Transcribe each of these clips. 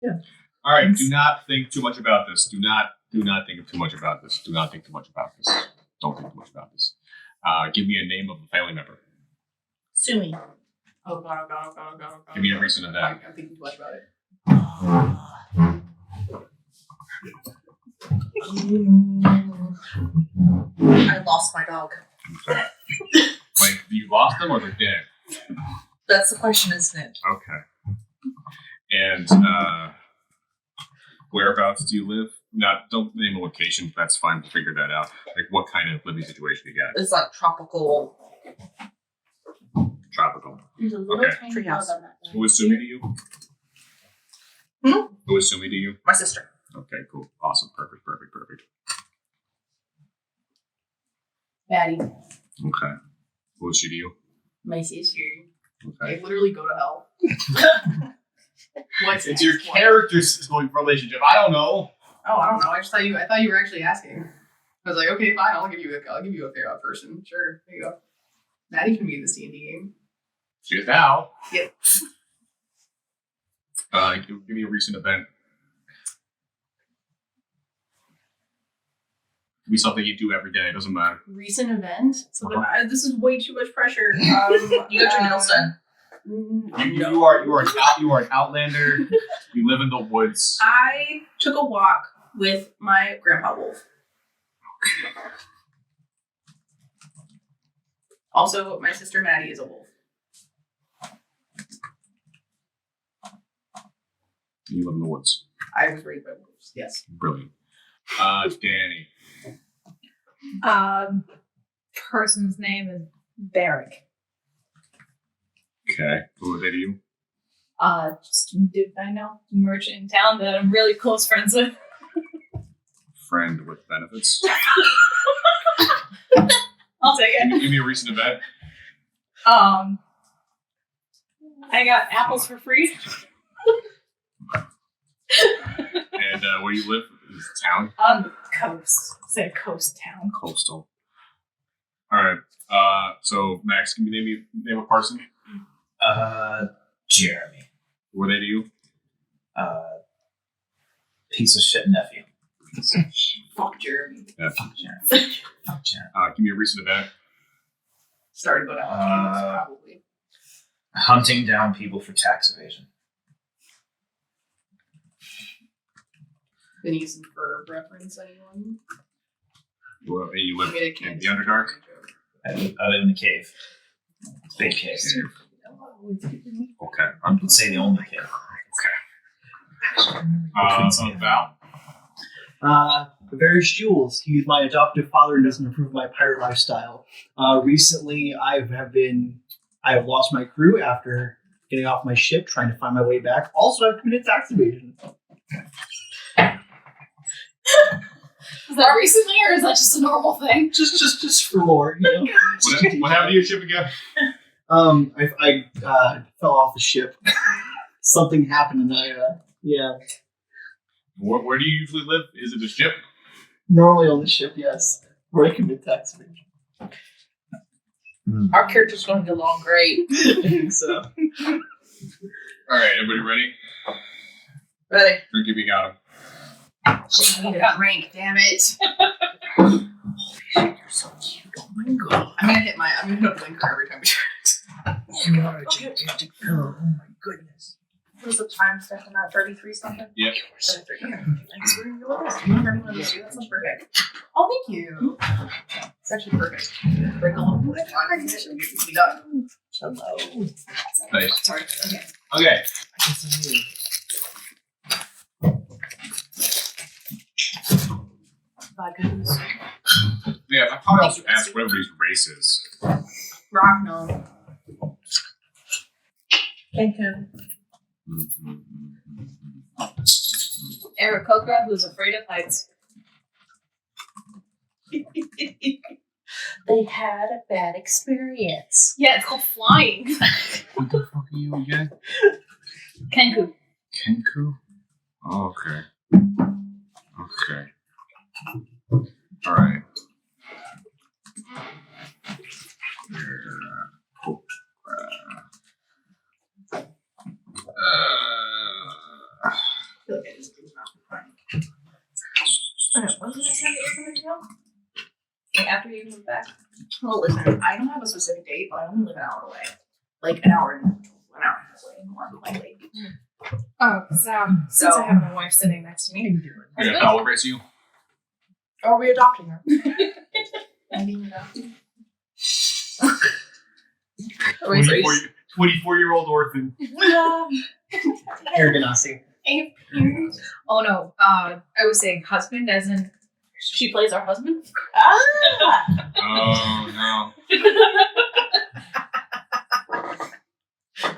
Yeah. All right. Do not think too much about this. Do not think too much about this. Do not think too much about this. Don't think too much about this. Give me a name of a family member. Sumi. Oh god. Give me a recent event. I'm thinking too much about it. I lost my dog. Okay. Wait, you lost them or they're dead? That's the question, isn't it? Okay. And whereabouts do you live? Don't name a location. That's fine. We'll figure that out. Like, what kind of living situation you got? It's like tropical. Tropical. There's a little Okay. tiny Treehouse. dog on that Who is Sumi to you? Who is Sumi to you? My sister. Okay, cool. Awesome. Perfect. Maddie. Okay. Who is she to you? My sister. Okay. They literally go to hell. What's It's your character's relationship. I don't know. Oh, I don't know. I thought you were actually asking. I was like, okay, fine. I'll give you a fair person. Sure. There you go. Maddie can be in this D&D game. Just now. Yep. Give me a recent event. Could be something you do every day. It doesn't matter. Recent event. So this is way too much pressure. You got your nails done. You are an outlander. You live in the woods. I took a walk with my grandpa wolf. Also, my sister Maddie is a wolf. You live in the woods. I was raised by wolves. Yes. Brilliant. Danny. Person's name is Barrick. Okay. Who are they to you? Just a dude I know, a merchant in town that I'm really close friends with. Friend with benefits. I'll take it. Give me a recent event. I got apples for free. And where you live? Is it town? On the coast. It's a coast town. Coastal. All right. So Max, can you name a person? Jeremy. Who are they to you? Piece of shit nephew. Fuck Jeremy. Yeah. Fuck Jeremy. Fuck Jeremy. Give me a recent event. Started going out probably. Hunting down people for tax evasion. Been using for reference, anyone? Well, you live Made a in candy the Underdark? I live in a cave. Big cave. Okay. I would say the only cave. Val? Various jewels. He's my adoptive father and doesn't approve of my pirate lifestyle. Recently, I have lost my crew after getting off my ship, trying to find my way back. Also, I've committed tax evasion. Is that recently, or is that just a normal thing? Just for lore, you know. What happened to your ship again? I fell off the ship. Something happened, and yeah. Where do you usually live? Is it a ship? Normally on the ship, yes. Where I commit tax evasion. Our character's going to get along great. I think so. All right, everybody ready? Ready? Drink if you got him. I need a drink, damn it. You're so cute. Oh my god. I'm gonna hit a blinker every time we turn it. You are a gigantic girl. Oh my goodness. What is the time step in that? 33 something? Yep. 33. Okay. Thanks for yours. You want everyone to do that? Sounds perfect. Oh, thank you. It's actually perfect. Break a little bit. Be done. Hello. Nice. Sorry. Okay. Okay. Vodkas. Yeah, I probably also asked what everybody's race is. Rock, no. Cancun. Aarakocra, who's afraid of heights. They had a bad experience. Yeah, it's called flying. What the fuck are you again? Kenku. Kenku? Oh, okay. Okay. Alright. feel like it is a good amount of time. When's the next time that you're coming to go? Like after you move back? Well, listen, I don't have a specific date, but I only live an hour away. Like an hour away, more likely. Oh, since I have my wife sitting next to me. We're gonna calibrate you. Or are we adopting her? I'm being adopted. 24-year-old orphan. Aragonasi. Oh no, I was saying husband as in she plays our husband. Ah! Oh no.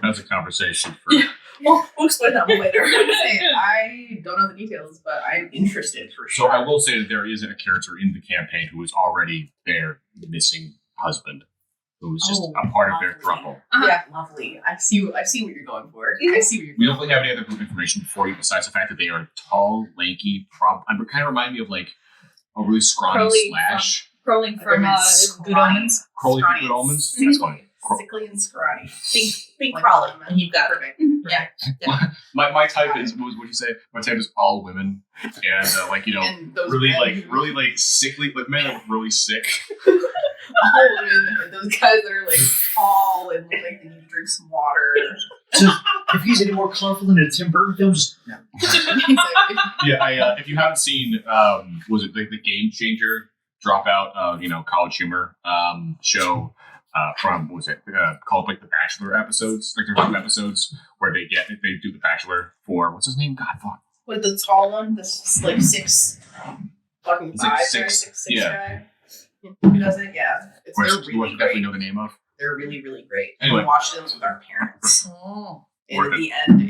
That's a conversation for. We'll explain that one later. I don't know the details, but I'm interested for So sure. I will say that there is a character in the campaign who is already their missing husband, who is just a part of their throuple. Yeah, lovely. I see what you're going for. I see what you're We going don't really have any other group information for you besides the fact that they are tall, lanky, kind of remind me of like a really scrawny Crowley Slash. Crowling from Good Omens. Crowley from Scrawny. Good Omens? That's funny. Sickly and scrawny. Think Like Crawley, lemon. and you've got it. Perfect. Yeah. My type is, what would you say? My type is all women. And like, you know, And those really men like, who- really like sickly, like men are really sick. all women, and those guys that are like tall and look like they need to drink some water. So if he's any more colorful than a Tim Burton film, just no. Exactly. Yeah, if you haven't seen, was it like the Game Changer dropout, College Humor show from, what was it, called like the Bachelor episodes? Like there's 2 episodes where they do the Bachelor for, what's his name? God, fuck. With the tall one, this like 6 fucking It's like 5 6, guy, 6 yeah. guy. Who does it? Yeah. Who They're I really definitely great. know the name of. They're really, really great. Anyway. We watched those with our parents. Oh. And Worth at the end,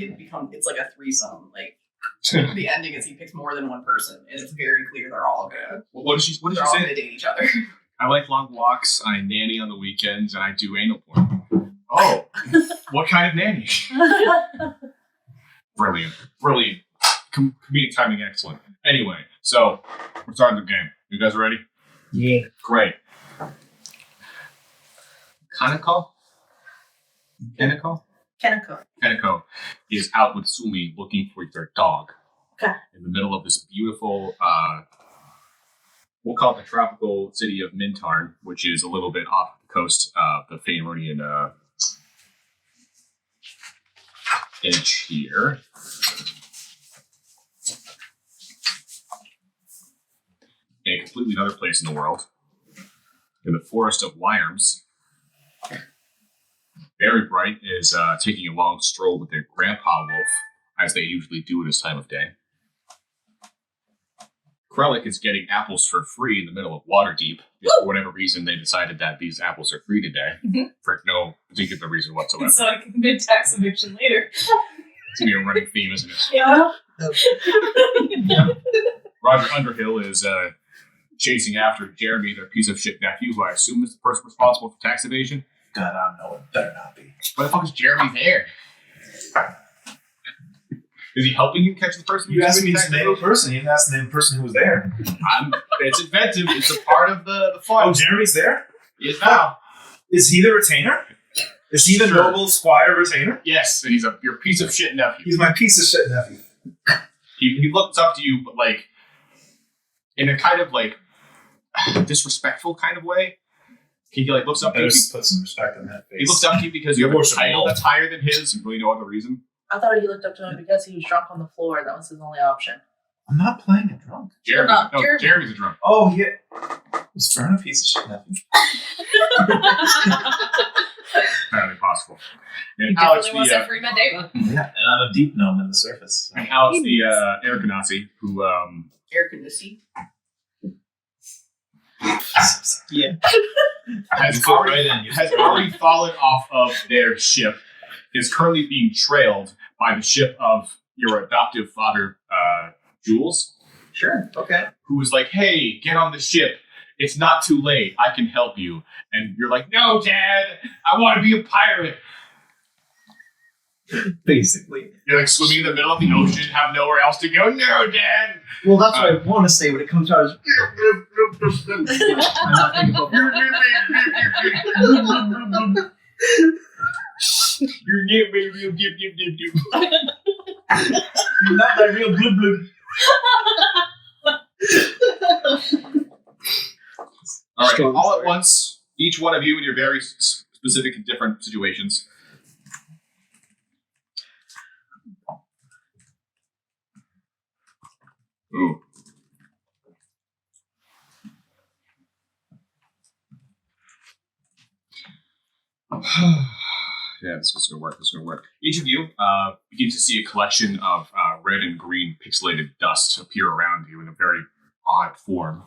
it's like a threesome. Like the ending is he picks more than one person, and it's very clear they're all gonna What did she they're all say? gonna date each other. I like long walks, I nanny on the weekends, and I do anal porn. Oh, what kind of nanny? Brilliant. Comedic timing, excellent. Anyway, so we're starting the game. You guys ready? Yeah. Great. Kaneko Kenako. is out with Sumi looking for their dog. Okay. In the middle of this beautiful, we'll call it the tropical city of Mintarn, which is a little bit off the coast of the Feynorian edge here. A completely another place in the world. In the forest of Wyarms, Very Bright is taking a long stroll with their grandpa wolf, as they usually do at this time of day. Krellick is getting apples for free in the middle of Waterdeep. For whatever reason, they decided that these apples are free today. For no particular reason whatsoever. It's like mid-tax eviction later. It's going to be a running theme, isn't it? Yeah. Roger Underhill is chasing after Jeremy, their piece of shit nephew, who I assume is the person responsible for tax evasion. God, I don't know. It better not be. Why the fuck is Jeremy there? Is he helping you catch the person? You who's asked me doing to tax name a evasion? person. You didn't ask the name of the person who was there. It's inventive. It's a part of the fun. Oh, Jeremy's there? Yes, now. Is he the retainer? Is he the Sure. noble squire retainer? Yes, and he's your piece of shit nephew. He's my piece of shit nephew. He looks up to you, but like in a kind of like disrespectful kind of way. He like looks up to you. Better put some respect on that face. He looks up to you because you Your have a worship title all. that's higher than his, and really no other reason. I thought he looked up to him because he was drunk on the floor. That was his only option. I'm not playing a drunk. Jeremy's a drunk. Oh, yeah. Was Fern a piece of shit nephew? Entirely possible. He And Alex, definitely wasn't free Medeva. Yeah, and I'm a deep gnome in the surface. the Aragonasi, who Air conditioning. Yeah. has You fit already, right in. You has fit right already fallen off of their ship, is currently being trailed by the ship of your adoptive father, Jules, Sure. Okay. who is like, hey, get on the ship. It's not too late. I can help you. And you're like, no, Dad, I want to be a pirate. Basically. You're like swimming in the middle of the ocean, have nowhere else to go. No, Dad. Well, that's what I want to say when it comes out as. I'm not thinking about Not that real blue blue. All right, Strong all at story. once, each one of you in your very specific and different situations. Ooh. Yeah, this was going to work. This is going to work. Each of you begin to see a collection of red and green pixelated dust appear around you in a very odd form.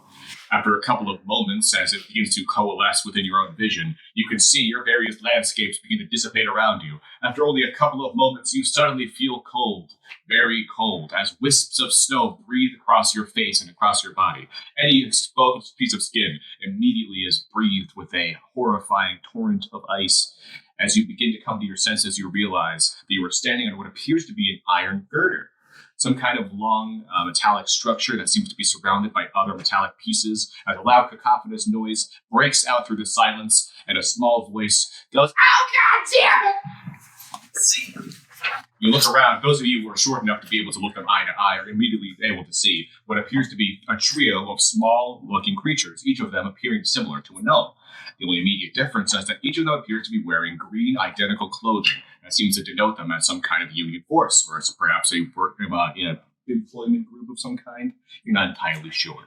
After a couple of moments, as it begins to coalesce within your own vision, you can see your various landscapes begin to dissipate around you. After only a couple of moments, you suddenly feel cold, very cold, as wisps of snow breathe across your face and across your body. Any exposed piece of skin immediately is breathed with a horrifying torrent of ice. As you begin to come to your senses, you realize that you are standing on what appears to be an iron girder. Some kind of long metallic structure that seems to be surrounded by other metallic pieces. As a loud cacophonous noise breaks out through the silence, and a small voice goes, "Oh, God damn it!" You look around. Those of you who are short enough to be able to look them eye to eye are immediately able to see what appears to be a trio of small-looking creatures, each of them appearing similar to a gnome. The only immediate difference is that each of them appears to be wearing green, identical clothing that seems to denote them as some kind of union force, or as perhaps a work in an employment group of some kind. You're not entirely sure.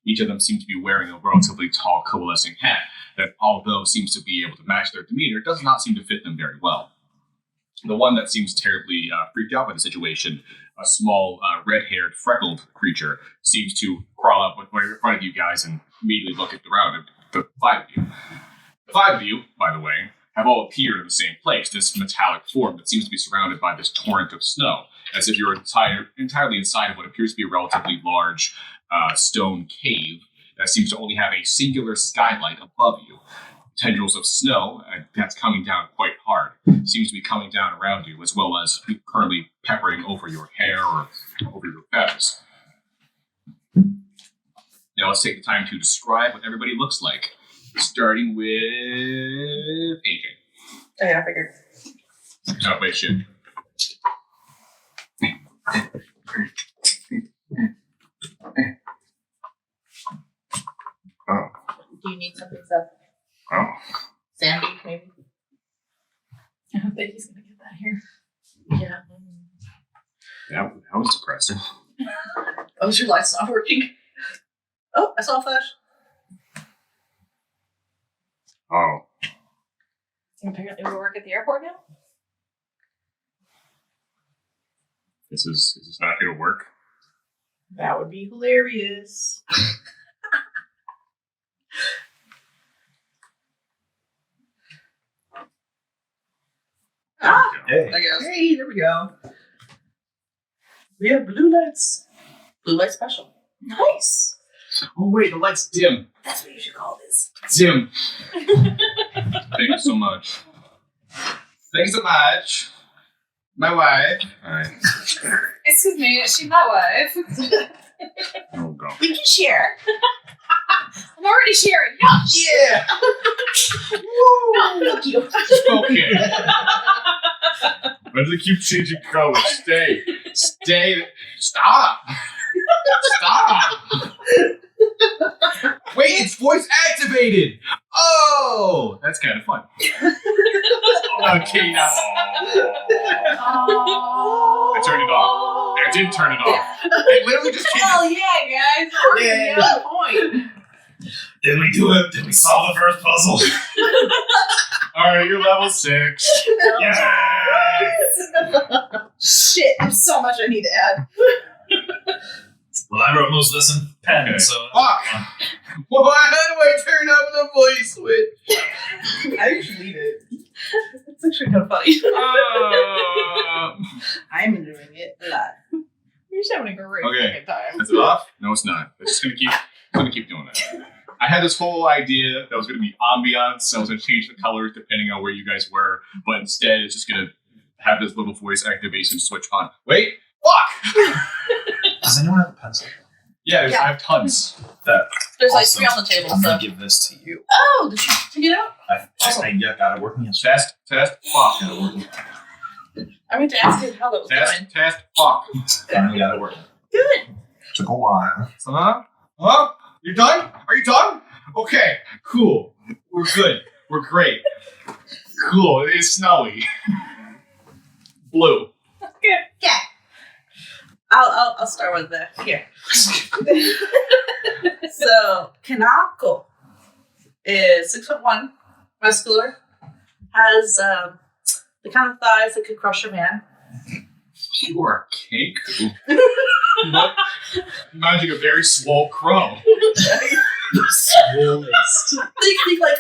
Each of them seems to be wearing a relatively tall, coalescing hat that, although seems to be able to match their demeanor, does not seem to fit them very well. The one that seems terribly freaked out by the situation, a small, red-haired, freckled creature, seems to crawl up in front of you guys and immediately look around at the five of you. The five of you, by the way, have all appeared in the same place, this metallic form that seems to be surrounded by this torrent of snow, as if you're entirely inside of what appears to be a relatively large stone cave that seems to only have a singular skylight above you. Tendrils of snow that's coming down quite hard seems to be coming down around you, as well as currently peppering over your hair or over your feathers. Now let's take the time to describe what everybody looks like, starting with AJ. Oh, yeah, I figured. Oh, wait, shit. Oh. Do you need something, Seth? Oh. Sandy, maybe? I don't think he's gonna get that here. Yeah. That was depressing. Oh, is your light's not working? Oh, I saw a flash. Oh. Apparently we work at the airport now. This is not going to work. That would be hilarious. Ah, Hey. I guess. Hey, there we go. We have blue lights. Blue light special. Nice. Oh, wait, the light's dim. That's what you should call this. Dim. Thank you so much. Thanks so much. My wife. Alright. Excuse me, she's my wife. Oh, go. We can share. I'm already sharing. No. Yeah! No, thank you. Okay. Why does it keep changing colors? Stay. Stay. Stop. Stop. Wait, it's voice activated. Oh, that's kind of fun. Okay, now. I turned it off. I did turn it off. It literally just came. Hell yeah, guys. We're Yeah. on point. Did we do it? Did we solve the first puzzle? All right, you're level 6. Yes! Shit, there's so much I need to add. Well, I wrote most of this in pen, Okay. so. Fuck. Well, how do I turn up the voice switch? I usually leave it. It's actually kind of funny. I'm enjoying it a lot. You're just having a great Okay. fucking time. Is it off? No, it's not. It's just gonna keep doing that. I had this whole idea that was gonna be ambiance. I was gonna change the colors depending on where you guys were, but instead it's just gonna have this little voice activation switch on. Wait, fuck! Does anyone have a pencil? Yeah, Yeah. I have tons. There's like Awesome. 3 on the table, I'm so. gonna give this to you. Oh, did you take it out? I got it working yesterday. Test. Fuck. Got it working. I meant to ask you how that was going. Test, fuck. Finally got it working. Good. Took a while. Huh? You're done? Are you done? Okay, cool. We're good. We're great. Cool. It's snowy. Blue. Yeah. I'll start with that. Here. So Kanako is 6'1", muscular, has the kind of thighs that could crush a man. You are a cake. Imagining a very swole crow. Think like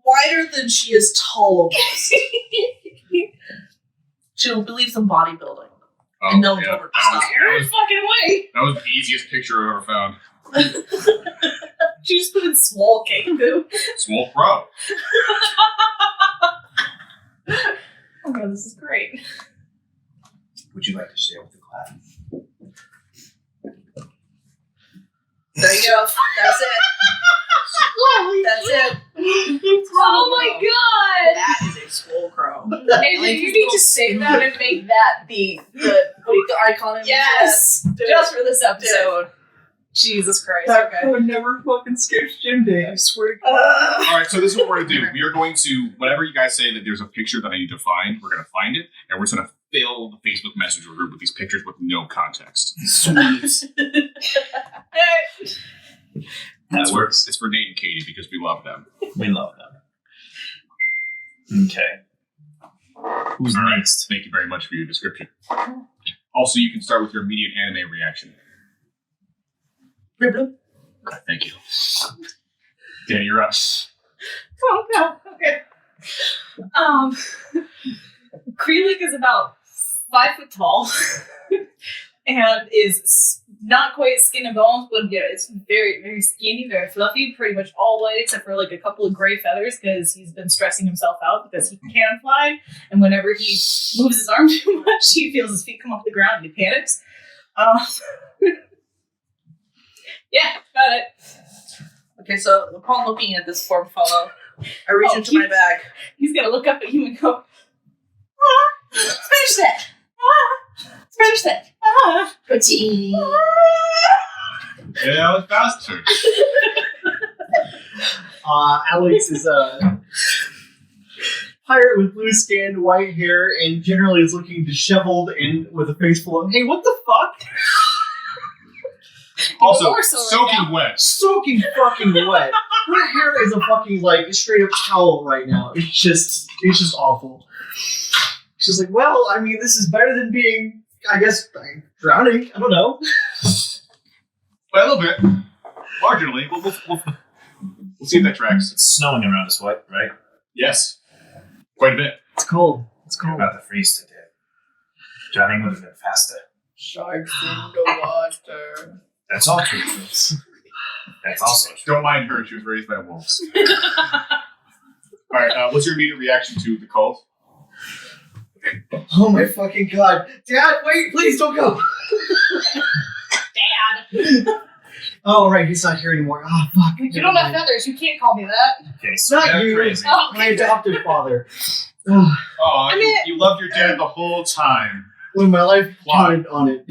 wider than she is tall almost. She believes in bodybuilding. Oh, And no one yeah. told her to stop. Fucking way. That was the easiest picture I've ever found. She just put in swole cake too. Swole crow. Oh god, this is great. Would you like to share with the class? There you go. That's it. That's it. Oh my god! That is a swole crow. Hey, you need to say that and make that the icon in yes, the just for this episode. Jesus Christ! That Okay. would never fucking skips gym day. I swear to God. All right, so this is what we're going to do. We are going to, whenever you guys say that there's a picture that I need to find, we're going to find it, and we're just going to fill the Facebook Messenger group with these pictures with no context. Sweet. That works. It's for Nate and Katie because we love them. We love them. Okay. Who's All right, next? thank you very much for your description. Also, you can start with your immediate anime reaction. Blue. Okay, thank you. Danny, you're up. Oh no. Okay. Krelik is about 5 foot tall and is not quite skin and bones, but yeah, it's very, very skinny, very fluffy, pretty much all white except for like a couple of gray feathers because he's been stressing himself out because he can fly, and whenever he moves his arm too much, he feels his feet come off the ground and he panics. Yeah, got it. Okay, so upon looking at this form fellow, I reach into my bag. He's gonna look up at you and go, Spanish that! Spanish that! Petite! Yeah, that was faster. Alex is a pirate with blue skin, white hair, and generally is looking disheveled and with a face full of, hey, what the fuck? Also, more so right soaking now. wet. Soaking fucking wet. Her hair is a fucking, like, straight up towel right now. It's just awful. She's like, well, I mean, this is better than being, I guess, drowning. I don't know. By a little bit. Marginally. We'll see if that tracks. It's snowing around us, right? Yes. Quite a bit. It's cold. It's We're cold. about to freeze to death. Drowning would have been faster. Sharks in the water. That's all true. That's also true. Don't mind her. She was raised by wolves. All right. What's your immediate reaction to the cult? Oh my fucking God. Dad, wait, please don't go. Dad! Oh, right, he's not here anymore. Oh, fuck. You don't have feathers, you can't call me that. Okay, so Not they're you. crazy. Oh, My okay. adopted father. Oh, Oh, I mean- you loved your dad the whole time. when my life Why? counted on it.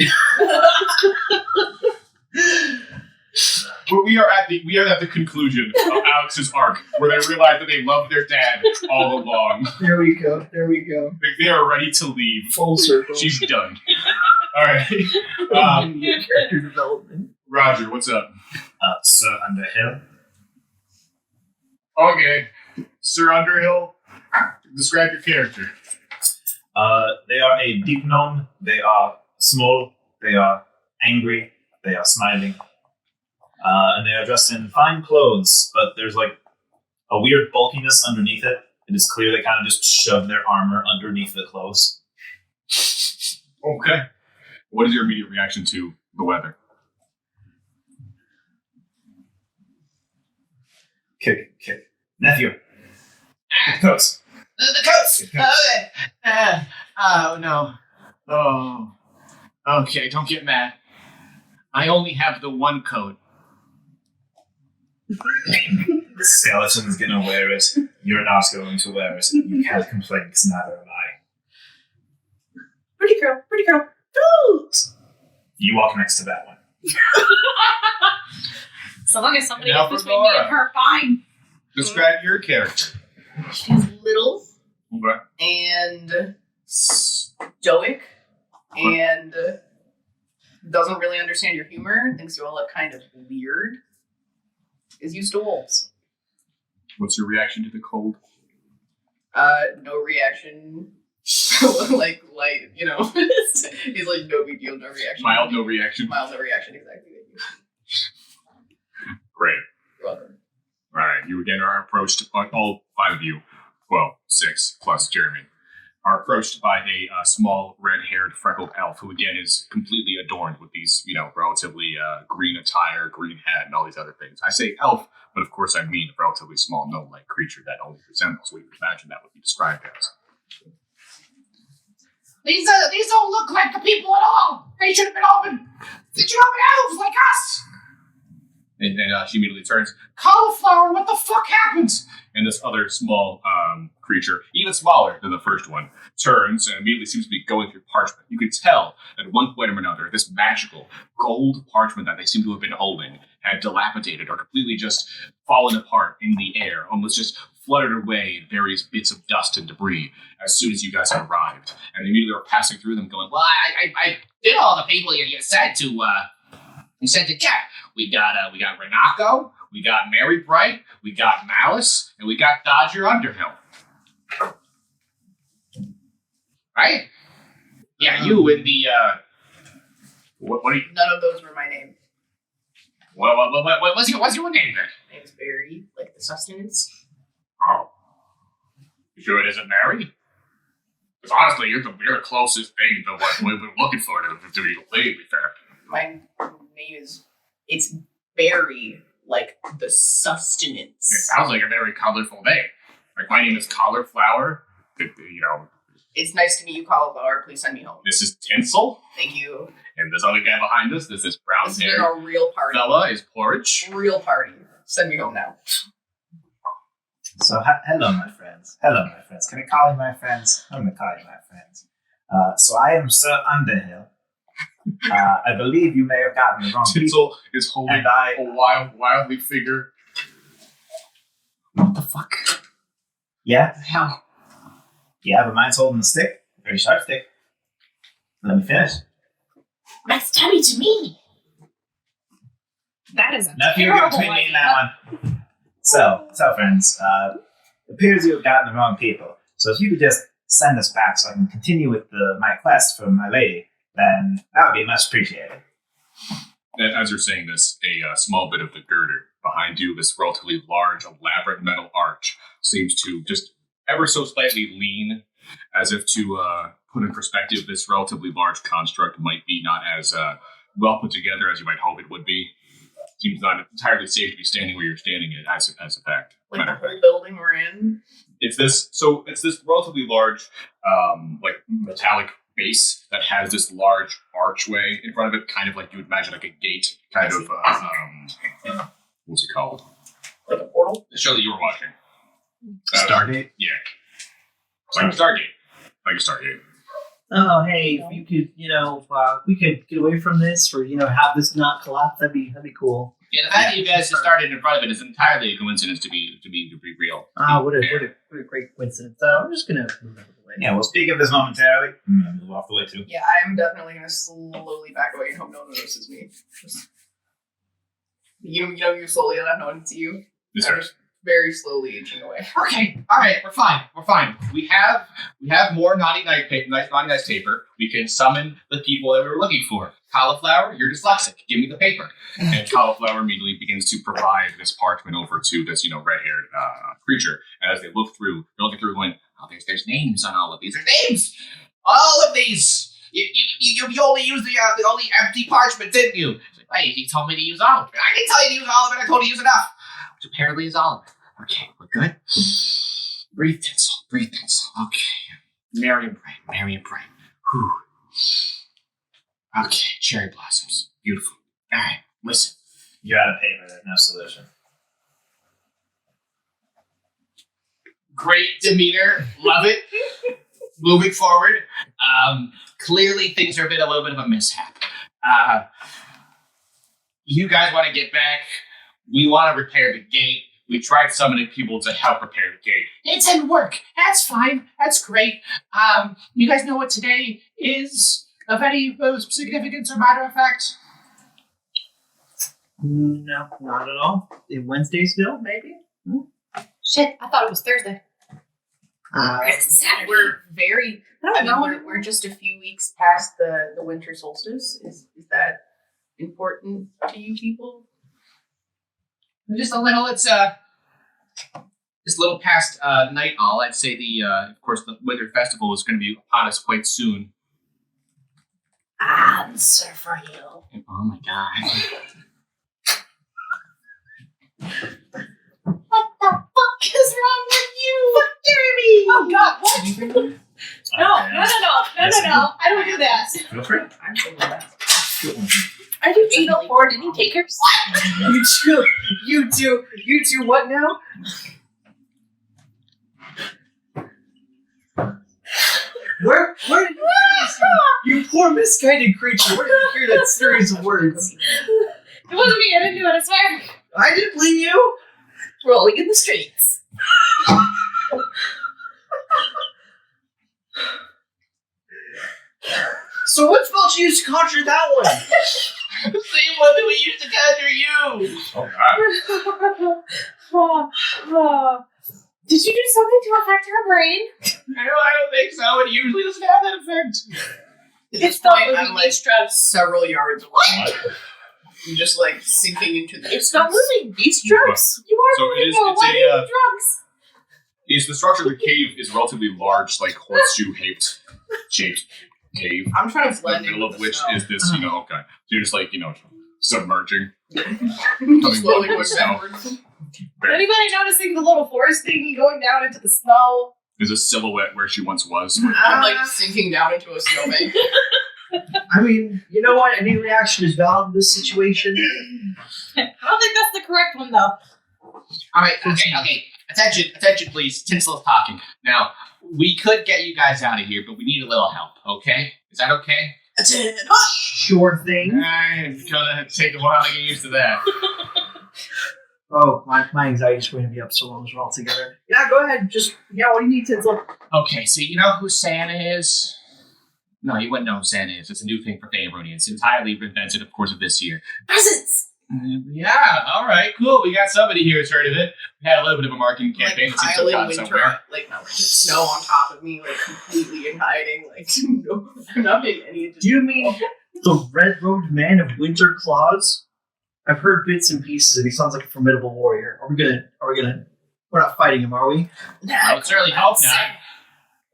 But we are at the conclusion of Alex's arc, where they realize that they loved their dad all along. There we go. There we go. They are ready to leave. Full circle. She's done. All right, Character development. Roger, what's up? Sir Underhill. Okay, Sir Underhill, describe your character. They are a deep gnome. They are small. They are angry. They are smiling. And they are dressed in fine clothes, but there's like a weird bulkiness underneath it. It is clear they kind of just shove their armor underneath the clothes. Okay. What is your immediate reaction to the weather? Kick. Nephew. The coats. The coats! Get coats. Okay. Oh, no. Oh. Okay, don't get mad. I only have the one coat. The skeleton's gonna wear it. You're not going to wear it. You can't complain because neither am I. Pretty girl. Cute. You walk next to that one. So long as somebody Now gets for between me Nora. and her, fine. Describe your character. She's little Okay. and stoic and doesn't really understand your humor, thinks you all look kind of weird, is used to wolves. What's your reaction to the cold? No reaction. like, you know, he's like, no big deal, no reaction. Mild, no reaction. Mild, no reaction, exactly. Great. You're welcome. All right. You again are approached. All 5 of you, well, 6 plus Jeremy, are approached by a small, red-haired, freckled elf who again is completely adorned with these, relatively green attire, green hat, and all these other things. I say elf, but of course I mean a relatively small gnome-like creature that only resembles what you would imagine that would be described as. These don't look like the people at all. They should have been elves like us. And she immediately turns, cauliflower, what the fuck happens? And this other small creature, even smaller than the first one, turns and immediately seems to be going through parchment. You could tell that at one point or another, this magical gold parchment that they seem to have been holding had dilapidated or completely just fallen apart in the air, almost just fluttered away in various bits of dust and debris as soon as you guys had arrived. And they immediately were passing through them going, Well, I did all the people you said to check. We got Renako, we got Mary Bright, we got Malice, and we got Dodger Underhill. Right? Yeah, you in the what are you? None of those were my name. what's your name then? My name's Barry, like the sustenance. Oh. You sure it isn't Mary? Because honestly, you're the closest thing to what we've been looking for to be completely fair. My name is, it's Barry, like the sustenance. It sounds like a very colorful name. Like, my name is Cauliflower. It's nice to meet you, Cauliflower. Please send me home. This is Tinsel. Thank you. And this other guy behind us, this This has brown-haired been a real party. fella, is Porridge. Real party. Send me home now. So, hello, my friends. Hello, my friends. Can I call you my friends? I'm going to call you my friends. So, I am Sir Underhill. I believe you may have gotten the wrong people. Tinsel is holding And I... a wildly figure. What the fuck? Yeah? What the hell? Yeah, but mine's holding the stick. A very sharp stick. Let me finish. That's Tabby to me. That is a Nothing you get terrible between me and idea. that one. So friends, it appears you have gotten the wrong people. So if you could just send us back so I can continue with my quest for my lady, then that would be much appreciated. And as you're saying this, a small bit of the girder behind you, this relatively large, elaborate metal arch, seems to just ever so slightly lean, as if to put in perspective this relatively large construct might be not as well put together as you might hope it would be. Seems not entirely safe to be standing where you're standing as a fact. Like the whole building we're in. It's this relatively large, metallic base that has this large archway in front of it, kind of like you would imagine like a gate, kind of, what's it called? Like a portal? The show that you were watching. Stargate? Yeah. It's like a Stargate. Oh, hey, if you could, we could get away from this, or have this not collapse. That'd be cool. Yeah, the fact that you guys just started in front of it is entirely a coincidence to be real. What a great coincidence. I'm just gonna move out of the way. Yeah, we'll speak of this momentarily. Move off the way too. Yeah, I'm definitely gonna slowly back away and hope no one notices me. Just, you slowly enough, no one can see you. Yes, I'm sir. just very slowly inching away. Okay, all right, we're fine. We have more naughty nice paper. We can summon the people that we were looking for. Cauliflower, you're dyslexic. Give me the paper. And Cauliflower immediately begins to provide this parchment over to this, red-haired creature. And as they're looking through going, Oh, there's names on all of these. There's names. All of these. You only used the only empty parchment, didn't you? Hey, he told me to use all of it. I didn't tell you to use all of it. I told you to use enough. Which apparently is all of it. Okay, we're good. Breathe, Tinsel. Okay. Mary and Bright. Whew. Okay, cherry blossoms. Beautiful. All right, listen. You're out of paper. There's no solution. Great demeanor. Love it. moving forward, clearly things are a little bit of a mishap. You guys want to get back. We want to repair the gate. We tried summoning people to help repair the gate. It didn't work. That's fine. That's great. You guys know what today is of any significance or matter of fact? No, not at all. Wednesday still, maybe? Shit, I thought it was Thursday. We're very. I mean, we're just a few weeks past the winter solstice. Is that important to you people? Just a little. It's just a little past night all. I'd say of course, the winter festival is going to be upon us quite soon. Answer for you. Oh my god. What the fuck is wrong with you? Fuck Jeremy! Oh god, what? No. I don't do that. Feel free. I'm so glad. Are you anal porn? Any takers? You two, what now? Where did you hear this? You poor misguided creature. Where did you hear that series of words? It wasn't me, I didn't do it, I swear. I didn't blame you. Rolling in the streets. So what spell did you use to conjure that one? The same one that we used to conjure you. Oh god. Did you do something to affect her brain? I don't think so. It usually doesn't have that effect. At this not point, moving I'm like these drugs. several yards away. I'm just like sinking into the. It's not moving. These drugs. You are So moving it's though. Why a are you drugs? is the structure of the cave is relatively large, like horseshoe shaped cave. I'm trying to The blend in middle with of the which snow. is this, okay. So you're just like, submerging. Slowly down going the snow. backwards. Anybody noticing the little forest thing going down into the snow? There's a silhouette where she once was. I'm like sinking down into a snowbank. I mean, you know what? Any reaction is valid in this situation. I don't think that's the correct one though. Alright, okay. Attention, please. Tinsel's talking. Now, we could get you guys out of here, but we need a little help, okay? Is that okay? Sure thing. It's gonna take a while to get used to that. Oh, my anxiety's going to be up so long as we're all together. Yeah, go ahead. What do you need, Tinsel? Okay, so you know who Santa is? No, you wouldn't know who Santa is. It's a new thing for Faerunians. It's entirely invented, of course, of this year. Presents. Yeah, alright, cool. We got somebody here who's heard of it. We had a little bit of a marketing campaign. Like It seems to have piling gone winter, somewhere. snow on top of me, like completely in hiding. Like, no, I'm not paying any attention. Do you mean the red-robed man of Winter Claws? I've heard bits and pieces, and he sounds like a formidable warrior. We're not fighting him, are we? I would certainly hope not.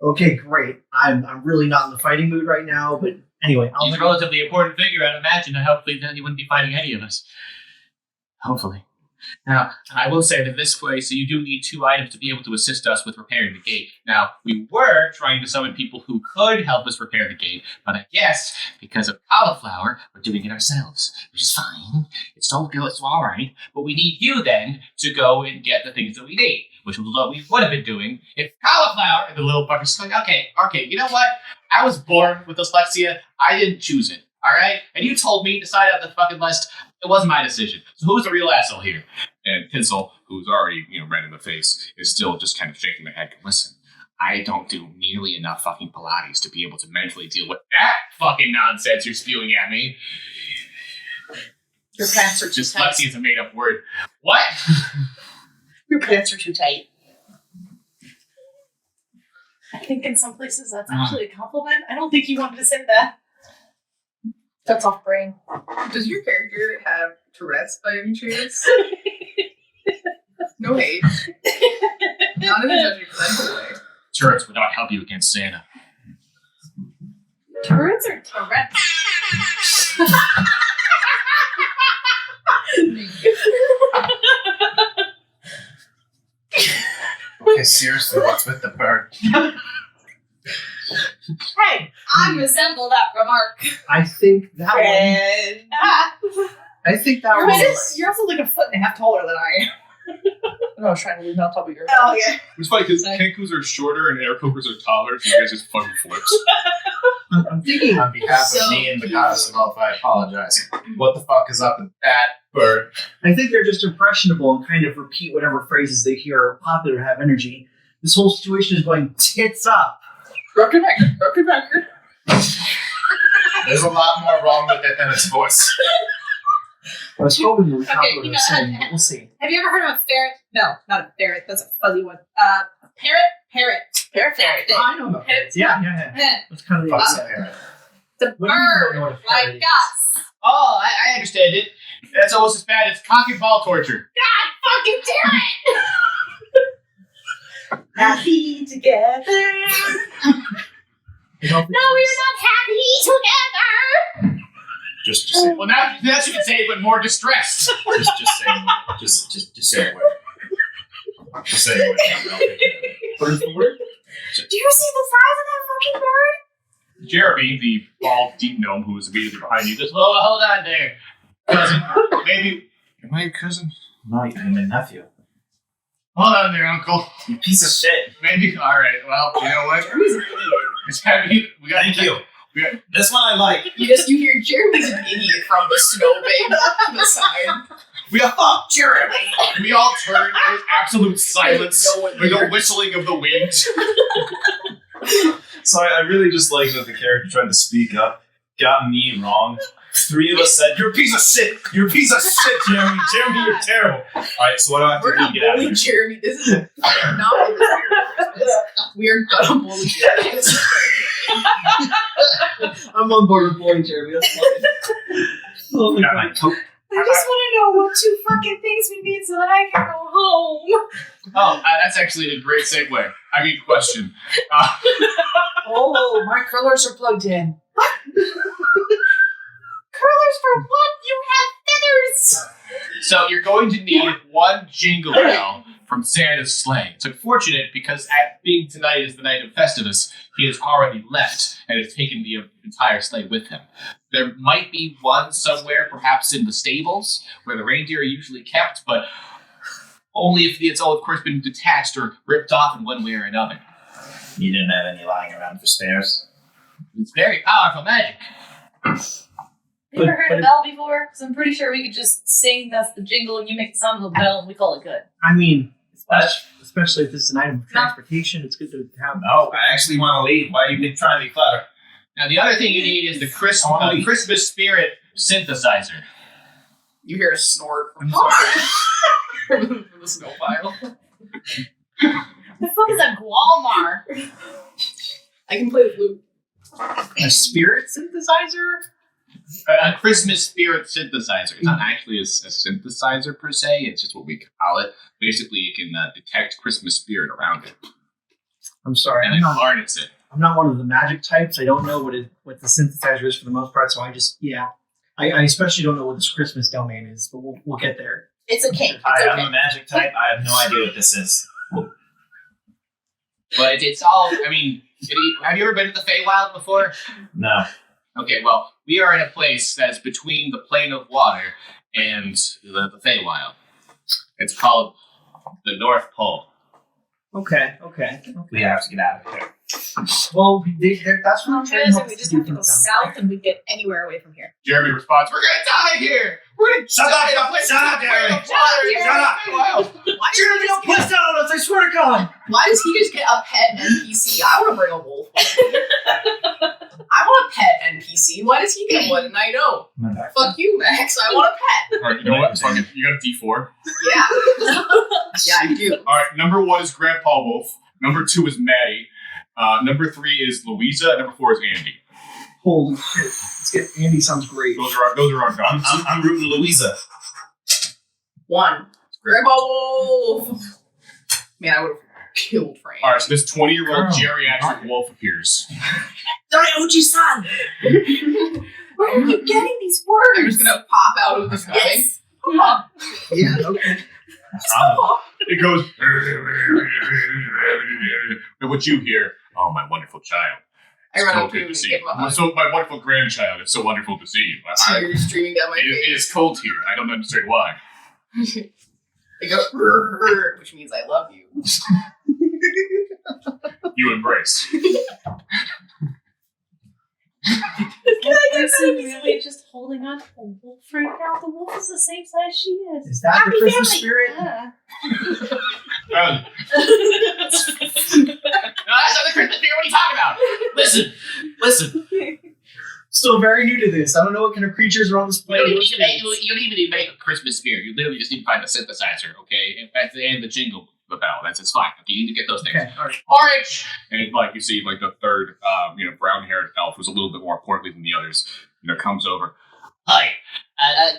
Okay, great. I'm really not in the fighting mood right now, but anyway, He's a relatively important figure, I'd imagine. Hopefully then he wouldn't be fighting any of us. Hopefully. Now, I will say that this way, so you do need 2 items to be able to assist us with repairing the gate. Now, we were trying to summon people who could help us repair the gate, but I guess because of cauliflower, we're doing it ourselves, which is fine. It's all good, it's all right. But we need you then to go and get the things that we need, which was what we would have been doing if cauliflower and the little bugger's going, okay, you know what? I was born with dyslexia. I didn't choose it. All right? And you told me to sign out the fucking list. It wasn't my decision. So who's the real asshole here? And Tinsel, who's already, red in the face, is still just kind of shaking their head. Listen, I don't do nearly enough fucking Pilates to be able to mentally deal with that fucking nonsense you're spewing at me. Your pants are too tight. Dyslexia is a made-up word. What? Your pants are too tight. I think in some places that's actually a compliment. I don't think you wanted to say that. That's off brain. Does your character have Tourette's by any chance? No hate. Not in a judgmental way. Turrets would not help you against Santa. Tourette's or Tourette's? Okay, seriously, what's with the bird? Hey, I resemble that remark. I think that one. Ah. I think that You're, one. you're also like 1.5 feet taller than I am. I was trying to lean on top of your Oh, yeah. It's funny because Sorry. Kenkus are shorter and air cokers are taller, so you guys just fucking flips. I'm thinking. On behalf So of me and the cute. goddess of Elf, I apologize. What the fuck is up with that bird? I think they're just impressionable and kind of repeat whatever phrases they hear are popular, have energy. This whole situation is going tits up. Rocket backer. There's a lot more wrong with it than its voice. I was hoping we would copy Okay, what you I know, was saying, but we'll see. Have you ever heard of a ferret? No, not a ferret. That's a fuzzy one. Parrot. Parrot. Oh, I know about parrots. Yeah. Eh, That's kind of the Fuck's a idea. parrot. It's a What do you mean you don't know bird, what a ferret like is? us. Oh, I understand it. That's almost as bad as cock and ball torture. Fucking damn it! Happy together. I don't think No, we're not happy together. Just say it. Well, now you can say it, but more distressed. Just say it. Just say it. Just say it. What is the word? Do you see the size of that fucking bird? Jeremy, the bald deep gnome who was immediately behind you, goes, Oh, hold on there, cousin. maybe. Am I your cousin? No, you're my nephew. Hold on there, uncle. You piece of shit. Maybe. All right. Well, you know what? It's heavy. We got. Thank you. We got, This one I like. You hear Jeremy's an idiot from the snowbank on the side. we all fuck Jeremy. We all turn. There's absolute silence. No one With the there. whistling of the wind. So I really just like that the character tried to speak up, got me wrong. Three of us said, "You're a piece of shit. You're a piece of shit, Jeremy. Jeremy, you're terrible." All right, so what do I have We're to do not to get out of bullying here? Jeremy. This is not in the spirit of Christmas. We are gonna bully Jeremy. I'm on board with bullying Jeremy. That's fine. Oh my Got my god. coat. I just want to know what 2 fucking things we need so that I can go home. Oh, that's actually a great segue. I mean, question. Oh, my curlers are plugged in. Curlers for what? You have feathers. So you're going to need one jingle bell from Santa's sleigh. It's unfortunate because at being tonight is the night of Festivus, he has already left and has taken the entire sleigh with him. There might be one somewhere, perhaps in the stables, where the reindeer are usually kept, but only if it's all, of course, been detached or ripped off in one way or another. You didn't have any lying around for spares. It's very powerful magic. You ever But- heard but a bell before? Because I'm pretty sure we could just sing that's the jingle and you make the sound of a bell and we call it good. I mean, especially if this is an item of transportation, it's good to have. No, I actually want to leave. Why you been trying to be clever? Now, the other thing you need is the Christmas spirit synthesizer. You hear a snort from I'm sorry. from the snow pile. The fuck is a Gualmar? I can play the flute. A spirit synthesizer? A Christmas spirit synthesizer. It's not actually a synthesizer per se. It's just what we call it. Basically, you can detect Christmas spirit around it, I'm sorry. and I'm then not, harness it. I'm not one of the magic types. I don't know what the synthesizer is for the most part, so I just, yeah. I especially don't know what this Christmas domain is, but we'll get there. It's okay. It's Hi, okay. I'm a magic type. I have no idea what this is. But it's all, I mean, have you ever been to the Feywild before? No. Okay, well, we are in a place that's between the plane of water and the Feywild. It's called the North Pole. Okay. We have to get out of here. Well, that's what I'm trying We to just do have to go south and we get anywhere away from here. Jeremy responds, We're gonna die here! We're gonna Shut die up! in a place Shut up, between the plane Jeremy! of water and Shut up! the Feywild. Why Jeremy, don't push down on us, I swear to God! Why does he just get a pet NPC? I want to bring a wolf. I want a pet NPC. Why does he get one and I don't? Fuck you, Max. I want a pet. all right, you know what? Fuck it. You got a D4. Yeah. Yeah, I do. All right, number 1 is Grandpa Wolf. Number 2 is Maddie. Number 3 is Louisa. And number 4 is Andy. Holy shit. Let's get Andy sounds great. Those are our gods. I'm rooting Louisa. 1. Grandpa Wolf. Man, I would have killed Frank. All right, so this 20-year-old Girl. geriatric wolf appears. Daiuchi-san! Where are you getting these words? They're just gonna pop out of the sky. Yes. Yeah, okay. What's wrong It goes. And what you hear? Oh, my wonderful child. I run So up to good him to and see give you. him a hug. So my wonderful grandchild. It's so wonderful to see you. Tears streaming down my It face. is cold here. I don't understand why. They go, "Rrrr," which means I love you. You embrace. Person really just holding on to a wolf right now. The wolf is the same size she is. Is that the Christmas spirit? Yeah. Um, No, that's not the Christmas spirit. What are you talking about? Listen. Still very new to this. I don't know what kind of creatures are on this You planet. don't even need to make a Christmas spirit. You literally just need to find a synthesizer, okay? And the jingle the bell. It's fine. Okay, you need to get those things. Okay, all right. Orange. and like you see, like the third, brown-haired elf, who's a little bit more portly than the others, comes over. Hi.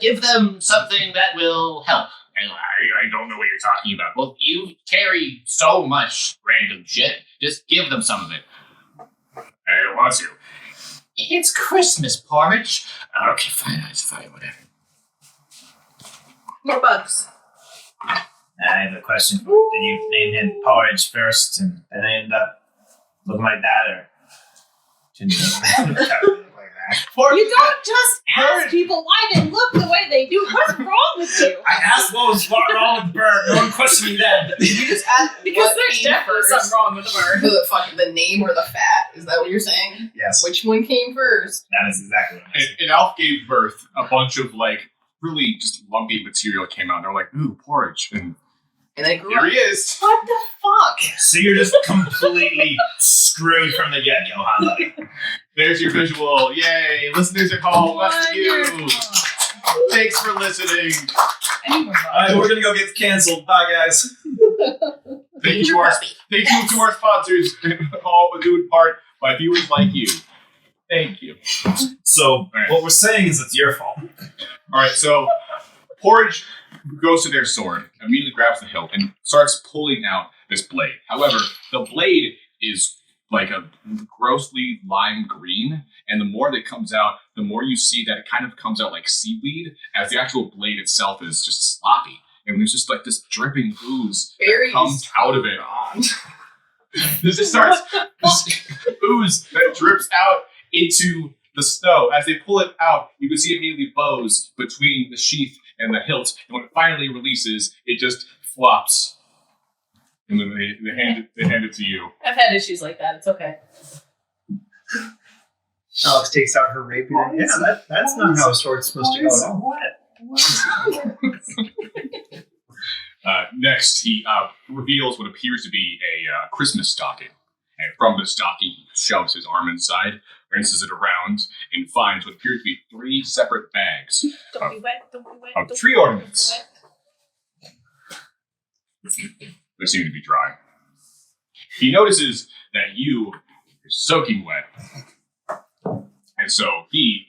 Give them something that will help. And I don't know what you're talking about. Well, you carry so much random shit. Just give them some of it. I don't want to. It's Christmas, Porridge. Okay, fine, whatever. More bugs. I have a question. Did you name him Porridge first and then end up looking like that, or didn't you name him like that? You don't just ask people why they look the way they do. What's wrong with you? I asked what was wrong with the bird. No one questioned me then. Did you just ask Because what there's came definitely first? something wrong with the bird. The name or the fat? Is that what you're saying? Yes, Which one came first? that is exactly what I said. An elf gave birth. A bunch of really just lumpy material came out. They're like, ooh, porridge. And And then it grew here up. he is. What the fuck? So you're just completely screwed from the get-go, huh, buddy? There's your visual. Yay. Listeners at home, that's you. Wonderful. Thanks for listening. Any more bugs? Alright, we're gonna go get canceled. Bye, guys. Thank you to our sponsors, all due in part by viewers like you. Thank you. So, Right. what we're saying is it's your fault. All right, so Porridge goes to their sword, immediately grabs the hilt, and starts pulling out this blade. However, the blade is like a grossly lime green, and the more that comes out, the more you see that it kind of comes out like seaweed, as the actual blade itself is just sloppy. And there's just like this dripping ooze Berries. that comes out of it. Wrong. This just starts this ooze that drips out into the snow. As they pull it out, you can see it immediately bows between the sheath and the hilt. And when it finally releases, it just flops. And then they hand it to you. I've had issues like that. It's okay. Alex takes out her rapier. Yeah, that's not how a sword's supposed to go at all. Next, he reveals what appears to be a Christmas stocking. And from the stocking, he shoves his arm inside, rinses it around, and finds what appears to be 3 separate bags Don't be wet. Don't be wet. of don't tree be ornaments. wet. They seem to be dry. He notices that you are soaking wet. And so he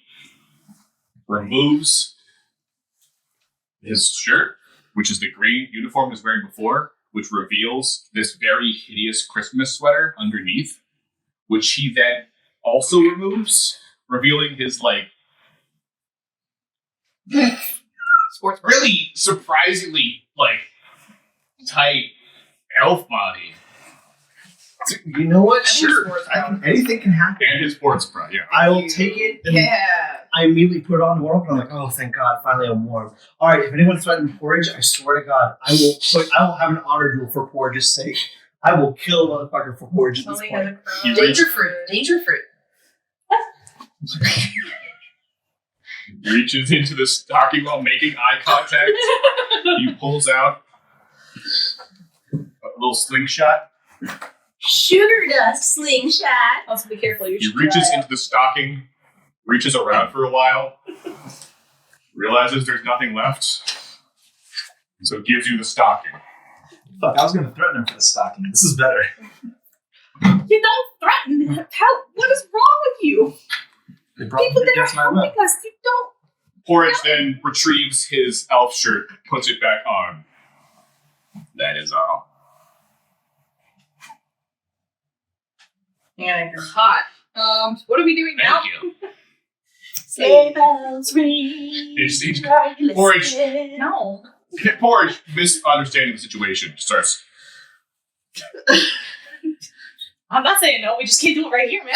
removes his shirt, which is the green uniform he was wearing before, which reveals this very hideous Christmas sweater underneath, which he then also removes, revealing his, Sports bra. really surprisingly, tight elf body. You know what? I think Sure. sports bra. Anything can happen. And his sports bra, yeah. I will take it. And Yeah. I immediately put it on warm up, and I'm like, oh, thank God, finally I'm warm. All right, if anyone's threatening Porridge, I swear to God, I will have an honor duel for Porridge's sake. I will kill a motherfucker for Porridge at this Only point. has a crown. You Danger fruit. Danger fruit. Reaches into the stocking while making eye contact. He pulls out a little slingshot. Sugar dust slingshot. Also, be careful. You He should reaches dry into the stocking, reaches around for a while, realizes there's nothing left, so gives you the stocking. Fuck, I was gonna threaten him for the stocking. This is better. You don't threaten. What is wrong with you? They brought People me that are against my will. helping us, you don't. Porridge then retrieves his elf shirt, puts it back on. That is all. Yeah, you're Hot. What are we doing now? Thank you. Sleigh bells ring. It's- Are you Porridge. listening? No. Porridge, misunderstanding the situation, starts. I'm not saying no. We just can't do it right here, man.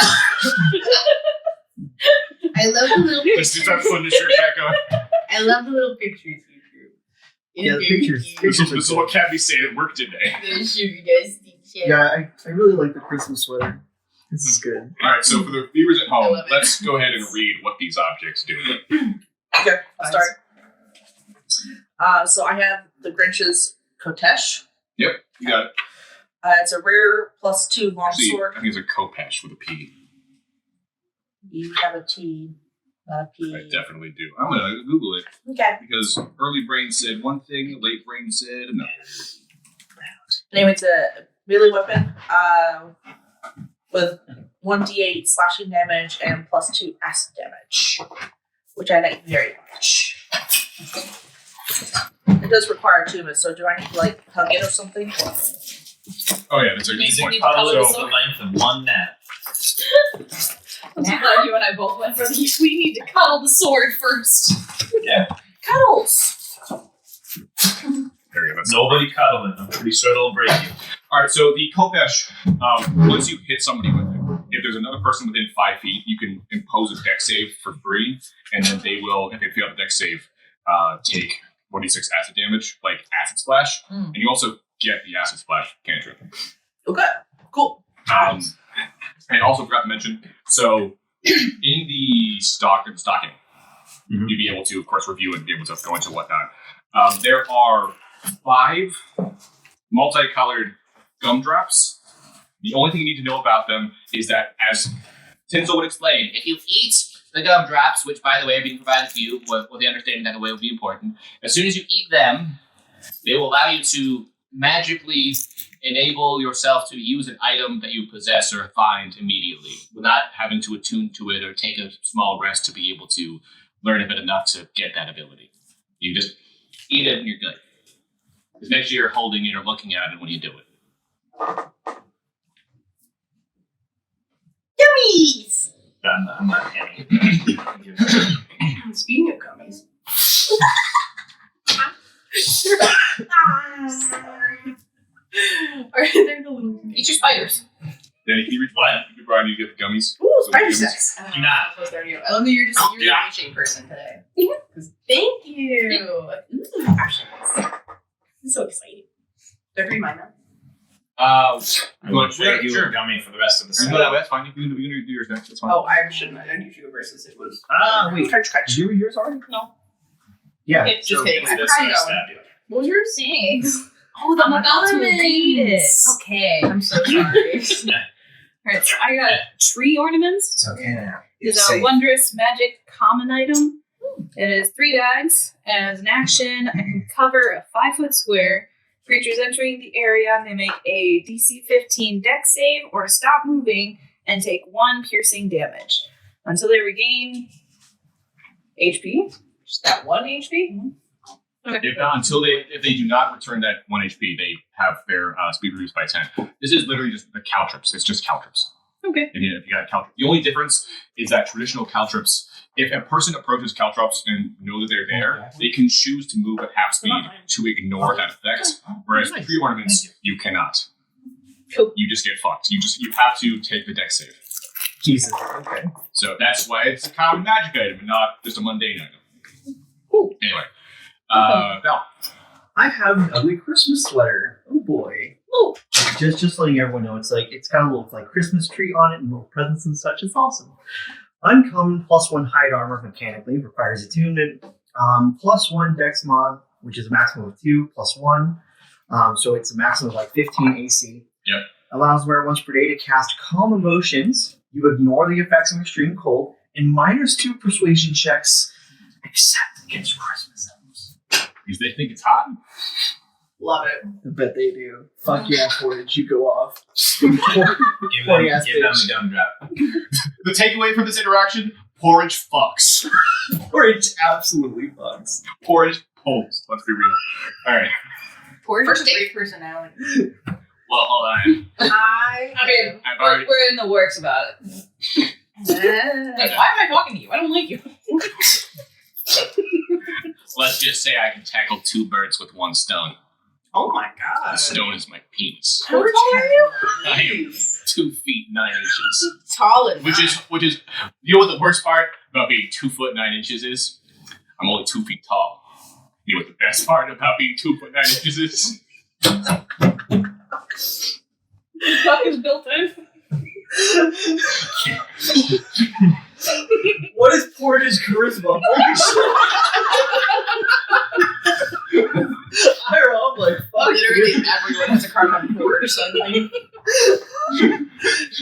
I love the little Let's just start putting his shirt back on. I love the little pictures you drew. Yeah, the pictures. This Pictures is are what good. Kathy said at work today. Yeah, I really like the Christmas sweater. This is good. All right, so for the viewers at home, love it. let's go ahead and read what these objects do. Okay, I'll start. So I have the Grinch's Kotesh. Yep, you got it. It's a rare +2 Actually, longsword. I think it's a Kopesh with a P. You have a T, not a P. I definitely do. I'm gonna Google it Okay. because early brain said one thing, late brain said another. Anyway, it's a melee weapon with 1d8 slashing damage and +2 acid damage, which I like very much. It does require attunement, so do I need to hug it or something? Oh yeah, that's a good Amazing. point. Cuddle So, is the length of one nap. I'm so glad you and I both went for the. We need to cuddle the sword first. Cuddles! there you go. Nobody cuddling. I'm pretty sure it'll break you. All right, so the Kopesh, once you hit somebody with it, if there's another person within 5 feet, you can impose a dex save for free, and then they will, if they fail the dex save, take 1d6 acid damage, like acid splash, and you also get the acid splash cantrip. Okay, cool. And also forgot to mention, so in the stocking, Mhm. you'd be able to, of course, review and be able to go into whatnot. There are 5 multicolored gumdrops. The only thing you need to know about them is that, as Tinsel would explain, If you eat the gumdrops, which by the way are being provided to you with the understanding that the way will be important, as soon as you eat them, they will allow you to magically enable yourself to use an item that you possess or find immediately without having to attune to it or take a small rest to be able to learn a bit enough to get that ability. You just eat it and you're good. Just make sure you're holding it or looking at it when you do it. Yummies! I'm not any. Speaking of gummies, are there the little? Eat your spiders. Danny, can you reach behind? Brian, you get the gummies. Ooh, spider Gummies. sex. I love that you. I love that you're the Yeah. reaching person today. Thank you. Ooh, actions. This is so exciting. Do I read mine now? I would Sure, trade you sure. a gummy for the rest of the No, set. no, that's fine. You can do yours next. That's fine. Oh, I shouldn't. I didn't usually go versus. It was. Wait. Crunch. Did you read yours already? No. Yeah. Okay, just so- kidding. I This forgot I you stabbed you. What was yours? Thanks. Oh, I'm about to read it. Okay. I'm so sorry. Alright, so I got tree ornaments. It's okay now. It's a wondrous magic common item. It is 3 bags, and as an action, I can cover a 5-foot square. Creatures entering the area may make a DC 15 dex save or stop moving and take 1 piercing damage until they regain HP. Just that 1 HP. If they do not return that 1 HP, they have their speed reduced by 10. This is literally just the caltrops. It's just caltrops. Okay. If you got caltrops. The only difference is that traditional caltrops, if a person approaches caltrops and know that they're there, they can choose to move at half speed to ignore that effect. Whereas tree ornaments, you cannot. Cool. You just get fucked. You have to take the dex save. Jesus. Okay. So that's why it's a common magic item and not just a mundane item. Cool. Anyway. Val. I have an ugly Christmas sweater. Oh boy. Ooh. Just letting everyone know, it's got a little Christmas tree on it and little presents and such. It's awesome. Uncommon +1 hide armor mechanically requires attunement. +1 dex mod, which is a maximum of 2 +1. So it's a maximum of 15 AC. Yep. Allows the wearer once per day to cast calm emotions. You ignore the effects of extreme cold and -2 persuasion checks, except against Christmas elves. Because they think it's hot. Love it. I bet they do. Fuck yeah, Portage, you go off. Give them Funny-ass the gumdrop. The takeaway from this interaction, porridge fucks. Portage absolutely fucks. Porridge pulls. Let's be real. Alright. Porridge First has a great personality. Well, hold on. Okay. I've already... We're in the works about it. Like, why am I talking to you? I don't like you. Let's just say I can tackle 2 birds with 1 stone. Oh my god. The stone is my penis. How tall are you? I am 2 feet 9 inches. Tall and Which is, you know what the worst part about being 2 foot 9 inches is? I'm only 2 feet tall. You know what the best part about being 2.9 inches is? Duck is built in. What is Portage's charisma? Holy shit. I'm like, fuck. Literally everyone has a crush on Portage suddenly.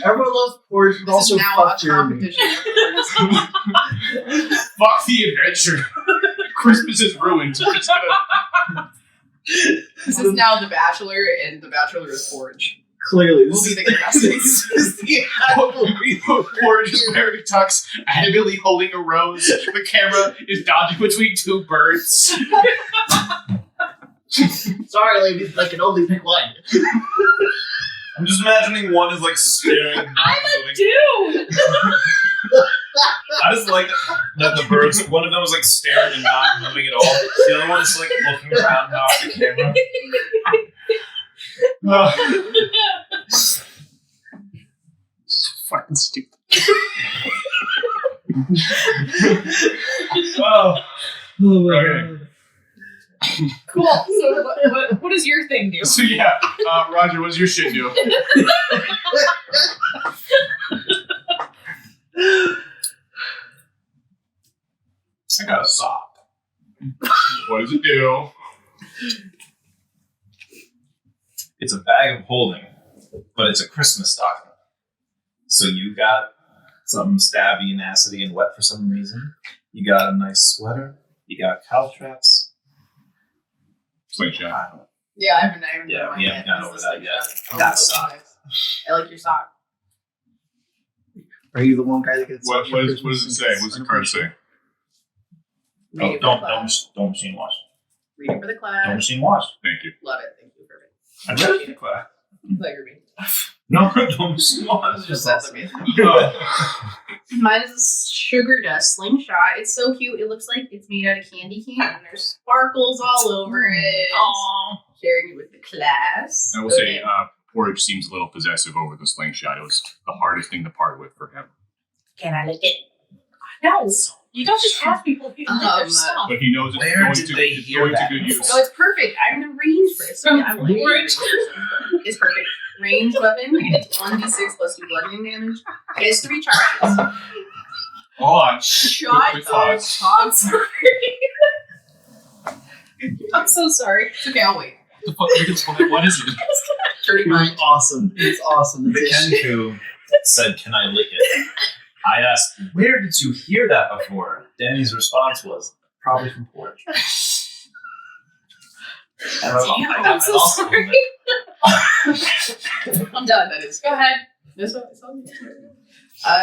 Everyone loves Portage, but This also is now fuck a Jeremy. competition. Fuck the adventure. Christmas is ruined. We're just gonna... This is now The Bachelor, and The Bachelor is Portage. Clearly, We'll this be is the contestants. Portage is wearing tux, adamantly holding a rose. The camera is dodging between two birds. sorry, ladies, I can only pick one. I'm just imagining one is like staring. I'm a dude. I just like that the birds, one of them was like staring and not moving at all. The other one is like looking around now at the camera. Fucking stupid. Oh, Oh my Okay. god. Cool. So what does your thing do? So yeah, Roger, what's your shit do? I got a sock. What does it do? it's a bag of holding, but it's a Christmas stocking. So you got something stabby and acidy and wet for some reason. You got a nice sweater. You got caltraps. Slingshot. Yeah, I haven't Yeah, done mine we haven't yet. gotten over This is that like yet. Oh, That that's sock. nice. I like your sock. Are you the one guy that gets What does it say? What's the card say? Read Oh, it for the don't class. machine wash. Read it for the Don't class. machine wash. Thank you. Love it. Thank you. Perfect. I read it in class. Like your me. No, don't machine wash. Just That's that's okay. Oh. Mine is a sugar dust slingshot. It's so cute. It looks like it's made out of candy cane, and there's sparkles all over it. Aww. Sharing it with the class. I will say, Porridge seems a little possessive over the slingshot. It was the hardest thing to part with for him. Can I lick it? No, you don't just ask people if you can lick their stuff. But he knows it's Where going did to, they it's hear going to that good use. No, it's perfect. I'm the range for it. So I'm like, Range. it's perfect. Ranged weapon. It's 1d6 plus 2 bludgeoning damage. It has 3 charges. Hold on. Shut Quick up. pause. I'm sorry. I'm so sorry. It's okay, I'll wait. What is it? Dirty mind. Awesome. It's awesome. The Kenku said, "Can I lick it?" I asked, "Where did you hear that before?" Danny's response was, "Probably from Porch." And I'm so sorry. I'm done. That is. Go ahead. This one.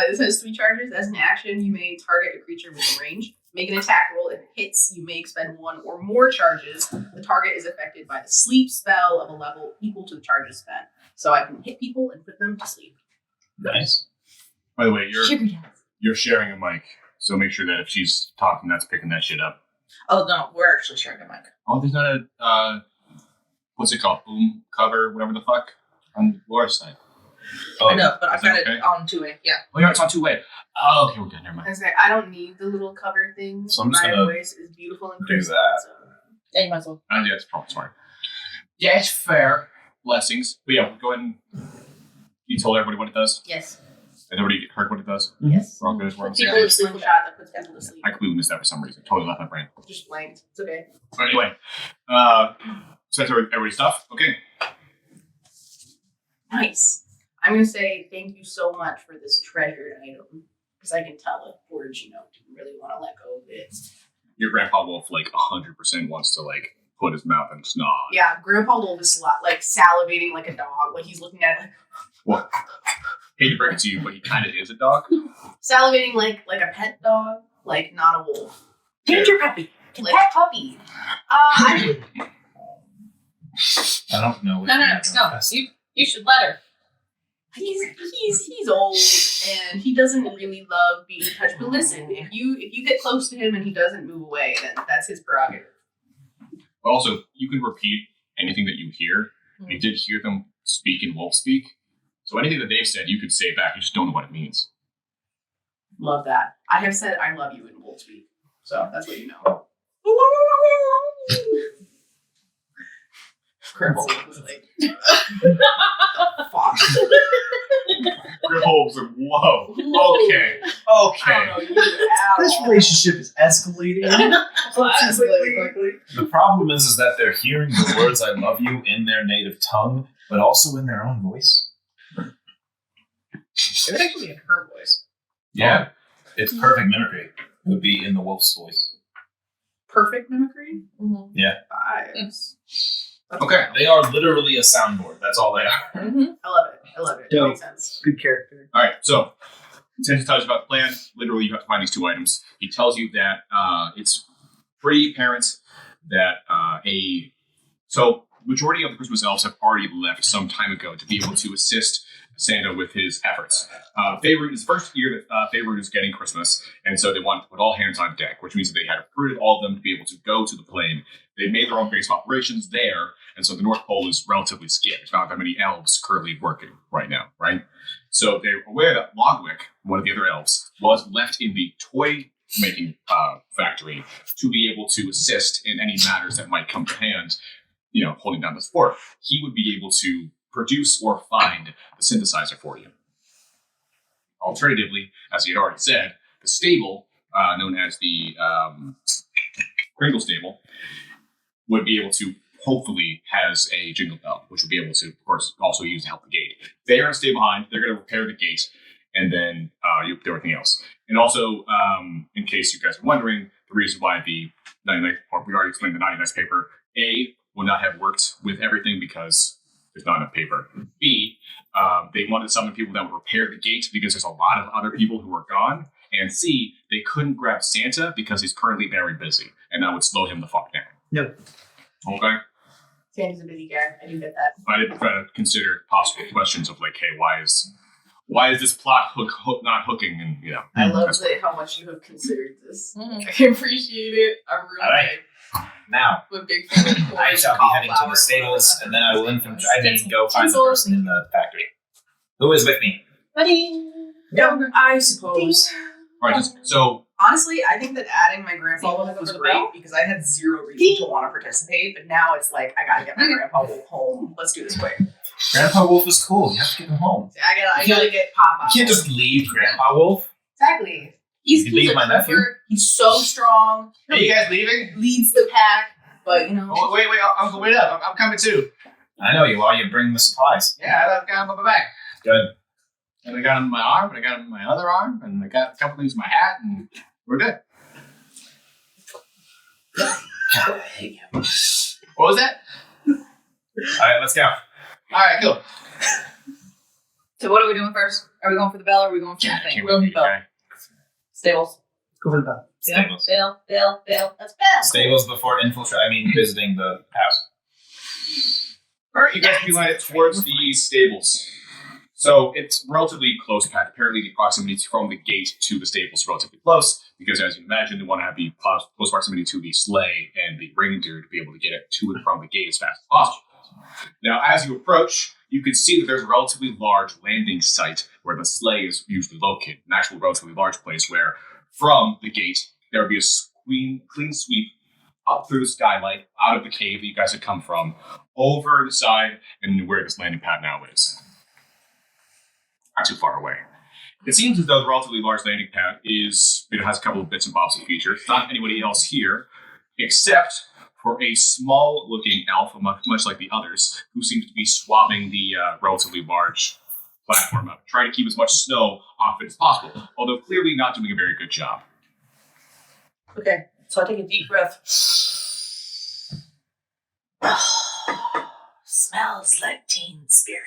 This has 3 charges. As an action, you may target a creature within range. Make an attack roll. If it hits, you may expend 1 or more charges. The target is affected by the sleep spell of a level equal to the charges spent. So I can hit people and put them to sleep. Nice. By the way, Sugar dust. you're sharing a mic, so make sure that if she's talking, that's picking that shit up. Oh no, we're actually sharing a mic. Oh, there's not a what's it called? Boom cover, whatever the fuck, on Laura's side. Oh, I know, but I've is that got okay? it on 2-way. Yeah. Oh, yeah, it's on 2-way. Oh, okay, we're good. Never mind. I say I don't need the little cover thing. So I'm just My gonna voice is beautiful and do crisp. that. So. Yeah, you might as well. Yeah, that's probably smart. Yeah, it's fair. Blessings. But yeah, go ahead and you told everybody what it does. Yes. Has everybody heard what it does? Yes. We're all good. We're on the same People page. with slingshot that puts people to sleep. I completely missed that for some reason. Totally left my brain. Just blanked. It's okay. But anyway, so that's everybody's stuff. Okay. Nice. I'm gonna say thank you so much for this treasured item because I can tell if Forge, didn't really want to let go of it. Your Grandpa Wolf, 100% wants to, put his mouth and snod. Yeah, Grandpa Wolf is salivating like a dog. Like he's looking at it Well, hate to break it to you, but he kind of is a dog. salivating like a pet dog, like not a wolf. Ginger puppy. Like a puppy. I I don't know. which No. one to go best. You should let her. he's old and he doesn't really love being touched. But listen, if you get close to him and he doesn't move away, then that's his prerogative. But also, you can repeat anything that you hear. You did hear them speak in wolf speak. So anything that they've said, you could say back. You just don't know what it means. Love that. I have said I love you in wolf speak, so that's what you know. Grandpa was like, fuck. Grandpa was like, whoa. Okay. I Okay. don't know you at This all. relationship is escalating. Quickly. The problem is that they're hearing the words "I love you" in their native tongue, but also in their own voice. It would actually be in her voice. Yeah, it's perfect mimicry. It would be in the wolf's voice. Perfect mimicry? Mhm. Vibes. That's Okay. They are literally a soundboard. That's all they are. I love it. I love it. It Dope. makes sense. Good character. All right, so since he tells you about the plan, literally you have to find these 2 items. He tells you that it's pretty apparent that so majority of the Christmas elves have already left some time ago to be able to assist Santa with his efforts. Favorite is the first year that Favorite is getting Christmas, and so they wanted to put all hands on deck, which means that they had recruited all of them to be able to go to the plane. They made their own base of operations there, and so the North Pole is relatively scarce. There's not that many elves currently working right now, right? So they're aware that Logwick, one of the other elves, was left in the toy making factory to be able to assist in any matters that might come to hand, holding down this fort. He would be able to produce or find the synthesizer for you. Alternatively, as he had already said, the stable, known as the Kringle stable, would be able to hopefully has a jingle bell, which would be able to, of course, also use to help the gate. They are going to stay behind. They're going to repair the gate, and then you'll do everything else. And also, in case you guys are wondering, the reason why we already explained the 99 paper, A, will not have worked with everything because there's not enough paper. B, they wanted to summon people that would repair the gate because there's a lot of other people who are gone. And C, they couldn't grab Santa because he's currently very busy, and that would slow him the fuck down. Yep. Okay? Sandy's a busy guy. I do get that. I did try to consider possible questions of like, hey, why is this plot not hooking? And I love that's how much you have considered this. Mhm. I appreciate it. I'm really All right. Now, a big fan of I corn, shall be heading to cauliflower, the stables, whatever. and then I will I need go find the person in the factory. Who is with me? I suppose. all right. So Honestly, I think that adding my grandpa Wolf was great because I had zero reason to want to participate, but now it's like I gotta get my grandpa Wolf home. Let's do this quick. Grandpa Wolf is cool. You have to get him home. I gotta get Papa. You can't just leave Grandpa Wolf. Exactly. You can leave a my nephew. trooper. He's so strong. are you guys leaving? Leads the pack, but Oh, wait, Uncle, wait up. I'm coming too. I know you are. You bring the supplies. Yeah, I've got him on my back. Good. And I got him in my arm, and I got him in my other arm, and I got a couple things in my hat, and we're good. What was that? All right, let's go. All right, cool. So what are we doing first? Are we going for the bell or are we going for the I thing? can't We'll wait be for you, okay? Stables. Go for the bell. Stables. Bell. Let's bell. Stables before visiting the house. All right, you guys can line it towards the stables. So it's relatively close path. Apparently, the proximity from the gate to the stables is relatively close because, as you imagine, they want to have the close proximity to the sleigh and the reindeer to be able to get it to and from the gate as fast as possible. Now, as you approach, you can see that there's a relatively large landing site where the sleigh is usually located, an actual relatively large place where, from the gate, there would be a clean sweep up through the skylight, out of the cave that you guys had come from, over the side, and where this landing pad now is. Not too far away. It seems as though the relatively large landing pad has a couple of bits and bobs of features. Not anybody else here, except for a small-looking elf, much like the others, who seems to be swabbing the relatively large platform up, trying to keep as much snow off it as possible, although clearly not doing a very good job. Okay, so I take a deep breath. Smells like teen spirit.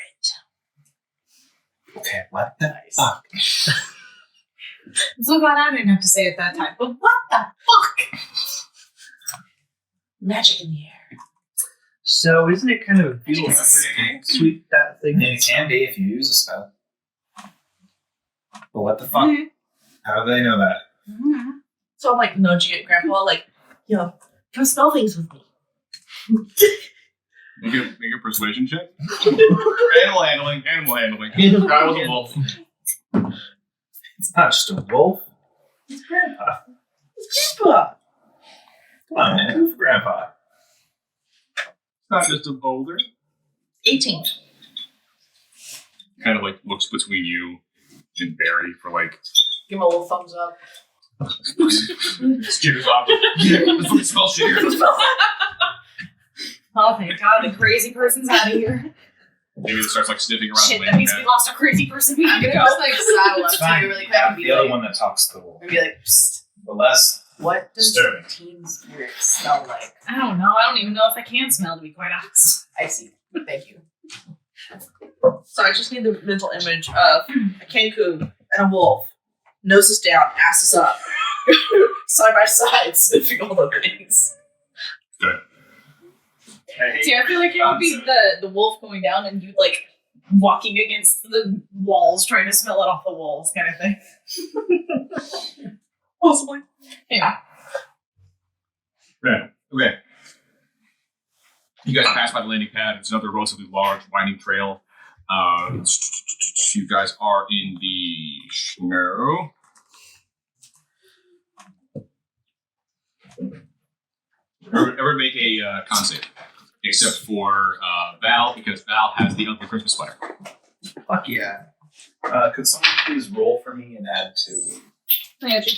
Okay, what the fuck? I'm so glad I didn't have to say it that time. But what the fuck? Magic in the air. So isn't it kind of a deal to sweep that thing? I mean, it can be if you use a spell. But what the fuck? How do they know that? So I'm like nudging at Grandpa, like, come spell things with me. Make a persuasion check. Animal handling. That was a wolf. It's not just a wolf. It's Grandpa. It's Grandpa. Come on, man. Go for Grandpa. Not just a boulder. 18. Kind of like looks between you and Barry for like. Give him a little thumbs up. Jitters off. Yeah, that's what it smells shit here. Oh, thank God, the crazy person's out of here. Maybe it starts like sniffing around Shit, the that means we landing lost a crazy person. We I'm need to gonna go. just like saddle up It's to fine. you really quick Yeah, and be the other like, one that talks to the wolf. and be like, psst, The less what does disturbing. teen spirit smell like? I don't know. I don't even know if I can smell, to be quite honest. I see. Thank you. So I just need the mental image of a Kenku and a wolf. Noses down, asses up. Side by side, sniffing all the things. See, I feel like it would be the wolf going down and you like walking against the walls, trying to smell it off the walls, kind of thing. Possibly. Yeah. Right. Okay. You guys pass by the landing pad. It's another relatively large, winding trail. You guys are in the snow. Everyone make a con save. Except for Val, because Val has the ugly Christmas sweater. Fuck yeah. Could someone please roll for me and add 2? I got you.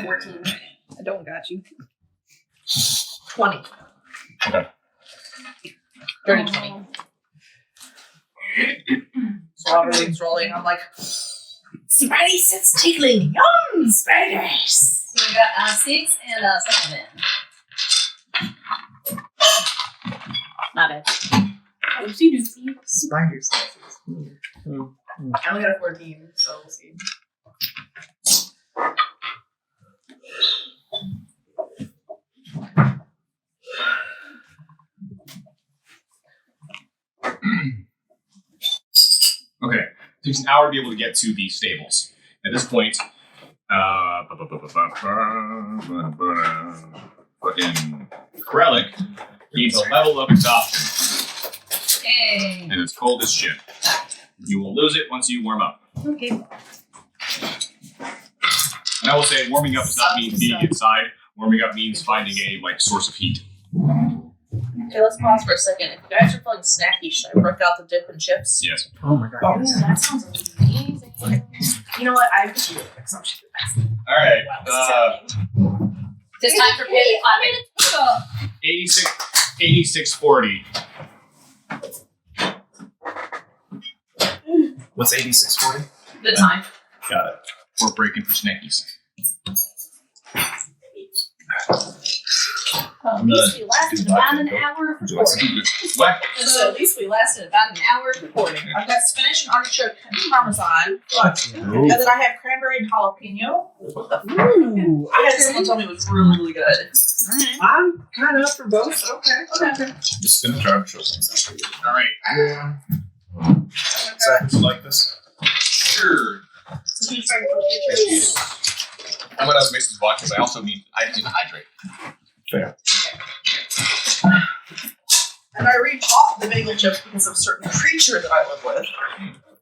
14. I don't got you. 20. Okay. Dirty 20. So everything's rolling. I'm like, Spidey sense tingling. Yum, spiders. So we got 6 and 7. Not bad. Oopsie doopsie. Spider senses. I only got a 14, so we'll see. Okay. It takes an hour to be able to get to the stables. At this point, fucking Krellick needs a level of exhaustion. Hey. And it's cold as shit. You will lose it once you warm up. Okay. And I will say, warming up does not mean being inside. Warming up means finding a source of heat. Okay, let's pause for a second. If you guys are feeling snacky, should I work out the dip and chips? Yes. Oh my god. Oh, that sounds amazing. You know what? I have to do it because I'm just the best. All right. It's time for pit clapping. 8640. What's 8640? The time. Got it. We're breaking for snackies. At least we lasted about an hour of recording. What? So at least we lasted about an hour of recording. I've got spinach and artichoke and parmesan. Ooh. And then I have cranberry and jalapeno. What the fuck? Ooh. I had someone tell me it was really, really good. I'm kind of up for both. Okay. Just gonna try to show something. All right. Yeah. Zach, you like this? Sure. I'm gonna mix this vodka, but I also need to hydrate. Fair. And I re-taught the bagel chips because of a certain creature that I live with.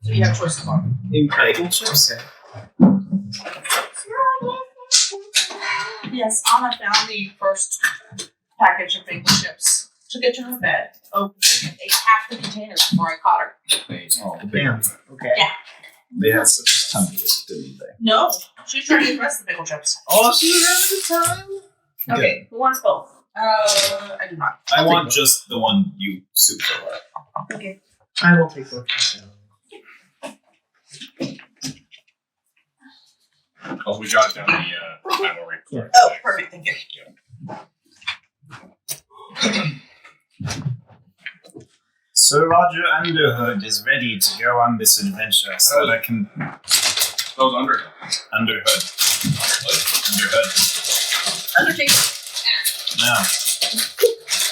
So you have choices on. In bagel chips? Okay. Yes, Anna found the first package of bagel chips. Took it to her bed, opened it, and ate half the container before I caught her. Oh, Damn. Okay. Yeah. They had such tummy aches, didn't they? No, she was trying to eat the rest of the bagel chips. Oh, she was having a good time. Okay, who wants both? I do not. I I'll want take just the one you soup for. Okay. I will take both. Also, we jotted down the time already. Oh, perfect, thank you. Sir Roger Underhood is ready to go on this adventure, so that I can That was under. Underhood. Underhood. Undertaker. No.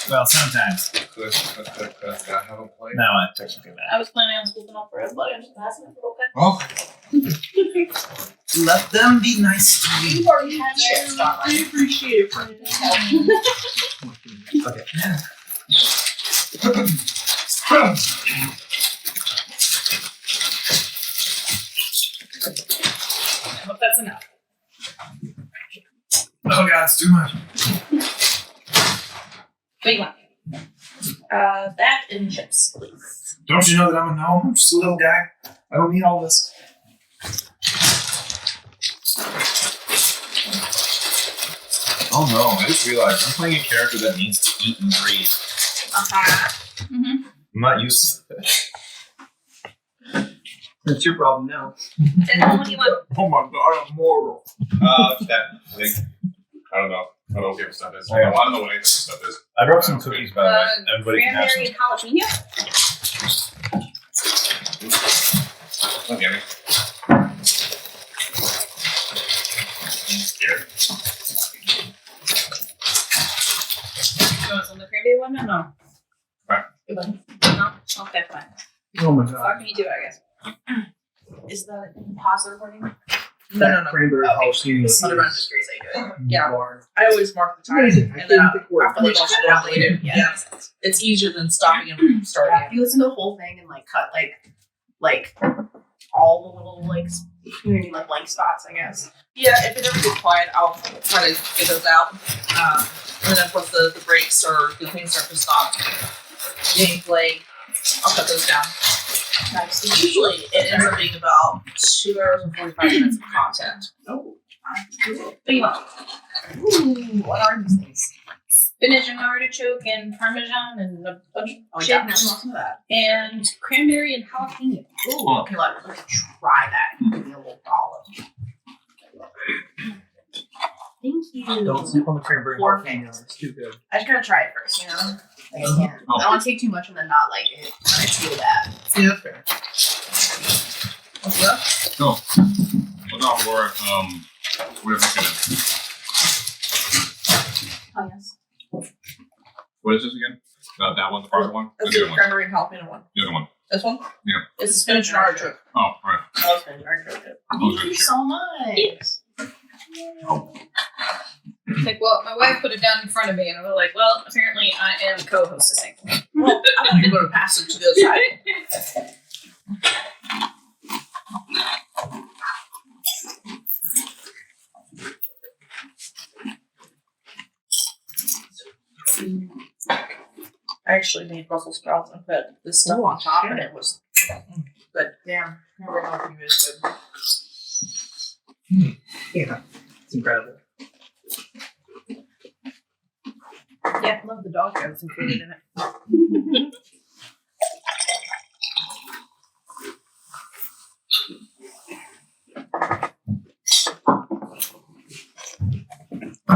Well, sometimes. Could I have a plate? No, I technically not. I was planning on swooping off for everybody and just passing it for okay. Oh, Let them be nice to me. You've already had chips, don't I appreciate it. Okay. I hope that's enough. Oh god, it's too much. do you want? That and chips, please. Don't you know that I'm a gnome? I'm just a little guy. I don't need all this. Oh no, I just realized I'm playing a character that needs to eat and breathe. Mm-hmm. I'm not used to it. That's your problem now. And what do you want? Oh my god, I'm mortal. That, I think. I don't know. I don't know what the other stuff is. Oh, yeah. I don't know what any of this stuff is. I brought some cookies, by the way. Everybody can have Cranberry some. and jalapeno? Okay. Here. You want some of the cranberry one or no? Right. No? Okay, fine. Oh my Fuck god. me too, I guess. Is the pause recording? No. Cranberry Okay. jalapeno. Just curious how you do it. Yeah. Bar. I always mark the time, Amazing. I and then couldn't pick words. after they watch it out later. Yeah, it's easier than stopping and starting. If you listen to the whole thing and like cut like all the little like community like blank spots, I guess. Yeah, if it ever gets quiet, I'll try to get those out. And then once the breaks or the things start to stop gameplay, I'll cut those down. Nice. Usually it ends up being about 2 hours and 45 minutes of content. Oh, What do you want? ooh, what are these things? Spinach and artichoke and parmesan and a bunch Oh, of yeah, shit. never some of that. And cranberry and jalapeno. Ooh, okay, let me try that. Give me a little olive. Thank you. Don't sleep on the cranberry Poor jalapeno. It's too good. I just gotta try it first, you know? Like, I can't. I don't want to take too much and then not like it. And I feel bad. Yeah, that's fair. What's that? Well, no, or whatever it's gonna. Oh, yes. What is this again? That one, the farther one? That's The the other one. cranberry and jalapeno one. The other one. This one? Yeah. It's the spinach and artichoke. Oh, right. Oh, it's been very good. Oh, Thank good, you sure. so much. It's like, well, my wife put it down in front of me, and I was like, well, apparently I am co-hostessing. Well, I thought you were going to pass it to the other side. I actually made Brussels sprouts and put this stuff on top, and it was good. Damn. Never know if you is good. Yeah. It's incredible. Yeah, I love the dog that's included in it.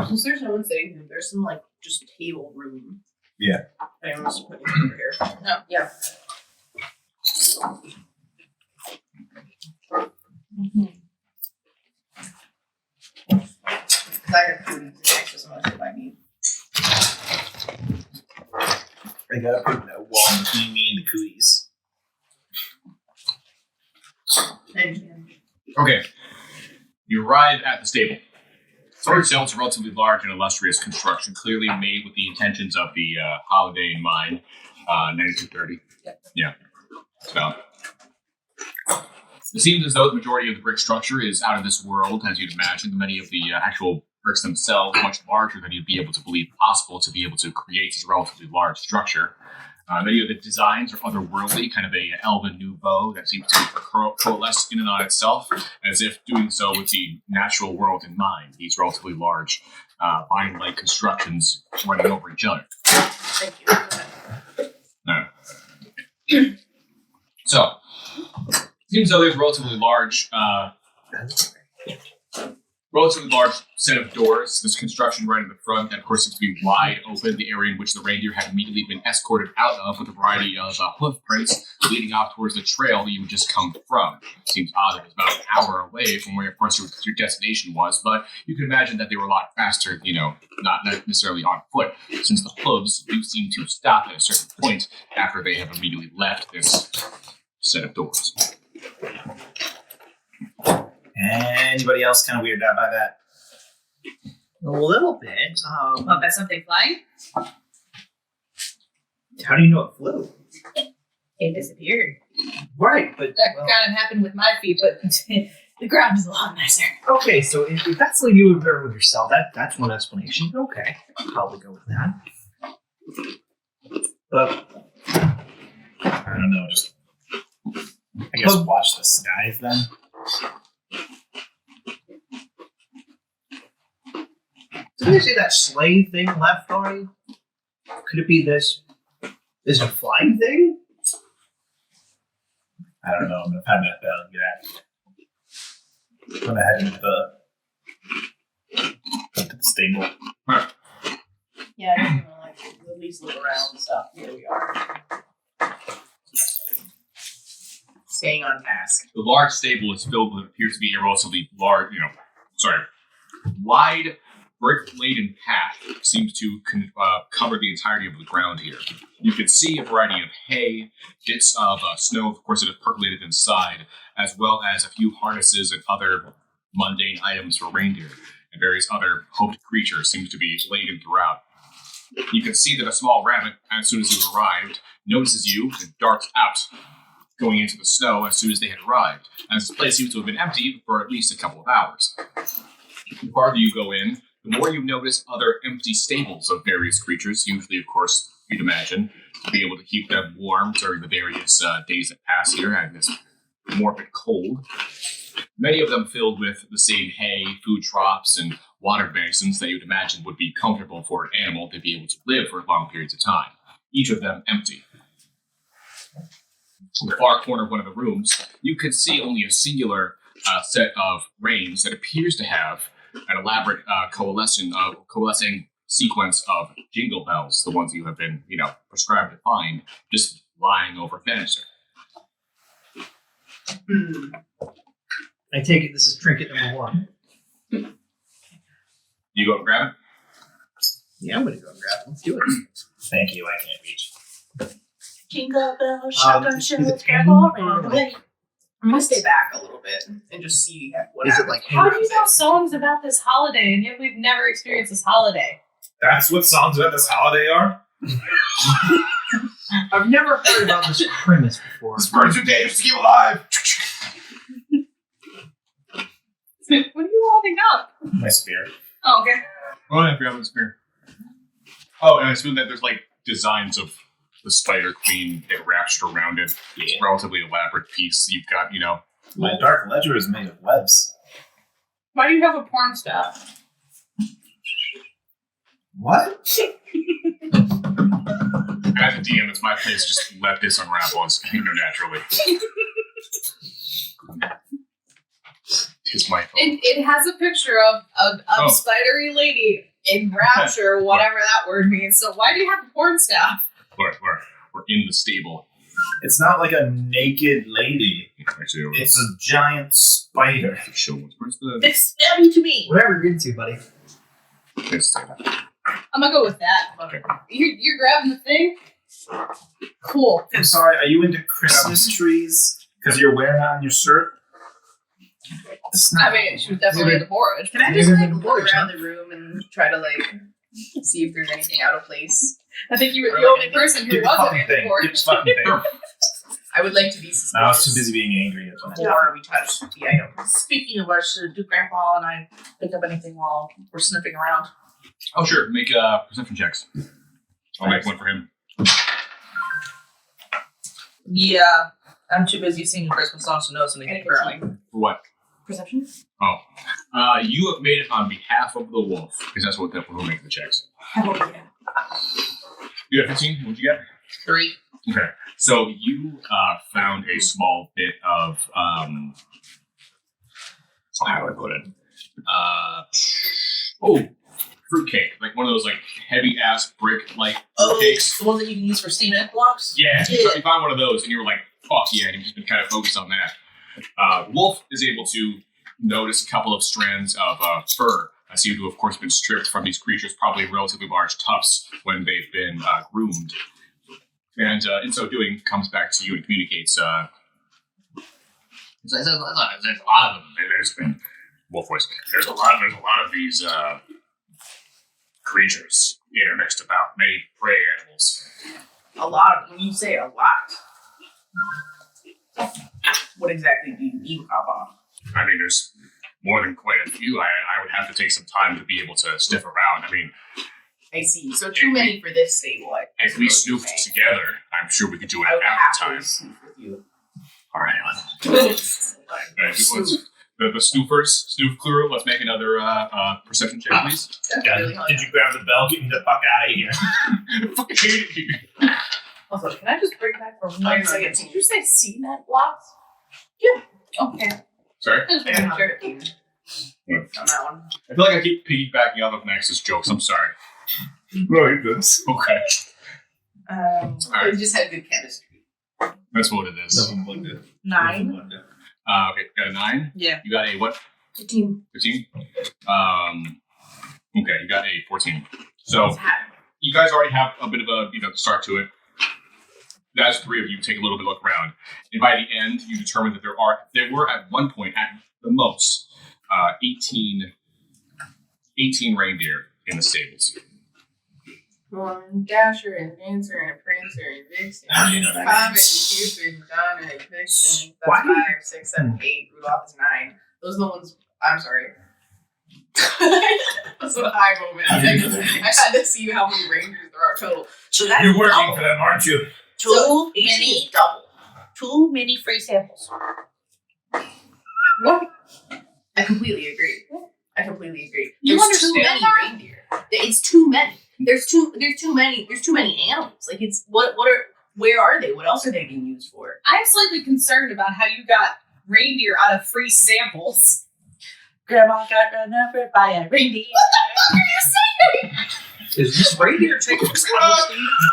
Since there's no one sitting here, there's some like just table room. Yeah. I almost put it over here. No, yeah. Because I have food next to some of the stuff I need. I gotta put that wall between me and the cooties. And Okay. You arrive at the stable. The store itself is a relatively large and illustrious construction, clearly made with the intentions of the holiday in mind. 9230. Yeah. So, it seems as though the majority of the brick structure is out of this world, as you'd imagine. Many of the actual bricks themselves much larger than you'd be able to believe possible to be able to create such a relatively large structure. Many of the designs are otherworldly, kind of a elven nouveau that seems to coalesce in and on itself, as if doing so with the natural world in mind. These relatively large, vine-like constructions running over each other. thank you. So, seems though there's a relatively large set of doors. This construction right in the front, that of course seems to be wide open, the area in which the reindeer had immediately been escorted out of with a variety of hoof prints leading off towards the trail that you had just come from. Seems odd that it's about an hour away from where, of course, your destination was, but you can imagine that they were a lot faster, not necessarily on foot, since the hooves do seem to stop at a certain point after they have immediately left this set of doors. Anybody else kind of weirded out by that? A little bit. Oh, that's something flying? How do you know it flew? It disappeared. Right, but That well, kind of happened with my feet, but the ground is a lot nicer. okay. So if that's something you observe with yourself, that's one explanation. Okay, I'll probably go with that. But I don't know. Just I guess watch the skies then. did they say that sleigh thing left already? Could it be this? Is it a flying thing? I don't know. I'm gonna pat that down and get out of here. I'm gonna head into the stable. Yeah, I don't even like at least look around and stuff. Here we are. Staying on task. The large stable is filled with what appears to be a relatively large, wide, brick-laden path seems to cover the entirety of the ground here. You can see a variety of hay, bits of snow, of course, that have percolated inside, as well as a few harnesses and other mundane items for reindeer, and various other hoofed creatures seems to be laden throughout. You can see that a small rabbit, as soon as you arrived, notices you and darts out, going into the snow as soon as they had arrived, as this place seems to have been empty for at least a couple of hours. The farther you go in, the more you notice other empty stables of various creatures, usually, of course, you'd imagine, to be able to keep them warm during the various days that pass here, and this morbid cold. Many of them filled with the same hay, food troughs, and water basins that you'd imagine would be comfortable for an animal to be able to live for long periods of time, each of them empty. In the far corner of one of the rooms, you could see only a singular set of reins that appears to have an elaborate coalescing sequence of jingle bells, the ones you have been, prescribed to find, just lying over banister. I take it this is trinket number 1. You go and grab it? Yeah, I'm gonna go and grab it. Let's do it. Thank you. I can't reach. Jingle bells, shotgun is shells, it grab all tangy or around. like- I'm gonna stay back a little bit and just see what Is it happens. like How do you know songs about this holiday, and yet we've never experienced this holiday? That's what songs about this holiday are? I've never heard about this premise before. This bird's too dangerous to keep alive. What are you holding up? My spear. Oh, okay. Oh, yeah, grab the spear. Oh, and I assume that there's, designs of the Spider Queen enraptured around it. It's a relatively elaborate piece. You've got, My dark ledger is made of webs. Why do you have a porn staff? What? as a DM, it's my place to just let this unravel naturally. It's my fault. It has a picture of a spidery lady in rapture, whatever that word means. So why do you have a porn staff? We're in the stable. It's not like a naked lady. Actually, It's a giant spider. show where's the It's stabby to me. Whatever you're into, buddy. this I'm gonna go with that. Okay. You're grabbing the thing? Cool. I'm sorry, are you into Christmas trees? Because you're wearing that on your shirt? It's I not. mean, she was definitely in the porridge. Can I just Maybe like the look porridge, around the room and try to see if there's anything out of place? I think you were Or the like only a- person who Get the wasn't fucking in the thing. Get porridge. the fucking thing. I would like to be suspicious. I was too busy being angry at something. Before we touch the item. Speaking of which, do Grandpa and I pick up anything while we're sniffing around? Oh, sure. Make perception checks. I'll make one for him. Yeah, I'm too busy singing Christmas songs to notice anything currently. For what? Perception? You have made it on behalf of the wolf, because that's what will make the checks. Oh yeah. You got 15? What'd you get? 3. Okay. So you found a small bit of how do I put it? Fruitcake, like one of those heavy ass brick fruitcakes. The ones that you can use for cement blocks? Yeah, Yeah. you found one of those, and you were like, "Fuck yeah!" And you've just been kind of focused on that. Wolf is able to notice a couple of strands of fur that seem to, of course, been stripped from these creatures, probably relatively large tufts when they've been groomed. And in so doing, comes back to you and communicates. There's a lot of them. There's been wolf voice. There's a lot of these creatures intermixed about, many prey animals. A lot. When you say a lot, what exactly do you mean, Papa? I mean, there's more than quite a few. I would have to take some time to be able to sniff around. I mean, I see. So too many for this stable, I If we snooped together, I'm sure we could do it I would half the happily time. snoop with you. All right, let's. The Snoof crew. Let's make another perception check, please. That's God, really hard. did you grab the bell? Get me the fuck out of here. Fucking hate it here. Also, can I just bring back for Oh, 1 you're second? not Did you say cement blocks? Yeah. Okay. Sorry. I just I want to got make sure. 13 on that one. I feel like I keep piggybacking off of Max's jokes. I'm sorry. No, you're good. Okay, We just had good chemistry. that's what it is. 9. Okay, got a 9. Yeah. You got a what? 15. 15. Okay, you got a 14. So you guys already have a bit of a start to it. As 3 of you take a little bit of a look around, and by the end, you determine that there were at one point at the most 18 reindeer in the stables. One Dasher and Dancer and Prancer and Vixen. How do you know that? Comet and Cupid and Donna and Vixen. That's Why? 5, 6, 7, 8. Rudolph is 9. Those are the ones. I'm sorry. That's a high moment. How do you know I their names? had to see how many rangers there are total. So that's You're working double. for them, aren't you? Too 18 many. is double. Too many free samples. What? I completely agree. You There's too understand many that? reindeer. It's too many. There's too many animals. Like it's where are they? What else are they being used for? I'm slightly concerned about how you got reindeer out of free samples. Grandma got run over by a reindeer. Is this reindeer taking this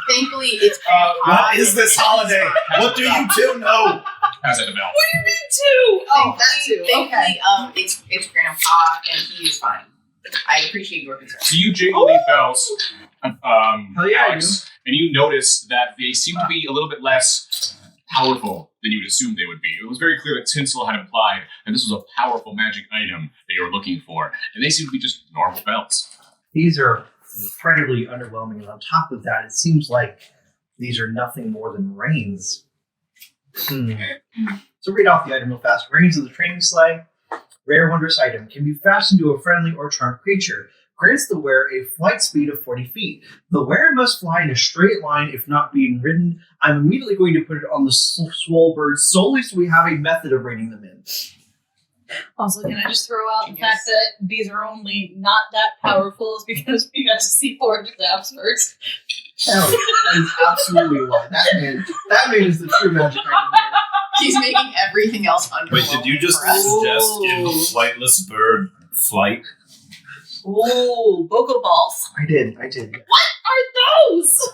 Thankfully, it's What is this holiday? What do you two know? How's that develop? Me too. Oh, that too. Thankfully, it's Grandpa and he is fine. I appreciate your concern. So you jingle these bells, Hell yeah, Alex, and you notice that they seem to be a little bit less powerful than you would assume they would be. It was very clear that Tinsel had implied that this was a powerful magic item that you were looking for, and they seem to be just normal bells. These are incredibly underwhelming, and on top of that, it seems like these are nothing more than reins. So read off the item real fast. Reins of the training sleigh. Rare wondrous item. Can be fastened to a friendly or charmed creature. Grants the wearer a flight speed of 40 feet. The wearer must fly in a straight line if not being ridden. I'm immediately going to put it on the swole birds solely so we have a method of reining them in. Also, can I just throw out the fact that these are only not that powerful is because we got to see Forge's abs first. Hell, that is absolutely why. That man is the true magic item. He's making everything else underwhelming. Wait, did you just for us. suggest give a flightless bird flight? Ooh, Bogo balls. I did. Are those?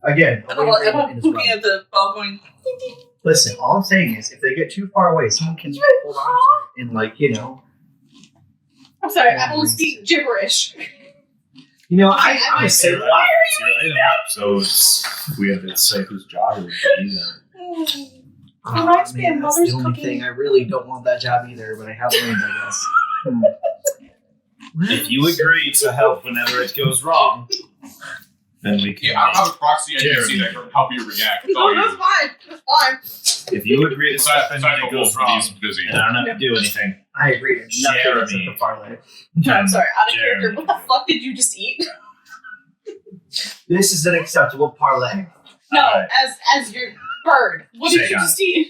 Again, a way to rein them in as well. Looking at the ball going. Ding, ding. Listen, all I'm saying is, if they get too far away, someone can hold on to it and, like, I'm sorry, I don't speak gibberish. I would say that. So we have to say whose job it would be. Reminds me of That's Mother's the only cooking. thing. I really don't want that job either, but I have learned, I guess. If you agree to help whenever it goes wrong, then we can. Yeah, I have a proxy agency that can help you react. That's all No, you that's fine. That's fine. If you agree to step in when it Psycho goes Wolf, wrong, he's busy. and I don't have to do anything. I agree. Nothing Jeremy. except the parlay. I'm sorry, out of character. Jeremy. What the fuck did you just eat? This is an acceptable parlay. No, Alright. as your bird. What did Shake you on. just eat?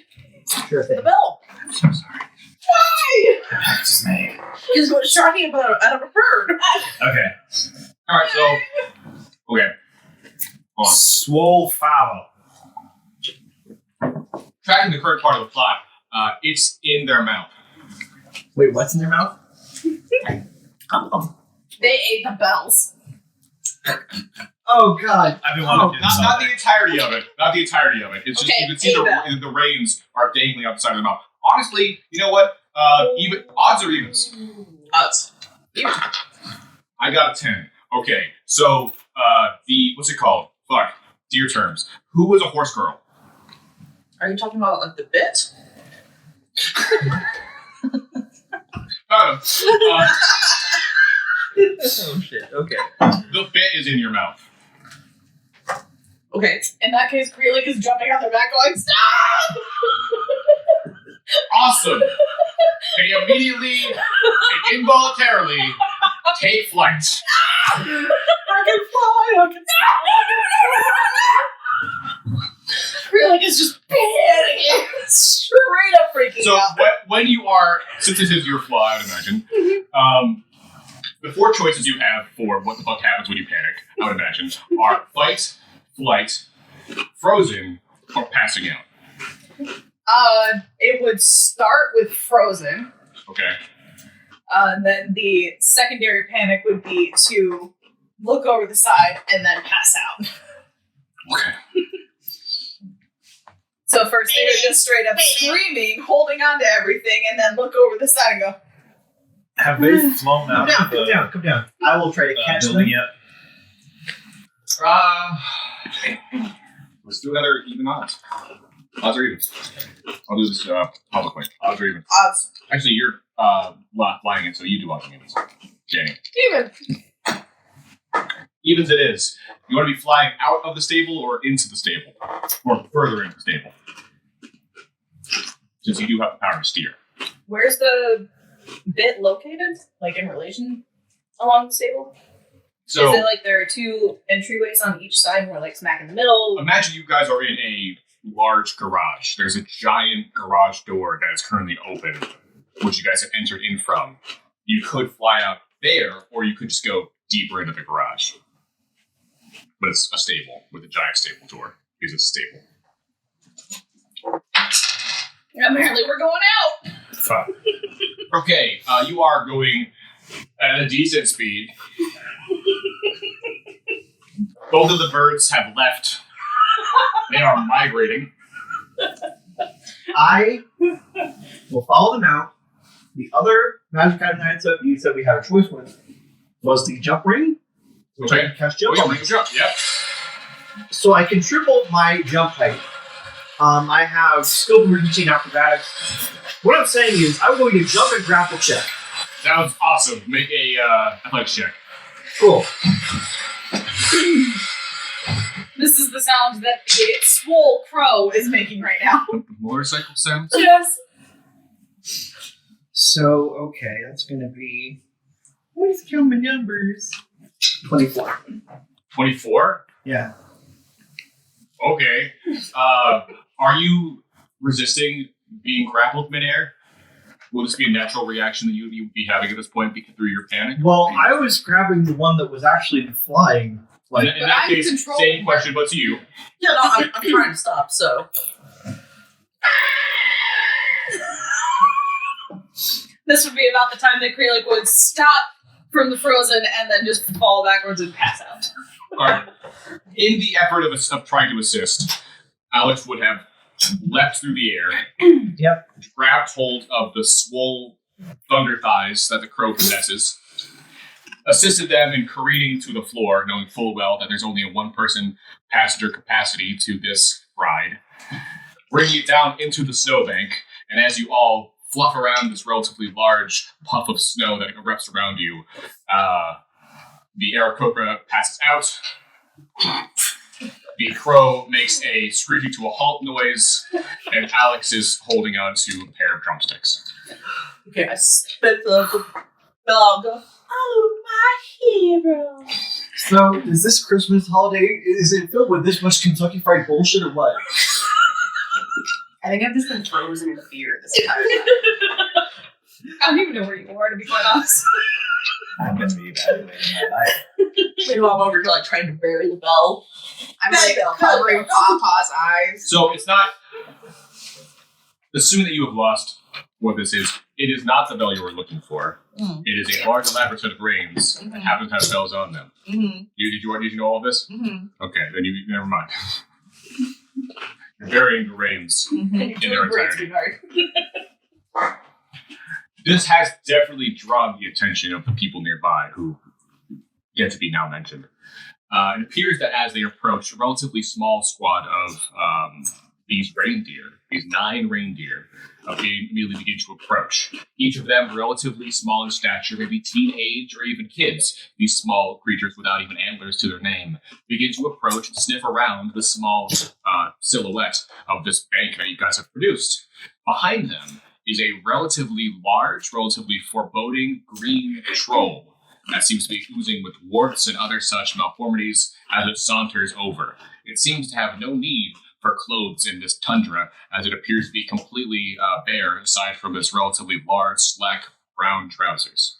Sure thing. The bell. I'm so sorry. Why? Just me. Is what shocking about out of a bird. Okay. All right, so okay, hold on. Swole fowl. Tracking the current part of the plot, it's in their mouth. Wait, what's in their mouth? They ate the bells. Oh, God. I've been wanting to do Not something. the entirety of it. Not the entirety of it. It's just Okay, you can see Ava. the reins are dangling out the side of the mouth. Honestly, you know what? Even odds or evens. Odds. I got a 10. Okay, so the what's it called? Fuck. Deer terms. Who was a horse girl? Are you talking about like the bit? Got him. Oh, shit. Okay. The bit is in your mouth. Okay. In that case, Krelik is jumping on their back going, stop! Awesome. They immediately and involuntarily take flight. I can fly! Acrylic is just panicking. Straight up freaking So out. when you are, since this is your flaw, I would imagine, the 4 choices you have for what the fuck happens when you panic, I would imagine, are fight, flight, frozen, or passing out. It would start with frozen. Okay. And then the secondary panic would be to look over the side and then pass out. Okay. So first they would just straight up screaming, holding on to everything, and then look over the side and go, Have they flown out of the Come down. I will try to catch them. building yet? Let's do another even odds. Odds or evens? I'll do this publicly. Odds or evens? Odds. Actually, you're flying it, so you do odds and evens. Jenny. even. Evens it is. You want to be flying out of the stable or into the stable? Or further into the stable? Since you do have the power to steer. Where's the bit located? Like in relation along the stable? So Is it like there are 2 entryways on each side and we're like smack in the middle? imagine you guys are in a large garage. There's a giant garage door that is currently open, which you guys have entered in from. You could fly out there, or you could just go deeper into the garage. But it's a stable with a giant stable door. Because it's a stable. Apparently we're going out. Fuck. Okay, you are going at a decent speed. Both of the birds have left. They are migrating. I will follow them out. The other magic item that I took, you said we had a choice with, was the jump ring, which I Okay. can cast Oh, jump yeah, on. make a jump. Yep. So I can triple my jump height. I have skill for reaching acrobatics. What I'm saying is, I'm going to jump and grapple check. Sounds awesome. Make a athletics check. Cool. This is the sound that the swole crow is making right now. The motorcycle sounds. Yes. So, okay, that's going to be... Let's count my numbers. 24. 24? Yeah. Okay. Are you resisting being grappled midair? Will this be a natural reaction that you'd be having at this point through your panic? Well, I was grabbing the one that was actually flying. Like, in that I'm case, controlling same question, but to you. Yeah, no, I'm trying to stop, so. This would be about the time that Acrylic would stop from the frozen and then just fall backwards and pass out. Alright. In the effort of trying to assist, Alex would have leapt through the air. Yep. Grabbed hold of the swole thunder thighs that the crow possesses. Assisted them in careening to the floor, knowing full well that there's only a 1-person passenger capacity to this ride. Bringing it down into the snowbank, and as you all fluff around this relatively large puff of snow that erupts around you, the Aarakocra passes out. The crow makes a screeching to a halt noise, and Alex is holding on to a pair of drumsticks. Okay, I spit the bell and go, oh, my hero. so, is this Christmas holiday, is it filled with this much Kentucky Fried bullshit or what? I think I've just been frozen in fear this entire time. I don't even know where you are, to be quite honest. I'm going to be evaluating my life. Meanwhile, I'm over here, like, trying to bury the bell. I'm like covering Papa's eyes. So it's not. Assuming that you have lost what this is, it is not the bell you were looking for. Mm. It is a large, elaborate set of rings that Mhm. happen to have bells on them. Mm-hmm. Did you already know all of this? Mm-hmm. Okay, then you never mind. You're burying the reins Mm-hmm. And in you're their doing great, entirety. sweetheart. This has definitely drawn the attention of the people nearby who get to be now mentioned. It appears that as they approach, a relatively small squad of these reindeer, these 9 reindeer, immediately begin to approach. Each of them relatively small in stature, maybe teenage or even kids. These small creatures without even antlers to their name begin to approach and sniff around the small silhouette of this bank that you guys have produced. Behind them is a relatively large, relatively foreboding green troll that seems to be oozing with warts and other such malformities as it saunters over. It seems to have no need for clothes in this tundra, as it appears to be completely bare aside from its relatively large, slack brown trousers.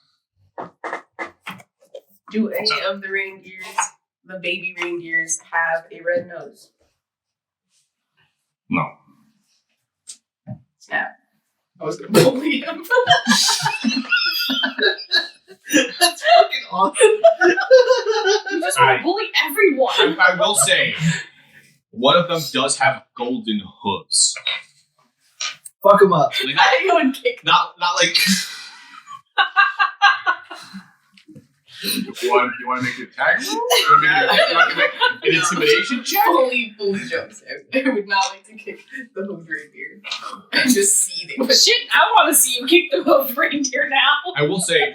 Do any of the reindeers, the baby reindeers, have a red nose? No. Snap. I was gonna bully him. That's fucking awesome. You just want Alright. to bully everyone. I will say, one of them does have golden hooves. Fuck him up. Like, I go and kick. not like. You want to make it a tag roll? You want to make an intimidation check? Fully jokes. I would not like to kick the hooved reindeer. I'm just seething. Shit, I want to see you kick the hoofed reindeer now. I will say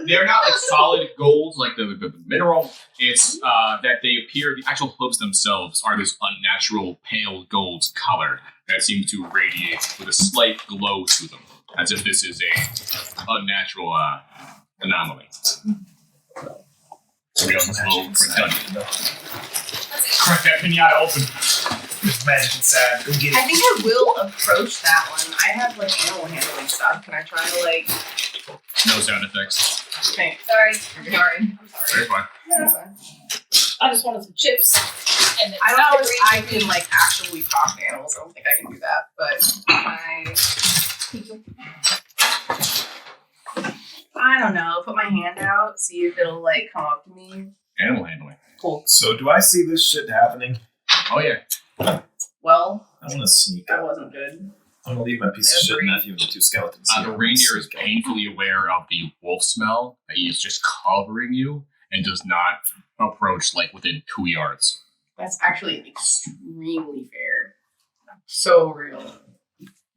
they're not like solid gold like the mineral. It's that they appear. The actual hooves themselves are this unnatural pale gold color that seems to radiate with a slight glow to them, as if this is a unnatural anomaly. Real slow for dungeon. Crack that pinata open. There's magic inside. Go get I it. think I will approach that one. I have like animal handling stuff. Can I try to like? No sound effects. Okay. Sorry. Sorry. I'm Very sorry. fine. Yeah, that's fine. I just wanted some chips. And then I don't know if I can like actually talk to animals. I don't think I can do that, I don't know. Put my hand out, see if it'll like come up to me. Animal handling. Cool. So, do I see this shit happening? Oh yeah. Well, I want to sneak that out. wasn't good. I'm going to leave my piece of shit Agreed. nephew and the two skeletons. The reindeer is painfully aware of the wolf smell that he is just covering you and does not approach like within 2 yards. That's actually extremely fair. So real.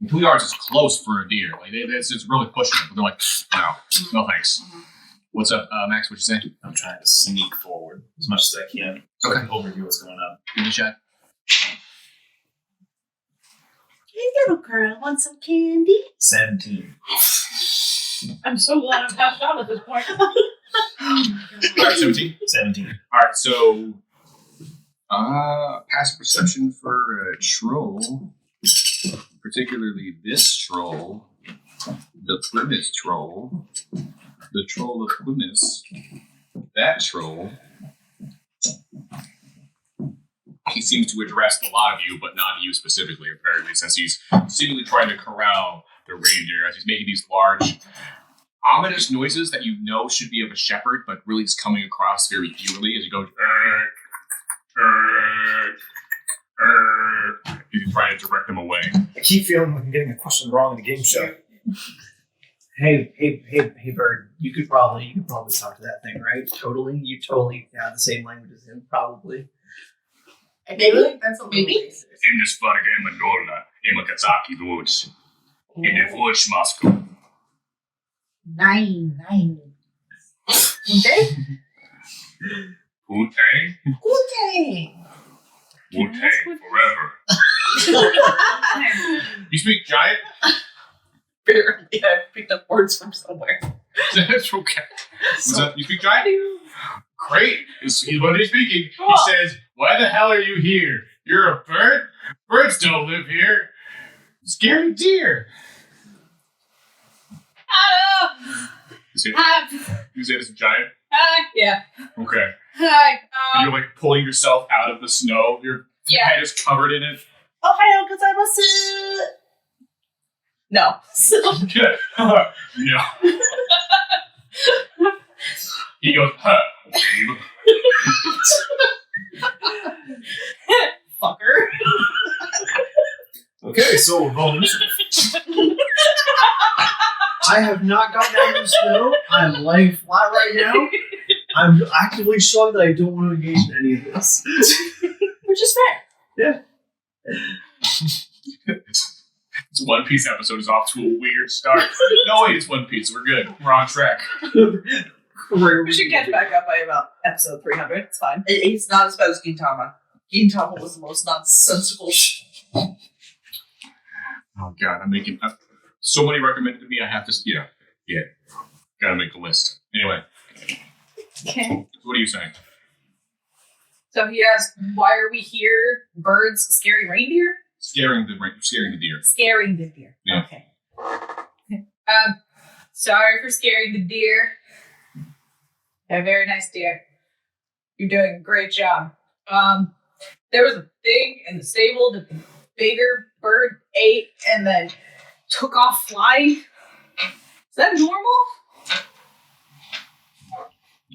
2 yards is close for a deer. Like it's really pushing it, but they're like, no thanks. What's up, Max? What you say? I'm trying to sneak forward as much as I can. So I can overview what's going on. Give it a shot. Hey, little girl, want some candy? 17. I'm so glad I'm passed out at this point. All right, 17. 17. All right, so passive perception for a troll, particularly this troll, the Plymouth troll, the troll of Plymouth, that troll. He seems to address a lot of you, but not you specifically, apparently, since he's seemingly trying to corral the reindeer as he's making these large, ominous noises that you know should be of a shepherd, but really is coming across very eerily as he goes, he's trying to direct them away. I keep feeling like I'm getting a question wrong in the game show. Hey, Bird. You could probably talk to that thing, right? Totally. You totally have the same language as him, probably. I feel like that's a little Maybe. racist. In the Spark and Madonna, in Makazaki woods, in the woods, Moscow. Nine. Okay? Wu-Tang? Okay. Wu-Tang forever. You speak giant? Barely. I picked up words from somewhere. That's okay. You speak giant? Great. He's what he's speaking. He says, "Why the hell are you here? You're a bird? Birds don't live here. Scary deer." Hello. You say, Hi. you say this is giant? Hi. Yeah. Okay. Hi. And you're like pulling yourself out of the snow. Your Yeah. head is covered in it. Ohio gozaimasu. No. No. He goes, babe. Fucker. Okay, so we're going initiative. I have not gotten out of the snow. I'm laying flat right now. I'm actively showing that I don't want to engage in any of this. Which is fair. This One Piece episode is off to a weird start. No, wait, it's One Piece. We're good. We're on track. We should catch back up by about episode 300. It's fine. He's not as bad as Gintama. Gintama was the most nonsensical Oh, God, I'm making so many recommended to me. I have to, yeah. Gotta make the list. Anyway, Okay. what are you saying? So he asked, why are we here? Birds scaring reindeer? Scaring the deer. Scaring the deer. Yeah. Okay. Sorry for scaring the deer. A very nice deer. You're doing a great job. There was a thing in the stable that the bigger bird ate and then took off flying. Is that normal?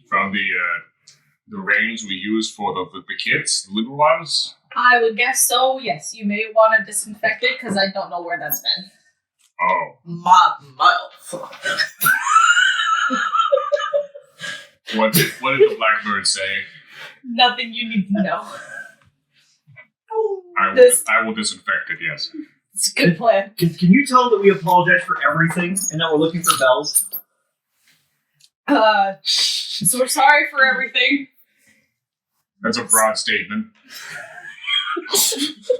From the range we use for the kids, the little ones. I would guess so, yes. You may want to disinfect it because I don't know where that's been. Oh, My mouth. what did the blackbird say? Nothing you need to know. I will disinfect it. Yes. It's a good plan. Can you tell them that we apologize for everything and that we're looking for bells? So we're sorry for everything. That's a broad statement.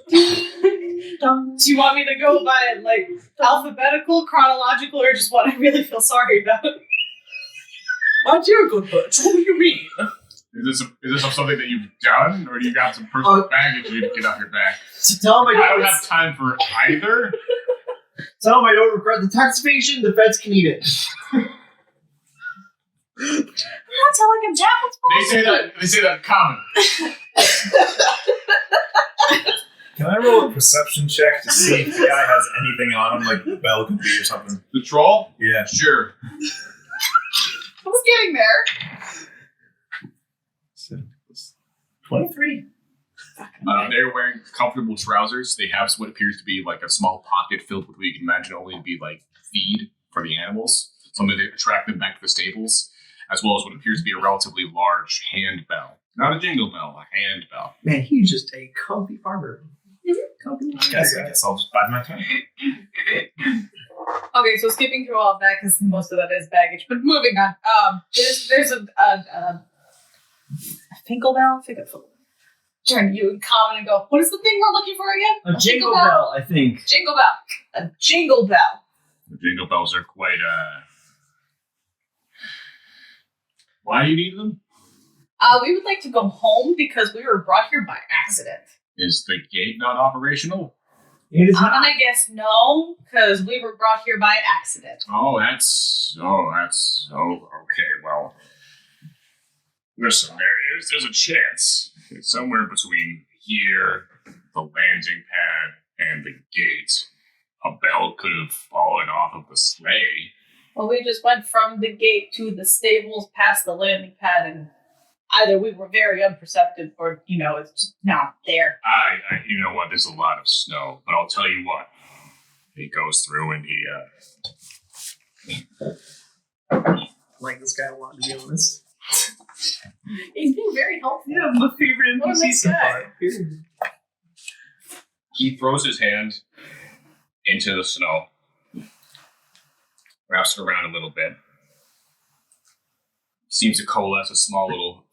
Do you want me to go by like alphabetical, chronological, or just what I really feel sorry about? My dear good birds, what do you mean? Is this something that you've done, or do you got some personal baggage you need to get off your back? So tell them I don't have time for either. Tell them I don't regret the tax evasion. The feds can eat it. I'm not telling him that. What's They say that in common. Can I roll a perception check to see if the guy has anything on him, like the bell could be or something? The troll? Yeah. Sure. I was getting there. 23. They're wearing comfortable trousers. They have what appears to be like a small pocket filled with what you can imagine only to be like feed for the animals. Something to attract them back to the stables, as well as what appears to be a relatively large hand bell. Not a jingle bell, a hand bell. Man, he's just a comfy farmer. Comfy I guess I'll just bide my time. Okay, so skipping through all of that because most of that is baggage. But moving on. There's a Finkel bell. Turn to you in common and go. What is the thing we're looking for again? A jingle bell, I think. Jingle bell. A jingle bell. The jingle bells are quite Why do you need them? We would like to go home because we were brought here by accident. Is the gate not operational? It is I'm not. gonna guess no, because we were brought here by accident. That's okay. Well, listen, there's a chance somewhere between here, the landing pad, and the gate, a bell could have fallen off of the sleigh. Well, we just went from the gate to the stables, past the landing pad, and either we were very unperceptive, or it's just not there. I you know what? There's a lot of snow, but I'll tell you what. He goes through and Like this guy a lot, to be honest. He's being very helpful. Yeah, my favorite What a NPC nice so guy. far. he throws his hand into the snow, wraps it around a little bit, seems to coalesce a small little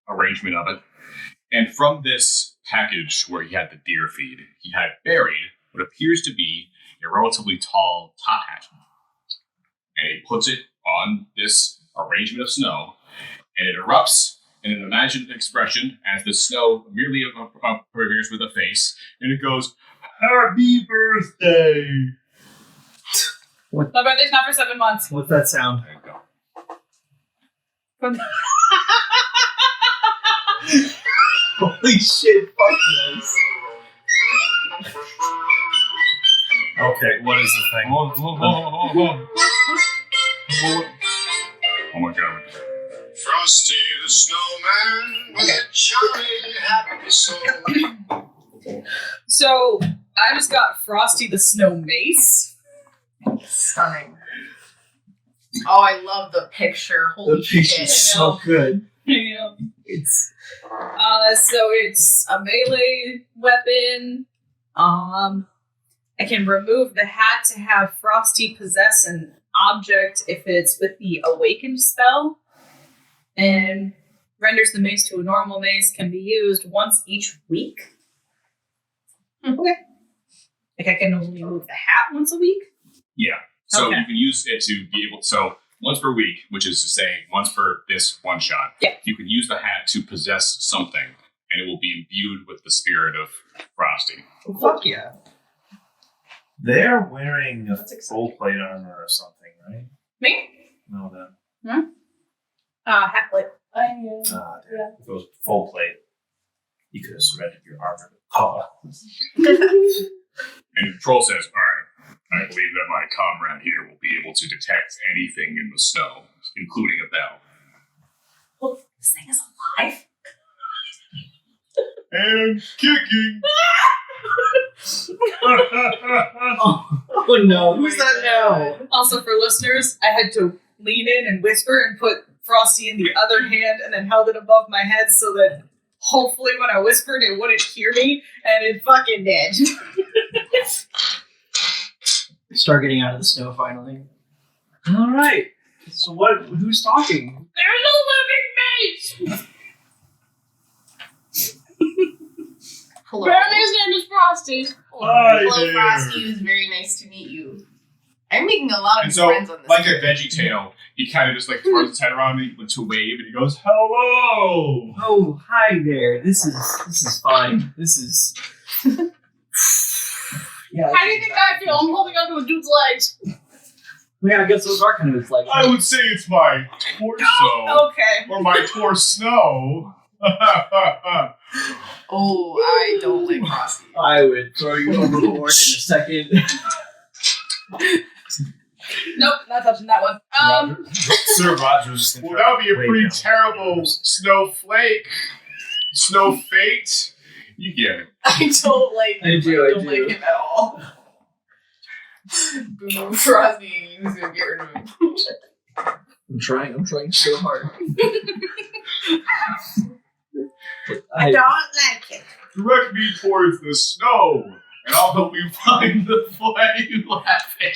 arrangement of it, and from this package where he had the deer feed, he had buried what appears to be a relatively tall top hat, and he puts it on this arrangement of snow, and it erupts in an imaginative expression as the snow merely appears with a face, and it goes, "Happy birthday!" My birthday's not for 7 months. What's that sound? There you go. Holy shit, fuck this. Okay, what is the thing? Oh my god. Frosty the Snowman with a jolly happy soul. So, I just got Frosty the Snow Mace. Stunning. Oh, I love the picture. Holy The picture's shit. so good. Yeah. It's So it's a melee weapon. I can remove the hat to have Frosty possess an object if it's with the Awakened spell, and renders the mace to a normal mace. Can be used once each week. Okay. Like I can only move the hat once a week. Yeah. So Okay. you can use it to be able. So once per week, which is to say once per this one shot, you can use the hat to possess something, and it will be imbued with the spirit of Frosty. Oh, fuck yeah. They're wearing a That's full plate armor or something, right? Me? No, them. Half plate. If it was full plate, you could have surrendered your armor to Paw. And the troll says, all right, I believe that my comrade here will be able to detect anything in the snow, including a bell. Well, this thing is alive. And kicking. Oh no, who's that now? Also, for listeners, I had to lean in and whisper and put Frosty in the other hand and then held it above my head so that hopefully when I whispered it wouldn't hear me, and it fucking did. Start getting out of the snow finally. Alright. So who's talking? There's a living mate! Hello. Apparently his name is Frosty. Hi Hello, there. Frosty. It was very nice to meet you. I'm making a lot of And new so, friends on this. like a veggie tail, he kind of just like throws his head around to wave, and he goes, hello! Oh, hi there. This is fine. This is yeah. How do you think I feel? I'm holding onto a dude's legs. Yeah, I guess those are kind of his legs. I would say it's my torso, Okay. or my torso. Oh, I don't like Frosty. I would throw you overboard in a second. Nope, not touching that one. Sir Roger was just Well, that would be a pretty terrible snowflake. Snow fate. You get it. I don't like him. I do. Like him at all. Boo, Frosty, use him, get rid of him. I'm trying so hard. I don't like it. Direct me towards the snow, and I'll help you find the flag you laughing.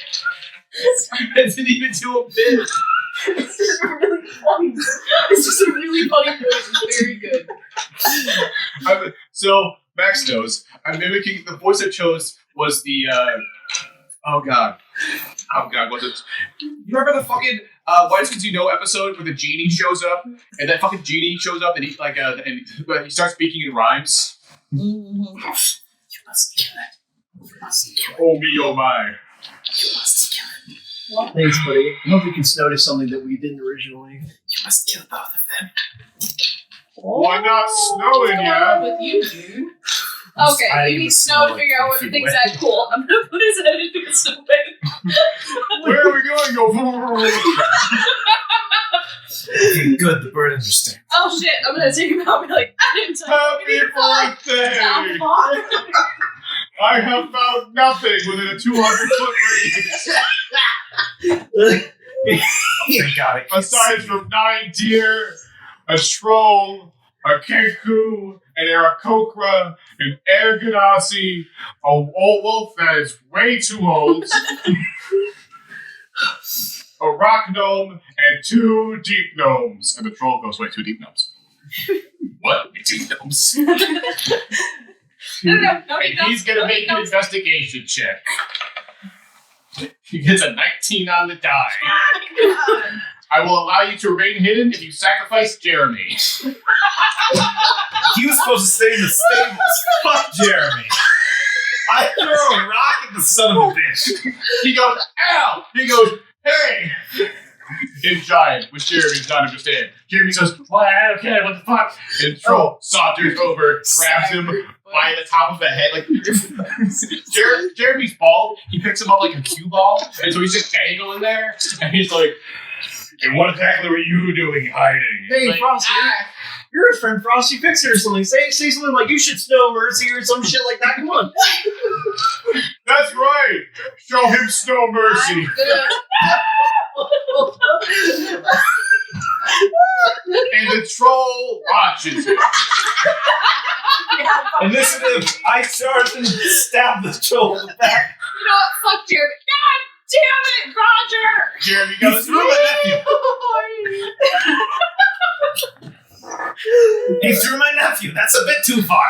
I didn't even do a bit. It's just really funny. It's just a really funny voice. It's very good. So, Max knows. I'm mimicking the voice I chose was the, oh god, was it? You remember the fucking, Why Does You Know episode where the genie shows up, and that fucking genie shows up, and he, like, and he starts speaking in rhymes? Mm-hmm. You must kill it. You must kill it. Oh me, oh my. You must kill it. Thanks, buddy. I hope you can notice something that we didn't originally. You must kill both of them. Why not snowing What's ya? with you, dude? Okay, I you even need snow smell to like figure out what 3 the feet thing's away. at. Cool. I'm gonna put his head into a snowbank. Where are we going? Go. Okay, good, the bird understands. Oh shit, I'm gonna take him out and be like, I didn't tell you. Happy birthday! I have found nothing within a 200-foot radius. Thank God it Aside from 9 deer, a troll, a kenku, an aarakocra, an air ganassi, a old wolf that is way too old, a rock gnome, and 2 deep gnomes. And the troll goes, wait, 2 deep gnomes? What? 2 gnomes? No, And he's gonna make an investigation check. He gets a 19 on the die. I will allow you to remain hidden if you sacrifice Jeremy. He was supposed to stay in the stables. Fuck Jeremy. I throw a rock at the son of a bitch. He goes, ow! He goes, hey! In giant, which Jeremy does not understand. Jeremy goes, why, I don't care, what the fuck? And Troll saunters over, grabs him by the top of the head, like, Jeremy's bald, he picks him up like a cue ball, and so he's just dangling there, and he's like, and what exactly were you doing hiding? Hey, Like, Frosty, you're his friend Frosty Fixer or something. Say something like you should snow mercy or some shit like that. Come on. That's right! Show him snow mercy! And the troll watches him. Initiative, I charge and stab the troll in the back. You know what? Fuck Jeremy. God damn it, Roger! Jeremy goes, Threw my nephew. He threw my nephew. That's a bit too far.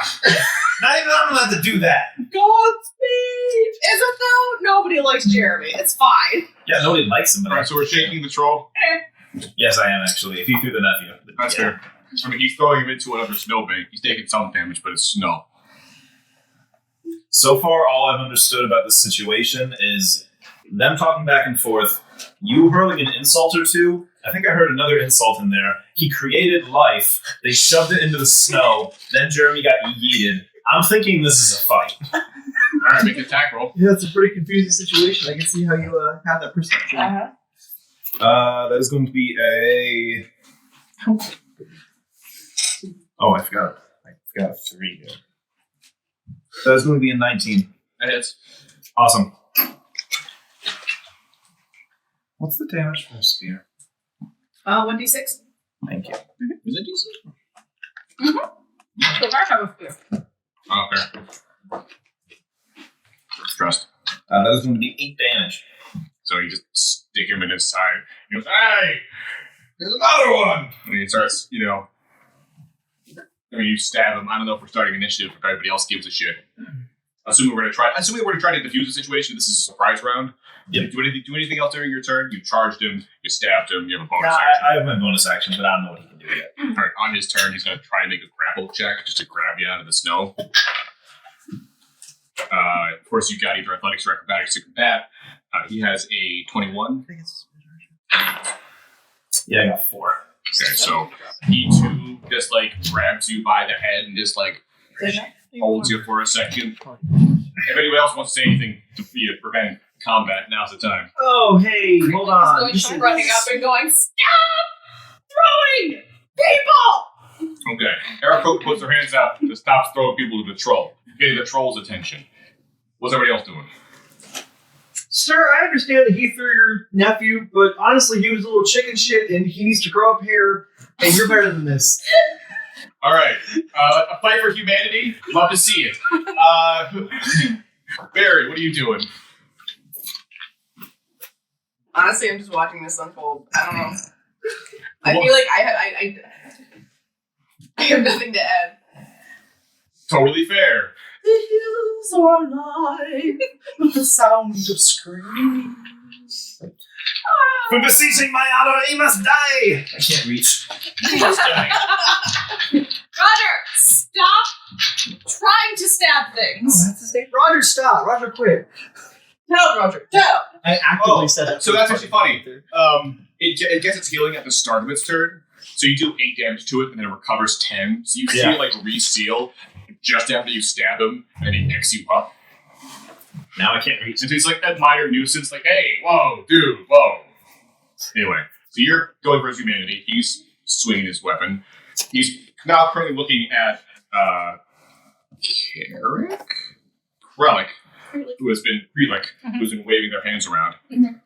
Not even I'm allowed to do that. Godspeed! Is it though? Nobody likes Jeremy. It's fine. Yeah, nobody likes him. But All right, so we're shaking the troll. Yes, I am actually. If you threw the nephew. That's fair. I mean, he's throwing him into another snowbank. He's taking some damage, but it's snow. So far, all I've understood about this situation is them talking back and forth, you hurling an insult or two. I think I heard another insult in there. He created life. They shoved it into the snow. Then Jeremy got yeeted. I'm thinking this is a fight. All right, make an attack roll. Yeah, it's a pretty confusing situation. I can see how you have that perception. That is going to be a... Oh, I forgot a 3 here. That is going to be a 19. That hits. Awesome. What's the damage for a spear? 1d6. Thank you. Is it decent? So I have a spear. Oh, fair. Trust. That is going to be 8 damage. So you just stick him in his side. He goes, hey! There's another one! And he starts, you stab him. I don't know if we're starting initiative if everybody else gives a shit. Assuming we're gonna try to defuse the situation, this is a surprise round. Yep. Do anything else during your turn? You charged him, you stabbed him, you have a bonus No, action. I have my bonus action, but I don't know what he can do yet. Alright, on his turn, he's gonna try and make a grapple check just to grab you out of the snow. Of course, you got either athletics or acrobatics to combat. He has a 21. Yeah, I got 4. Okay, so he too just grabs you by the head and just holds you for a second. If anybody else wants to say anything to prevent combat, now's the time. Oh, hey, hold on. Going running up and going, stop throwing people! Okay, Eric puts her hands out to stop throwing people to the troll, getting the troll's attention. What's everybody else doing? Sir, I understand that he threw your nephew, but honestly, he was a little chicken shit, and he needs to grow up here, and you're better than this. All right, a fight for humanity. Love to see it. Barry, what are you doing? Honestly, I'm just watching this unfold. I don't know. I feel like I have nothing to add. Totally fair. The hills are alive with the sound of screams. For beseeching my honor, he must die! I can't reach. Roger, stop trying to stab things. That's the same. Roger, stop. Roger, quit. Tell Roger, tell. I actively said that. So that's actually funny. It gets its healing at the start of its turn. So you do 8 damage to it, and then it recovers 10. So you see it reseal just after you stab him, and he picks you up. Now I can't reach. And he's that minor nuisance, hey, whoa, dude, whoa. Anyway, so you're going for his humanity. He's swinging his weapon. He's now currently looking at Krellick, who's been waving their hands around. Mhm.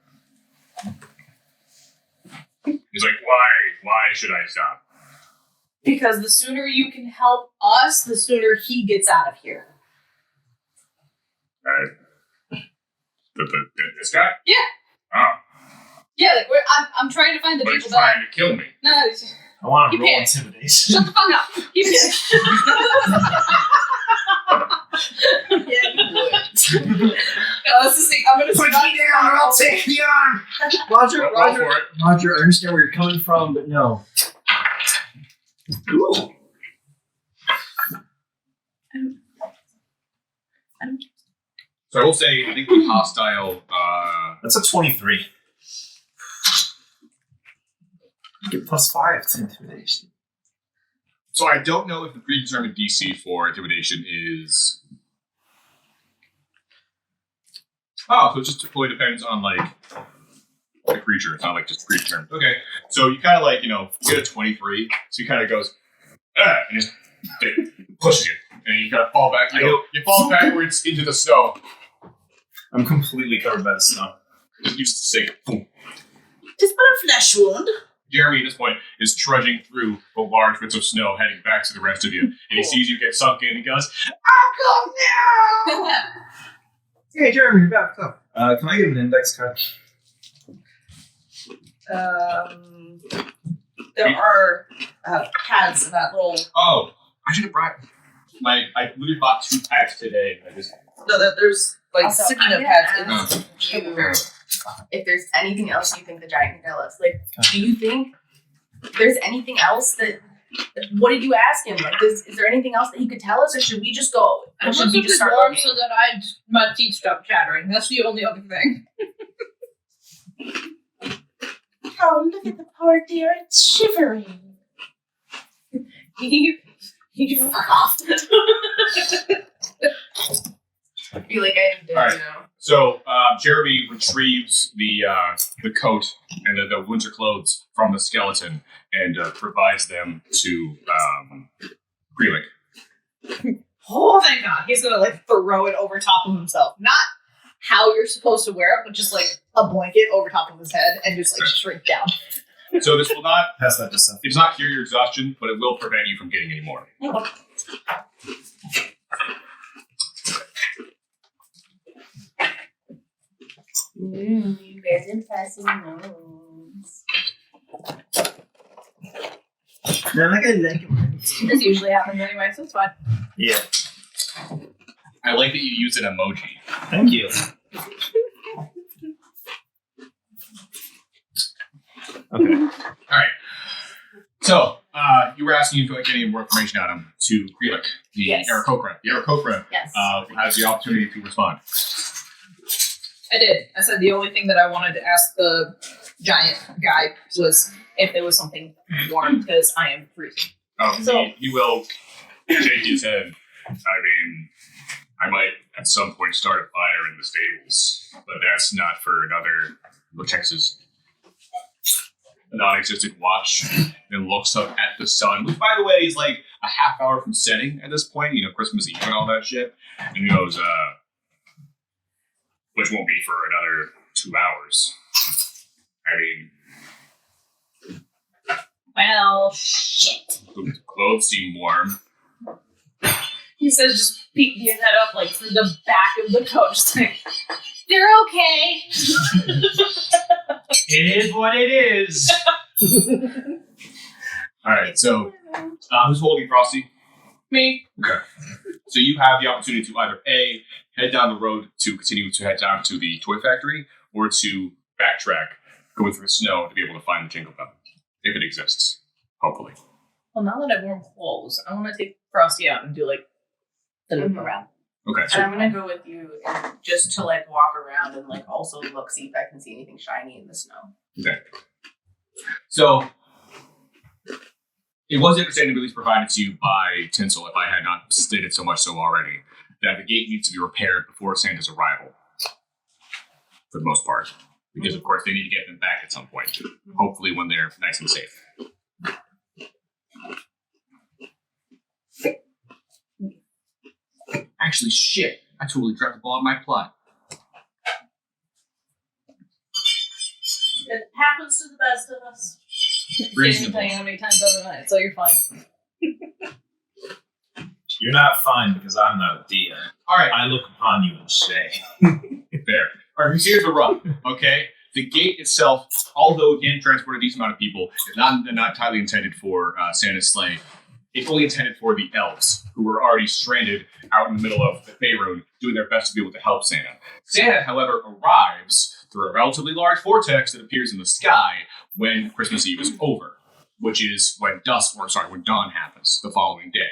He's like, why should I stop? Because the sooner you can help us, the sooner he gets out of here. This guy? Yeah. Oh, Yeah, I'm trying to find the but he's people that. trying to kill me. No, I want to You roll can't. intimidation. shut the fuck up. Keep it. Yeah, you would. No, this is the. I'm gonna Put me down or I'll take the arm! Roger, Go Roger, for it. Roger, I understand where you're coming from, but no. Ooh. So I will say, I think the hostile. That's a 23. You get +5 to intimidation. So I don't know if the predetermined DC for intimidation is. Oh, so it just totally depends on the creature. It's not just predetermined. Okay, so you kind of you get a 23. So he kind of goes, and just pushes you, and you kind of fall back. You fall backwards into the snow. I'm completely covered by the snow. You just say, boom. Just but a flesh wound. Jeremy, at this point, is trudging through the large bits of snow, heading back to the rest of you. And he sees you get sunk in and goes, Uncle, no! Hey, Jeremy, you're back up. Can I get an index card? There are pads in that little. Oh, I should have brought I literally bought 2 packs today. No, there's Also, speaking of I'm pads, gonna it's ask you if there's anything else you think the giant can tell us. Like, do you think there's anything else that? What did you ask him? Like, is there anything else that he could tell us, or should we just go? I Or should was we a just bit start warm looking? so that my teeth stopped chattering. That's the only other thing. Oh, look at the poor dear. It's shivering. You fuck off. I feel like I did, Alright. you know. So Jeremy retrieves the coat and the winter clothes from the skeleton and provides them to Greelick. Oh, thank God. He's gonna like throw it over top of himself. Not how you're supposed to wear it, but just like a blanket over top of his head and just like shrink down. So this will not, Pass that to Seth. it's not cure your exhaustion, but it will prevent you from getting any more. You guys are passing notes. No, I like it. This usually happens anyway, so it's fine. Yeah. I like that you use an emoji. Thank you. Okay. Alright. So, you were asking if you like any more information on him to Greelick, the Yes. Aarakocra. The Aarakocra Yes. has the opportunity to respond. I did. I said the only thing that I wanted to ask the giant guy was if there was something warm, because I am freezing. So- He will shake his head. I mean, I might at some point start a fire in the stables, but that's not for another Texas. A non-existent watch and looks up at the sun, which, by the way, is like a half hour from setting at this point. You know, Christmas Eve and all that shit. And he goes, which won't be for another 2 hours. I mean, Well, shit. the clothes seem warm. He says, just peek his head up like through the back of the coat, just like, they're okay. It is what it is. All right, so who's holding Frosty? Me. Okay. So you have the opportunity to either A, head down the road to continue to head down to the toy factory, or to backtrack, going through the snow to be able to find the Jingle Bell, if it exists. Hopefully. Well, now that I've worn clothes, I want to take Frosty out and do like the look around. Okay. And I'm gonna go with you just to like walk around and like also look, see if I can see anything shiny in the snow. Okay. So it was understanding, at least provided to you by Tinsel, if I had not stated so much so already, that the gate needs to be repaired before Santa's arrival. For the most part. Because of course they need to get them back at some point. Hopefully when they're nice and safe. Actually, shit. I totally dropped the ball on my plot. It happens to the best of us. Reasonable. Tell you how many times overnight, so you're fine. You're not fine because I'm not a DM. Alright, I look upon you and say. there. Alright, here's the rub, okay? The gate itself, although it can transport a decent amount of people, is not entirely intended for Santa's sleigh. It's only intended for the elves, who were already stranded out in the middle of the Faerun, doing their best to be able to help Santa. Santa, however, arrives through a relatively large vortex that appears in the sky when Christmas Eve is over, which is when when dawn happens the following day.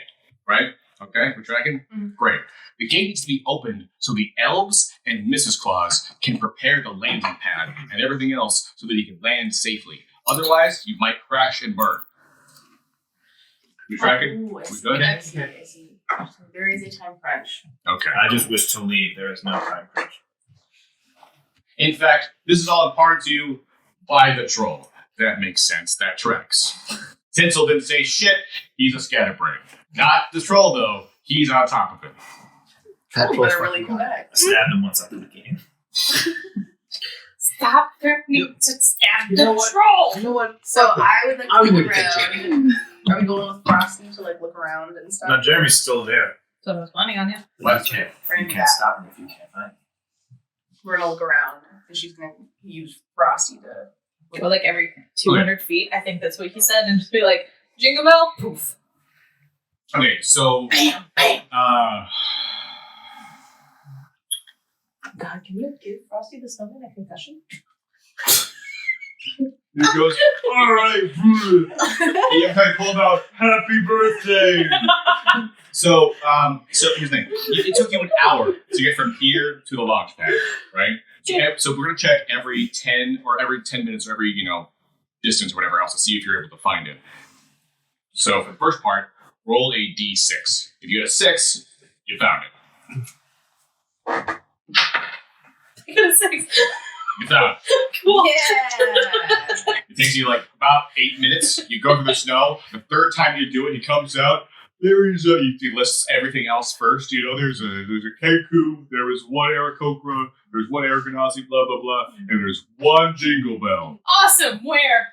Right? Okay, we're tracking? Mhm. Great. The gate needs to be opened so the elves and Mrs. Claus can prepare the landing pad and everything else so that he can land safely. Otherwise, you might crash and burn. We tracking? Ooh, I We see, good? I see, I see. So there is a time crunch. Okay. I just wish to leave. There is no time crunch. In fact, this is all imparted to you by the troll. That makes sense. That tracks. Tinsel didn't say shit. He's a scatterbrain. Not the troll, though. He's on top of it. That You troll's better really fucking come gone. back. I stabbed him once after the game. Stop threatening to stab You the know what? troll! You know what? So I would like I'm to look gonna take around. Are we going with Frosty to like look around and stuff? No, Jeremy's still there. So I was planning on you. But you can't, Bring you him can't back. stop him if you can't find him. We're gonna look around, and she's gonna use Frosty to. Go like every 200 feet, I think that's what he said, and just be like, Jingle Bell, poof. Okay, so God, can you give Frosty the Snowman a concussion? He goes, all right. EFI pulled out, happy birthday. So here's the thing. It took you an hour to get from here to the launch pad, right? So we're going to check every 10 minutes or every, distance or whatever else to see if you're able to find it. So for the first part, roll a d6. If you get a 6, you found it. I got a 6. You found it. Cool. Yeah. It takes you like about 8 minutes. You go through the snow. The third time you do it, he comes out. There is he lists everything else first. There's a Keku. There was one Aarakocra. There's one Aragonazi. Blah blah blah. And there's one Jingle Bell Awesome. Where?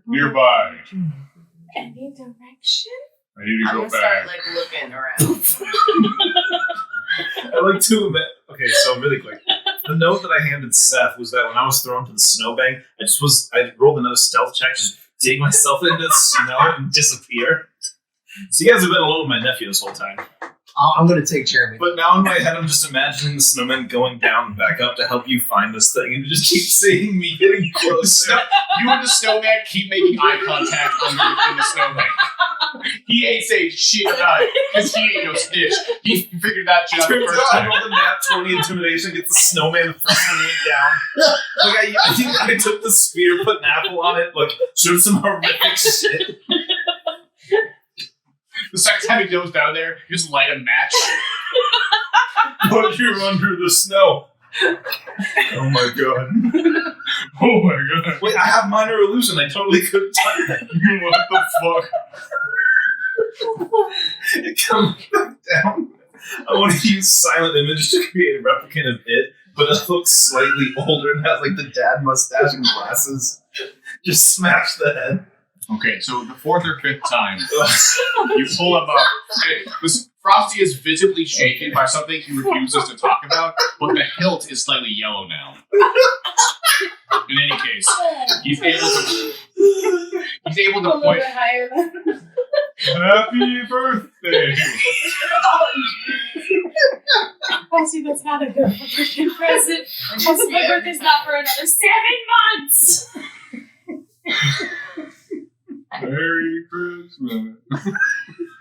nearby. Any direction? I need to I'm go gonna start back. looking around. I like to admit. Okay, so really quick. The note that I handed Seth was that when I was thrown to the snowbank, I rolled another stealth check, just dig myself into the snow and disappear. So you guys have been alone with my nephew this whole time. I'm going to take Jeremy. But now in my head, I'm just imagining the snowman going down and back up to help you find this thing, and you just keep seeing me getting closer. You and the snowman keep making eye contact in the snowman. He ain't saying shit about it because he ain't no snitch. He figured that shit out the Turns first out I time. rolled a nat 20 intimidation, get the snowman the first one went down. Like I think I took the spear, put an apple on it, like showed some horrific shit. The second time he goes down there, you just light a match. Put you under the snow. Oh my god. Oh my god. Wait, I have minor illusion. I totally could have done that. What the fuck? It comes back down. I want to use silent image to create a replicant of it, but it looks slightly older and has like the dad mustache and glasses. Just smash the head. Okay, so the fourth or fifth time, you pull him up. Frosty is visibly shaken by something he refuses to talk about, but the hilt is slightly yellow now. In any case, he's able to point. Happy birthday! Frosty, that's not a good freaking present. Also, my birthday's not for another 7 months. Merry Christmas.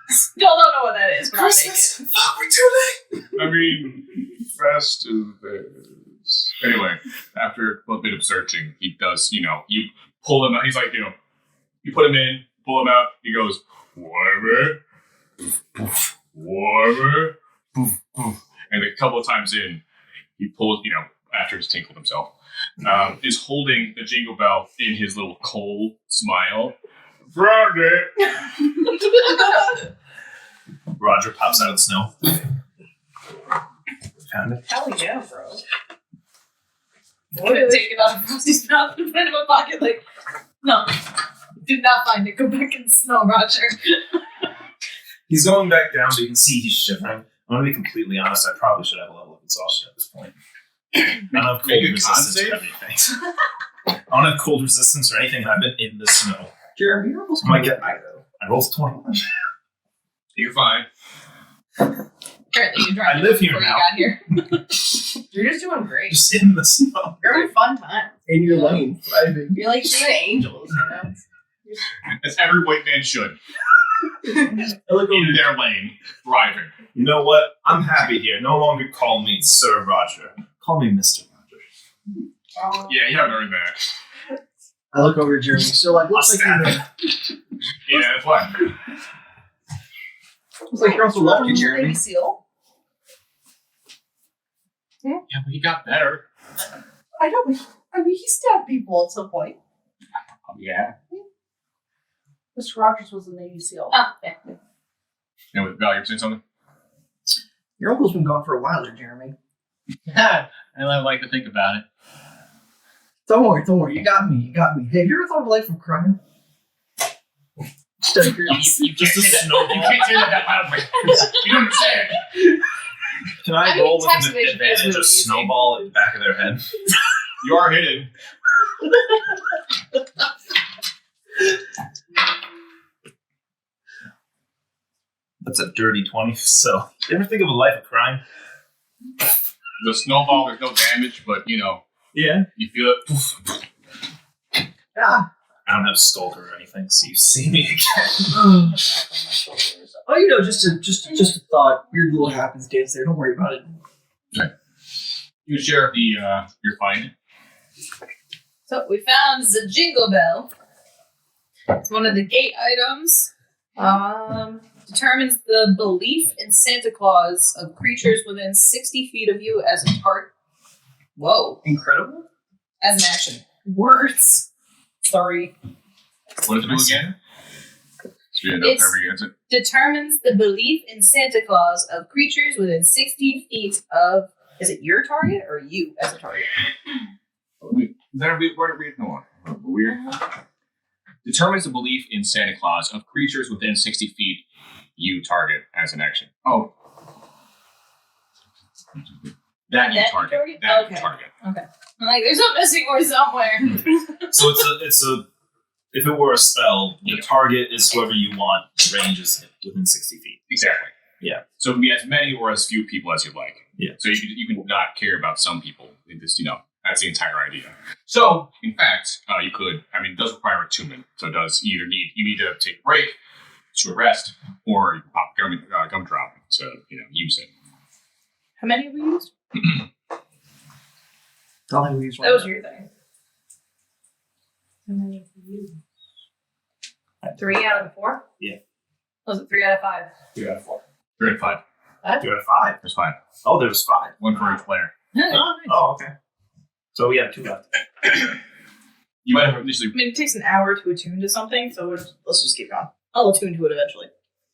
Still don't know what that is, but I'll take it. Fuck, we're too late. I mean, festive is. Anyway, after a bit of searching, he does, you pull him out. He's like, you put him in, pull him out. He goes, warmer, warmer, and a couple of times in, he pulls, after he's tinkled himself, is holding the jingle bell in his little cold smile. Found it. Roger pops out of the snow. Found it. Hell yeah, bro. I'm gonna take it out of Frosty's mouth and put it in my pocket like, no. Did not find it. Go back in the snow, Roger. He's going back down, so you can see he's shivering. I'm gonna be completely honest. I probably should have a level of exhaustion at this point. I don't have cold Make a resistance con or anything. I don't have cold resistance or anything. I've been in the snow. Jeremy, you're almost I might get. I rolled 21. You're fine. Apparently you drank I it live here before now. you got here. You're just doing great. Just in the snow. You're having a fun time. in your lane, thriving. You're like seeing angels, As every white man should. I look over In their lane, thriving. You know what? I'm happy here. No longer call me Sir Roger. Call me Mr. Roger. Yeah, you haven't earned that. I look over at Jeremy. So looks like Yeah, that's fine. looks like you're also lucky, Jeremy. Navy SEAL. Yeah, but he got better. I know, but he stabbed people at some point. Oh, yeah. Mr. Rogers was a Navy SEAL. Oh, yeah. Val, you were saying something? Your uncle's been gone for a while there, Jeremy. I like to think about it. Don't worry. You got me. Hey, have you ever thought of a life of crime? Just out of curiosity. You can't Just a say that. snowball. You can't say that loudly. You don't understand. Can I I mean, roll with tax an evasion is advantage really of easy. snowball at the back of their head? You are hidden. That's a dirty 20. So, you ever think of a life of crime? The snowball, there's no damage, but Yeah. you feel it. Ah. I don't have Skulker or anything, so you see me again. Oh, just a thought. Weird little happenstance there. Don't worry about it. You share your find. So we found the Jingle Bell. It's one of the gate items. Determines the belief in Santa Claus of creatures within 60 feet of you as a target. Whoa. Incredible. As an action. Words. Sorry. What does it do again? So you end up It's- every answer. Determines the belief in Santa Claus of creatures within 60 feet of. Is it your target or you as a target? Wait, is that a weird word to read? No. Weird. Determines the belief in Santa Claus of creatures within 60 feet you target as an action. Oh. That you That you target. target? That Okay. you target. I'm like, there's a missing word somewhere. So it's a. If it were a spell, the target is whoever you want. Range is within 60 feet. Exactly. Yeah. So it can be as many or as few people as you like. Yeah. So you can not care about some people. It just, that's the entire idea. So, in fact, you could, it does require attunement. So it does you need to take a break, short rest, or you pop gumdrop to, use it. How many have we used? I'll have use one. That was your thing. How many have we used? 3 out of the 4? Yeah. Was it 3 out of 5? 3 out of 4. 3 out of 5. 2 out of 5. There's 5. Oh, there's 5. 1 for each player. Oh, okay. So we have 2 left. You might have initially. It takes an hour to attune to something, so let's just keep going. I'll attune to it eventually.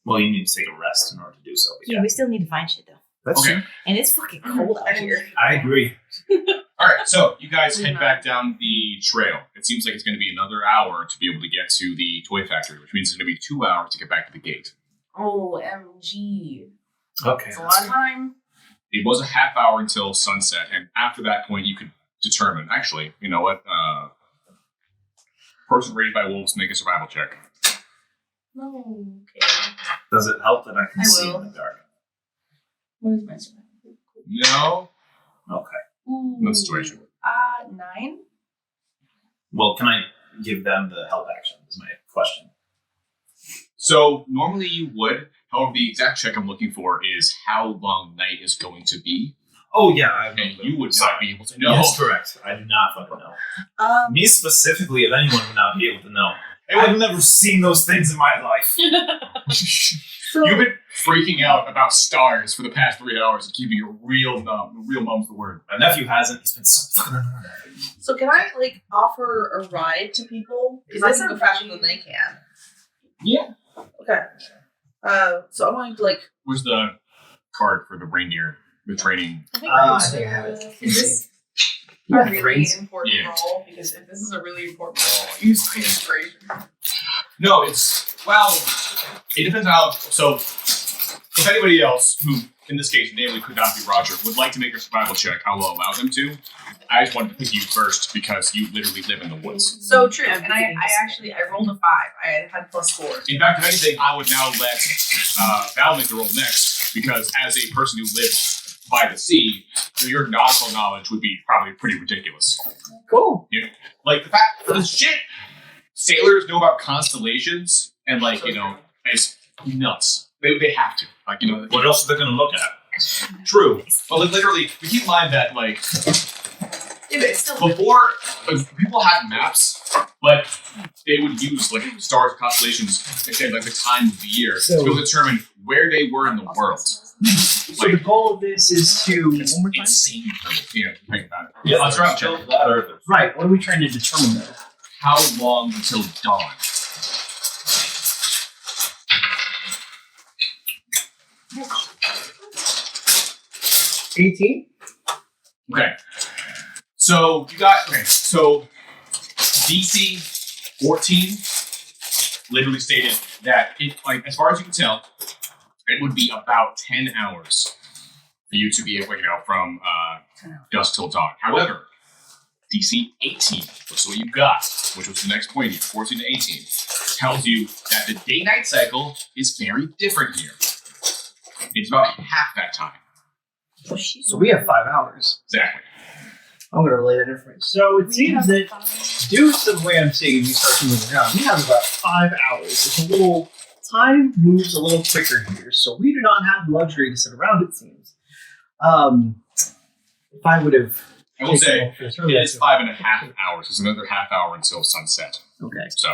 Well, you need to take a rest in order to do so. But yeah, we still need to find shit, though. that's Okay. And it's fucking cold out here. I agree. All right, so you guys head back down the trail. It seems like it's going to be another hour to be able to get to the toy factory, which means it's going to be 2 hours to get back to the gate. OMG. Okay. It's a lot of time. It was a half hour until sunset, and after that point, you could determine. Actually, you know what? Person raised by wolves, make a survival check. No. Okay. Does it help that I can I see will. in the dark? What is my survival? No, Okay. Ooh. no situation. 9? Well, can I give them the help action? Is my question. So normally you would. However, the exact check I'm looking for is how long night is going to be, Oh yeah, I and you would not be able to know. Yes, correct. I do not fucking know. Me specifically, if anyone would not be able to know. I've never seen those things in my life. You've been freaking out about stars for the past 3 hours and keeping it real numb. Real numb's the word. My nephew hasn't. He's been so fucking annoying. So can I offer a ride to people? Because I can go faster than they can. Yeah. Okay. So I'm going to Where's the card for the reindeer, the training? I think I think I have it. Is this Yeah, a really friends. important Yeah. role? Because if this is a really important role, use my inspiration. No, it depends on how. So, if anybody else, who in this case namely could not be Roger, would like to make a survival check, I will allow them to. I just wanted to pick you first because you literally live in the woods. So true. And I rolled a 5. I had +4. In fact, if anything, I would now let Val make the roll next because as a person who lives by the sea, your nautical knowledge would be probably pretty ridiculous. Cool. Like the fact, the shit sailors know about constellations and it's nuts. They have to. What else are they going to look at? True. But literally, we keep in mind that Yeah, but it's still before people had maps, but they would use stars, constellations, and the time of the year So- to be able to determine where they were in the world. So the goal of this is to It's one more time? insane. Think about it. Yeah, let's round check. Flat Earthers. Right. What are we trying to determine though? How long until dawn? $18? Okay. So DC 14 literally stated that it, as far as you can tell, it would be about 10 hours for you to be able, from dusk till dawn. However, DC 18, which is what you got, which was the next point here, 14 to 18, tells you that the day-night cycle is very different here. It's about half that time. So we have 5 hours. Exactly. I'm going to relay that information. So it seems that due to the way I'm seeing you start to move around, we have about 5 hours. It's a little time moves a little quicker here, so we do not have the luxury to sit around. It seems. If I would have, I will say for this it earlier, is 5.5 hours. It's another half hour until sunset. okay, So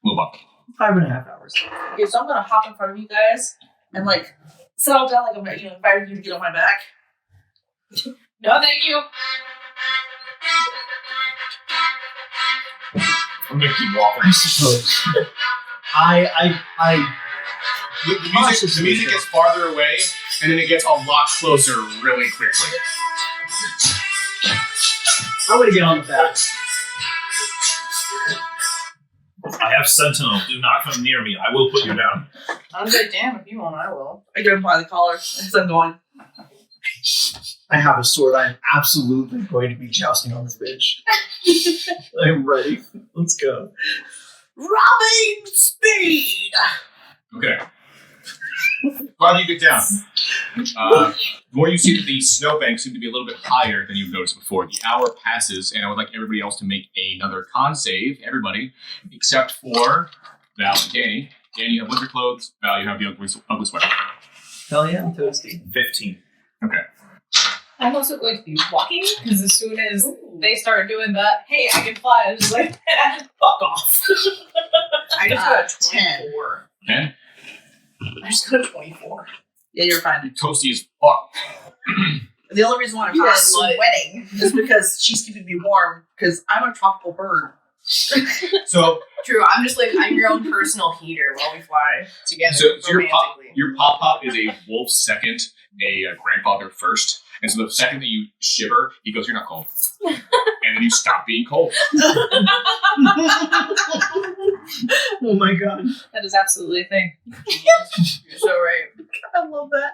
move up. 5.5 hours. Okay, so I'm gonna hop in front of you guys and like settle down like I'm inviting you to get on my back. No, thank you. I'm gonna keep walking. I suppose. The music gets farther away, and then it gets a lot closer really quickly. I'm going to get on the back. I have Sentinel. Do not come near me. I will put you down. I'm like, damn, if you want, I will. I grab him by the collar as I'm going. I have a sword. I'm absolutely going to be jousting on this bitch. I'm ready. Let's go. Robbing speed! Okay. Farther you get down, the more you see that the snowbanks seem to be a little bit higher than you've noticed before. The hour passes, and I would like everybody else to make another con save. Everybody, except for Val and Danny. Danny, you have winter clothes. Val, you have the ugly sweater. Hell yeah, I'm toasty. 15. Okay. I'm also going to be walking because as soon as they start doing that, hey, I can fly, I'm just like, fuck off. I just got a 10. 24. 10. I just got a 24. Yeah, you're fine. Toasty as fuck. The only reason why I'm You not are sweating is because she's keeping me warm, because I'm a tropical bird. So True, I'm just like, I'm your own personal heater while we fly together So your romantically. pop is a wolf second, a grandfather first. And so the second that you shiver, he goes, "You're not cold," and then you stop being cold. Oh my god. That is absolutely a thing. You're so right. I love that.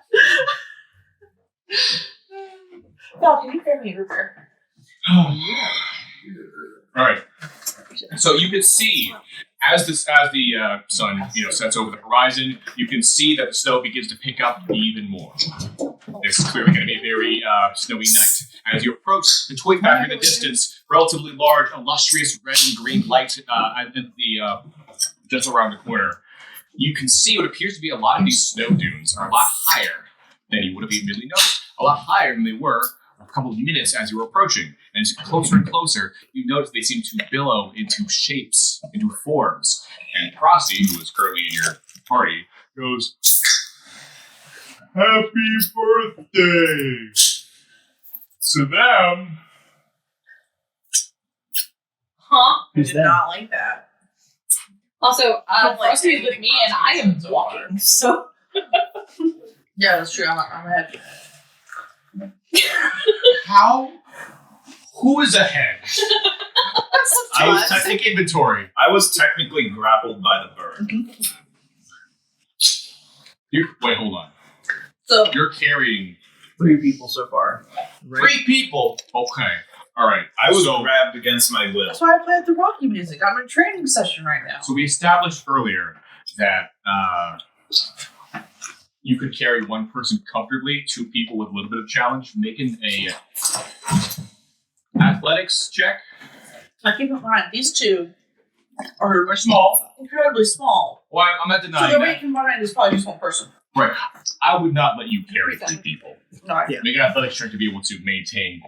Val, can you grab me a repair? All right. So you can see as the sun sets over the horizon, you can see that the snow begins to pick up even more. This is clearly going to be a very snowy night. As you approach the toy factory in the distance, relatively large, illustrious red and green light at the just around the corner, you can see what appears to be a lot of these snow dunes are a lot higher than you would have immediately noticed. A lot higher than they were a couple of minutes as you were approaching. And as you get closer and closer, you notice they seem to billow into shapes, into forms. And Frosty, who is currently in your party, goes, "Happy birthday to them." Huh? I Who's did that? not like that. Also, don't like Frosty is with anything me and I am Frosty so far. walking, so. Yeah, that's true. I'm ahead. How? Who is ahead? I was Take inventory. I was technically grappled by the bird. Wait, hold on. So, You're carrying 3 people so far. Right? 3 people. Okay. All right. I was So- grabbed against my will. that's why I played the Rocky music. I'm in a training session right now. So we established earlier that you could carry 1 person comfortably, 2 people with a little bit of challenge. Making a athletics check. I keep in mind, these two are Small. incredibly small. Well, I'm not So denying the that. weight combined is probably just 1 person. Right. I would not let you carry 3 people. No, I Yeah. Make an athletics check to be able to maintain.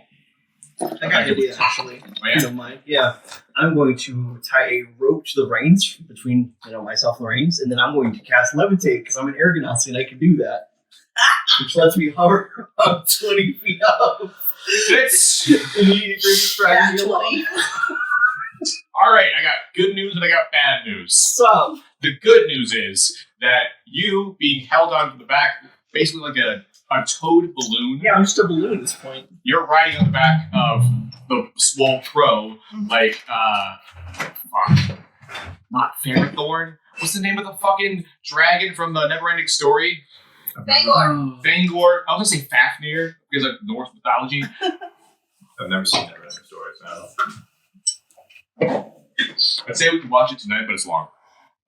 I got an idea, actually. Oh, If you yeah? don't mind. Yeah. I'm going to tie a rope to the reins between myself and the reins, and then I'm going to cast levitate because I'm an air ganassi and I can do that. Which lets me hover up 20 feet up. Fits. And you drag me along. 20. All right. I got good news and I got bad news. So, The good news is that you being held on from the back, basically like a towed balloon. yeah, I'm just a balloon at this point. You're riding on the back of the swole crow, like, not Fairythorn. What's the name of the fucking dragon from the Neverending Story? Bangor. Fangor. I was gonna say Fafnir, because of Norse mythology. I've never seen that random stories. I'd say we could watch it tonight, but it's long.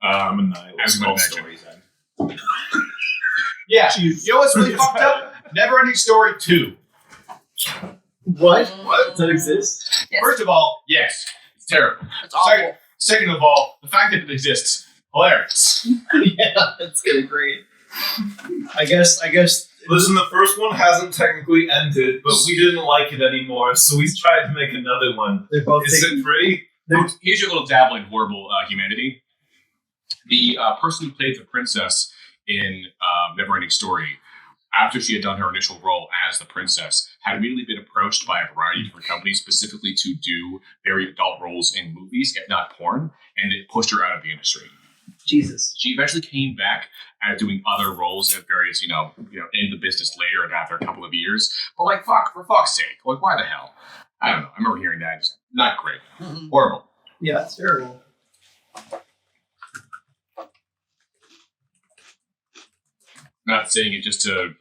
I'm a nihilist. As you might All imagine. stories end. Yeah. Jeez. You know what's really fucked up? Neverending Story 2. What? Does that exist? Yes. First of all, yes, it's terrible. It's awful. Second of all, the fact that it exists, hilarious. Yeah, that's gonna be great. I guess. Listen, the first one hasn't technically ended, but we didn't like it anymore, so we tried to make another one. They're both Is it free? Here's your little dabble in horrible humanity. The person who played the princess in Neverending Story, after she had done her initial role as the princess, had immediately been approached by a variety of different companies specifically to do very adult roles in movies, if not porn, and it pushed her out of the industry. Jesus. She eventually came back at doing other roles at various, in the business later and after a couple of years. But for fuck's sake, why the hell? I don't know. I remember hearing that. It's not great. Mm-mm. Horrible. Yeah, it's terrible. Not saying it just to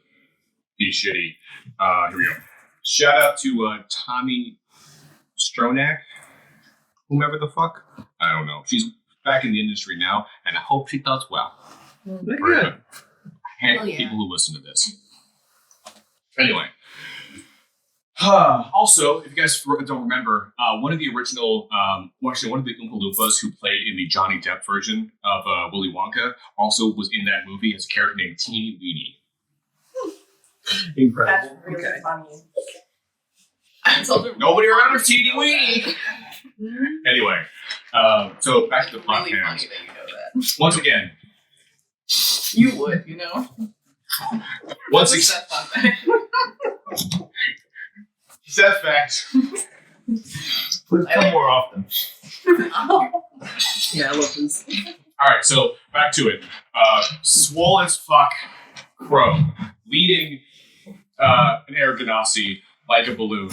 be shitty. Here we go. Shout out to Tommy Stronach, whomever the fuck. I don't know. She's back in the industry now, and I hope she does well. They're Very good. good. I hate Oh, yeah. people who listen to this. Anyway. Also, if you guys don't remember, one of the original, one of the Oompa Loompas who played in the Johnny Depp version of Willy Wonka also was in that movie as a character named Teeny Weeny. Incredible. That's really Okay. funny. I told her Nobody remembers Teeny Weeny! Anyway, so back to the plot Really funny panels. that you know that. Once again, You would, you know. once What's again, that fun fact? set fact. Please come more often. Yeah, I love this. Alright, so back to it. Swole as fuck Crow leading an air ganassi like a balloon,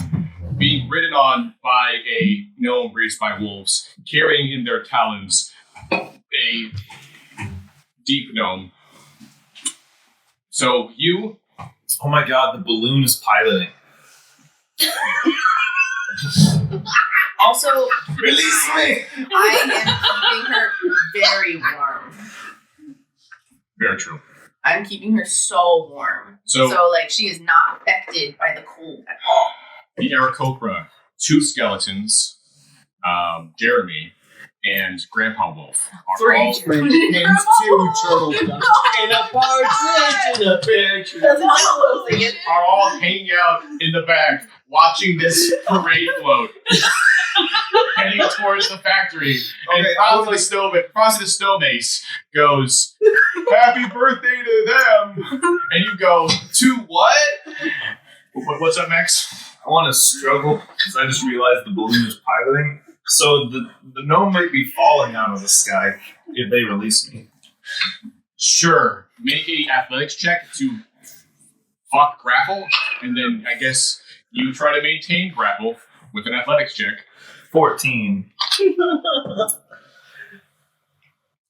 being ridden on by a gnome raised by wolves, carrying in their talons a deep gnome. So you, Oh my god, the balloon is piloting. Also, Release me! I am keeping her very warm. very true. I'm keeping her so warm. So- like, she is not affected by the cold at all. The Aarakocra, two skeletons, Jeremy, and Grandpa Wolf are all French hens, 2 turtle doves, and a partridge in a pear tree. are all hanging out in the back watching this parade float heading towards the factory. And Frosty the Snow Mace goes, "Happy birthday to them!" And you go, "To what?" What's up, Max? I want to struggle because I just realized the balloon is piloting. So the gnome might be falling out of the sky if they release me. Sure. Make a athletics check to fuck grapple, and then I guess you try to maintain grapple with an athletics check. 14.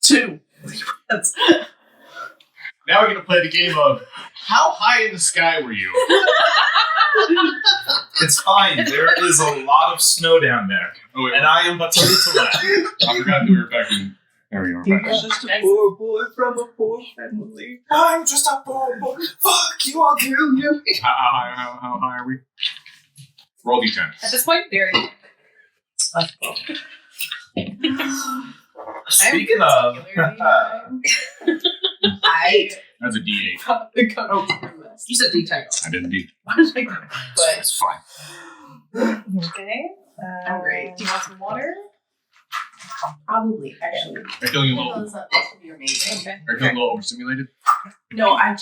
2. Now we're gonna play the game of how high in the sky were you? It's fine. There is a lot of snow down there, Oh wait, and I am but ready to laugh. I forgot that we were back in. There we are. He Back in. was just a poor boy from a poor family. I'm just a poor boy. Fuck you, I'll kill you. How high are we? Roll d10. At this point, very. Speaking of, I That's a d8. the cover You said D10. I did indeed. but That's fine. Okay. I'm great. Do you want some water? probably actually. Are you feeling a little? This would be amazing. Okay. Are you feeling a little overstimulated? No, I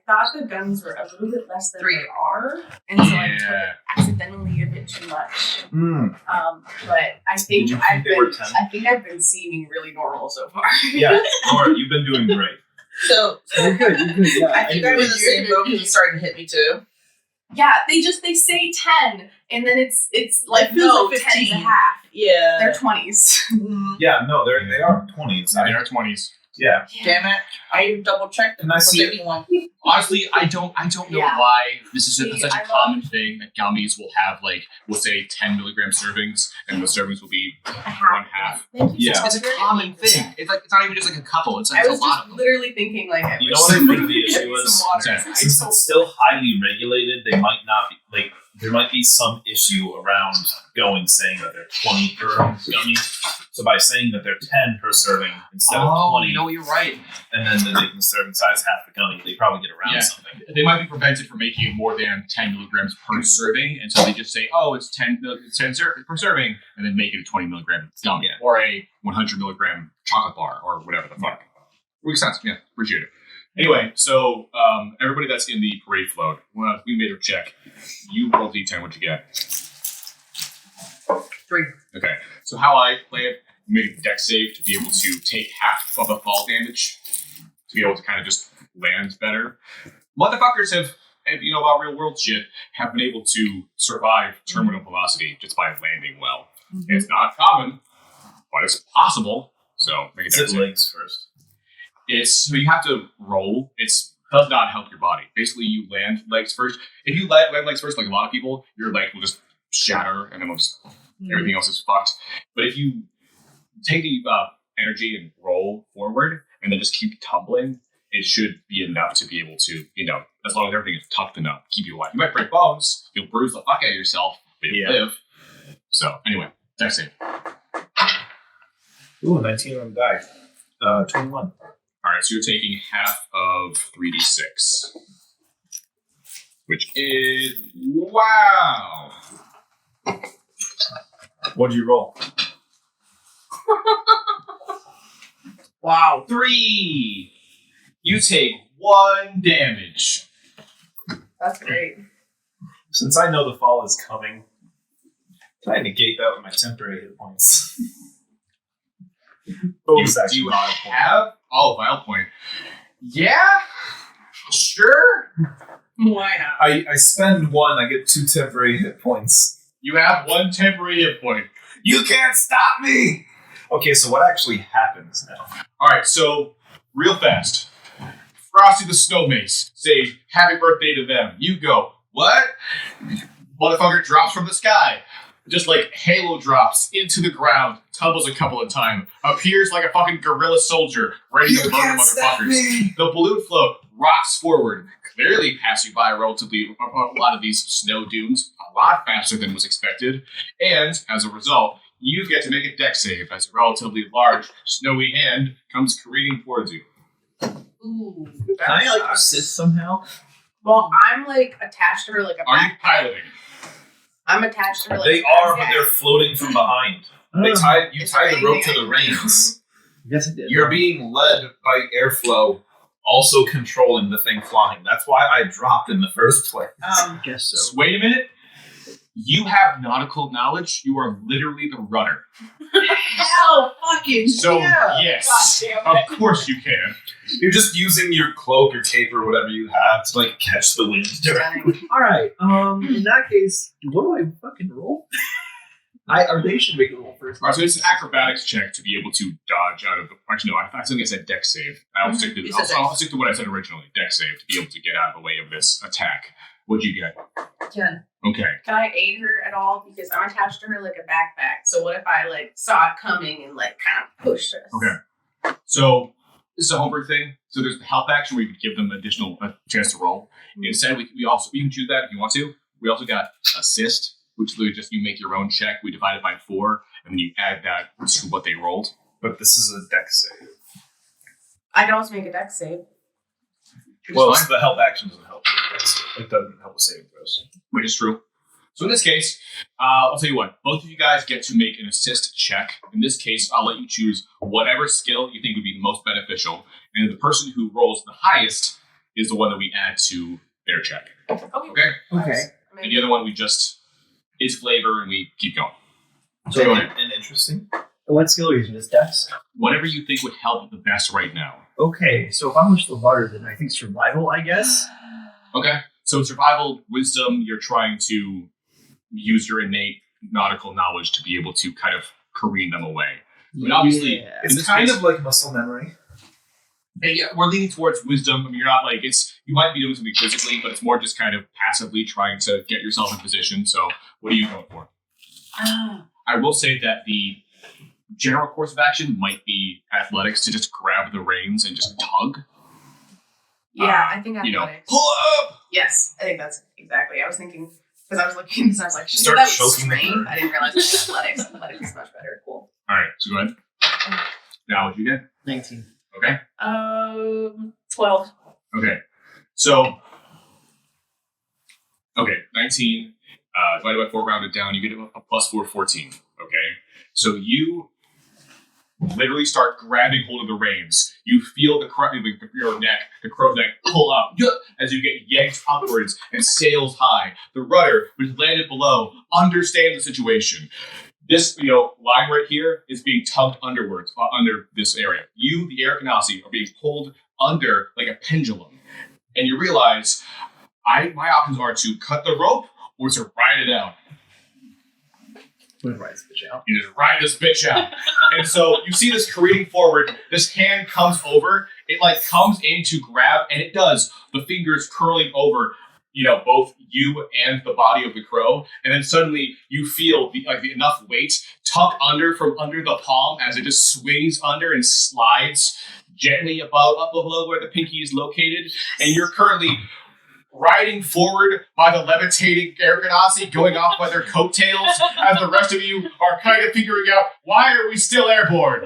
thought the guns were a little bit less than 3 are, and so I took Yeah. accidentally a bit too much. mm, But I think Did you think they were 10? I've been seeming really normal so far. yeah, Laura, you've been doing great. So You're good, yeah. I think I'm in the same boat because it's starting to hit me too. Yeah, they say 10, and then it's like It feels no, like 10's a 15. half. Yeah. They're 20s. Mm. Yeah, no, they are 20s. In our 20s. Yeah. Damn it! I double checked. Can I see it? Anyone. Honestly, I don't know Yeah. why this is See, such I a common thing that gummies will have, like, we'll say 10 milligram servings, and the servings will be A half. one half. Thank you. Yeah. It's a common thing. It's like, it's not even just like a couple. It's like I was a lot just of them. literally thinking like I You wish know what I somebody think the would get issue me was? some water. Exactly. Since it's still highly regulated, they might not be like there might be some issue around saying that they're 20 per gummy. So by saying that they're 10 per serving instead of 20, you know, you're right. and then they're making the serving size half the gummy, they probably get around Yeah. something. They might be prevented from making it more than 10 milligrams per serving, and so they just say, oh, it's 10 per serving, and then make it a 20 milligram gummy, Yeah. or a 100 milligram chocolate bar, or whatever the fuck. Makes sense. Yeah, appreciate it. Anyway, so everybody that's in the parade float, well, we made a check. You roll D10, what'd you get? 3. Okay, so how I play it, make a deck save to be able to take half of the fall damage, to be able to kind of just land better. Motherfuckers have, you know about real world shit, have been able to survive terminal velocity just by landing well. It's not common, but it's possible. So make a deck Zip save. legs first. So you have to roll. It does not help your body. Basically, you land legs first. If you land legs first, like a lot of people, your leg will just shatter and then everything else is fucked. But if you take the energy and roll forward and then just keep tumbling, it should be enough to be able to, you know, as long as everything is tough enough, keep you alive. You might break bones, you'll bruise the fuck out of yourself, but you'll live. So anyway, deck save. Ooh, 19 on the die. 21. All right, so you're taking half of 3d6, which is wow. What'd you roll? Wow. 3. You take 1 damage. That's great. Since I know the fall is coming, can I negate that with my temporary hit points? Do you have Vile Point? Yeah, sure. Why not? I spend 1, I get 2 temporary hit points. You have 1 temporary hit point. You can't stop me! Okay, so what actually happens now? All right, so real fast. Frosty the Snow Mace say happy birthday to them. You go, what? Motherfucker drops from the sky. Just like Halo drops into the ground, tumbles a couple of times, appears like a fucking guerrilla soldier, ready to murder motherfuckers. The balloon float rocks forward, clearly passing by relatively a lot of these snow dunes a lot faster than was expected. And as a result, you get to make a deck save as a relatively large, snowy hand comes careening towards you. Ooh. Can I like assist somehow? Well, I'm like attached to her like a Are you backpack. piloting? I'm attached to her like They a are, but backpack. they're floating from behind. You Is tie there the rope to anything the I can do? reins. Yes, it did. You're being led by airflow, also controlling the thing flying. That's why I dropped in the first place. I guess so. So wait a minute. You have nautical knowledge. You are literally the rudder. Hell fucking So yeah. yes, God damn it. of course you can. You're just using your cloak or cape or whatever you have to like catch the wind. All right. In that case, what do I fucking roll? Or they should make a roll first. All right, so it's an acrobatics check to be able to dodge out of the. Actually, no, I think I said deck save. I'll stick to You said I'll stick to what I said originally. Deck save to be able to get out of the way of this attack. What'd you get? 10. Okay. Can I aid her at all? Because I'm attached to her like a backpack. So what if I like saw it coming and like kind of pushed us? Okay. So this is a homebrew thing. So there's the help action where you could give them a chance to roll. Instead, we can choose that if you want to. We also got assist, which is literally just you make your own check. We divide it by 4, and then you add that to what they rolled. But this is a deck save. I can also make a deck save. Well, the help action doesn't help. It doesn't help with saving throws. Which is true. So in this case, I'll tell you what. Both of you guys get to make an assist check. In this case, I'll let you choose whatever skill you think would be the most beneficial. And the person who rolls the highest is the one that we add to their check. Okay. Okay? Okay. And the other one we just is flavor and we keep going. So go ahead. and interesting. What skill are you using? Just dex? Whatever you think would help the best right now. Okay, so if I'm with the water, then I think survival, I guess. Okay. So survival, wisdom, you're trying to use your innate nautical knowledge to be able to kind of careen them away. I mean, obviously, Yeah. in It's this kind case- of like muscle memory. And yeah, we're leaning towards wisdom. I mean, you're not like you might be doing something physically, but it's more just kind of passively trying to get yourself in position. So, what are you going for? I will say that the general course of action might be athletics to just grab the reins and just tug. Yeah, I think You know, athletics. pull up. Yes, I think that's exactly. I was thinking because I was looking and I was like, should Start that was choking the strength. bird. I didn't realize it was athletics. Athletics is much better. Cool. All right, so go ahead. Now, what'd you get? 19. Okay. 12. Okay. So, 19 divided by 4 rounded down, you get a plus 4, 14. Okay. So you literally start grabbing hold of the reins. You feel your crow's neck pull up as you get yanked upwards and sails high. The rudder, which landed below, understands the situation. This, line right here is being tugged underwards, under this area. You, the Air Ganassi, are being pulled under like a pendulum. And you realize, my options are to cut the rope or to ride it out. We'll ride this bitch out. You just ride this bitch out. And so you see this careening forward. This hand comes over. It comes in to grab, and it does. The fingers curling over, both you and the body of the crow. And then suddenly you feel the enough weight tuck under from under the palm as it just swings under and slides gently up below where the pinky is located. And you're currently riding forward by the levitating Air Ganassi, going off by their coattails, as the rest of you are kind of figuring out, why are we still airborne?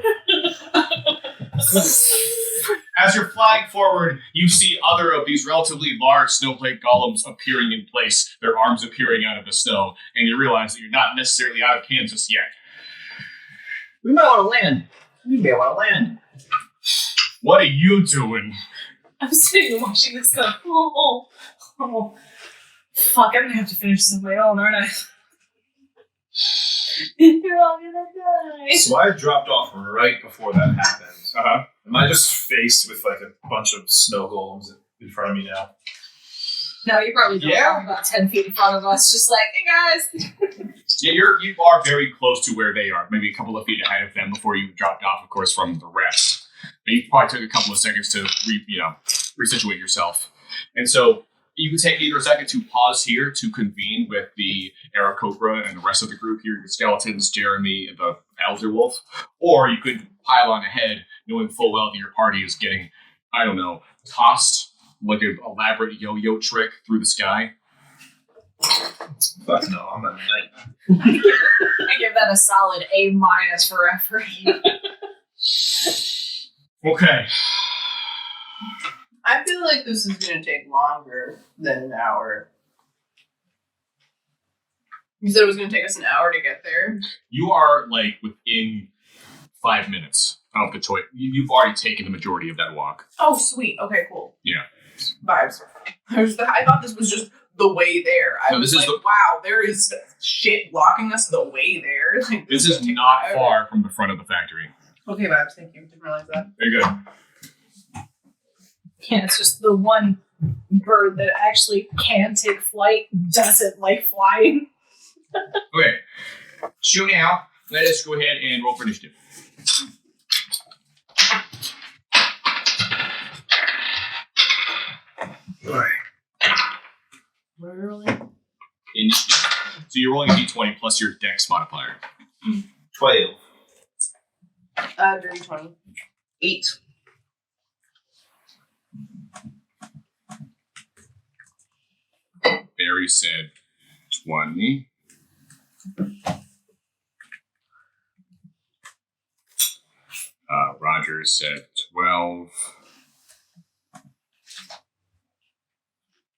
As you're flying forward, you see other of these relatively large snowflake golems appearing in place, their arms appearing out of the snow, and you realize that you're not necessarily out of Kansas yet. We might want to land. We may want to land. What are you doing? I'm sitting and watching this go, oh, fuck, I'm gonna have to finish this on my own, aren't I? You're all gonna die. So I dropped off right before that happened. Uh-huh. Am I just faced with a bunch of snow golems in front of me now? No, you probably don't Yeah. have about 10 feet in front of us, just like, hey guys. Yeah, you are very close to where they are, maybe a couple of feet ahead of them before you dropped off, of course, from the rest. But you probably took a couple of seconds to resituate yourself. And so you can take either a second to pause here to convene with the Aarakocra and the rest of the group here, the skeletons, Jeremy, and the Elder Wolf, or you could pile on ahead, knowing full well that your party is getting, tossed like an elaborate yo-yo trick through the sky. Fuck no, I'm a knight. I give that a solid A- for effort. Okay. I feel like this is going to take longer than an hour. You said it was going to take us an hour to get there. You are within 5 minutes of the toy. You've already taken the majority of that walk. Oh, sweet. Okay, cool. Yeah. Vibes. I thought this was just the way there. I No, was this is like, wow, there is shit blocking us the way there. This is gonna take not forever. far from the front of the factory. Okay, Vibes. Thank you. Didn't realize that. Very good. Yeah, it's just the one bird that actually can take flight doesn't like flying. Okay. So now, let us go ahead and roll for initiative. What are we rolling? Initiative. So you're rolling a d20 plus your dex modifier. 12. Dirty 20. 8. Barry said 20. Roger said 12.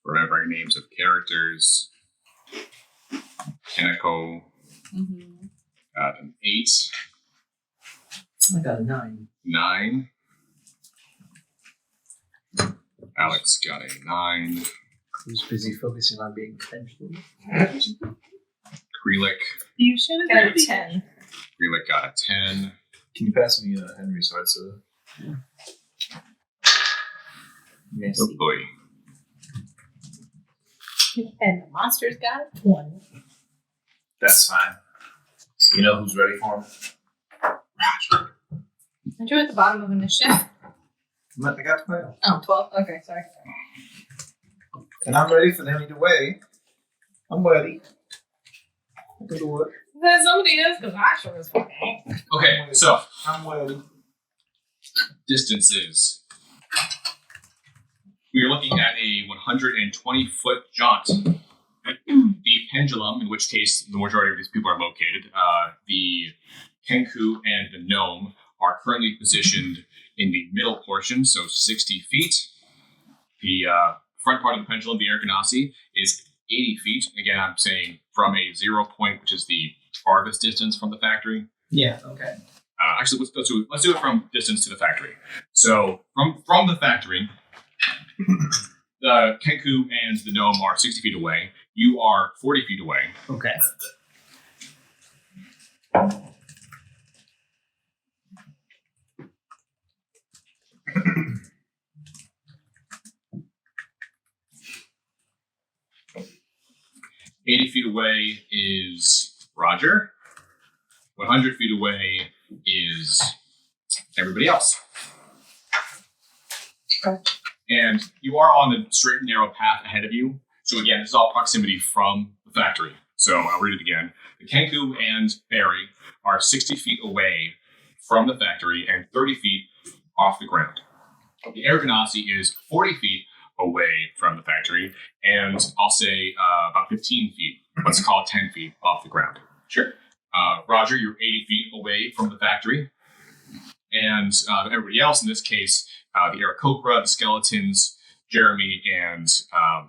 Remembering names of characters. Kaneko got an 8. I got a 9. 9. Alex got a 9. Who's busy focusing on being potential. Krelik. You should have got a 10. Krelik got a 10. Can you pass me Henry sword soda? Yes. Oh boy. And the monster's got a 20. That's fine. You know who's ready for him? Aren't you at the bottom of initiative? I got 12. Oh, 12? Okay, sorry. And I'm ready for them either way. I'm ready. I can do it. Then somebody is, because I sure as fuck ain't. Okay, so I'm ready. distances. We are looking at a 120-foot jaunt. The pendulum, in which case the majority of these people are located, the Kenku and the gnome are currently positioned in the middle portion, so 60 feet. The front part of the pendulum, the air ganassi, is 80 feet. Again, I'm saying from a 0 point, which is the farthest distance from the factory. Yeah. Okay. Actually, let's do it from distance to the factory. So from the factory, the Kenku and the gnome are 60 feet away. You are 40 feet away. Okay. $80 feet away is Roger. 100 feet away is everybody else. Okay. And you are on the straight and narrow path ahead of you. So again, this is all proximity from the factory. So I'll read it again. The Kenku and Barry are 60 feet away from the factory and 30 feet off the ground. The air ganassi is 40 feet away from the factory, and I'll say about 15 feet, let's call it 10 feet off the ground. Sure. Roger, you're 80 feet away from the factory, and everybody else, in this case, the Aarakocra, the skeletons, Jeremy, and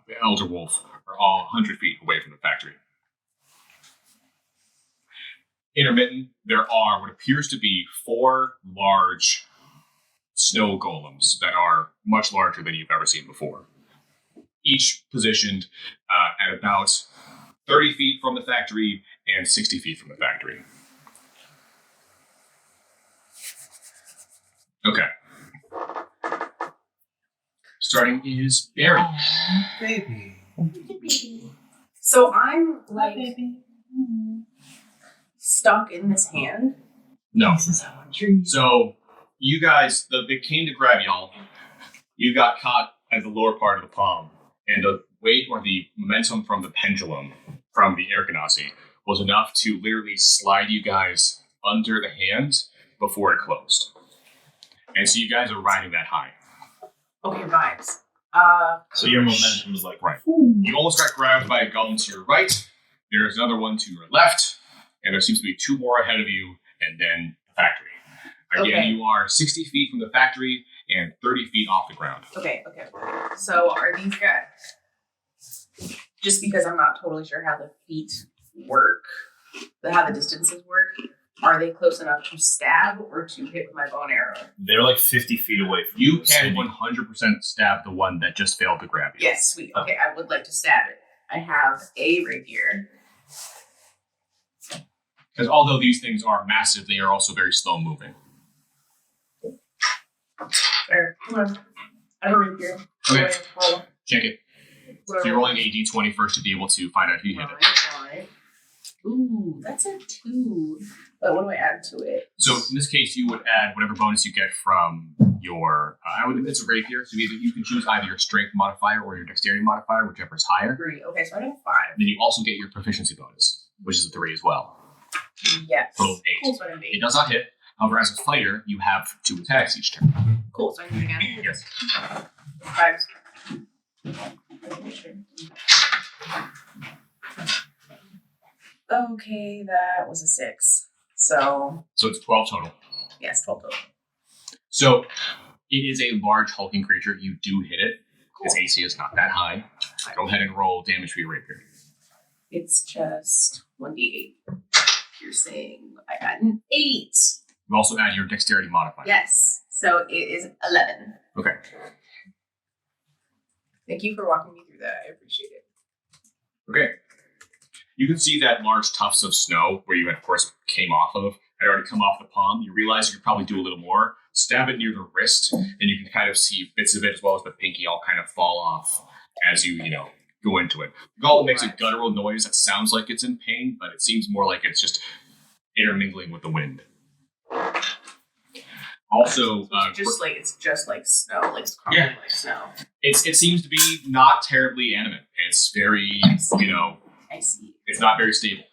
the Elder Wolf are all 100 feet away from the factory. Intermittent, there are what appears to be 4 large snow golems that are much larger than you've ever seen before. Each positioned at about 30 feet from the factory and 60 feet from the factory. Okay. Starting is Barry. Baby. So I'm like stuck in this hand. No. This is how I'm dreaming. So you guys, it came to grab y'all. You got caught at the lower part of the palm, and the weight or the momentum from the pendulum from the air ganassi was enough to literally slide you guys under the hand before it closed. And so you guys are riding that high. Okay, vibes. So your momentum is like Right. You almost got grabbed by a golem to your right. There's another one to your left, and there seems to be 2 more ahead of you, and then the factory. Again, Okay. you are 60 feet from the factory and 30 feet off the ground. Okay. So are these guys? Just because I'm not totally sure how the feet work, how the distances work, are they close enough to stab or to hit with my bow and arrow? they're like 50 feet away from You you. can 100% stab the one that just failed to grab you. Yes, sweet. Okay, I would like to stab it. I have a rapier. Because although these things are massive, they are also very slow moving. There, come on. I have a rapier. Okay. Roll. Check it. So you're rolling a d20 first to be able to find out if you hit it. Right. Ooh, that's a 2. But what do I add to it? So in this case, you would add whatever bonus you get from your. It's a rapier, so you can choose either your strength modifier or your dexterity modifier, whichever is higher. 3. Okay, so I got a 5. Then you also get your proficiency bonus, which is a 3 as well. Yes. Total of 8. Cool, so I have It 8. does not hit. However, as a fighter, you have 2 attacks each turn. Cool, so I can do it again. Yes. 5. Okay, that was a 6. So, So it's 12 total. yes, 12 total. So it is a large hulking creature. You do hit it. Cool. Its AC is not that high. Go ahead and roll damage for your rapier. It's just 1d8. Piercing. I got an 8. You also add your dexterity modifier. Yes. So it is 11. Okay. Thank you for walking me through that. I appreciate it. Okay. You can see that large tufts of snow where you had, of course, came off of had already come off the palm. You realize you could probably do a little more. Stab it near the wrist, and you can kind of see bits of it as well as the pinky all kind of fall off as you go into it. The golem makes a guttural noise that sounds like it's in pain, but it seems more like it's just intermingling with the wind. Also, it's just like snow, like it's carved Yeah. like snow. it seems to be not terribly animate. It's very, I see. I see. it's not very stable.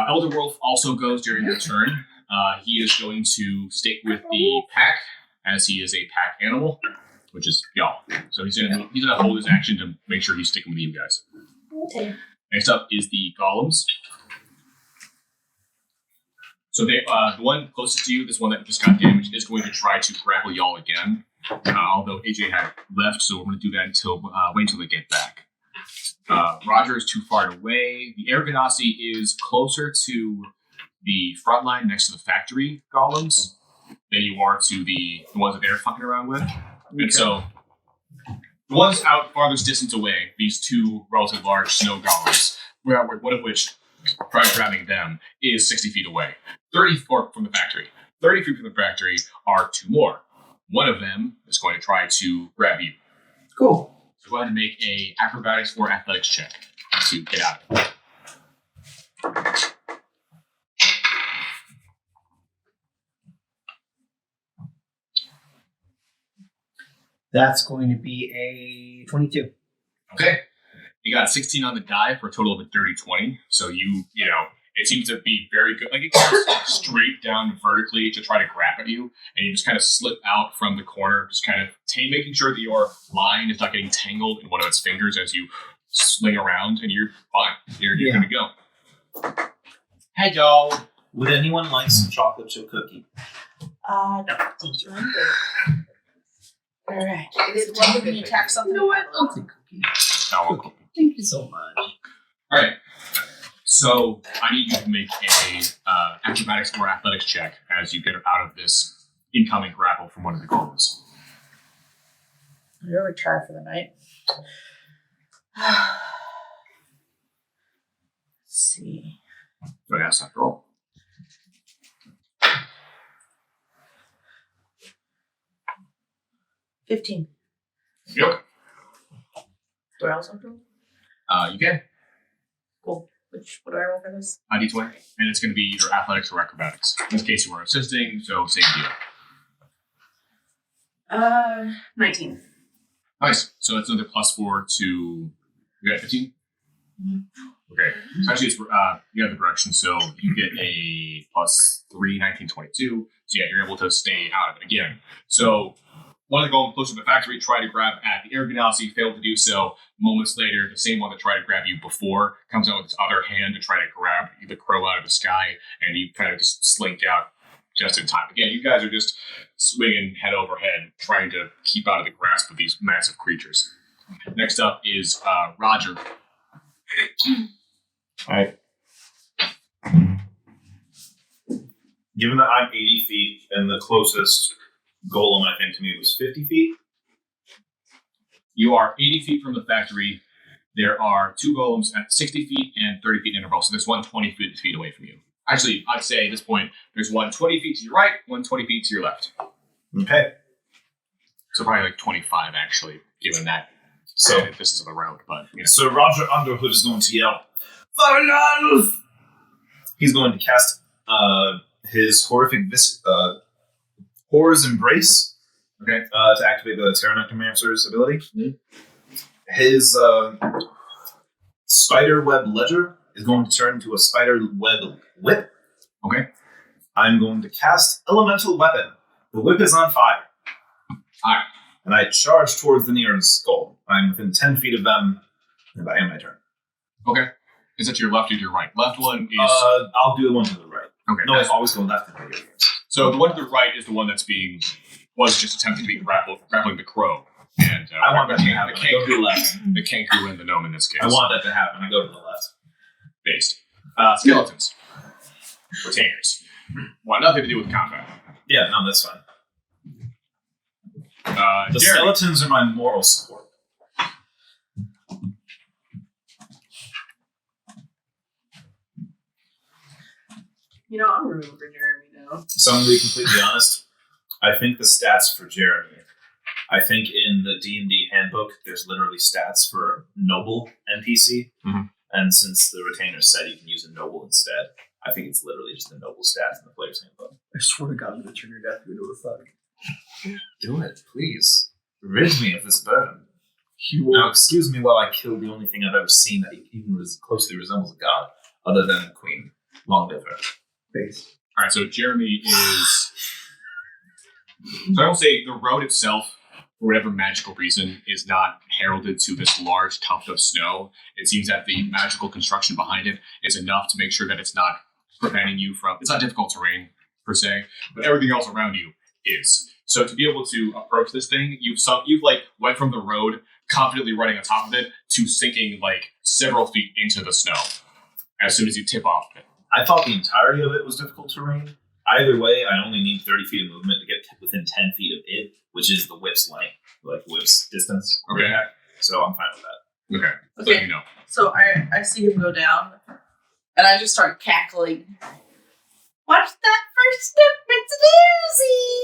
Elder Wolf also goes during your turn. He is going to stick with the pack, as he is a pack animal, which is y'all. So he's gonna hold his action to make sure he's sticking with you guys. Okay. Next up is the golems. So the one closest to you, this one that just got damaged, is going to try to grapple y'all again. Although AJ had left, so we're going to do that until wait until they get back. Roger is too far away. The Air Ganassi is closer to the front line next to the factory golems than you are to the ones that they're fucking around with. And so the ones out farthest distance away, these two relatively large snow golems, one of which, try grabbing them, is 60 feet away. 30 feet from the factory. 30 feet from the factory are two more. One of them is going to try to grab you. Cool. So go ahead and make a acrobatics or athletics check to get out of it. That's going to be a 22. Okay. You got a 16 on the die for a total of a 30-20. So you know, it seems to be very good. Like it goes straight down vertically to try to grab at you, and you just kind of slip out from the corner, just kind of making sure that your line is not getting tangled in one of its fingers as you swing around, and you're fine. You're good to go. Hey, Joe. Would anyone like some chocolate chip cookie? No. Thank you. I'm good. All right. It is one when you attack something. You know what? I'll take cookie. Oh, Thank you so much. all right. So I need you to make a acrobatics or athletics check as you get out of this incoming grapple from one of the golems. I'm really tired for the night. Let's see. So yes, after all. $15. Yep. Do I also have to roll? You can. Cool. What do I roll for this? D20. And it's going to be either athletics or acrobatics. In this case, you were assisting, so same deal. 19. Nice. So that's another +4 to. You got 15? Mm-hmm. Okay. So actually, it's the other direction. So you get a +3, 19, 22. So yeah, you're able to stay out of it again. So one of the golems closer to the factory tried to grab at the air ganassi, failed to do so. Moments later, the same one that tried to grab you before comes out with its other hand to try to grab the crow out of the sky, and you kind of just slink out just in time. Again, you guys are just swinging head over head, trying to keep out of the grasp of these massive creatures. Next up is Roger. Alright. Given that I'm 80 feet and the closest golem, I think, to me was 50 feet. You are 80 feet from the factory. There are two golems at 60 feet and 30 feet interval. So there's one 20 feet away from you. Actually, I'd say at this point, there's one 20 feet to your right, one 20 feet to your left. Okay. So probably like 25, actually, given that So, distance of the road. But, you know. so Roger Underhood is going to yell, "Final!" He's going to cast his horrific Horror's Embrace. Okay. To activate the Pteronecromancer's ability. Mm-hmm. His spider web ledger is going to turn into a spider web whip. Okay. I'm going to cast Elemental Weapon. The whip is on fire. Alright. And I charge towards the nearest goal. I'm within 10 feet of them, and I end my turn. Okay. Is that to your left or to your right? Left one is... I'll do the one to the right. okay. No, I always go left in video games. So the one to the right is the one was just attempting to be grappling the crow. And I want that to happen. I go to the left. The kangaroo and the gnome in this case. I want that to happen. I go to the left. Based. Skeletons. Retainers. Want nothing to do with combat. Yeah, no, that's fine. The Jeremy. skeletons are my moral support. You know, I'm rooting for Jeremy now. So I'm going to be completely honest. I think the stats for Jeremy. I think in the D&D handbook, there's literally stats for noble NPC. Mm-hmm. And since the retainer said you can use a noble instead, I think it's literally just the noble stats in the player's handbook. I swear to God, I'm going to turn your death into a thug. Do it, please. Rid me of this burden. You will. Now, excuse me while I kill the only thing I've ever seen that even closely resembles a god, other than Queen. Long live her. Face. All right, so Jeremy is. So I will say the road itself, for whatever magical reason, is not heralded to this large tuft of snow. It seems that the magical construction behind it is enough to make sure that it's not preventing you from. It's not difficult terrain per se, but everything else around you is. So to be able to approach this thing, you've like went from the road, confidently running on top of it, to sinking like several feet into the snow as soon as you tip off it. I thought the entirety of it was difficult terrain. Either way, I only need 30 feet of movement to get within 10 feet of it, which is the whip's length, like whip's distance. Okay. So I'm fine with that. Okay. Okay. So you know. So I see him go down, and I just start cackling. Watch that first step, it's a doozy!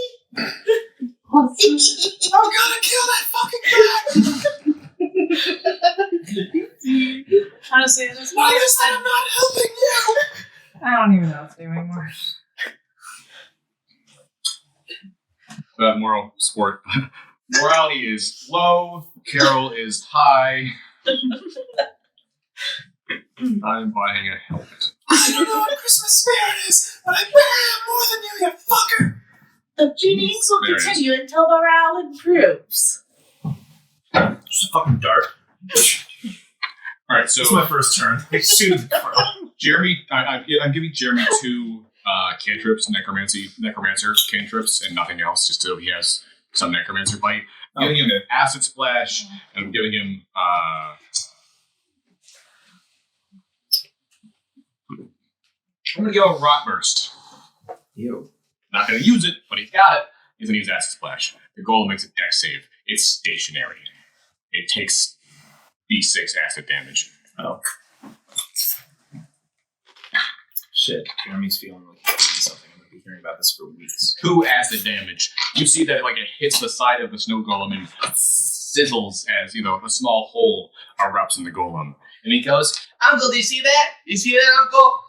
I'm gonna kill that fucking guy! Honestly, this Why is that I'm not helping you? I don't even know what to do anymore. Moral sport. Morality is low. Carol is high. I'm buying a helmet. I don't know what Christmas spirit is, but I bet I am more than you, you fucker! The beatings will There it is. continue until morale improves. Just fucking dark. All right, so This is my first turn. Shoot the crow. Jeremy, I'm giving Jeremy 2 cantrips, necromancer cantrips, and nothing else, just so he has some necromancer bite. I'm giving him an acid splash, and I'm giving him I'm gonna give him a rot burst. Ew. Not gonna use it, but he's got it. He's gonna use acid splash. The golem makes a dex save. It's stationary. It takes D6 acid damage. Oh. Shit. Jeremy's feeling like he's doing something. I'm going to be hearing about this for weeks. 2 acid damage. You see that like it hits the side of the snow golem and sizzles as a small hole erupts in the golem. And he goes, Uncle, do you see that? You see that, Uncle?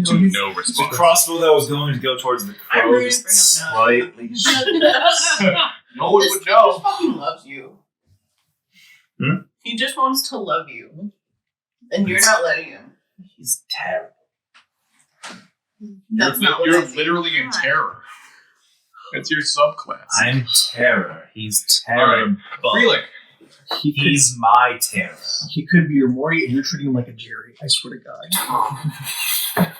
to no The response. crossbow that was going to go towards the I'm crow rooting just for him slightly. No one This would kid know. just fucking loves you. Hmm? He just wants to love you. And you're not letting him. He's terrible. That's not what You're I see. literally in terror. It's your subclass. I'm terror. He's terrible. Freelick. He's my terror. He could be your Mori, and you're treating him like a Jerry. I swear to God.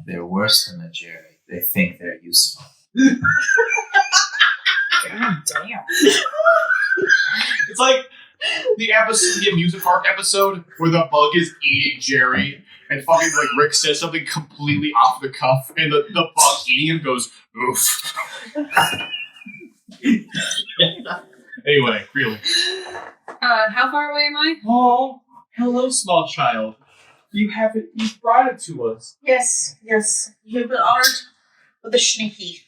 They're worse than a Jerry. They think they're useful. God damn. It's like the amusement park episode where the bug is eating Jerry, and fucking like Rick says something completely off the cuff, and the bug eating him goes, oof. Anyway, really. How far away am I? Oh, hello, small child. You brought it to us. Yes, you've been honored with a sneaky.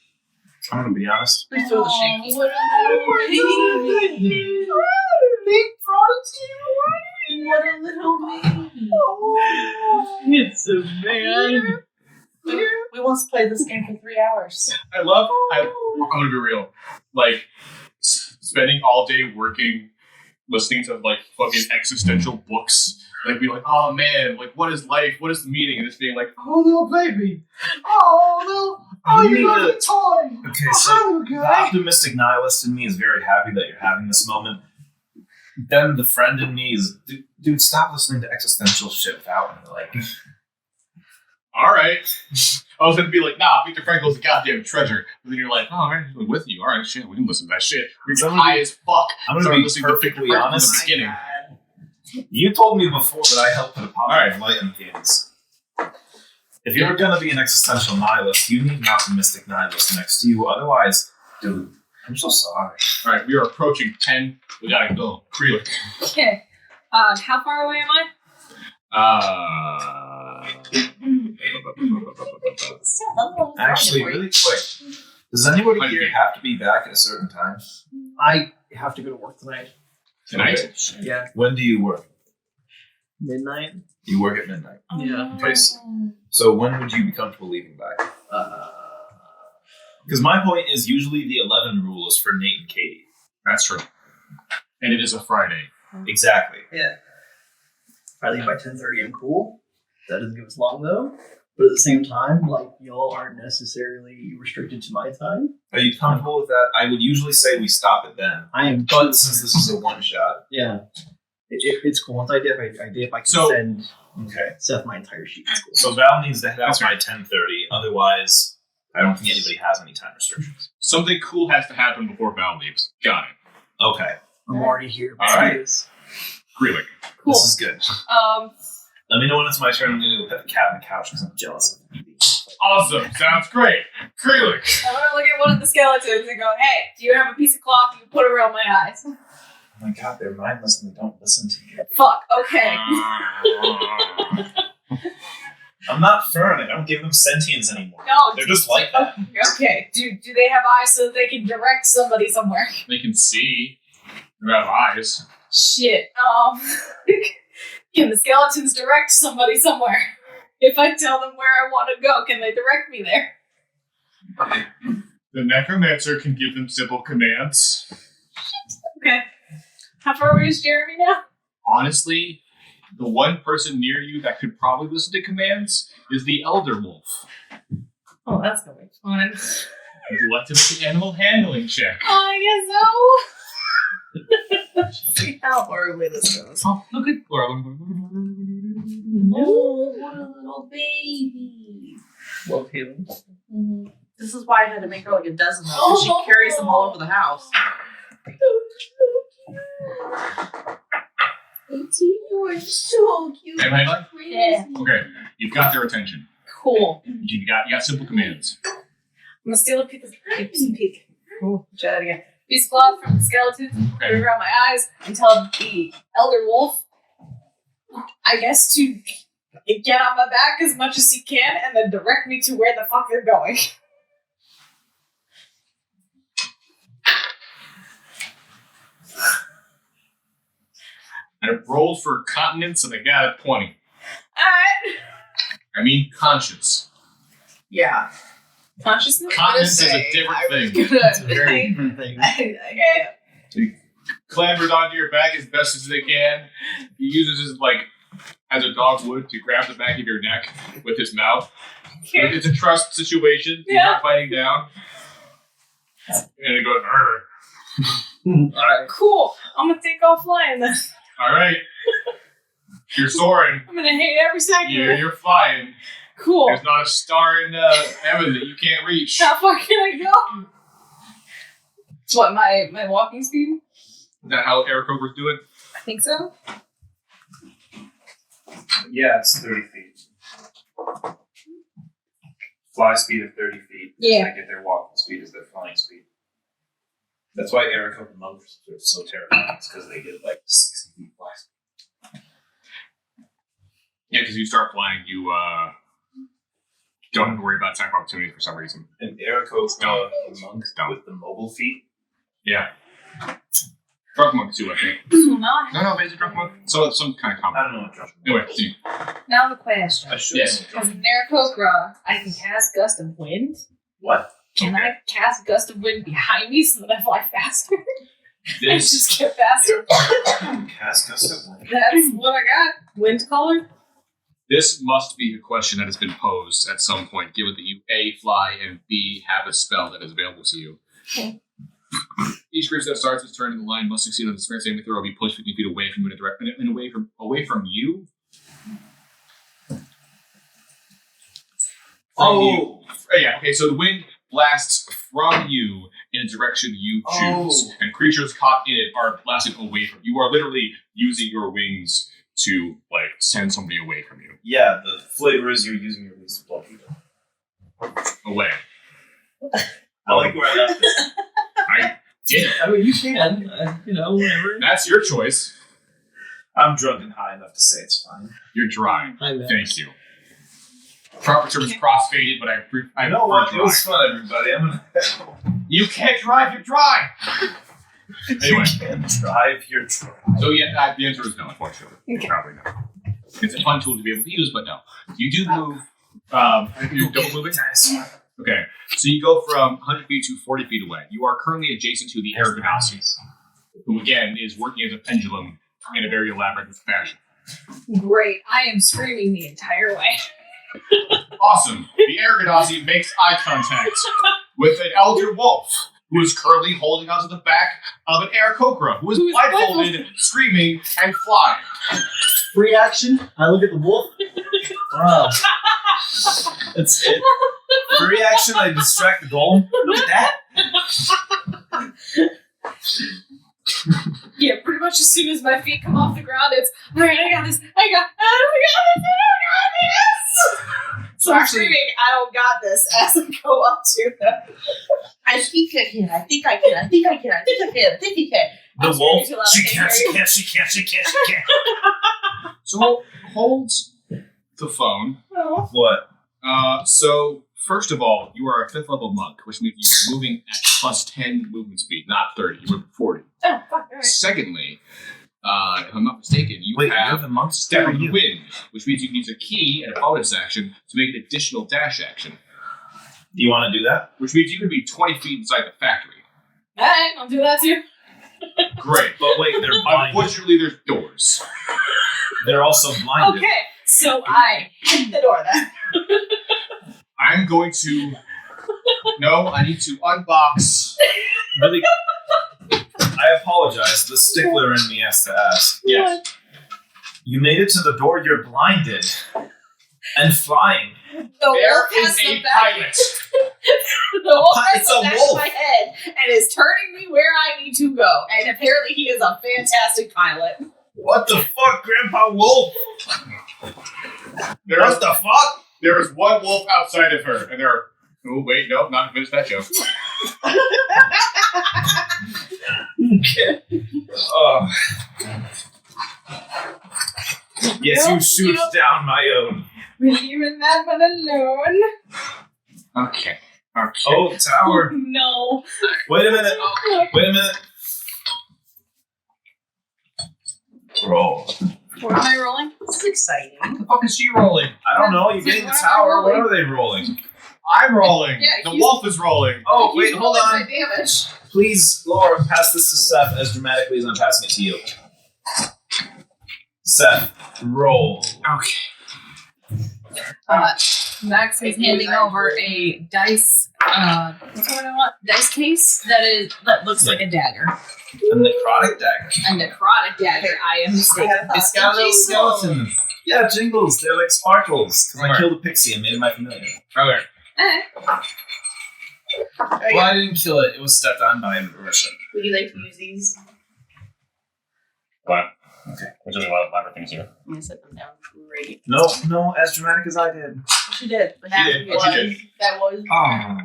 I'm going to be honest. Please throw the sneaky. What a little baby. What a little baby. It's a man. We once played this game for 3 hours. I'm gonna be real. Like, spending all day working, listening to like fucking existential books. Like, be like, oh man, like, what is life? What is the meaning? And just being like, oh, little baby. Oh, you love the toy. Okay, so the optimistic nihilist in me is very happy that you're having this moment. Then the friend in me is, dude, stop listening to existential shit without me. Like, All right. I was gonna be like, nah, Viktor Frankl's a goddamn treasure. But then you're like, oh, I'm with you. All right, shit, we can listen to that shit. We're I'm high as fuck. I'm gonna Started be listening to Viktor perfectly Frankl honest. from the beginning. you told me before that I helped put a pop Alright. in light in games. If you're gonna be an existential nihilist, you need an optimistic nihilist next to you. Otherwise, dude, I'm so sorry. All right, we are approaching 10. We gotta go. Freelick. Okay. How far away am I? Actually, really quick, does anybody Might here be. have to be back at a certain time? I have to go to work tonight. Tonight? Okay. Yeah. When do you work? midnight. You work at midnight. Yeah. Okay, so when would you be comfortable leaving by? Because my point is usually the 11 rule is for Nate and Katie. That's true. And it is a Friday. Exactly. Yeah. If I leave by 10:30, I'm cool. That doesn't give us long though. But at the same time, like y'all aren't necessarily restricted to my time. Are you comfortable with that? I would usually say we stop it then. I am. But since this is a one shot. Yeah. It's cool. Once I dip, I dip. I can So- send Okay. Seth my entire sheet. It's cool. So Val needs to head out That's by 10:30. Otherwise, I don't think anybody has any time restrictions. Something cool has to happen before Val leaves. Got it. Okay. I'm already here. All right. Guys. Greeley. Cool. This is good. Let me know when it's my turn. I'm going to go pet the cat on the couch because I'm jealous of Evie. Awesome. Sounds great. Greeley. I'm gonna look at one of the skeletons and go, "Hey, do you have a piece of cloth you can put around my eyes?" Oh my god, they're mindless and they don't listen to you. Fuck. Okay. I'm not Fern. I don't give them sentience anymore. No. They're just like that. Okay. Do they have eyes so that they can direct somebody somewhere? They can see. They have eyes. Shit. Can the skeletons direct somebody somewhere? If I tell them where I want to go, can they direct me there? The necromancer can give them simple commands. Okay. How far away is Jeremy now? Honestly, the one person near you that could probably listen to commands is the Elder Wolf. Oh, that's gonna be fun. Would you like to make an animal handling check? I guess so. See how horribly this goes. Oh, look at Oh, what a little baby. Love him. This is why I had to make her like a dozen of them, because she carries them all over the house. You are so cute. Am I like? Yeah. Okay, you've got their attention. Cool. You got simple commands. I'm gonna steal a piece of try that again. Piece of cloth from the skeleton, put it around my eyes, and tell the elder wolf, I guess, to get on my back as much as he can and then direct me to where the fuck they're going. And it rolled for continence and they got a 20. Alright. I mean conscience. Yeah. Consciousness? Continence is a different thing. It's a very different thing. Clambered onto your back as best as they can. He uses his, as a dog would, to grab the back of your neck with his mouth. It's a trust situation. He's not biting down. And it goes, "Arr." Alright. Cool. I'm gonna take off flying then. All right. You're soaring. I'm gonna hate every second of it. You're flying. Cool. There's not a star in heaven that you can't reach. How far can I go? It's what, my walking speed? Is that how Eric Cobra's doing? I think so. Yeah, it's 30 feet. Fly speed of 30 feet. Yeah. They get their walking speed as their flying speed. That's why Eric and monks are so terrifying. It's because they get 60 feet fly speed. Yeah, because you start flying, you don't have to worry about attack opportunities for some reason. And Eric the monk with the mobile feet. Yeah. Drunk monk too, I think. No, maybe drunk monk. So some kind of I combo. don't know what drunk Anyway, see. Now the question. I should Yes. know As drunk. an Aarakocra, I can cast Gust of Wind. What? Can I cast Gust of Wind behind me so that I fly faster? I This just get faster. Cast Gust of Wind. That's what I got. Wind color. This must be a question that has been posed at some point, given that you A, fly, and B, have a spell that is available to you. Okay. Each creature that starts its turn in the line must succeed on the strength saving throw or be pushed 50 feet away from you and away from you. Oh. Yeah, okay, so the wind blasts from you in a direction you choose, and creatures caught in it are blasted away from you. You are literally using your wings to, send somebody away from you. Yeah, the flavor is you're using your wings to blow people. Away. I like where I left it. I did. I mean, you can. Whatever. That's your choice. I'm drunk and high enough to say it's fine. You're dry. I know. Thank you. Proper term is cross-faded, but I You know what? It prefer was dry. fun, everybody. I'm gonna. You can't drive, you're dry! Anyway. You can't drive your truck. So yeah, the answer is no, unfortunately. Okay. Probably no. It's a fun tool to be able to use, but no. You do move. You're double moving? Okay. So you go from 100 feet to 40 feet away. You are currently adjacent to the air ganassi, who again is working as a pendulum in a very elaborate fashion. Great. I am screaming the entire way. Awesome. The air ganassi makes eye contact with an elder wolf, who is currently holding onto the back of an Aarakocra, who is blindfolded, screaming, and flying. Free action. I look at the wolf. Wow. That's it. For reaction, I distract the golem. Look at that. Yeah, pretty much as soon as my feet come off the ground, it's alright, I got this. So I'm screaming, I don't got this as I go up to them. I think I can. The I'm wolf. screaming too loud, She I can't. hear She you. can't. So holds the phone. Oh. What? So first of all, you are a 5th level monk, which means you are moving at plus 10 movement speed, not 30. You move at 40. Oh, fuck, alright. Secondly, if I'm not mistaken, you Wait, you're have the monk? Step Who are of the you? Wind, which means you can use a key and a bonus action to make an additional dash action, Do you want to do that? which means you can be 20 feet inside the factory. Alright, I'll do that too. Great. But wait, they're blinded. Unfortunately, there's doors. They're also blinded. Okay, so I hit the door then. I'm going to... No, I need to unbox... Really? I apologize. The stickler in me has to ask. Yes. You made it to the door. You're blinded and flying. The There wolf has is the a back. pilot. The wolf has It's the a back wolf. of my head and is turning me where I need to go. And apparently he is a fantastic pilot. What the fuck, Grandpa Wolf? There What is, the fuck? there is one wolf outside of her, and there are... Oh, wait, no, not finished that joke. Okay. Yes, you shoot down my own. Will you leave that one alone? Okay. Oh, tower. No. Wait a minute. Wait a minute. Roll. What am I rolling? This is exciting. What the fuck is she rolling? I don't know. You're getting the tower. What are they rolling? I'm rolling. Yeah, the he's- wolf is rolling. Oh, He's wait, hold rolling on. my damage. Please, Laura, pass this to Seth as dramatically as I'm passing it to you. Seth, roll. Okay. Max is handing over a dice. What's the word I want? Dice case that looks like a dagger. A necrotic dagger. A necrotic dagger. I am mistaken. It's got little skeletons. Yeah, jingles. They're like sparkles. Because I Where? killed a pixie and made it my familiar. Okay. Well, I didn't kill it. It was stepped on by a Russian. Would you like to use these? What? Okay. Which is a lot of elaborate things here. I'm gonna set them down. Great. No, as dramatic as I did. She did. But She did. What she did. That was. Oh.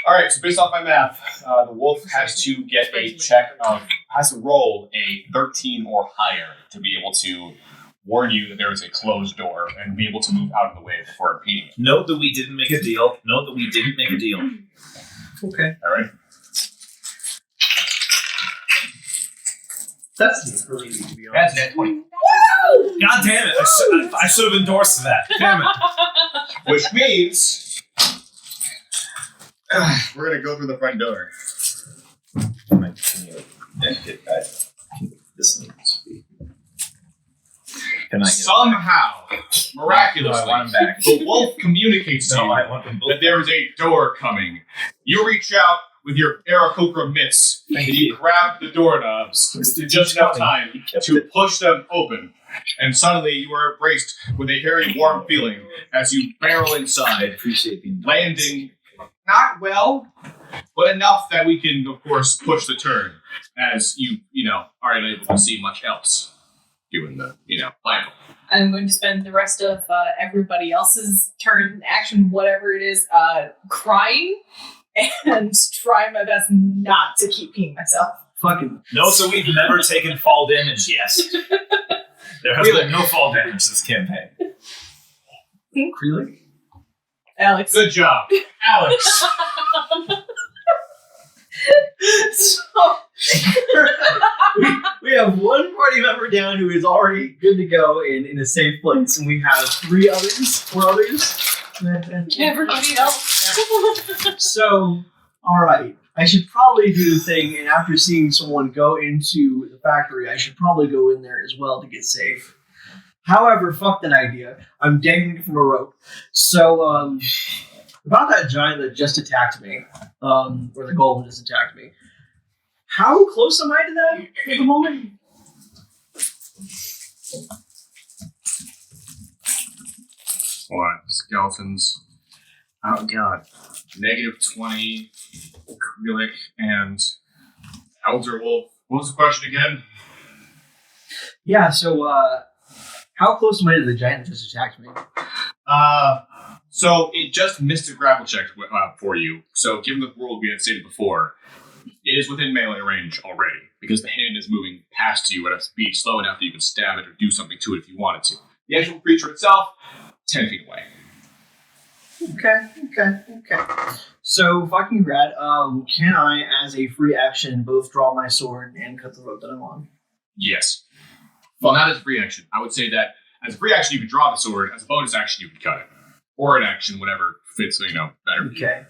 All right. So based off my math, the wolf has to get a check of has to roll a 13 or higher to be able to warn you that there is a closed door and be able to move out of the way before impeding it. Note that we didn't make a deal. Okay. All right. That's really neat, to be honest. That's net 20. God damn it! I should have endorsed that. Damn it! Which means we're gonna go through the front door. This needs to be. Can I get Somehow, miraculously, No, I want him back. the wolf communicates to No, you I want them both. that there is a door coming. You reach out with your Aarakocra mitts and you grab the doorknobs in just enough time to push them open. And suddenly you are embraced with a very warm feeling as you barrel inside, appreciate the landing not well, but enough that we can, of course, push the turn as you are unable to see much else, given the, blindfold. I'm going to spend the rest of everybody else's turn, action, whatever it is, crying and try my best not to keep peeing myself. Fucking. No, so we've never taken fall damage, yes. There has been no fall damage this campaign. Really? Alex. Good job, Alex. So, we have one party member member down who is already good to go in a safe place, and we have 4 others. Everybody else. So, all right, I should probably do the thing, and after seeing someone go into the factory, I should probably go in there as well to get safe. However, fuck that idea. I'm dangling from a rope. So, about that giant that just attacked me, or the golem just attacked me. How close am I to that at the moment? What? Skeletons. Oh, God. -20, acrylic, and Elder Wolf. What was the question again? Yeah, so, how close am I to the giant that just attacked me? So it just missed a grapple check for you. So given the rule we had stated before, it is within melee range already because the hand is moving past you at a speed slow enough that you can stab it or do something to it if you wanted to. The actual creature itself, 10 feet away. Okay. So, fucking rad, can I, as a free action, both draw my sword and cut the rope that I'm on? Yes. Well, not as a free action. I would say that as a free action, you could draw the sword. As a bonus action, you could cut it. Or an action, whatever fits, better. Okay.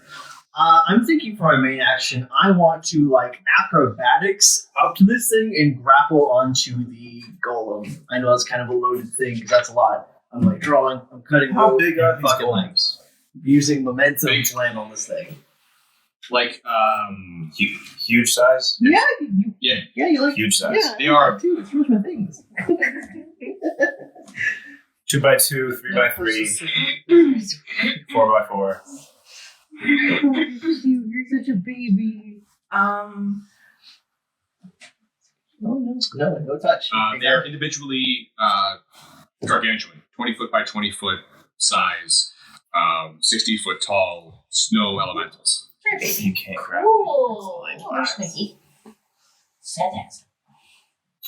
I'm thinking for my main action, I want to, acrobatics up to this thing and grapple onto the golem. I know that's kind of a loaded thing, because that's a lot. I'm, drawing, I'm cutting How rope, big are and these fucking, golems? using momentum Big. to land on this thing. Huge size? Yeah, Yeah. you like Huge size. Yeah, They are. Dude, it's one of my things. 2x2, 3x3, 4x4. You're such a baby. No touch. They're individually gargantuan, 20 foot by 20 foot size, 60 foot tall snow elementals. You can't grab Cool. these. Oh, Sneaky. Said that.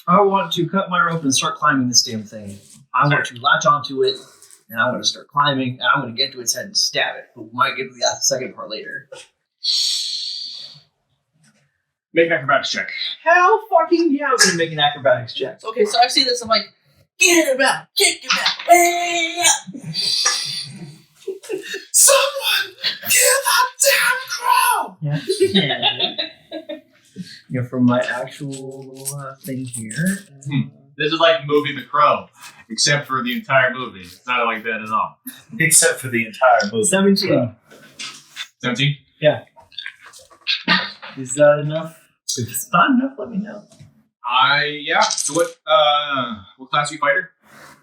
I want to cut my rope and start climbing this damn thing. I want to latch onto it, and I want to start climbing, and I'm going to get to its head and stab it. But we might get to the second part later. Make an acrobatics check. Hell fucking yeah, I'm going to make an acrobatics check. Okay, so I see this. I'm like, get him out, kick him out. Hey, Someone kill that damn crow! Yeah. From my actual thing here. This is like movie The Crow, except for the entire movie. It's not like that at all. Except for the entire movie. 17. 17? Is that enough? If it's not enough, let me know. Yeah. So what class are you fighter?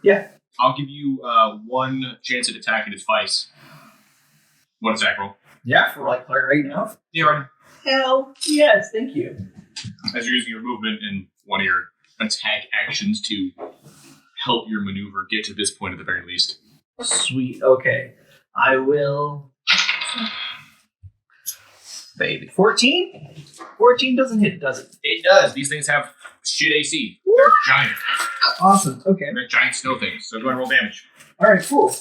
Yeah. I'll give you one chance at attack at his vice. One attack roll. Yeah, for right now. Yeah, right. Hell yes, thank you. As you're using your movement and one of your attack actions to help your maneuver get to this point at the very least. Sweet, okay. I will. Baby. 14? 14 doesn't hit, does it? It does. These things have shit AC. They're giant. Awesome, okay. They're giant snow things. So go ahead and roll damage. Alright, cool.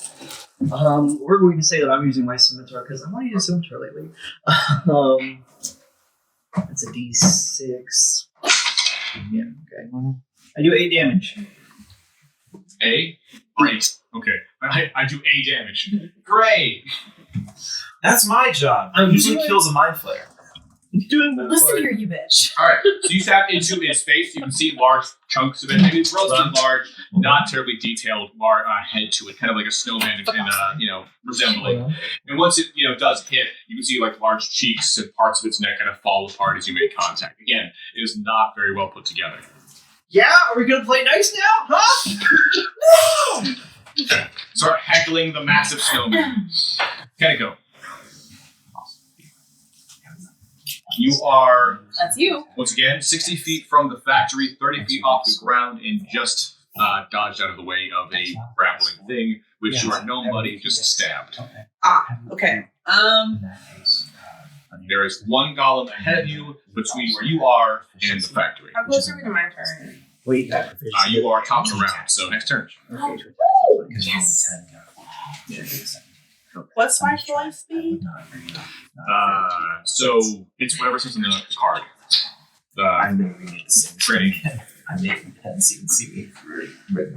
We're going to say that I'm using my scimitar because I want to use a scimitar lately. It's a d6. Yeah, okay. I do 8 damage. A? Great. Okay. I do A damage. Great. That's my job. I'm Usually doing- kills a mind flayer. Doing the Listen here, you bitch. Alright. So you tap into his face. You can see large chunks of it. And it's relatively large, not terribly detailed head to it. Kind of like a snowman resembling. And once it, does hit, you can see like large cheeks and parts of its neck kind of fall apart as you make contact. Again, it is not very well put together. Yeah, are we going to play nice now? Huh? Okay. Start heckling the massive snowman. Kind of go. You are, That's you. once again, 60 feet from the factory, 30 feet off the ground, and just dodged out of the way of a grappling thing, which you are nobody, just stabbed. Okay. There is one golem ahead of you between where you are and the factory. How close are we to my turn? Wait, You are top of the round, so next turn. Yes. What's my flight speed? So it's whatever says on the card. The training. I made it 10 so you can see me.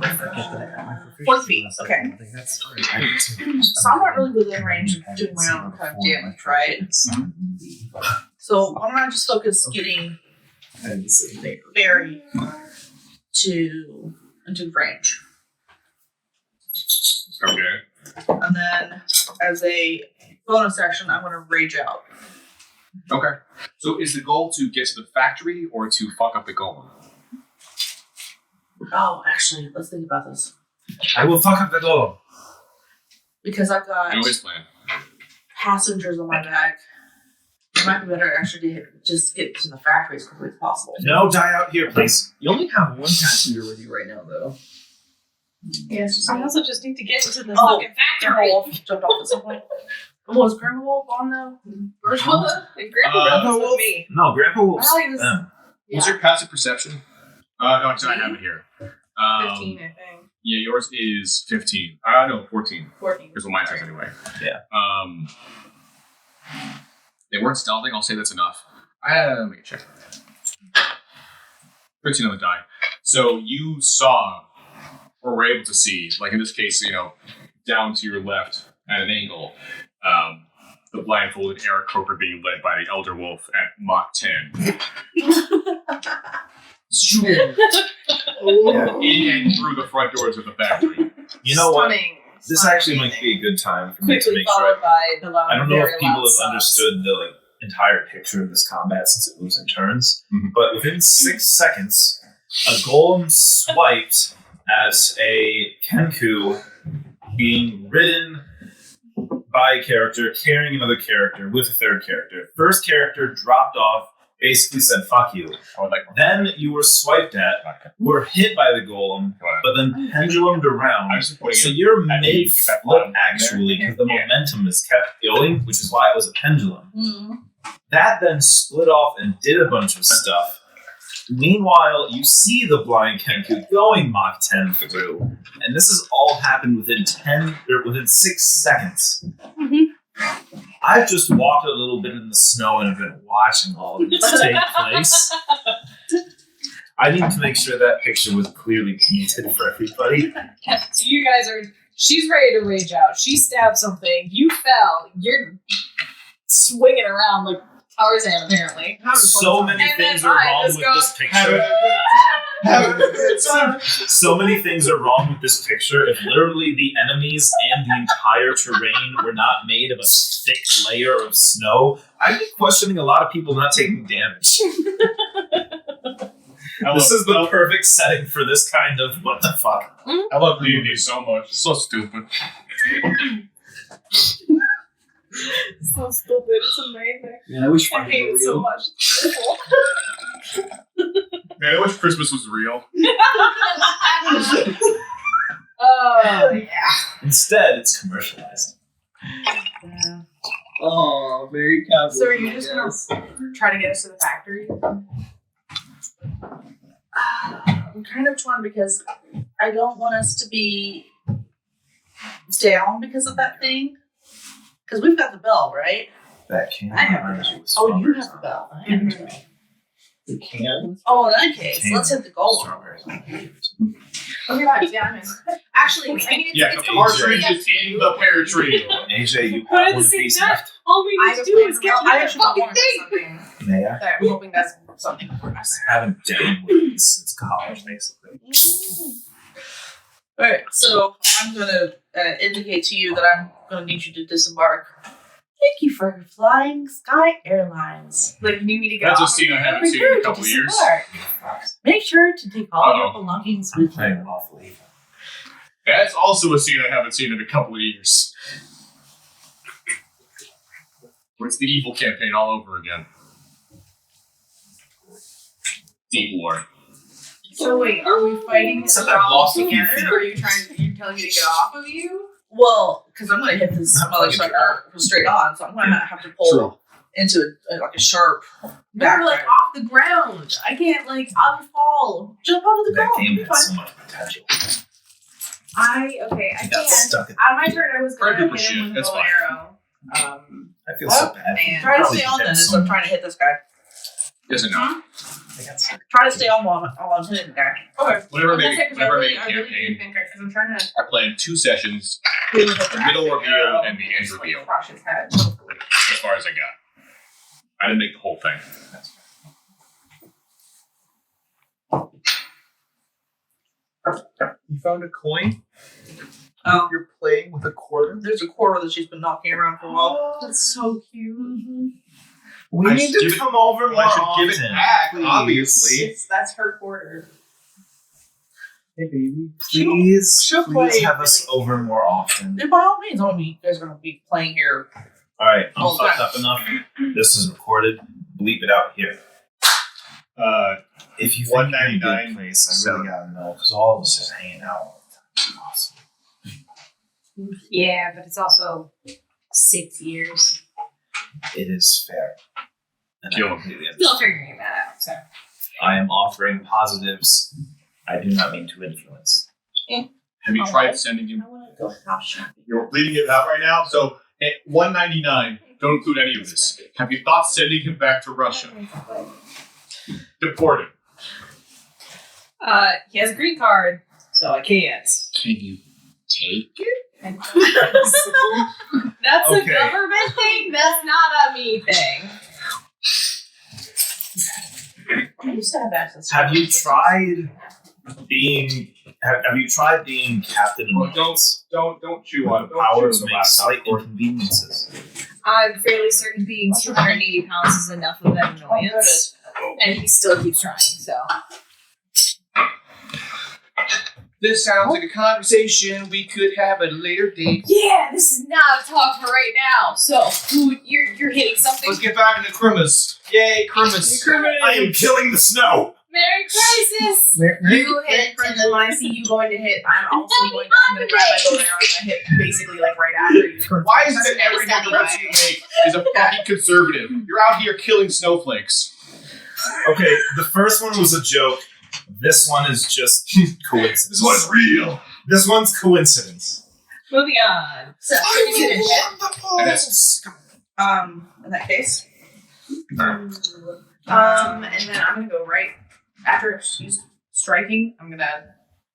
I forget that I got my proficiency 40 feet, last okay. time. I think that's I did too. So I'm not really within range of doing my own kind of damage, right? So why don't I just focus getting Barry into range. Okay. And then as a bonus action, I'm gonna rage out. Okay. So is the goal to get to the factory or to fuck up the golem? Oh, actually, let's think about this. I will fuck up the golem. Because I've got I know his plan. passengers on my back. It might be better actually to just get to the factory as quickly as possible. No, die out here, please. You only have one passenger with you right now, though. Yes. I also just need to get into the Oh, fucking Grandma factory. Wolf jumped off at some point. Was Grandma Wolf on though? Ursula? And Grandpa Grandpa was with me. No, Grandpa will. I like this. What's your passive perception? No, I have it here. 15, I think. Yeah, yours is 15. No, 14. 14. Here's what mine says anyway. Yeah. They weren't stealthing. I'll say that's enough. Let me check. 13 on the die. So you saw, or were able to see, like in this case, down to your left at an angle, the blindfolded Eric Croker being led by the Elder Wolf at Mach 10. In and through the front doors of the factory. You know what? Stunning. This actually might be a good time for me to Quickly make sure. followed by the loud, I don't know very if people loud have understood the entire picture of this combat since it moves in turns, Mhm. but within 6 seconds, a golem swiped at a Kenku being ridden by a character, carrying another character with a third character. First character dropped off, basically said, fuck you. I would like Then you were swiped at, were hit by the golem, but then pendulumed around. I'm just putting So it you're at mid each that flip bottom actually, because the Yeah. momentum is kept going, which is why it was a pendulum. Mm. That then split off and did a bunch of stuff. Meanwhile, you see the blind Kenku going Mach 10 through, and this has all happened within 6 seconds. I've just walked a little bit in the snow and have been watching all of this take place. I need to make sure that picture was clearly painted for everybody. So you guys are. She's ready to rage out. She stabbed something. You fell. You're swinging around like Tarzan, apparently. So many And things then are I wrong just with go, this picture. So many things are wrong with this picture. If literally the enemies and the entire terrain were not made of a thick layer of snow, I'd be questioning a lot of people not taking damage. This is the perfect setting for this kind of what the fuck. I love D&D so much. It's so stupid. So stupid. It's amazing. Man, I wish I fire hate were it so real. much. It's beautiful. Man, I wish Christmas was real. Oh, yeah. Instead, it's commercialized. Yeah. Oh, very casual. So are you just gonna try to get us to the factory? I'm kind of torn because I don't want us to be down because of that thing. Because we've got the bell, right? That can I have remind you with Oh, you strawberries have the on bell. I have it. You can. Oh, in that case, Can. let's hit the goal. strawberries on it. Okay, guys, yeah, I'm in. Actually, I mean, it's, Yeah, it's the completely partridge up is to in you. the pear tree. AJ, you But at have the one same piece time, left. all we I need have to a do plan is for get Mel. to I that actually got fucking one of thing. something May I? that I'm hoping does something for us. I haven't done these since college, basically. Alright, so I'm going to indicate to you that I'm going to need you to disembark. Thank you for flying Sky Airlines. Like, you need me to get That's a off? scene I haven't seen in Prepare a to couple years. disembark. Make sure to take all your Uh-oh. belongings I'm with playing you. awfully. That's also a scene I haven't seen in a couple of years. Where it's the evil campaign all over again. Deep War. So wait, are we fighting Except we're I've all lost a few together, feet. or are you telling me to get off of you? Well, because I'm going to hit this Not like a motherfucker straight on, so I'm going to have to pull True. into like a sharp We're back. like off the ground. I can't I'll fall. Jump onto the That ground. game You'll be has fine. so much potential. I I got can't. stuck in On my turn, I was Very gonna good hit shit, him with a that's bow and fine. arrow. I feel so bad. And Try to Probably stay on then did as so I'm trying to hit this guy. Yes and no. Try to stay on while I'm hitting there. Okay. Whenever I That's make it, 'cause I a really do campaign, think because I'm trying to I plan 2 sessions, the middle reveal and the end reveal, crush his head. as far as I got. I didn't make the whole thing. You found a coin? Oh, You're playing with a quarter? there's a quarter that she's been knocking around for a while. That's so cute. We I need should to give it- come over more I should often. give it back, please. obviously. That's her quarter. Hey, baby. she'll Please play have us over more often. And by all means, you guys are going to be playing here. All right, I'm Oh, fucked God. up enough. This is recorded. Bleep it out here. If you think you're in a good 199, place, I really gotta know because all of us just hanging out all the time. Awesome. Yeah, but it's also 6 years. It is fair. And Kill I him. completely Still understand. figuring that out. So I am offering positives. I do not mean to influence. Have you Oh, tried what? sending him? I want to go house shopping. You're bleeding it out right now, so at 199, don't include any of this. Have you thought sending him back to Russia? Deported. he has a green card, so I can't. Can you take it? That's a Okay. government thing. That's not a me thing. I used to have access to Have you this. tried being? Have you tried being captain in Well, don't chew on the power to the make laptop. slight inconveniences? I'm fairly certain being 280 pounds is enough of an annoyance, and he still keeps trying. So This sounds like a conversation we could have at a later date. yeah, this is not a talk for right now. So you're hitting something. Let's get back into Christmas. Yay, Christmas. I am killing the snow. Merry Crisis. You hit, and then when I see you going to hit, I'm also going to. I'm going to grab my bow and arrow. I'm going to hit basically like right after you. Why is it that every reference you make is a fucking conservative? You're out here killing snowflakes. Okay, the first one was a joke. This one is just coincidence. This one's real. This one's coincidence. Moving on. So, you need to hit. Yes. In that case. And then I'm going to go right after she's striking.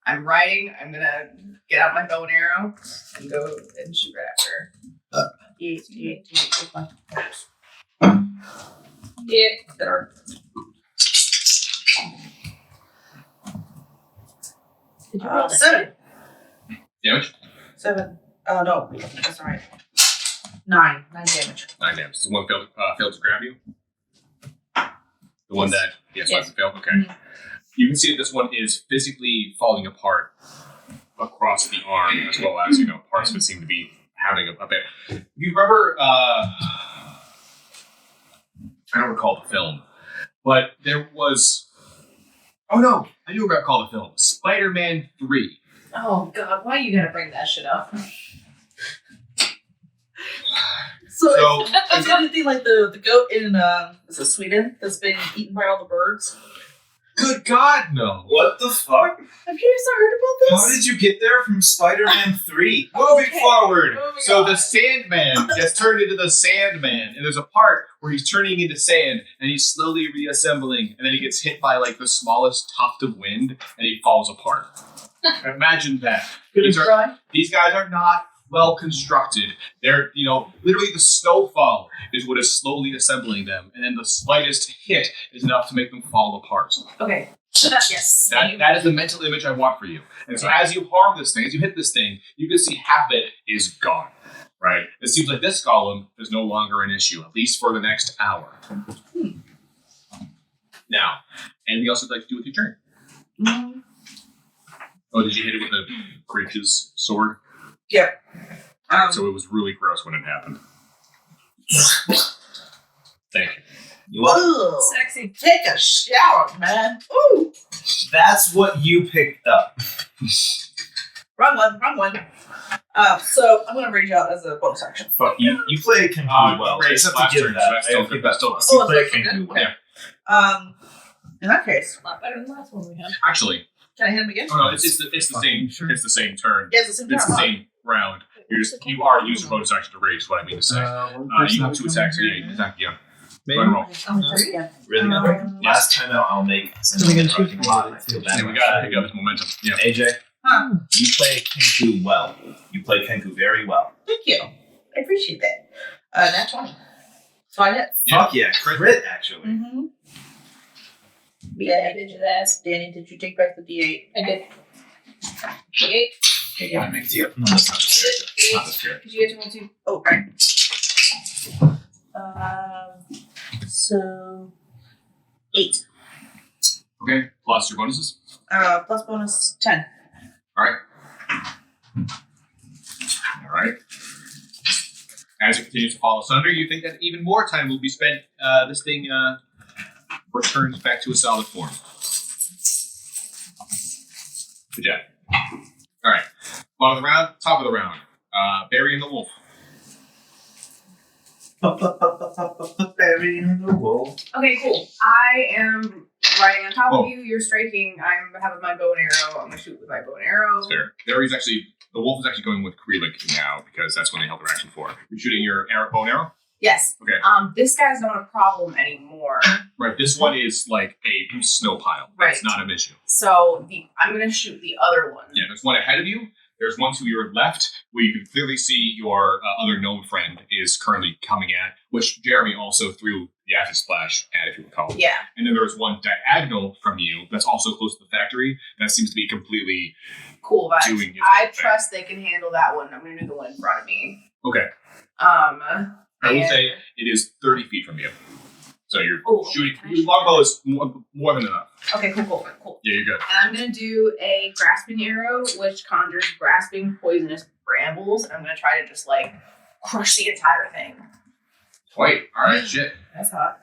I'm riding. I'm going to get out my bow and arrow and go and shoot right after her. Yeah. Better. Did you roll that? 7. Damage? 7. Oh, no. That's all right. 9. 9 damage. 9 damage. Does the one failed to grab you? The one that Yes. hasn't failed? Okay. Mhm. You can see that this one is physically falling apart across the arm, as well as, parts of it seem to be having a bit. You remember, I don't recall the film, but there was, oh no, I do recall the film, Spider-Man 3. Oh God, why you gotta bring that shit up? So, is it anything like the goat in is it Sweden that's been eaten by all the birds? Good God, no. What the fuck? Have you guys not heard about this? How did you get there from Spider-Man 3? Moving Okay, forward, moving so on. the Sandman gets turned into the Sandman, and there's a part where he's turning into sand, and he's slowly reassembling, and then he gets hit by like the smallest tuft of wind, and he falls apart. Imagine that. These guys are not well constructed. They're, literally the snowfall is what is slowly assembling them, and then the slightest hit is enough to make them fall apart. Okay. Yes. That is the mental image I want for you. And so as you harm this thing, as you hit this thing, you can see half of it is gone. Right? It seems like this golem is no longer an issue, at least for the next hour. Now, anything else you'd like to do with your turn? Mm, Oh, did you hit it with a Grinch's sword? yep. So it was really gross when it happened. Thank you. You want? Ugh. Sexy. Take a shower, man. Ooh. That's what you picked up. Wrong one. So I'm gonna rage out as a bonus action. Fuck you. You play Kenku well. Great, Except to last give turn, that. so that's I still give good, that that's still to us. good. You play that's okay. Kenku well. Yeah. In that case, A lot better than the last one we had. Actually, can I hit him again? oh no, it's the same. Sure. It's the same turn. Yeah, it's the same It's the time. same round. You are using bonus action to rage. Is what I mean to say. One You person have at a 2 time attacks. here. Yeah, you attack again. Go ahead and roll. Yeah. Really? Last time out, I'll make. Since So we I'm can choose interrupting a lot, I feel bad. Yeah, we gotta pick up his momentum. Yeah. AJ, Huh. you play Kenku well. You play Kenku very well. Thank you. I appreciate that. Nat 20. So I hit. Yeah. Fuck yeah, crit actually. Mm-hmm. Beat that bitch's ass. Danny, did you take back the D8? I did. D8. I make deal. No, that's not the spirit. That's not the spirit. Did you get to roll 2? Oh, right. So 8. Okay. Plus your bonuses. Plus bonus 10. All right. All right. As it continues to fall asunder, you think that even more time will be spent. This thing returns back to a solid form. Good job. All right. Bottom of the round, top of the round. Barry and the wolf. Burying the wolf. Okay, cool. I am riding on top Oh. of you. You're striking. I'm having my bow and arrow. I'm gonna shoot with my bow and arrow. Fair. Barry's actually the wolf is actually going with Krelik now because that's when they held their action for. You're shooting your bow and arrow. Yes. Okay. This guy's not a problem anymore. Right. This one is like a snow pile. Right. It's not an issue. So I'm gonna shoot the other one. Yeah. There's one ahead of you. There's one to your left where you can clearly see your other gnome friend is currently coming at, which Jeremy also threw the acid splash at, if you recall. Yeah. And then there's one diagonal from you that's also close to the factory that seems to be completely Cool vibes. doing its I own thing. trust they can handle that one. I'm gonna do the one in front of me. Okay. I I will say it is 30 feet from you. So you're Oh, shooting. okay. Your longbow is more than enough. Okay, cool. Yeah, you're good. And I'm gonna do a grasping arrow, which conjures grasping poisonous brambles. And I'm gonna try to just like crush the entire thing. Wait, alright, shit. That's hot.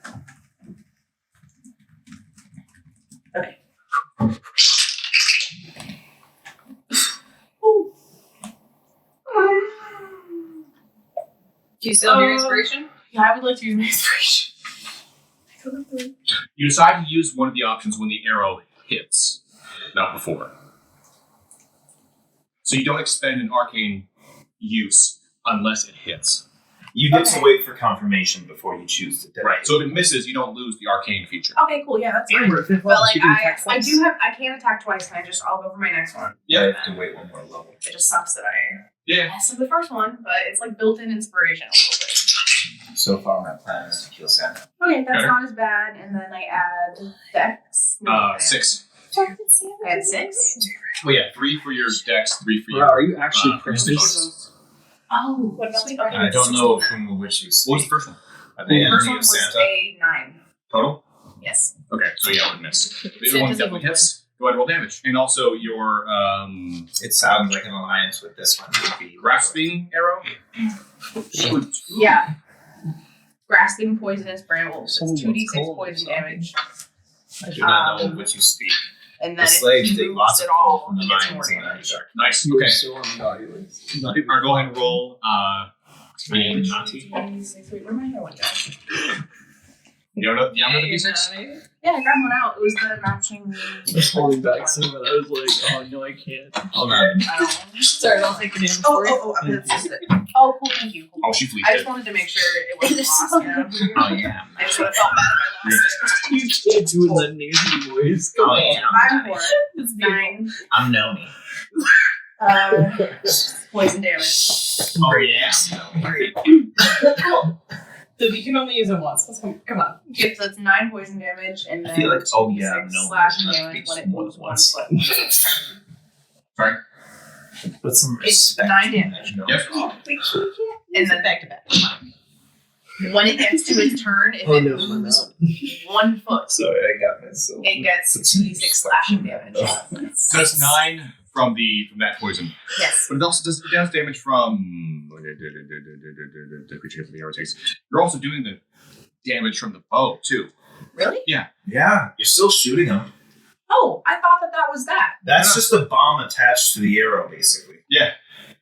Okay. Do you still have your inspiration? Yeah, I would like to use my inspiration. You decide to use one of the options when the arrow hits, not before. So you don't expend an arcane use unless it hits. You get to Okay. wait for confirmation before you choose to dedicate. Right. So if it misses, you don't lose the arcane feature. Okay, cool. Yeah, that's fine. And we're at fifth But level, like so you can I attack twice. do have I can attack twice. Can I'll go for my next one. Yeah, you have to wait one more level. It just sucks that I Yeah. messed up the first one, but it's like built-in inspiration a little bit. So far, my plan is to kill Santa. Okay, that's Better. not as bad. And then I add Dex. No, I add- 6. I had 6. Well, yeah, 3 for your dex, 3 for Bro, your. are you actually Christmas Christmas? bonus. Oh, What about sweet. the Okay, I don't 16 know then. from which you What was speak. the first one? Are they The first enemy one of was Santa? a 9. Total? Yes. Okay, so yeah, it would miss. The other one Santa's definitely evil hits. Go ahead and roll damage. And also your It sounds like an alliance with this one. Would be grasping arrow. Yeah. Grasping poisonous brambles. Someone It's 2d6 wants cold or poison something. damage. I do not know what you speak. And The then slaves if he take moves lots at of coal all, from the he gets more mines in the damage. dark. Nice. You are Okay. so unvaluable. Not even All right, go ahead and roll. Nati. 2d6. Wait, where my other one go? You don't know the D6? Yeah, I grabbed one out. It was the matching. I was holding back so but I was like, oh no, I can't. Hold on. Sorry, I'll take your name for you. That's just it. Oh, cool. Thank you. Cool. Oh, she flees I it. just wanted to make sure it wasn't lost. You know? Oh yeah. I just would have felt bad if I lost it. You can't do the nasty voice. Come Oh on. yeah. 5 more. It's 9. I'm Nomi. Poison damage. Oh yeah. Cool. So you can only use it once. Let's come on. Yep, so it's 9 poison damage and I then feel like, oh yeah, 2d6 no, slashing must damage be when it more moves than 1 once. foot. Sorry? Put some It's respect. 9 damage. No. Yep. And then back to back. when it gets to its turn, if Oh it no, we're moves not. 1 foot, Sorry, I got myself. it gets 2d6 slashing damage. So that's 9 from that poison. Yes. But it also does damage from the creature the arrow takes. You're also doing the damage from the bow too. Really? Yeah, you're still shooting them. Oh, I thought that was that. That's just a bomb attached to the arrow, basically. Yeah.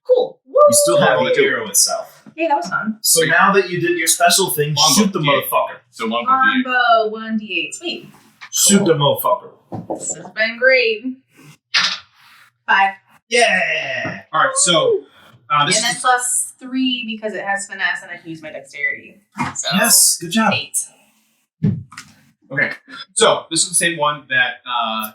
Cool. Woo! You still have Longbow the too. arrow itself. Hey, that was fun. So now that you did your special thing, Longbow, shoot the yeah. motherfucker. So longbow D8. Longbow 1d8. Sweet. Shoot the motherfucker. This has been great. 5. Yeah. All right, so this And then is plus 3 because it has finesse and I can use my dexterity. So Yes. Good job. 8. Okay, so this is the same one that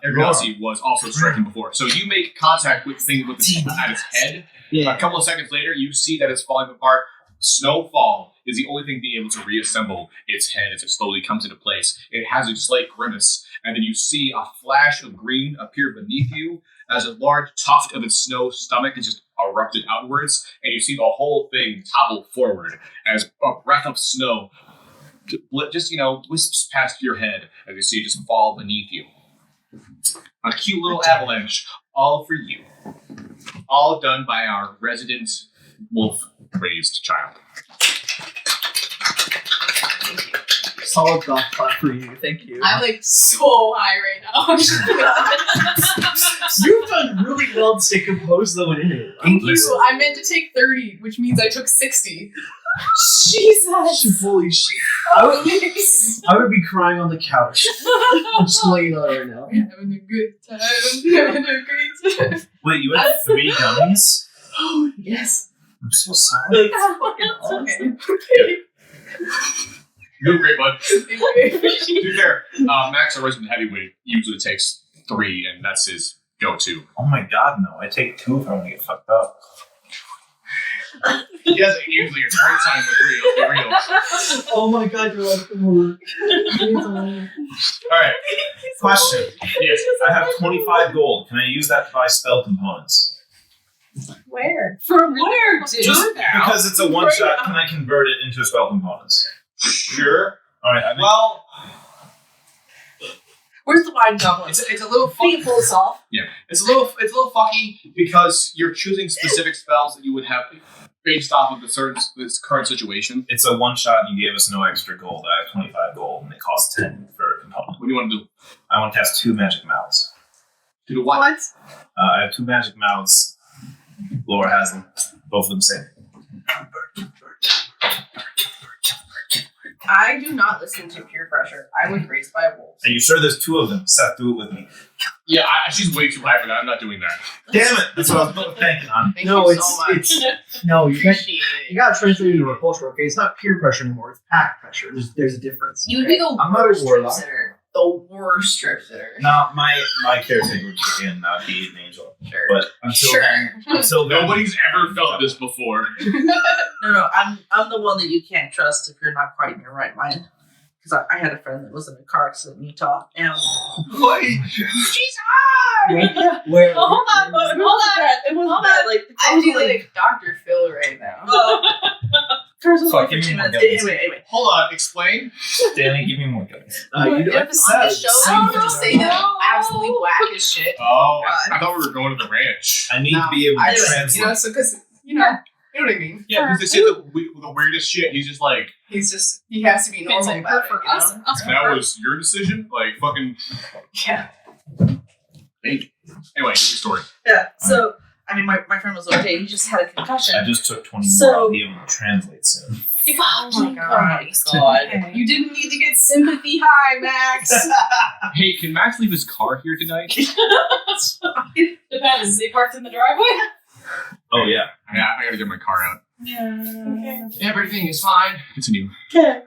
everyone else was also striking before. So you make contact with the thing with at its head. Yeah. A couple of seconds later, you see that it's falling apart. Snowfall is the only thing being able to reassemble its head as it slowly comes into place. It has a slight grimace, and then you see a flash of green appear beneath you as a large tuft of its snow stomach is just erupted outwards, and you see the whole thing topple forward as a breath of snow just, wisps past your head as you see it just fall beneath you. A cute little avalanche, all for you. All done by our resident wolf-raised child. Solid golf clap for you. Thank you. I'm like so high right now. You've done really well to stay composed though in it. Thank you. I meant to take 30, which means I took 60. Jesus. Holy shit. I would be crying on the couch. I'm just laying on it right now. Having a good time. Having a great time. Wait, you had 3 gummies? Oh, yes. I'm so sorry. That's fucking awesome. Okay. You're great, bud. Thank you. To be fair, Max, our resident heavyweight, usually takes 3, and that's his go-to. Oh my god, no. I take 2 if I want to get fucked up. He doesn't usually a hard time with 3, let's be real. Oh my god, you're like the work. Alright, Question. yes. I have 25 gold. Can I use that to buy spell components? Where? From where, dude? Just because it's a one-shot, can I convert it into spell components? Sure. Alright, I mean, Well, Where's the wine goblet? it's a little Feet funky. pull this off. Yeah, it's a little funky because you're choosing specific spells that you would have based off of this current situation. it's a one-shot and you gave us no extra gold. I have 25 gold and it costs 10 for a component. What do you want to do? I want to cast 2 magic mouths. Do what? I have 2 magic mouths. Laura has them. Both of them same. I do not listen to peer pressure. I was raised by wolves. Are you sure there's 2 of them? Seth, do it with me. Yeah, she's way too high for that. I'm not doing that. Damn it! That's what I was thinking on. Thank No, you so much. No, you can't. Appreciate You it. gotta translate it into a culture, okay? It's not peer pressure anymore, it's pack pressure. There's a difference. You would be the I'm not a worst strip warlock. sitter. The worst strip sitter. No, my caretaker would kick in, not be an angel. Sure. But until then, Nobody's ever felt this before. No, I'm the one that you can't trust if you're not quite in your right mind. Because I had a friend that was in a car accident in Utah, and she's high. Where? Oh, hold on, hold on. It wasn't Hold bad. on. Like I do like Dr. Phil right now. cars was Fuck, like give me 15 more minutes. gummies. Anyway. Hold on, explain. Danny, give me more gummies. You do If it's on the show, same you just say that I'm absolutely whack as shit. Oh, God. I thought we were going to the ranch. I need to be able to Anyway, translate. so because you know what I mean. Yeah, because they say the weirdest shit. He's just like, He has to be normal Like, about it. for You know? us. that was your decision? Like, fucking. Yeah. Anyway, your story. Yeah. So I mean, my friend was okay. He just had a concussion. I just took 20 So- more. I'll be able to translate soon. Oh my god. You didn't need to get sympathy high, Max. Hey, can Max leave his car here tonight? Depends. Is he parked in the driveway? Oh, yeah. Yeah, I gotta get my car out. Yeah. Everything is fine. Continue. Okay.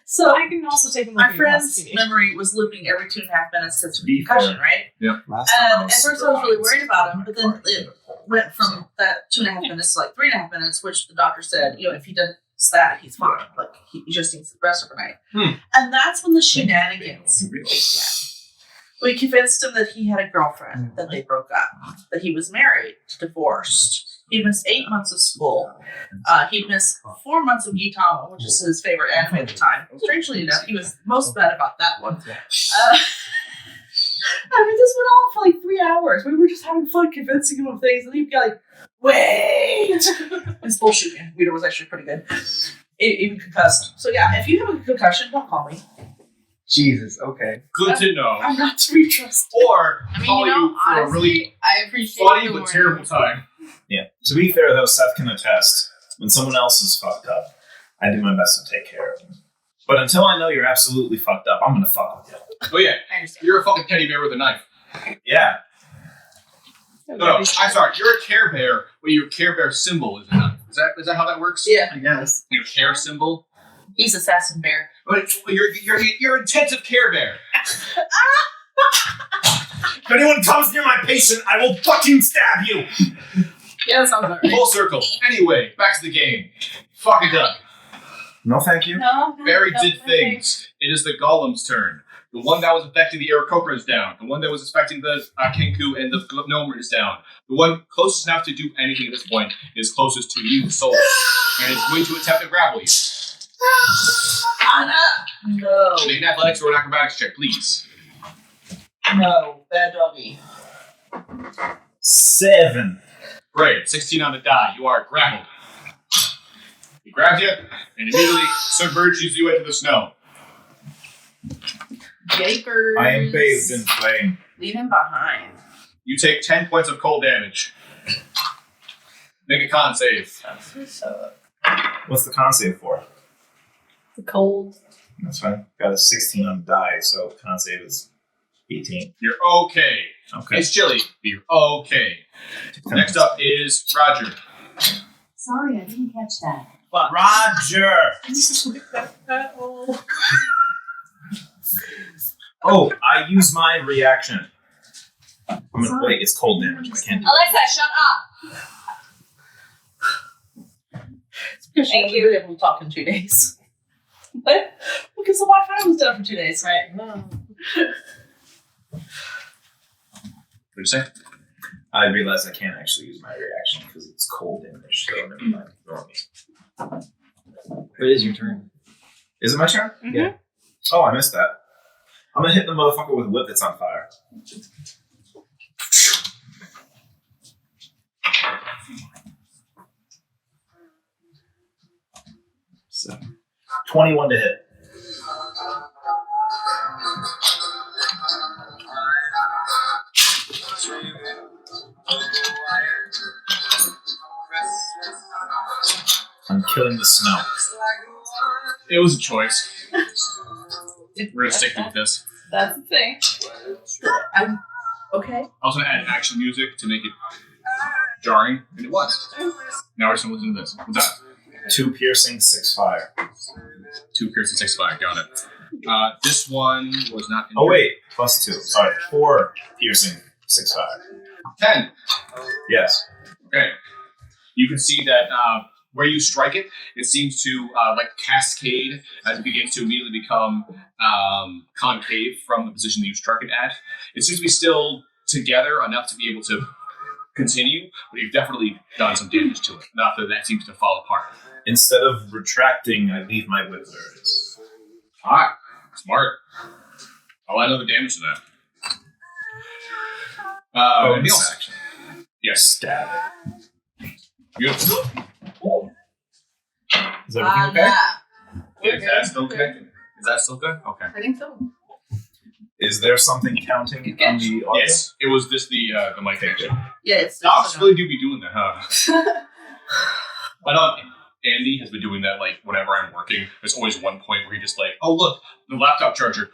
So I can also take him my with your house friend's TV. memory was looping every 2.5 minutes because of Be concussion, right? Last time And at first I was really worried about him, but then it went from that 2.5 minutes to like 3.5 minutes, which the doctor said, if he does that, he's fine. Like he just needs the rest overnight. And that's when the shenanigans began. We convinced him that he had a girlfriend, that they broke up, that he was married, divorced. He missed 8 months of school. He missed 4 months of Gintama, which is his favorite anime at the time. Strangely enough, he was most mad about that one. I mean, this went on for like 3 hours. We were just having fun convincing him of things, and he'd be like, wait! It's bullshit. Weeder was actually pretty good. Even concussed. So yeah, if you have a concussion, don't call me. Jesus, okay. Good to know. I'm not to be trusted. Or I mean, call you for honestly, a really I appreciate funny the but warning. terrible time. Yeah. To be fair, though, Seth can attest. When someone else is fucked up, I do my best to take care of them. But until I know you're absolutely fucked up, I'm gonna fuck with you. Oh yeah, I understand. you're a fucking teddy bear with a knife. Yeah. No, I'm sorry. You're a Care Bear, but your Care Bear symbol is a knife. Is that how that works? Yeah. I guess. Your care symbol. He's Assassin Bear. You're intensive care bear. If anyone comes near my patient, I will fucking stab you! Yeah, that sounds about right. Full circle. Anyway, back to the game. Fuck it up. No, thank you. No. Barry did things. It is the Golem's turn. The one that was affecting the Aarakocra is down. The one that was affecting the Kenku and the Gnome is down. The one closest enough to do anything at this point is closest to you, Soul, and is going to attempt to grapple you. Anna! No. Make an athletics or an acrobatics check, please. No. Bad doggy. 7. Great. 16 on the die. You are grappled. He grabs you and immediately submerges you into the snow. Yakers. I am bathed in flame. Leave him behind. You take 10 points of cold damage. Make a con save. What's the con save for? The cold. That's fine. Got a 16 on the die, so con save is 18. You're okay. Okay. It's chilly, but you're okay. Next up is Roger. Sorry, I didn't catch that. Roger! Oh, I use my reaction. Wait, it's cold damage. I can't do Alexa, shut up. It's because she Thank hasn't been able to talk in 2 days. What? Because the Wi-Fi was down for 2 days, right? What'd you say? I realize I can't actually use my reaction because it's cold damage, so never mind. Ignore me. It is your turn. Is it my turn? Yeah. Oh, I missed that. I'm gonna hit the motherfucker with a whip that's on fire. So, 21 to hit. I'm killing the snow. It was a choice. We're gonna stick with this. That's the thing. Okay. I was gonna add action music to make it jarring, and it was. Now we're just gonna listen to this. What's that? 2 piercing, 6 fire. 2 piercing, 6 fire. Got it. This one was not. Oh wait, plus 2. Sorry, 4 piercing, 6 fire. 10. Yes. Okay. You can see that where you strike it, it seems to like cascade as it begins to immediately become concave from the position that you struck it at. It seems to be still together enough to be able to continue, but you've definitely done some damage to it. Enough that seems to fall apart. Instead of retracting, I leave my whip where it is. Alright. Smart. I'll add another damage to that. Anything else? Action. Yes. Stab it. Beautiful. Is everything okay? Is that still connected? Is that still good? Okay. I think so. Is there something counting on the audio? Yes. It was this the mic connection. Yeah, it's. Dogs really do be doing that, huh? But Andy has been doing that, like, whenever I'm working. There's always one point where he just like, oh, look, the laptop charger.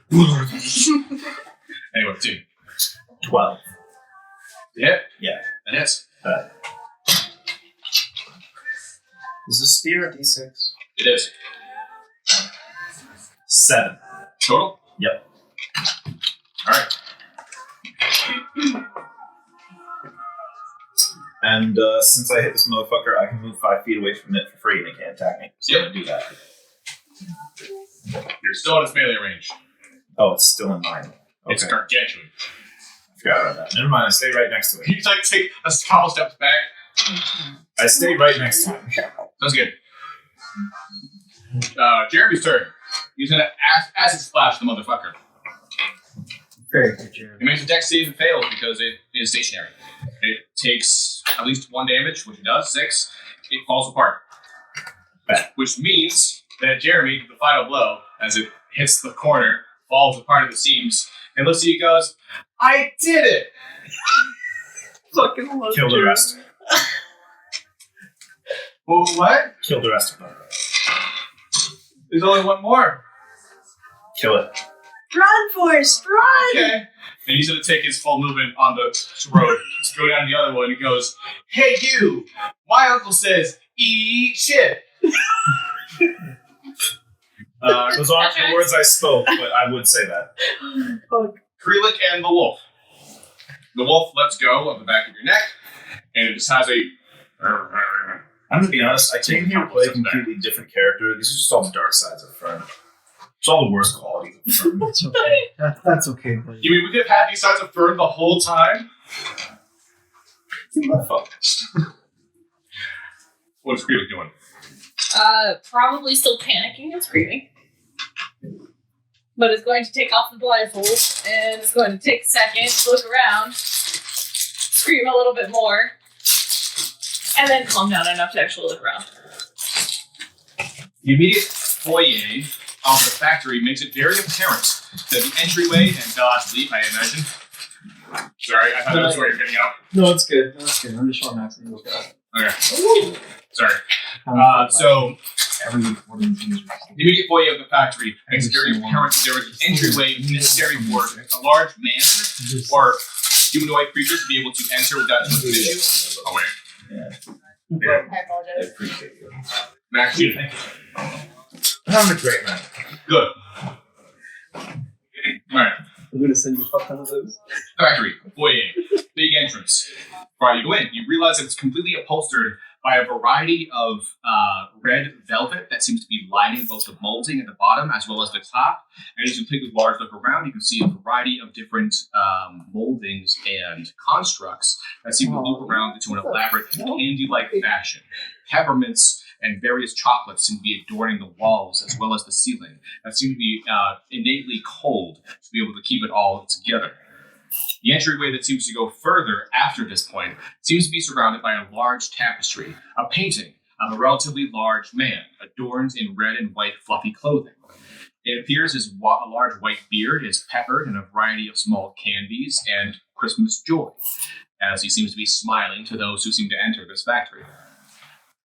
Anyway, team. 12. Yeah? Yeah. That is. Is the spear a d6? It is. 7. Total? Yep. Alright. And since I hit this motherfucker, I can move 5 feet away from it for free and it can't attack me. So I'm gonna do that. You're still in its melee range. Oh, it's still in mine. Okay. It's gargantuan. I forgot about that. Never mind, I stay right next to it. You like take a couple steps back. I stay right next to it. Sounds good. Jeremy's turn. He's gonna acid splash the motherfucker. Very good, Jeremy. It makes a dex save and fails because it is stationary. It takes at least 1 damage, which it does, 6. It falls apart. Which means that Jeremy, the final blow, as it hits the corner, falls apart at the seams, and looks at you and goes, I did it! Fucking love Kill the rest. Well, what? Kill the rest of them. There's only one more. Kill it. Run, Forrest, run! Okay. And he's going to take his full movement on the road, just go down the other one, and he goes, hey, you! My uncle says, eat shit! Those aren't the words I spoke, but I would say that. Krelik and the wolf. The wolf lets go of the back of your neck, and it just has a. I'm gonna be honest, I came here to play a completely different character. These are just all the dark sides of Fern. It's all the worst qualities of Fern. That's okay. That's okay, buddy. You mean we could have had these sides of Fern the whole time? What is Krelik doing? Probably still panicking and screaming. But it's going to take off the blindfold, and it's going to take a second, look around, scream a little bit more, and then calm down enough to actually look around. The immediate foyer of the factory makes it very apparent that the entryway and leap, I imagine. Sorry, I thought that was where you're getting out. No, it's good. No, it's good. I'm just showing Max and look at it. Okay. Sorry. So, the immediate foyer of the factory makes it very apparent that there is an entryway necessary for a large man or humanoid creature to be able to enter without too much issue. Oh, wait. I I apologize. appreciate you. Max, you. I'm a great man. Good. Alright. I'm gonna send you a ton of those. Factory, foyer, big entrance. Before you go in, you realize that it's completely upholstered by a variety of red velvet that seems to be lining both the molding at the bottom as well as the top. And as you take a large look around, you can see a variety of different moldings and constructs that seem to loop around into an elaborate candy-like fashion. Peppermints and various chocolates seem to be adorning the walls as well as the ceiling that seem to be innately cold to be able to keep it all together. The entryway that seems to go further after this point seems to be surrounded by a large tapestry, a painting of a relatively large man, adorned in red and white fluffy clothing. It appears his a large white beard is peppered in a variety of small candies and Christmas joy, as he seems to be smiling to those who seem to enter this factory.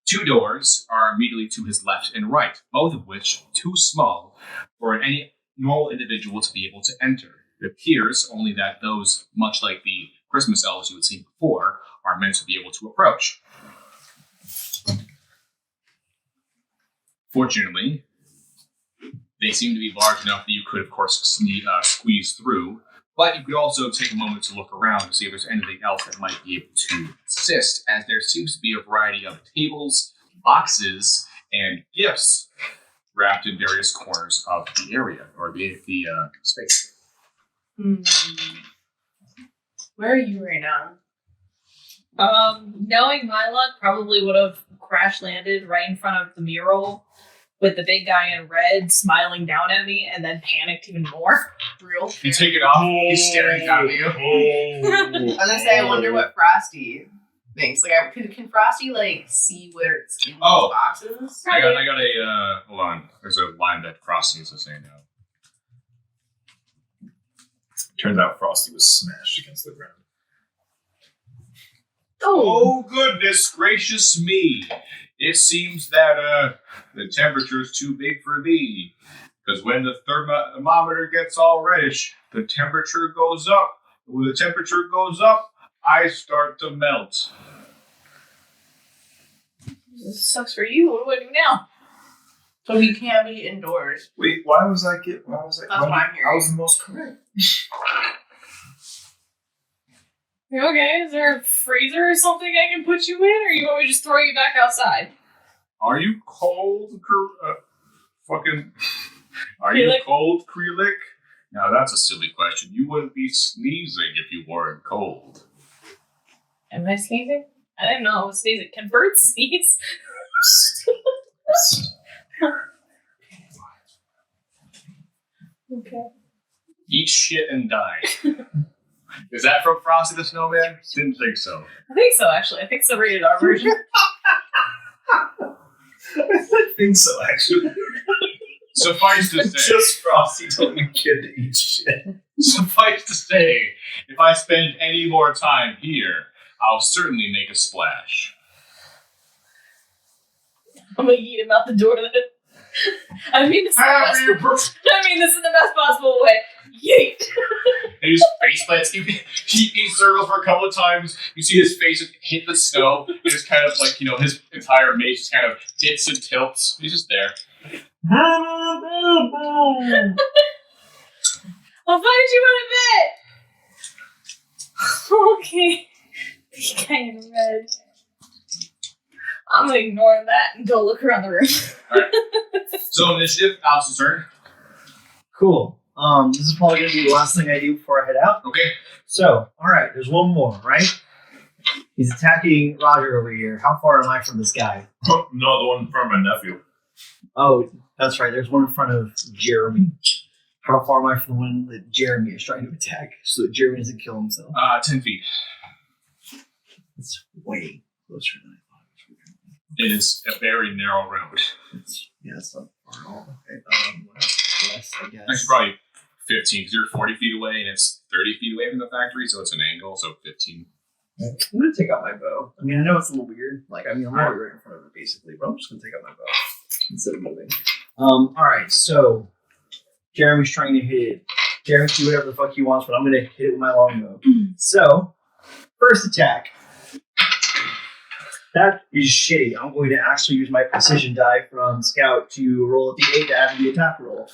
Two doors are immediately to his left and right, both of which too small for any normal individual to be able to enter. It appears only that those, much like the Christmas elves you had seen before, are meant to be able to approach. Fortunately, they seem to be large enough that you could, of course, squeeze through, but you could also take a moment to look around to see if there's anything else that might be able to assist, as there seems to be a variety of tables, boxes, and gifts wrapped in various corners of the area, or the space. Where are you right now? Knowing my luck, probably would have crash landed right in front of the mural with the big guy in red smiling down at me, and then panicked even more. Real. You take it off, he's staring down at you. I was gonna say, I wonder what Frosty thinks. Like, can Frosty see where it's in these boxes? I got a, hold on. There's a line that Frosty needs to say now. Turns out Frosty was smashed against the ground. Oh, goodness gracious me. It seems that the temperature's too big for thee. Because when the thermometer gets all reddish, the temperature goes up. When the temperature goes up, I start to melt. This sucks for you. What do I do now? So he can't be indoors. Wait, why was I? That's what I'm hearing. I was the most correct. Okay, is there a freezer or something I can put you in, or you want me to just throw you back outside? Are you cold, Are you cold, Krelik? Now that's a silly question. You wouldn't be sneezing if you weren't cold. Am I sneezing? I didn't know I was sneezing. Can birds sneeze? Okay. Eat shit and die. Is that from Frosty the Snowman? Didn't think so. I think so, actually. I think it's the rated R version. I think so, actually. Suffice to say. Just Frosty telling a kid to eat shit. Suffice to say, if I spend any more time here, I'll certainly make a splash. I'm gonna eat him out the door then. I mean this in the best possible way. Yeet! And his face plants. He circles for a couple of times. You see his face hit the snow. And it's kind of his entire mace just kind of hits and tilts. He's just there. I'll find you in a bit. Okay. Big guy in red. I'm gonna ignore that and go look around the room. Alright. So initiative, Alex's turn. Cool. This is probably going to be the last thing I do before I head out. Okay. So, all right, there's one more, right? He's attacking Roger over here. How far am I from this guy? No, the one from my nephew. Oh, that's right. There's one in front of Jeremy. How far am I from the one that Jeremy is trying to attack so that Jeremy doesn't kill himself? 10 feet. It's way closer than I thought. It is a very narrow road. It's not far at all. Okay. Less, I guess. Actually, probably 15, because you're 40 feet away and it's 30 feet away from the factory, so it's an angle, so 15. I'm going to take out my bow. I mean, I know it's a little weird. I'm already right in front of it, basically, but I'm just going to take out my bow instead of moving. All right, so Jeremy's trying to hit it. Jeremy can do whatever the fuck he wants, but I'm going to hit it with my longbow. So, first attack. That is shitty. I'm going to actually use my precision die from Scout to roll a d8 to add to the attack roll.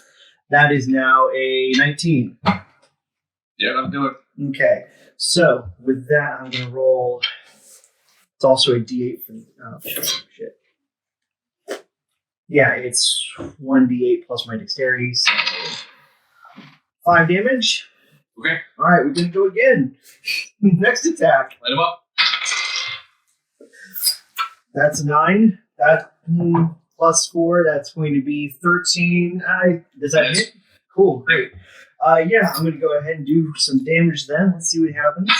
That is now a 19. Yeah, that'll do it. Okay, so with that, I'm going to roll. It's also a d8 for. Oh, shit. Yeah, it's 1d8 plus my dexterity, so 5 damage. Okay. All right, we're going to go again. Next attack. Light him up. That's a 9. That plus 4, that's going to be 13. Does that Yes. hit? Cool, great. Yeah, I'm going to go ahead and do some damage then. Let's see what happens.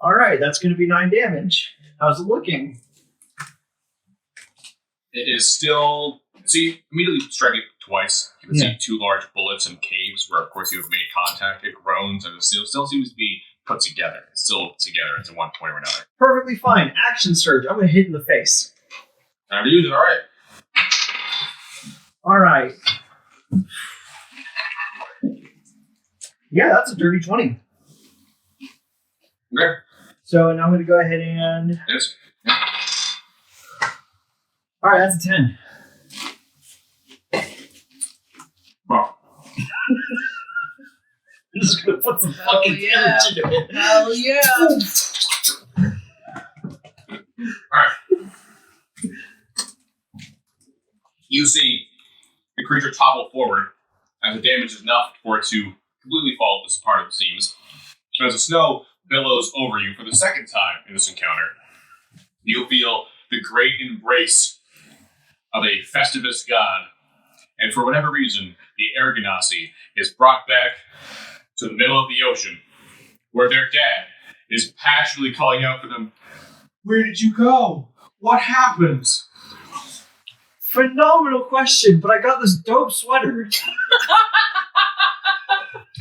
All right, that's going to be 9 damage. How's it looking? It is still. So you immediately strike it twice. You can see 2 large bullets and caves where, of course, you have made contact. It groans and it still seems to be put together. It's still together. It's at one point or another. Perfectly fine. Action surge. I'm going to hit in the face. Time to use it. All right. All right. Yeah, that's a dirty 20. Okay. So now I'm going to go ahead and... Yes. All right, that's a 10. Well, I'm just going to put some Hell fucking yeah. damage into it. Hell yeah! Alright. You see the creature topple forward as the damage is enough for it to completely fall apart, it seems. As the snow billows over you for the second time in this encounter, you feel the great embrace of a Festivus god. And for whatever reason, the Aragonasi is brought back to the middle of the ocean, where their dad is passionately calling out for them, "Where did you go? What happened?" Phenomenal question, but I got this dope sweater.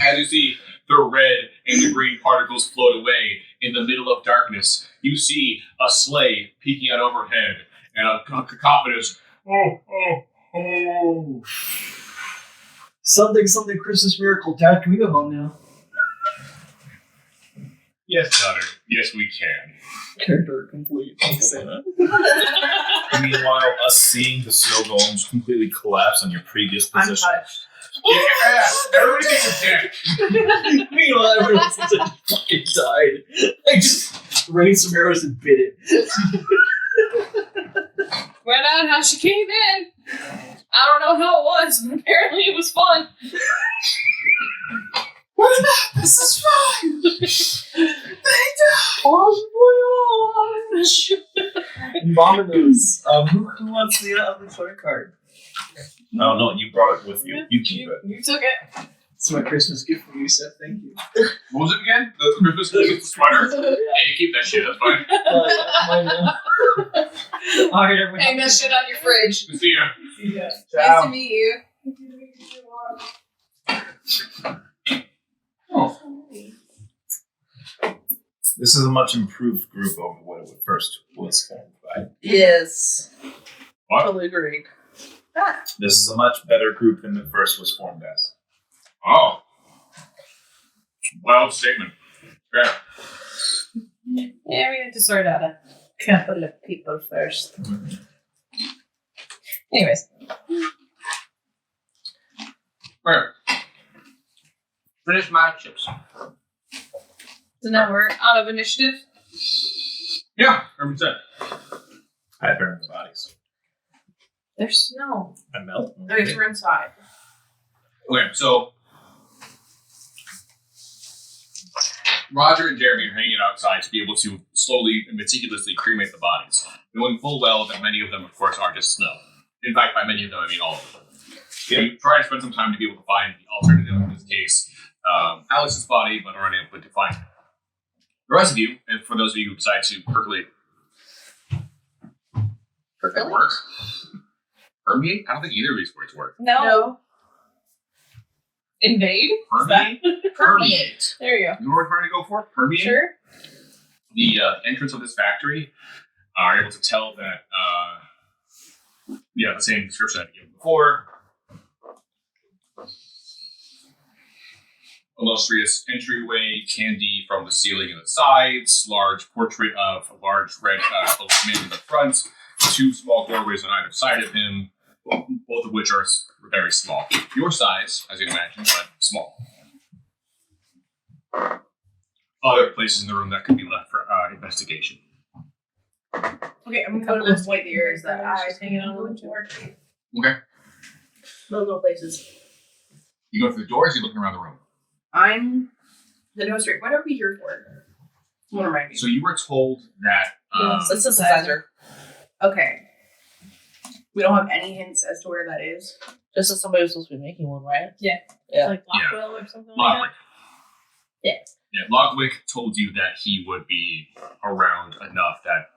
As you see the red and the green particles float away in the middle of darkness, you see a sleigh peeking out overhead and a cacophonous, "Oh, oh, oh." Something Christmas miracle. Dad, can we go home now? Yes, daughter. Yes, we can. Character complete. Meanwhile, us seeing the snow golems completely collapse on your previous I'm position. touched. Yeah, everybody takes a dick. Meanwhile, everyone else fucking died. I just rained some arrows and bit it. Went out how she came in. I don't know how it was, but apparently it was fun. What about this is fine? Vominos. Who wants the other photo card? Oh no, you brought it with you. You keep it. You took it. It's my Christmas gift from you, Seth. Thank you. What was it again? The Christmas sweater? Yeah, you keep that shit. That's fine. Mine now. All right, everyone. Hang that shit on your fridge. Good to see you. Yeah. Nice to meet you. This is a much improved group over what it first was formed by. Yes. What? Totally agreed. This is a much better group than the first was formed as. Oh. Wild statement. Yeah. Yeah, we had to sort out a couple of people first. Anyways. Right. Finish my chips. So now we're out of initiative. Yeah, everyone's set. I burn the bodies. There's snow. I melt. Okay, so we're inside. Okay, so Roger and Jeremy are hanging outside to be able to slowly and meticulously cremate the bodies, knowing full well that many of them, of course, are just snow. In fact, by many of them, I mean all of them. You try to spend some time to be able to find the alternative, in this case, Alex's body, but are unable to find it. The rest of you, and for those of you who decide to percolate, work? Permeate? I don't think either of these words work. No. Invade? Permeate? Permeate. There you go. You know what we're trying to go for? Permeate? Sure. The entrance of this factory are able to tell that, the same description I gave before. Illustrious entryway, candy from the ceiling and the sides, large portrait of a large red cloaked man in the front, two small doorways on either side of him, both of which are very small. Your size, as you'd imagine, but small. Other places in the room that could be left for investigation. Okay, I'm gonna go to the white areas that I was hanging on the door. Okay. Those little places. You go through the doors, you're looking around the room. I'm the no straight. What are we here for? What am I? So you were told that It's a synthesizer. Okay. We don't have any hints as to where that is. Just as somebody was supposed to be making one, right? Yeah. Yeah. Like Lockwell or something like Lockwick. that? Yeah. Yeah, Lockwick told you that he would be around enough that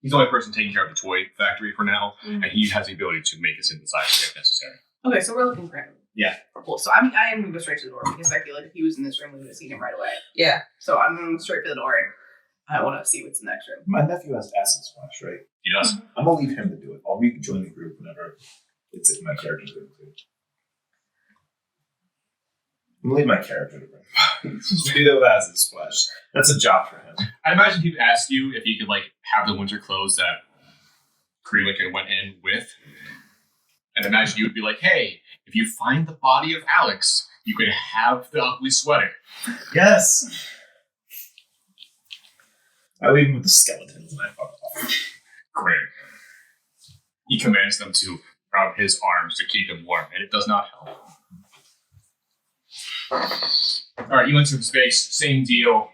he's the only person taking care of the toy factory for now, and he has the ability to make a synthesizer if necessary. Okay, so we're looking for him. Yeah. Cool. So I am gonna go straight to the door because I feel like if he was in this room, we would have seen him right away. Yeah. So I'm going straight for the door. I want to see what's in the next room. My nephew has acid splash, right? He does. I'm gonna leave him to do it. I'll rejoin the group whenever it's in my character's doing it. I'm gonna leave my character to bring. Speedo acid splash. That's a job for him. I imagine he'd ask you if you could have the winter clothes that Krelick went in with, and imagine you would be like, "Hey, if you find the body of Alex, you could have the ugly sweater." Yes. I leave him with the skeletons and I fuck off. Great. He commands them to rub his arms to keep him warm, and it does not help. Alright, you enter the space, same deal.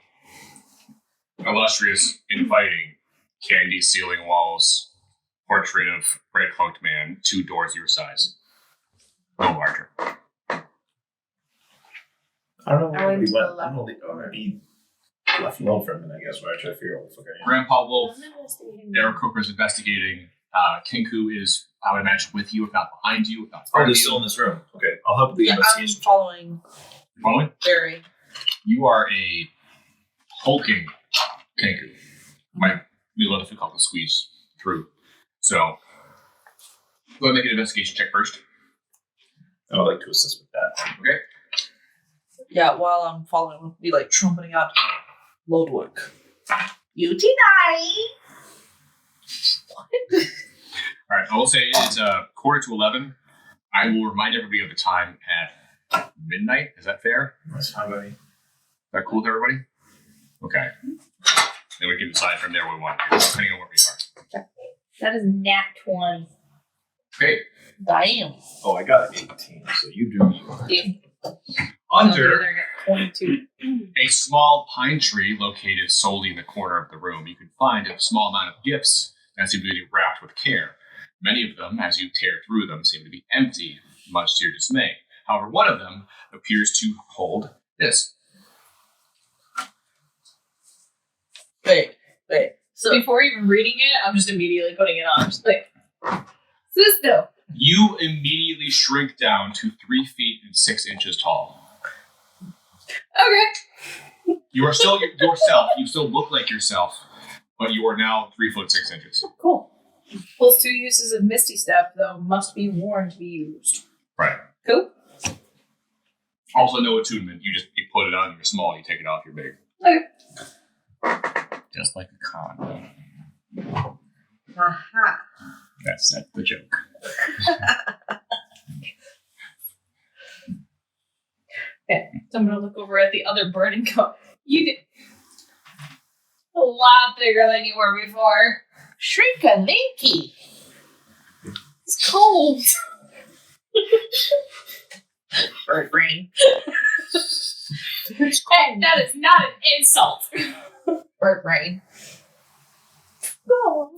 Illustrious, inviting, candy ceiling walls, portrait of red cloaked man, two doors your size. No larger. I don't know I where went we to the went. left I'm gonna be left alone for a minute, I guess, where I try to figure out what the fuck I am. Grandpa Wolf, Derek Cooper is investigating. Kinku is, I would imagine, with you, if not behind you, if not in Oh, front they're of still you. in this room. Okay, I'll help with the Yeah, I'm investigation. following Following? Jerry. You are a hulking Kinku. Might be a little difficult to squeeze through. So, go ahead and make an investigation check first. I would like to assist with that. Okay. Yeah, while I'm following, be trumpeting out Lodwick. UT9! All right. I will say it's 11:45. I will remind everybody of the time at midnight. Is that fair? That's fine by me. Is that cool with everybody? Okay. Then we can decide from there what we want to do, depending on where we are. That is nat 20. Okay. Damn. Oh, I got an 18, so you do you. Yeah. Under 22. a small pine tree located solely in the corner of the room, you can find a small amount of gifts that seem to be wrapped with care. Many of them, as you tear through them, seem to be empty, much to your dismay. However, one of them appears to hold this. Wait. So, Before even reading it, I'm just immediately putting it on. Just like, Sisto. You immediately shrink down to 3 feet and 6 inches tall. Okay. You are still yourself. You still look like yourself, but you are now 3 foot 6 inches. Cool. Plus 2 uses of Misty Step, though, must be worn to be used. Right. Cool. Also, no attunement. You put it on. You're small. You take it off. You're big. Okay. Just like a con. Aha. That's the joke. So I'm gonna look over at the other bird and go, you did a lot bigger than you were before. Shrink-a-linky. It's cold. Bird brain. And that is not an insult. Bird brain. Oh.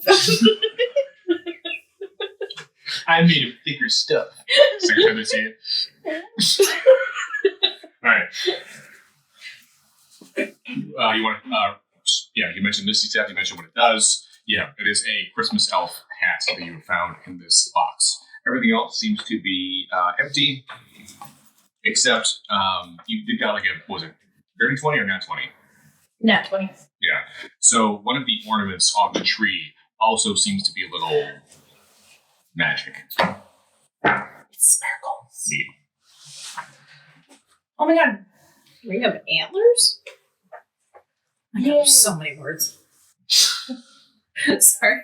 I made of thicker stuff. Second time I see it. Alright. You want to, you mentioned this stuff, you mentioned what it does. Yeah, it is a Christmas elf hat that you found in this box. Everything else seems to be empty, except you did got like a, what was it, dirty 20 or not 20? Nat 20. Yeah. So one of the ornaments on the tree also seems to be a little magic. It sparkles. Yeah. Oh my god. Ring of antlers? I Yay. have so many words. Sorry.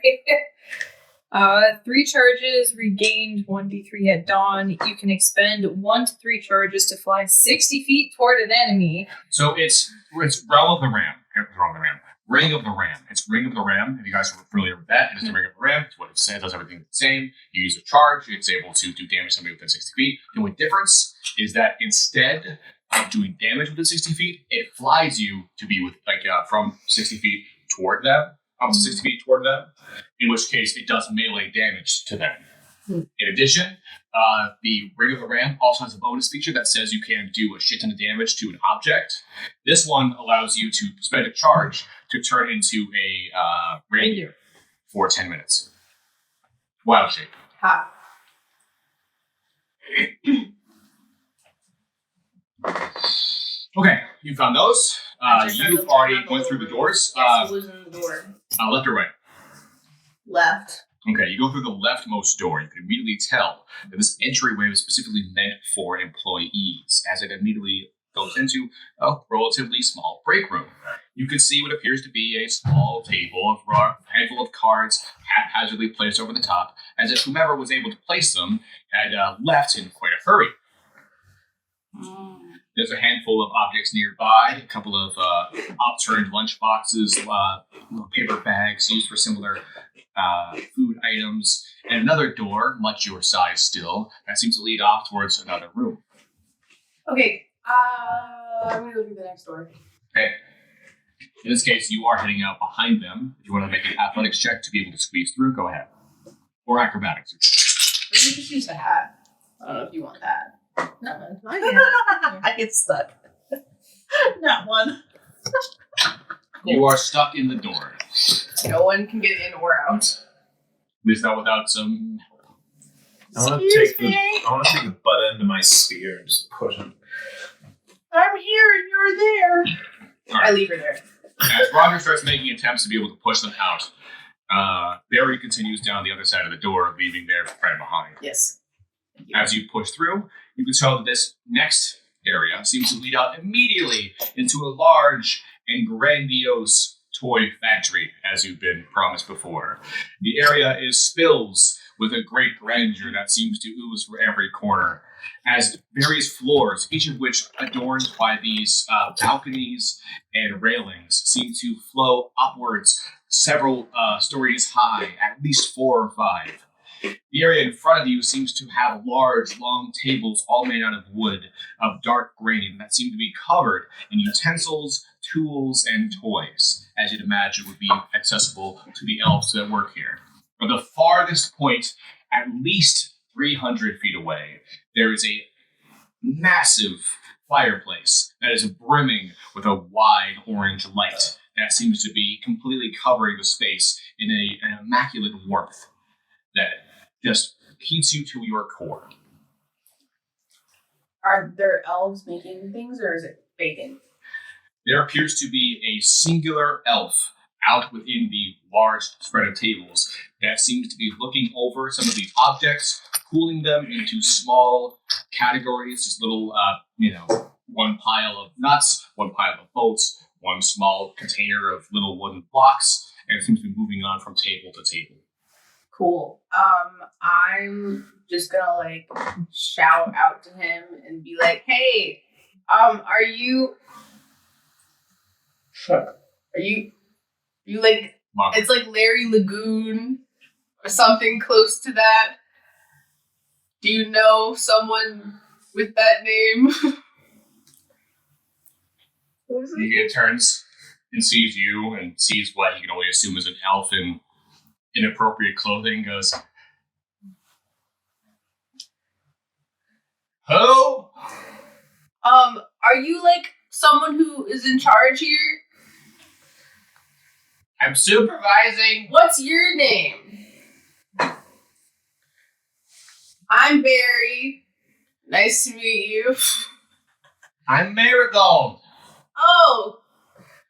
3 charges, regained 1d3 at dawn. You can expend 1 to 3 charges to fly 60 feet toward an enemy. So it's Realm of the Ram. Wrong, the Ram. Ring of the Ram. It's Ring of the Ram. If you guys are familiar with that, it is the Ring of the Ram. It's what it says. It does everything the same. You use a charge. It's able to do damage to somebody within 60 feet. The only difference is that instead of doing damage within 60 feet, it flies you to be with from 60 feet toward them, up to 60 feet toward them, in which case it does melee damage to them. In addition, the Ring of the Ram also has a bonus feature that says you can do a shit ton of damage to an object. This one allows you to spend a charge to turn into a reindeer for 10 minutes. Wild shape. Ha. Okay, you found those. You've already went through the doors. Yes, who was in the door? Left or right? Left. Okay, you go through the leftmost door. You can immediately tell that this entryway was specifically meant for employees, as it immediately goes into a relatively small break room. You can see what appears to be a small table, a handful of cards haphazardly placed over the top, as if whomever was able to place them had left in quite a hurry. There's a handful of objects nearby, a couple of upturned lunch boxes, little paper bags used for similar food items, and another door, much your size still, that seems to lead off towards another room. Okay, I'm gonna go through the next door. Okay. In this case, you are heading out behind them. If you want to make an athletics check to be able to squeeze through, go ahead. Or acrobatics. Maybe we just use the hat. I don't know if you want that. No, I get stuck. Not one. You are stuck in the door. no one can get in or out. At least not without some help. I want to take the butt end of my spear and just push him. I'm here and you're there. I leave her there. As Roger starts making attempts to be able to push them out, Barry continues down the other side of the door, leaving their friend behind. Yes. Thank you. As you push through, you can tell that this next area seems to lead out immediately into a large and grandiose toy factory, as you've been promised before. The area is spills with a great grandeur that seems to ooze from every corner, as various floors, each of which adorned by these balconies and railings, seem to flow upwards several stories high, at least 4 or 5. The area in front of you seems to have large, long tables all made out of wood of dark grain that seem to be covered in utensils, tools, and toys, as you'd imagine would be accessible to the elves that work here. From the farthest point, at least 300 feet away, there is a massive fireplace that is brimming with a wide orange light that seems to be completely covering the space in an immaculate warmth that just heats you to your core. Are there elves making things or is it bacon? There appears to be a singular elf out within the large spread of tables that seems to be looking over some of these objects, pooling them into small categories, just little, one pile of nuts, one pile of bolts, one small container of little wooden blocks, and it seems to be moving on from table to table. Cool. I'm just gonna like shout out to him and be like, "Hey, are you like?" Mom. It's like Larry Lagoon or something close to that. Do you know someone with that name? He turns and sees you and sees what he can only assume is an elf in inappropriate clothing. Goes, who? Are you like someone who is in charge here? I'm supervising. What's your name? I'm Barry. Nice to meet you. I'm Marigold. Oh,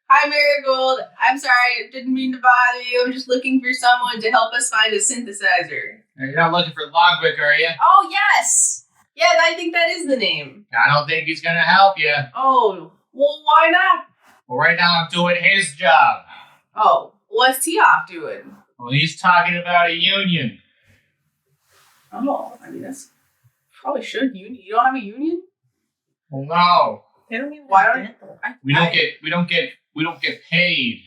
hi Marigold. I'm sorry, I didn't mean to bother you. I'm just looking for someone to help us find a synthesizer. You're not looking for Logwick, are you? Oh, yes. Yeah, I think that is the name. I don't think he's gonna help you. Oh, well, why not? Well, right now I'm doing his job. Oh, what's he off doing? Well, he's talking about a union. Oh, I mean, that's probably should union. You don't have a union? Well, no, They don't even Why have don't- dental. we don't get paid.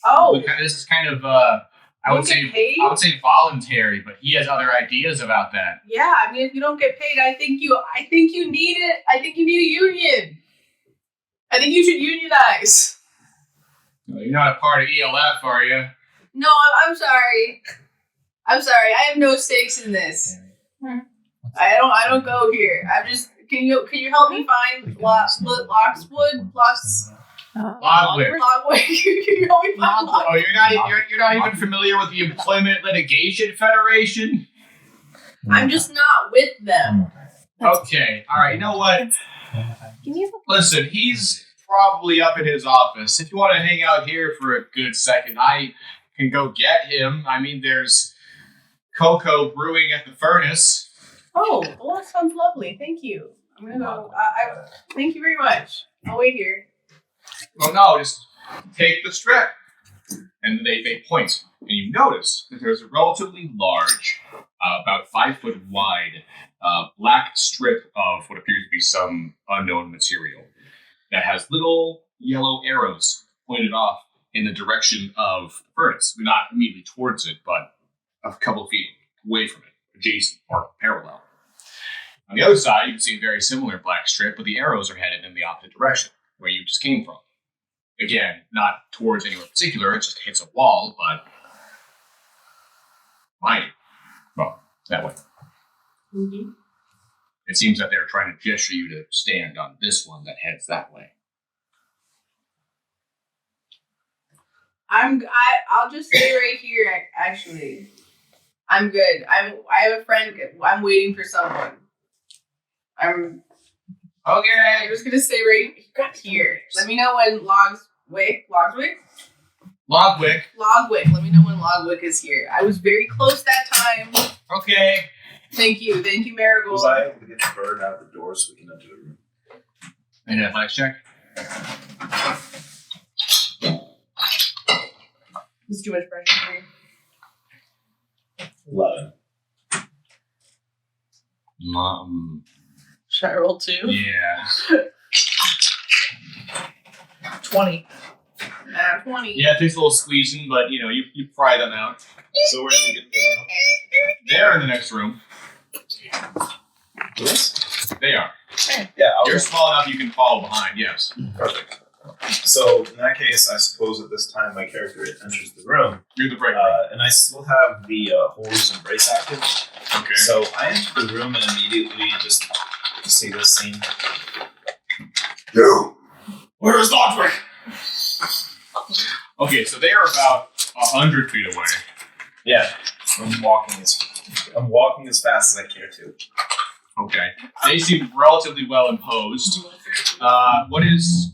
Oh, This is kind of I would don't get say paid? voluntary, but he has other ideas about that. Yeah, I mean, if you don't get paid, I think you need it. I think you need a union. I think you should unionize. You're not a part of ELF, are you? No, I'm sorry. I'm sorry. I have no stakes in this. I don't go here. I'm just. Can you help me find Lockswood? Logwick. Logwick. Can you help me find Logwick? Oh, you're not even familiar with the Employment Litigation Federation? I'm just not with them. Okay, all right. You know what? Listen, he's probably up in his office. If you want to hang out here for a good second, I can go get him. I mean, there's cocoa brewing at the furnace. Oh, well, that sounds lovely. Thank you. I'm gonna go. Thank you very much. I'll wait here. Oh no, just take the strip. And they point, and you notice that there's a relatively large, about 5 foot wide, black strip of what appears to be some unknown material that has little yellow arrows pointed off in the direction of the furnace. Not immediately towards it, but a couple of feet away from it, adjacent or parallel. On the other side, you can see a very similar black strip, but the arrows are headed in the opposite direction, where you just came from. Again, not towards anywhere particular, it just hits a wall, but behind you. Well, that way. Mm-hmm. It seems that they're trying to gesture you to stand on this one that heads that way. I'll just stay right here. Actually, I'm good. I have a friend. I'm waiting for someone. I'm just gonna stay right here. Let me know when Logwick. Logwick. Let me know when Logwick is here. I was very close that time. Okay. Thank you, Marigold. Was I able to get the bird out of the door so we can enter the room? And an athletics check. This is too much pressure for you. 11. Should I roll 2? Yeah. 20. 20. Yeah, it takes a little squeezing, but you pry them out. So where do we get them now? They're in the next room. This? They are. Yeah, You're small enough you can follow behind, yes. Perfect. So in that case, I suppose at this time my character enters the room, You're the break room. and I still have the Horror's Embrace active. Okay. So I enter the room and immediately just see this scene. You! Where is Lodwick? Okay, so they are about 100 feet away. Yeah, I'm walking as fast as I care to. Okay. They seem relatively well imposed. What is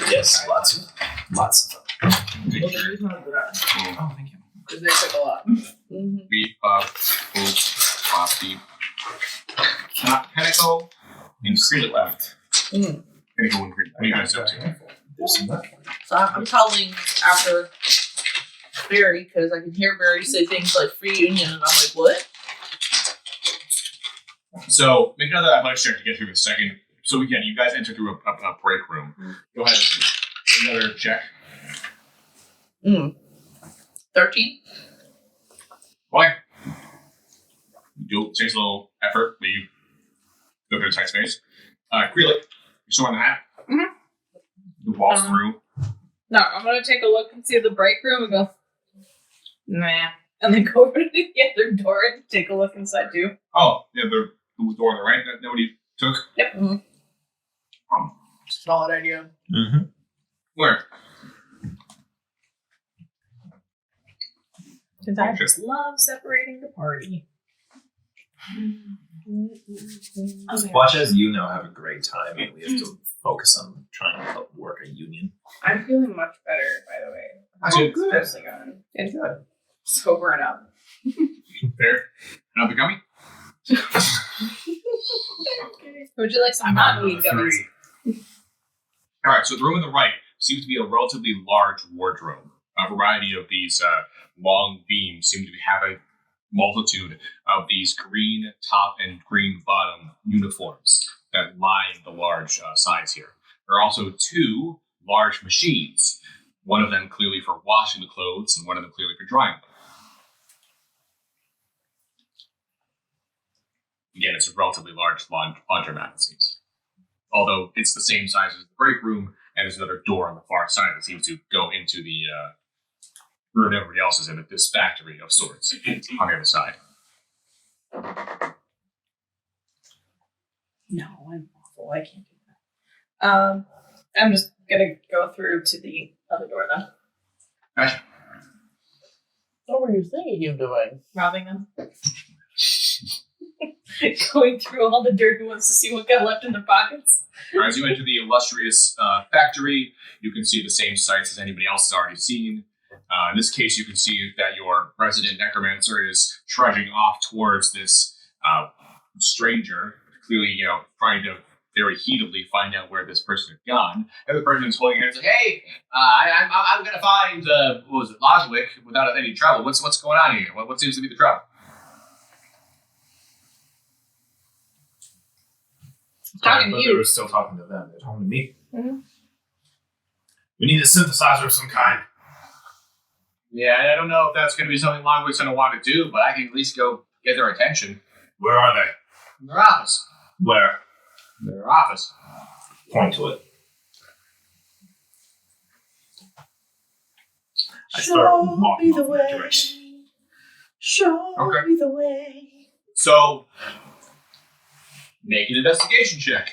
Yes, lots of picture? Oh, thank you. Because they took a lot. Beep, boop, pop, beep. Pinnacle and Creed left. Pinnacle and Creed. What are you guys up to? There's some left. So I'm telling after Barry because I can hear Barry say things like free union, and I'm like, what? So make another athletics check to get through the second. So again, you guys enter through a break room. Go ahead. Another check. 13. Okay. It takes a little effort, but you go through the tight space. Krelik, you still on the hat? Mm-hmm. You walk through. No, I'm gonna take a look and see the break room and go, nah. And then go over to the other door and take a look inside too. Oh, yeah, the door on the right that nobody took? Yep. Solid idea. Mm-hmm. Where? Because I just love separating the party. Watch as you now have a great time, and we have to focus on trying to help work a union. I'm feeling much better, by the way. That's good. Especially gone. Good. Sobering up. There. Another gummy? Would you like some non-weed gummies? All right, so the room on the right seems to be a relatively large wardrobe. A variety of these long beams seem to have a multitude of these green top and green bottom uniforms that line the large sides here. There are also two large machines, one of them clearly for washing the clothes and one of them clearly for drying them. Again, it's a relatively large laundromat, it seems. Although it's the same size as the break room, and there's another door on the far side that seems to go into the room everybody else is in, at this factory of sorts on the other side. No, I'm awful. I can't do that. I'm just gonna go through to the other door then. Gotcha. What were you thinking of doing? Robbing them. Going through all the dirty ones to see what got left in their pockets. As you enter the illustrious factory, you can see the same sights as anybody else has already seen. In this case, you can see that your resident necromancer is trudging off towards this stranger, clearly, trying to very heatedly find out where this person had gone. And the person is holding hands like, "Hey, I'm going to find Loswick without any trouble. What's going on here? What seems to be the trouble?" Talking to They you. were still talking to them. They're talking to me. Mm-hmm. We need a synthesizer of some kind. Yeah, I don't know if that's going to be something Loswick's going to want to do, but I can at least go get their attention. Where are they? In their office. Where? Their office. Point to it. I start walking off in that direction. Show Okay. me the way. So, make an investigation check.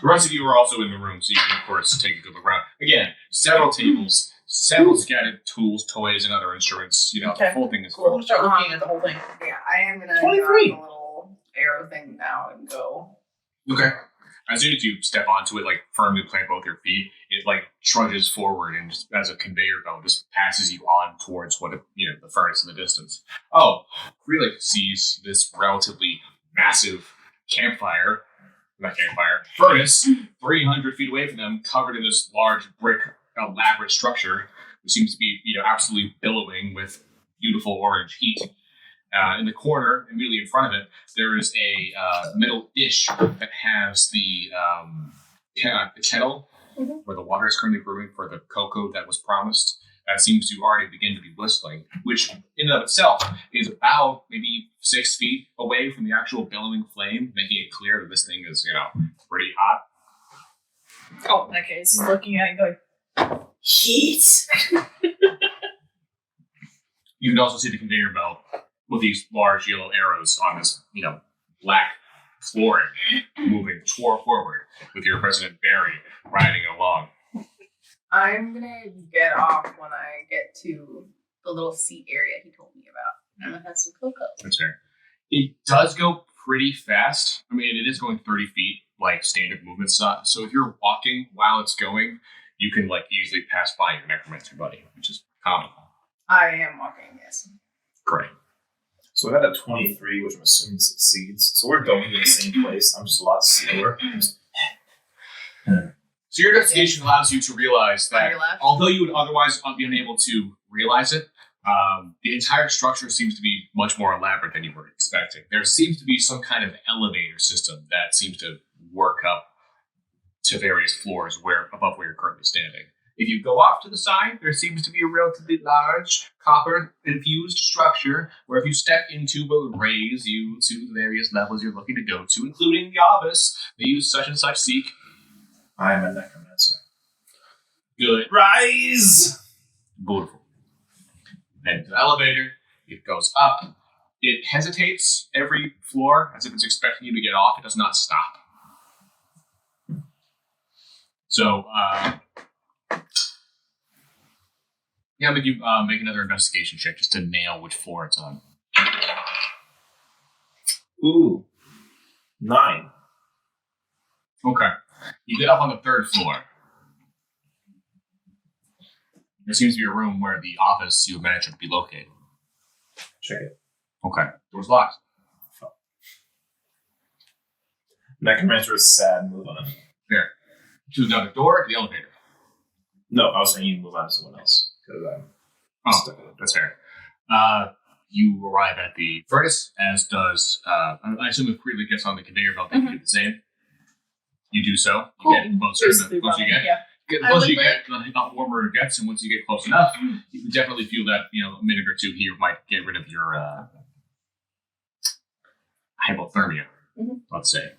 The rest of you are also in the room, so you can, of course, take a good look around. Again, several tables, several scattered tools, toys, and other instruments. The Okay. whole thing is Cool. I'm full. gonna start looking at the whole thing. Yeah, I am gonna 23. grab the little arrow thing now and go. Okay. As soon as you step onto it, firmly plant both your feet, it, trudges forward and just as a conveyor belt just passes you on towards the furnace in the distance. Oh, Krelik sees this relatively massive furnace 300 feet away from them, covered in this large brick elaborate structure, which seems to be absolutely billowing with beautiful orange heat. In the corner, immediately in front of it, there is a metal dish that has the kettle where the water is currently brewing for the cocoa that was promised. That seems to already begin to be blistering, which in and of itself is about maybe 6 feet away from the actual billowing flame, making it clear that this thing is, pretty hot. Oh, in that case, he's looking at it going, heat! You can also see the conveyor belt with these large yellow arrows on this, black flooring, moving forward with your President Barry riding along. I'm gonna get off when I get to the little seat area he told me about. I'm gonna have some cocoa. That's fair. It does go pretty fast. I mean, it is going 30 feet, standard movement stuff. So if you're walking while it's going, you can, easily pass by your necromancer buddy, which is comical. I am walking, yes. Great. So I got a 23, which I'm assuming succeeds. So we're going to the same place. I'm just a lot slower. So your investigation allows you to realize On that your left? although you would otherwise be unable to realize it. The entire structure seems to be much more elaborate than you were expecting. There seems to be some kind of elevator system that seems to work up to various floors above where you're currently standing. If you go off to the side, there seems to be a relatively large copper-infused structure where if you step into will raise you to the various levels you're looking to go to, including the office. They use such and such seek. I am a necromancer. Good. Rise! Beautiful. Then the elevator, it goes up. It hesitates every floor as if it's expecting you to get off. It does not stop. So, yeah, make you make another investigation check just to nail which floor it's on. Ooh. 9. Okay. You get up on the 3rd floor. There seems to be a room where the office you imagine to be located. Check it. Okay. Door's locked. Necromancer is sad. Move on. There. To another door to the elevator. No, I was saying you move on to someone else. Because I'm stuck in it. That's fair. You arrive at the furnace, as does, I assume if Creeley gets on the conveyor belt, they can do the same. You do so. You get closer. The closer you get. Yeah. The closer you get, the warmer it gets, and once you get close enough, you can definitely feel that, a minute or two here might get rid of your hypothermia, let's say.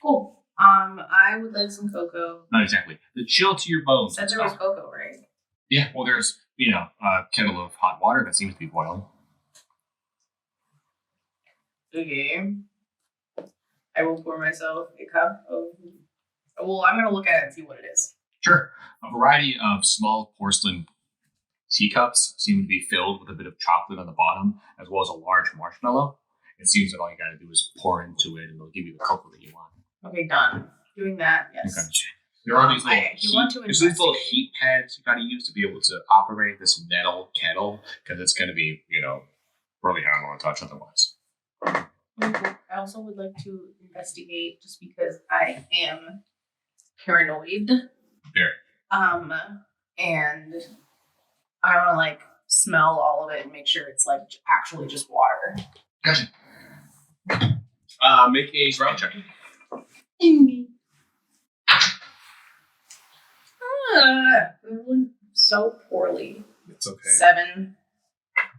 Cool. I would like some cocoa. Not exactly. The chill to your bones. Said there was cocoa, right? Yeah, well, there's, a kettle of hot water that seems to be boiling. Okay. I will pour myself a cup of... Well, I'm going to look at it and see what it is. Sure. A variety of small porcelain teacups seem to be filled with a bit of chocolate on the bottom, as well as a large marshmallow. It seems that all you gotta do is pour into it, and they'll give you the cocoa that you want. Okay, done. Doing that, yes. Okay. There are these There's these little heat pads you gotta use to be able to operate this metal kettle, because it's gonna be, really hard to touch otherwise. I also would like to investigate, just because I am paranoid. There. And I want to smell all of it and make sure it's actually just water. Gotcha. Make a survival check. Rolling so poorly. It's okay. 7.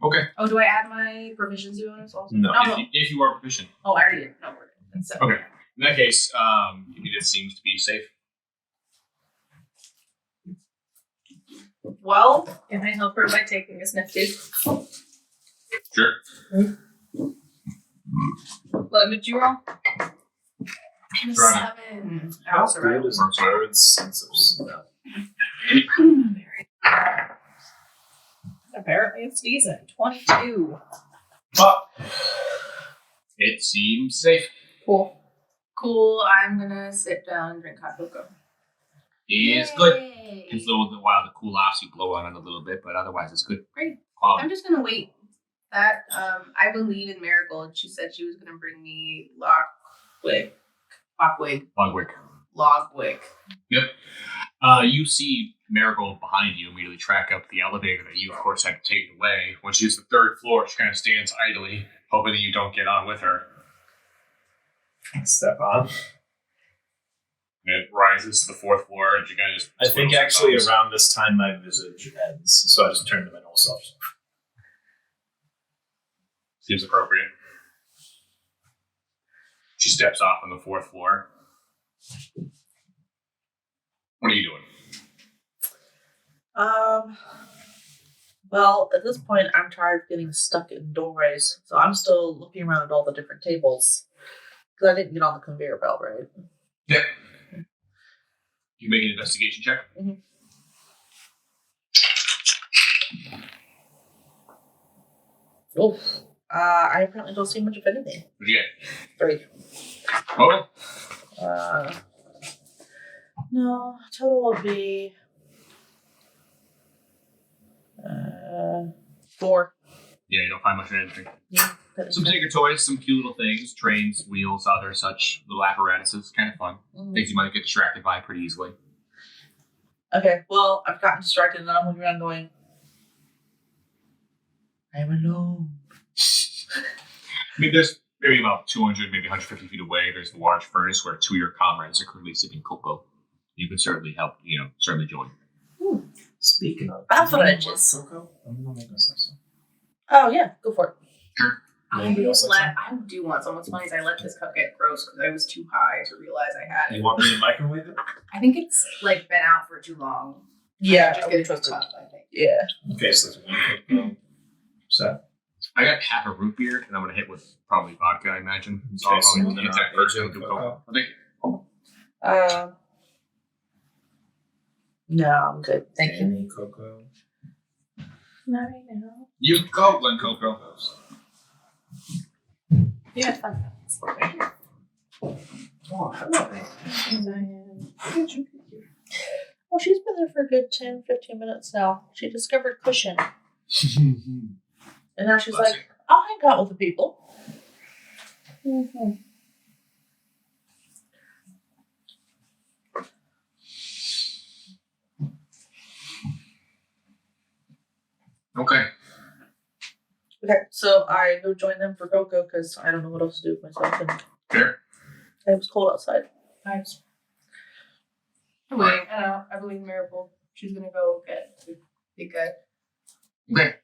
Okay. Oh, do I add my proficiency bonus also? No. If you are proficient. Oh, I already did. No, we're good. That's 7. Okay. In that case, it seems to be safe. Well, Can I help her by taking a sniff too? Sure. What did you roll? I'm a Right. 7. How good is Jared's sense of smell? Apparently it's decent. 22. It seems safe. Cool. I'm gonna sit down and drink hot cocoa. It's good. It's a little while the cool offs you blow on it a little bit, but otherwise it's good. Great. Quality. I'm just gonna wait. That I believe in Marigold. She said she was gonna bring me Logwick. Yep. You see Marigold behind you immediately track up the elevator that you, of course, had to take away. When she's the 3rd floor, she kind of stands idly, hoping that you don't get on with her. Step on. And it rises to the 4th floor, and she kind of just... I think actually around this time my visage ends, so I just turn to my normal self. Seems appropriate. She steps off on the 4th floor. What are you doing? Well, at this point, I'm tired of getting stuck in doorways, so I'm still looking around at all the different tables. Because I didn't get on the conveyor belt, right? Yep. You make an investigation check? Mm-hmm. Oh, I apparently don't see much of anything. What'd you get? 3. Total? No, total would be 4. Yeah, you don't find much of anything. Yeah, Some tinker toys, some cute little things, trains, wheels, other such little apparatuses. Kind of fun. Things you might get distracted by pretty easily. Okay, well, I've gotten distracted and I'm looking around going, I'm alone. I mean, there's maybe about 200, maybe 150 feet away. There's the large furnace where two of your comrades are currently sipping cocoa. You can certainly help. Certainly join. Speaking of, Beverages. Coco, I'm gonna make myself some. Oh yeah, go for it. Sure. I do want some. What's funny is I let this cup get gross because I was too high to realize I had it. You want me to microwave it? I think it's like been out for too long. Yeah, Just I get would a trust cup, it. I think. Yeah. Okay, so there's one Coco. So I got half a root beer, and I'm gonna hit with probably vodka. I imagine. So Okay, I'll so probably hit that first. AJ And do Coco. cocoa. Okay. No, I'm good. Thank you. Danny Coco. Not right now. You go, Glen Coco. Yeah, it's fine. Oh, hello. Well, she's been there for a good 10, 15 minutes now. She discovered cushion. And now she's Bless like, I'll hang out with the people. Okay. Okay, so I go join them for Coco because I don't know what else to do with myself. And Fair. it was cold outside. I'm waiting. I know. I believe Miracle. She's gonna go get the big guy. Okay.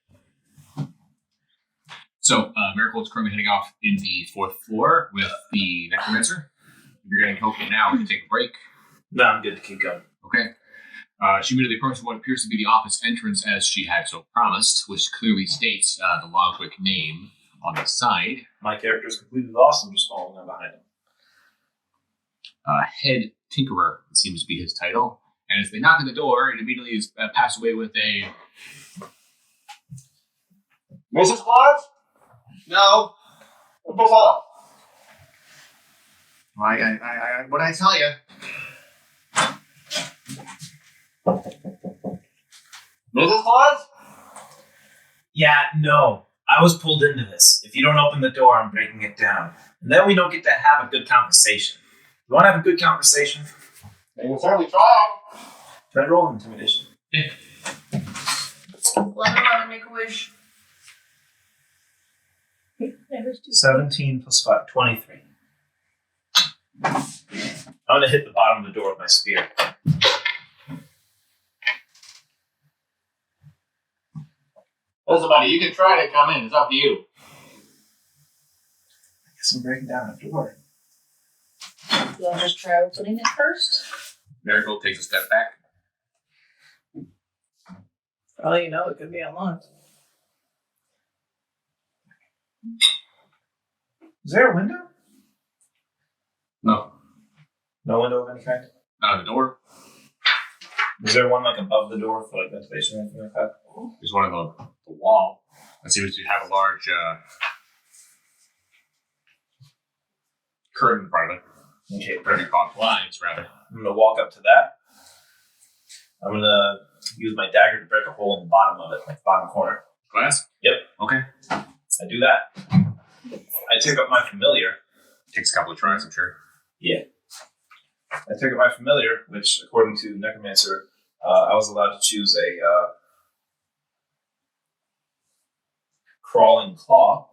So, Miracle is currently heading off in the 4th floor with the Necromancer. If you're getting cocoa now, we can take a break. No, I'm good to keep going. Okay. She immediately approaches what appears to be the office entrance as she had so promised, which clearly states the Logwick name on the side. My character is completely lost. I'm just following them behind him. Head Tinkerer seems to be his title. And as they knock on the door, it immediately is passed away with a... Mrs. Claus? No. Before. What I tell you? Mrs. Claus? Yeah, no. I was pulled into this. If you don't open the door, I'm breaking it down. And then we don't get to have a good conversation. You want to have a good conversation? You can certainly try. Try to roll intimidation. 11, make a wish. 17 plus 5, 23. I'm going to hit the bottom of the door with my spear. Listen, buddy, you can try to come in. It's up to you. I guess I'm breaking down a door. You want to just try opening it first? Miracle takes a step back. For all you know, it could be unlocked. Is there a window? No. No window of any kind? Out of the door. Is there one like above the door for like ventilation or anything like that? There's one on the wall. That seems to have a large curtain in front of it. Okay, Very caught blinds, rather. I'm going to walk up to that. I'm going to use my dagger to break a hole in the bottom of it, like the bottom corner. Glass? Yep. Okay. I do that. I take up my familiar. Takes a couple of tries, I'm sure. Yeah. I take up my familiar, which, according to Necromancer, I was allowed to choose a crawling claw.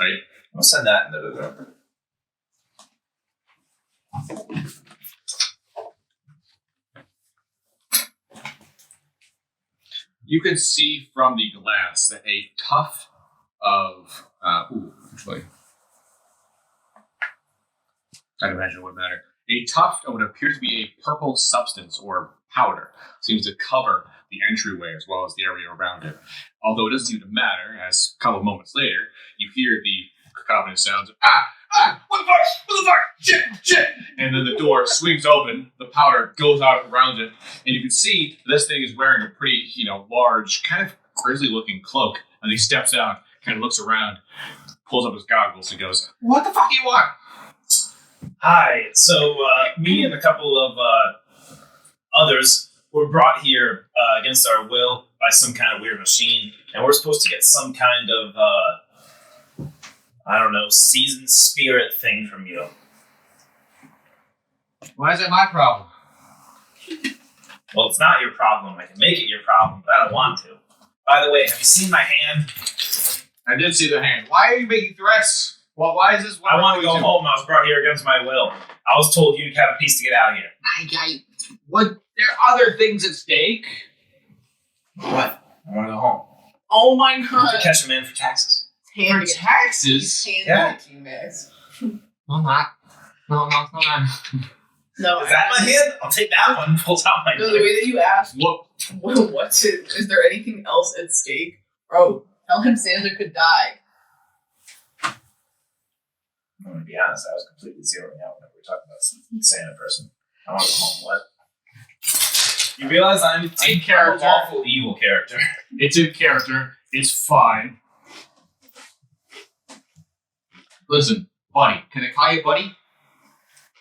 Right. I'm going to send that into the room. You can see from the glass that a tuft of actually, I'd imagine it wouldn't matter. A tuft of what appears to be a purple substance or powder seems to cover the entryway as well as the area around it. Although it doesn't seem to matter, as a couple of moments later, you hear the cacophonous sounds of what the fuck, shit, and then the door swings open, the powder goes out around it, and you can see this thing is wearing a pretty, large, kind of grisly looking cloak, and he steps out, kind of looks around, pulls up his goggles, and goes, "What the fuck do you want?" Hi. So, me and a couple of others were brought here against our will by some kind of weird machine, and we're supposed to get some kind of, seasoned spirit thing from you. Why is that my problem? Well, it's not your problem. I can make it your problem, but I don't want to. By the way, have you seen my hand? I did see the hand. Why are you making threats? Well, why is this? I want to go home. I was brought here against my will. I was told you'd have a piece to get out of here. What? There are other things at stake. What? I want to go home. Oh my To god. catch a man for taxes. For taxes? Yeah. No, not. No, not. No, Is that my hand? I'll take that one. Pulls out my No, the way that you asked, What? is there anything else at stake? Bro, tell him Santa could die. I'm going to be honest, I was completely zeroing out whenever we were talking about some Santa person. I want to go home. What? You realize I'm a character. lawful evil character. It's in character. It's fine. Listen, buddy. Can I call you buddy?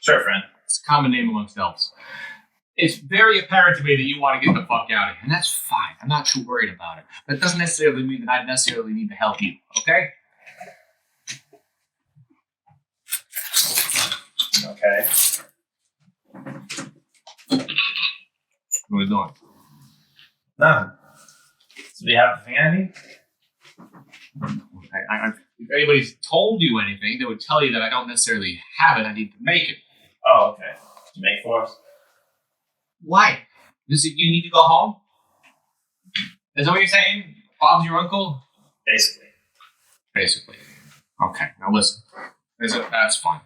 Sure, friend. It's a common name amongst elves. It's very apparent to me that you want to get the fuck out of here, and that's fine. I'm not too worried about it. That doesn't necessarily mean that I necessarily need to help you, okay? Okay. What are we doing? Nothing. So do you have anything I need? If anybody's told you anything, they would tell you that I don't necessarily have it. I need to make it. Oh, okay. You make for us? Why? You need to go home? Is that what you're saying? Bob's your uncle? Basically. Basically. Okay, now listen. That's fine.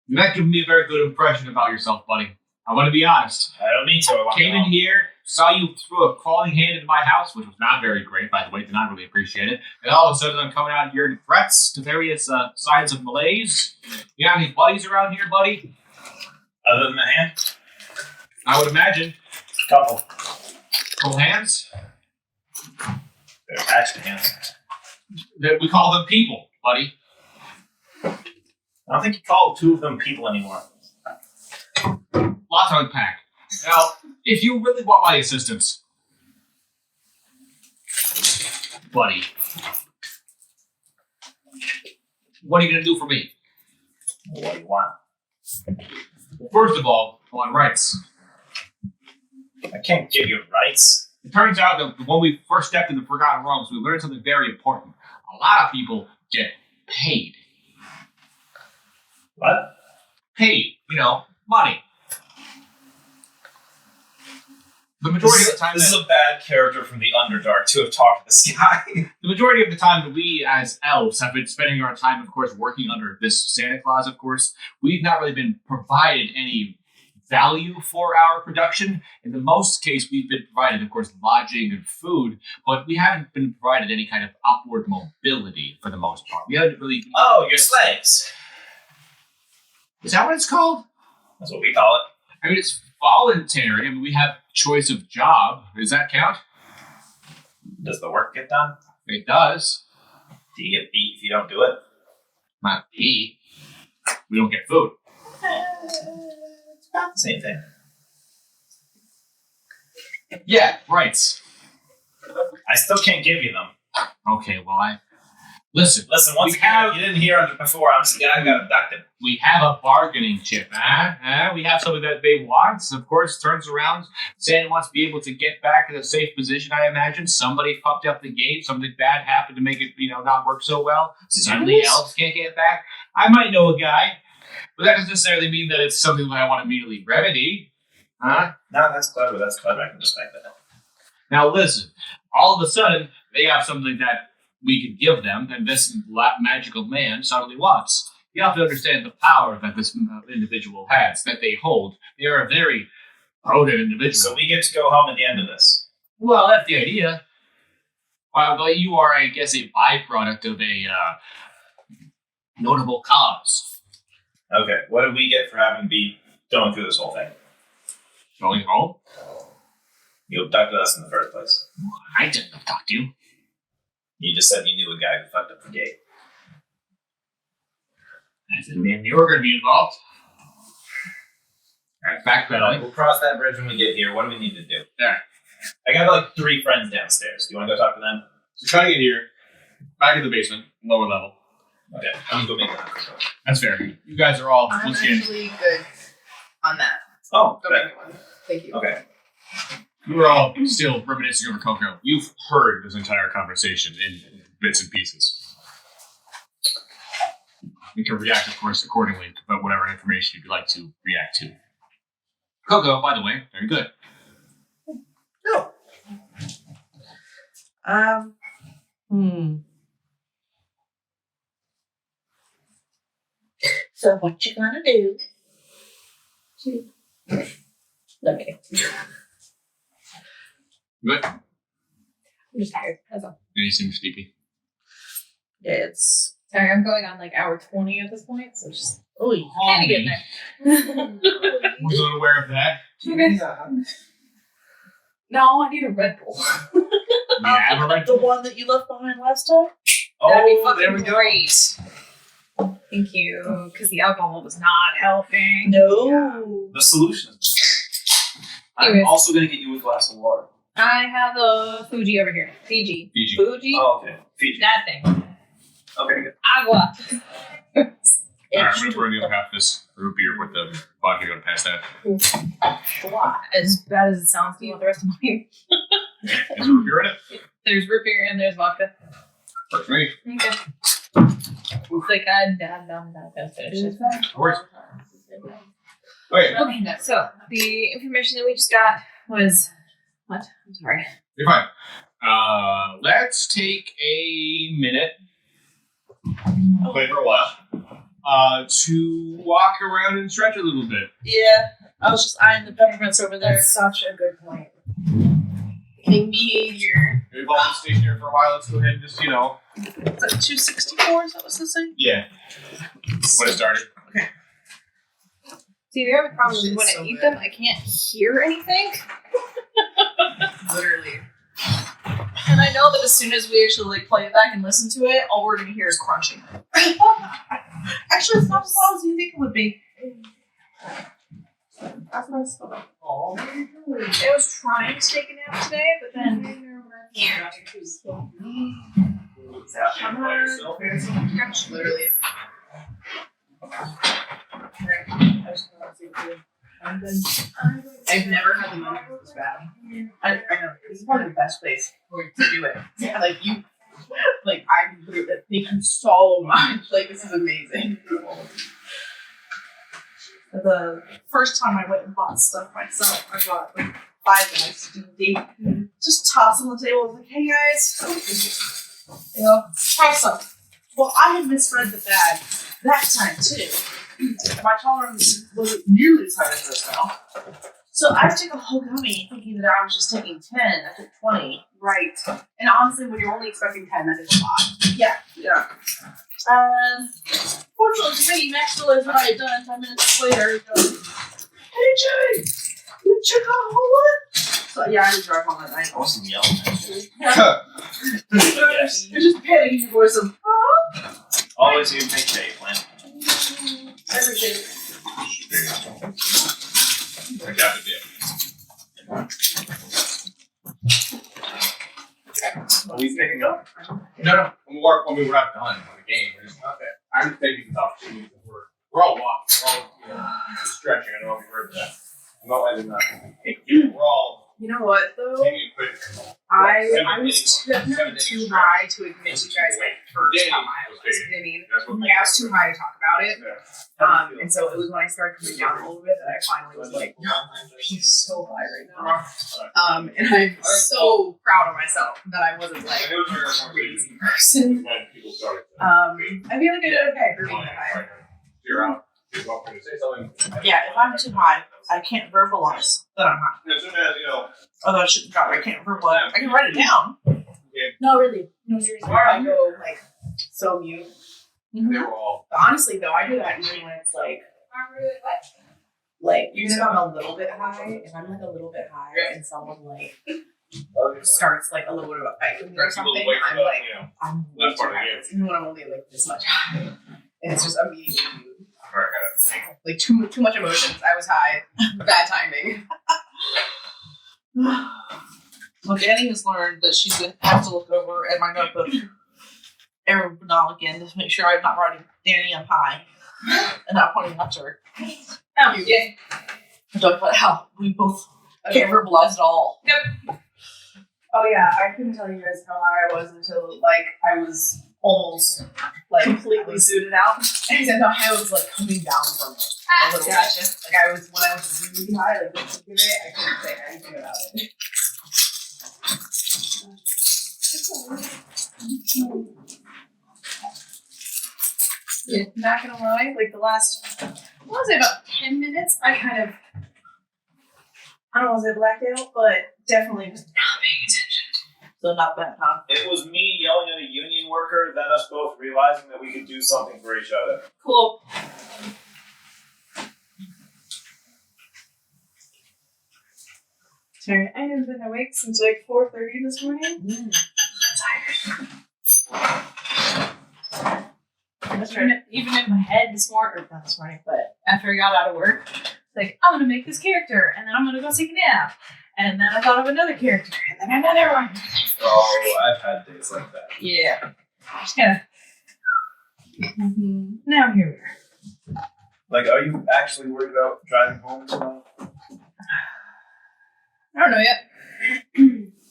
You're not giving me a very good impression about yourself, buddy. I want to be honest. I don't need to. I want to Came go in home. here, saw you throw a crawling hand into my house, which was not very great, by the way. Did not really appreciate it. And all of a sudden, I'm coming out here to threats to various signs of malaise. You got any buddies around here, buddy? Other than the hand? I would imagine. Couple. Couple hands? They're attached to hands. We call them people, buddy. I don't think you call two of them people anymore. Lots to unpack. Now, if you really want my assistance, buddy, what are you going to do for me? What do you want? Well, first of all, I want rights. I can't give you rights. It turns out that when we first stepped into the Forgotten Realms, we learned something very important. A lot of people get paid. What? Paid, money. The majority of the time, This is a bad character from the Underdark to have talked to this guy. the majority of the time that we as elves have been spending our time, of course, working under this Santa Claus, of course, we've not really been provided any value for our production. In the most case, we've been provided, of course, lodging and food, but we haven't been provided any kind of upward mobility for the most part. We haven't really. Oh, you're slaves. Is that what it's called? That's what we call it. I mean, it's voluntary. I mean, we have choice of job. Does that count? Does the work get done? It does. Do you get beat if you don't do it? Not eat. We don't get food. It's about the same thing. Yeah, rights. I still can't give you them. Okay, well, Listen, Once we again, have- if you didn't hear it before, I'm just the guy who got abducted. we have a bargaining chip, We have something that they want. Of course, turns around. Santa wants to be able to get back in a safe position, I imagine. Somebody fucked up the game. Something bad happened to make it, not work so well. Suddenly elves can't get back. I might know a guy, but that doesn't necessarily mean that it's something that I want to immediately remedy. Huh? No, that's clever. That's clever. I can respect that. Now listen, all of a sudden, they have something that we can give them, and this magical man suddenly wants. You have to understand the power that this individual has, that they hold. They are a very potent individual. So we get to go home at the end of this. Well, that's the idea. But you are, I guess, a byproduct of a notable cause. Okay, what did we get for having be going through this whole thing? Going home? You abducted us in the first place. I didn't abduct you. You just said you knew a guy who fucked up the gate. I said, man, you were going to be involved. All right, backpedaling. We'll cross that bridge when we get here. What do we need to do? There. I got 3 friends downstairs. Do you want to go talk to them? So trying to get here, back in the basement, lower level. Okay, I'm gonna go make that. That's fair. You guys are all, I'm once again, actually good on that. Oh, Go good. make it one. Thank you. Okay. You were all still reminiscing over Coco. You've heard this entire conversation in bits and pieces. You can react, of course, accordingly, but whatever information you'd like to react to. Coco, by the way, very good. No. So what you gonna do? Okay. Good. I'm just tired. That's all. And you seem sleepy. Yeah, it's Sorry, I'm going on like hour 20 at this point, so just oh kind of getting there. Was unaware of that. Okay. No, I need a Red Bull. We have a Red the Bull. one that you left behind last time. That'd be Oh, there fucking we go. great. Thank you, because the alcohol was not helping. No. The solution is I'm Anyways. also going to get you a glass of water. I have a Fuji over here. Fiji. Fiji. Fuji? Oh, okay. Fiji. That thing. Okay, good. Agua. Alright, we're in the other half of this root beer with the vodka. Going to pass that. As bad as it sounds, do you want the rest of mine? Is there root beer in it? There's root beer and there's vodka. Works for me. Okay. It's like I'm gonna finish this. Of course. Okay, Okay, so the information that we just got was what? I'm sorry. you're fine. Let's take a minute, play for a while, to walk around and stretch a little bit. Yeah, I was just eyeing the peppermints over there. That's such a good point. Getting behavior. We've all been stationary for a while. Let's go ahead and just, It's like 264. Is that what's this thing? yeah. When it started. See, the other problem is Shit's when so I eat good. them, I can't hear anything. Literally. And I know that as soon as we actually like play it back and listen to it, all we're gonna hear is crunching. Actually, it's not as loud as you think it would be. That's nice. Oh. I was trying to take a nap today, but then Literally. I've never had the moment this bad. I know. This is probably the best place to do it. Like, I literally thank you so much. Like, this is amazing. The first time I went and bought stuff myself, I bought like 5 Guys to date. Just toss them on the table. I was like, hey guys, try some. Well, I had misread the bag that time too. My tolerance wasn't nearly as high as this now. So I took a whole gummy thinking that I was just taking 10. I took 20. Right. And honestly, when you're only expecting 10, that is a lot. Yeah. Fortunately for me, Max realized what I had done 5 minutes later. He goes, hey Jay, you check out a whole lot? So yeah, I was drunk all that night. I wasn't yelling at you. You're just petting your voice of, Always you take Jay, Flynn. everything. I got it, Are we picking up? No. When we were not done on the game, we're just not that. I'm just taking the opportunity that we're all walking, we're all stretching. I don't know if you heard that. No, I did not. We're all You know what, though? taking a quick. I was definitely too high to admit you guys at first how high I was. You know what I mean? That's what I was too high to talk about it. And so it was when I started coming down a little bit that I finally was like, he's so high right now. And I'm so proud of myself that I wasn't like a crazy person. I feel like I did okay for being high. You're out. You're welcome to say something. Yeah, if I'm too high, I can't verbalize that I'm high. As soon as, you know, Although I shouldn't drive, I can't verbalize. I can write it down. No, really. No, seriously. I go like so mute. they were all. But honestly, though, I do that even when it's like even if I'm a little bit high, if I'm like a little bit high and someone like starts like a little bit of a fight with me or something, I'm like, I'm way That's too part of the high. game. Even when I'm only like this much high, and it's just immediately mute. Alright, Like too much emotions. I was high. Bad timing. Well, Danny has learned that she's going to have to look over at my notebook every now and again to make sure I'm not writing Danny I'm high and not pointing out to her. Oh, yeah. I'm talking about how we both Can't verbalize it all. Oh yeah, I couldn't tell you guys how high I was until like I was almost like Completely zooted out. except I was like coming down from it a little bit. Like I was when I was really high, like the peak of it, I couldn't say anything about it. Yeah, not gonna lie, like the last, I want to say about 10 minutes, I don't want to say blacked out, but definitely was not paying attention. So not bad, huh? It was me yelling at a union worker, then us both realizing that we could do something for each other. Cool. Sorry, I haven't been awake since like 4:30 this morning. Even in my head this morning, or not this morning, but after I got out of work, like, I'm gonna make this character, and then I'm gonna go take a nap. And then I thought of another character, and then another one. Oh, I've had days like that. Yeah. Just kind of. Now here we are. Like, are you actually worried about driving home tonight? I don't know yet.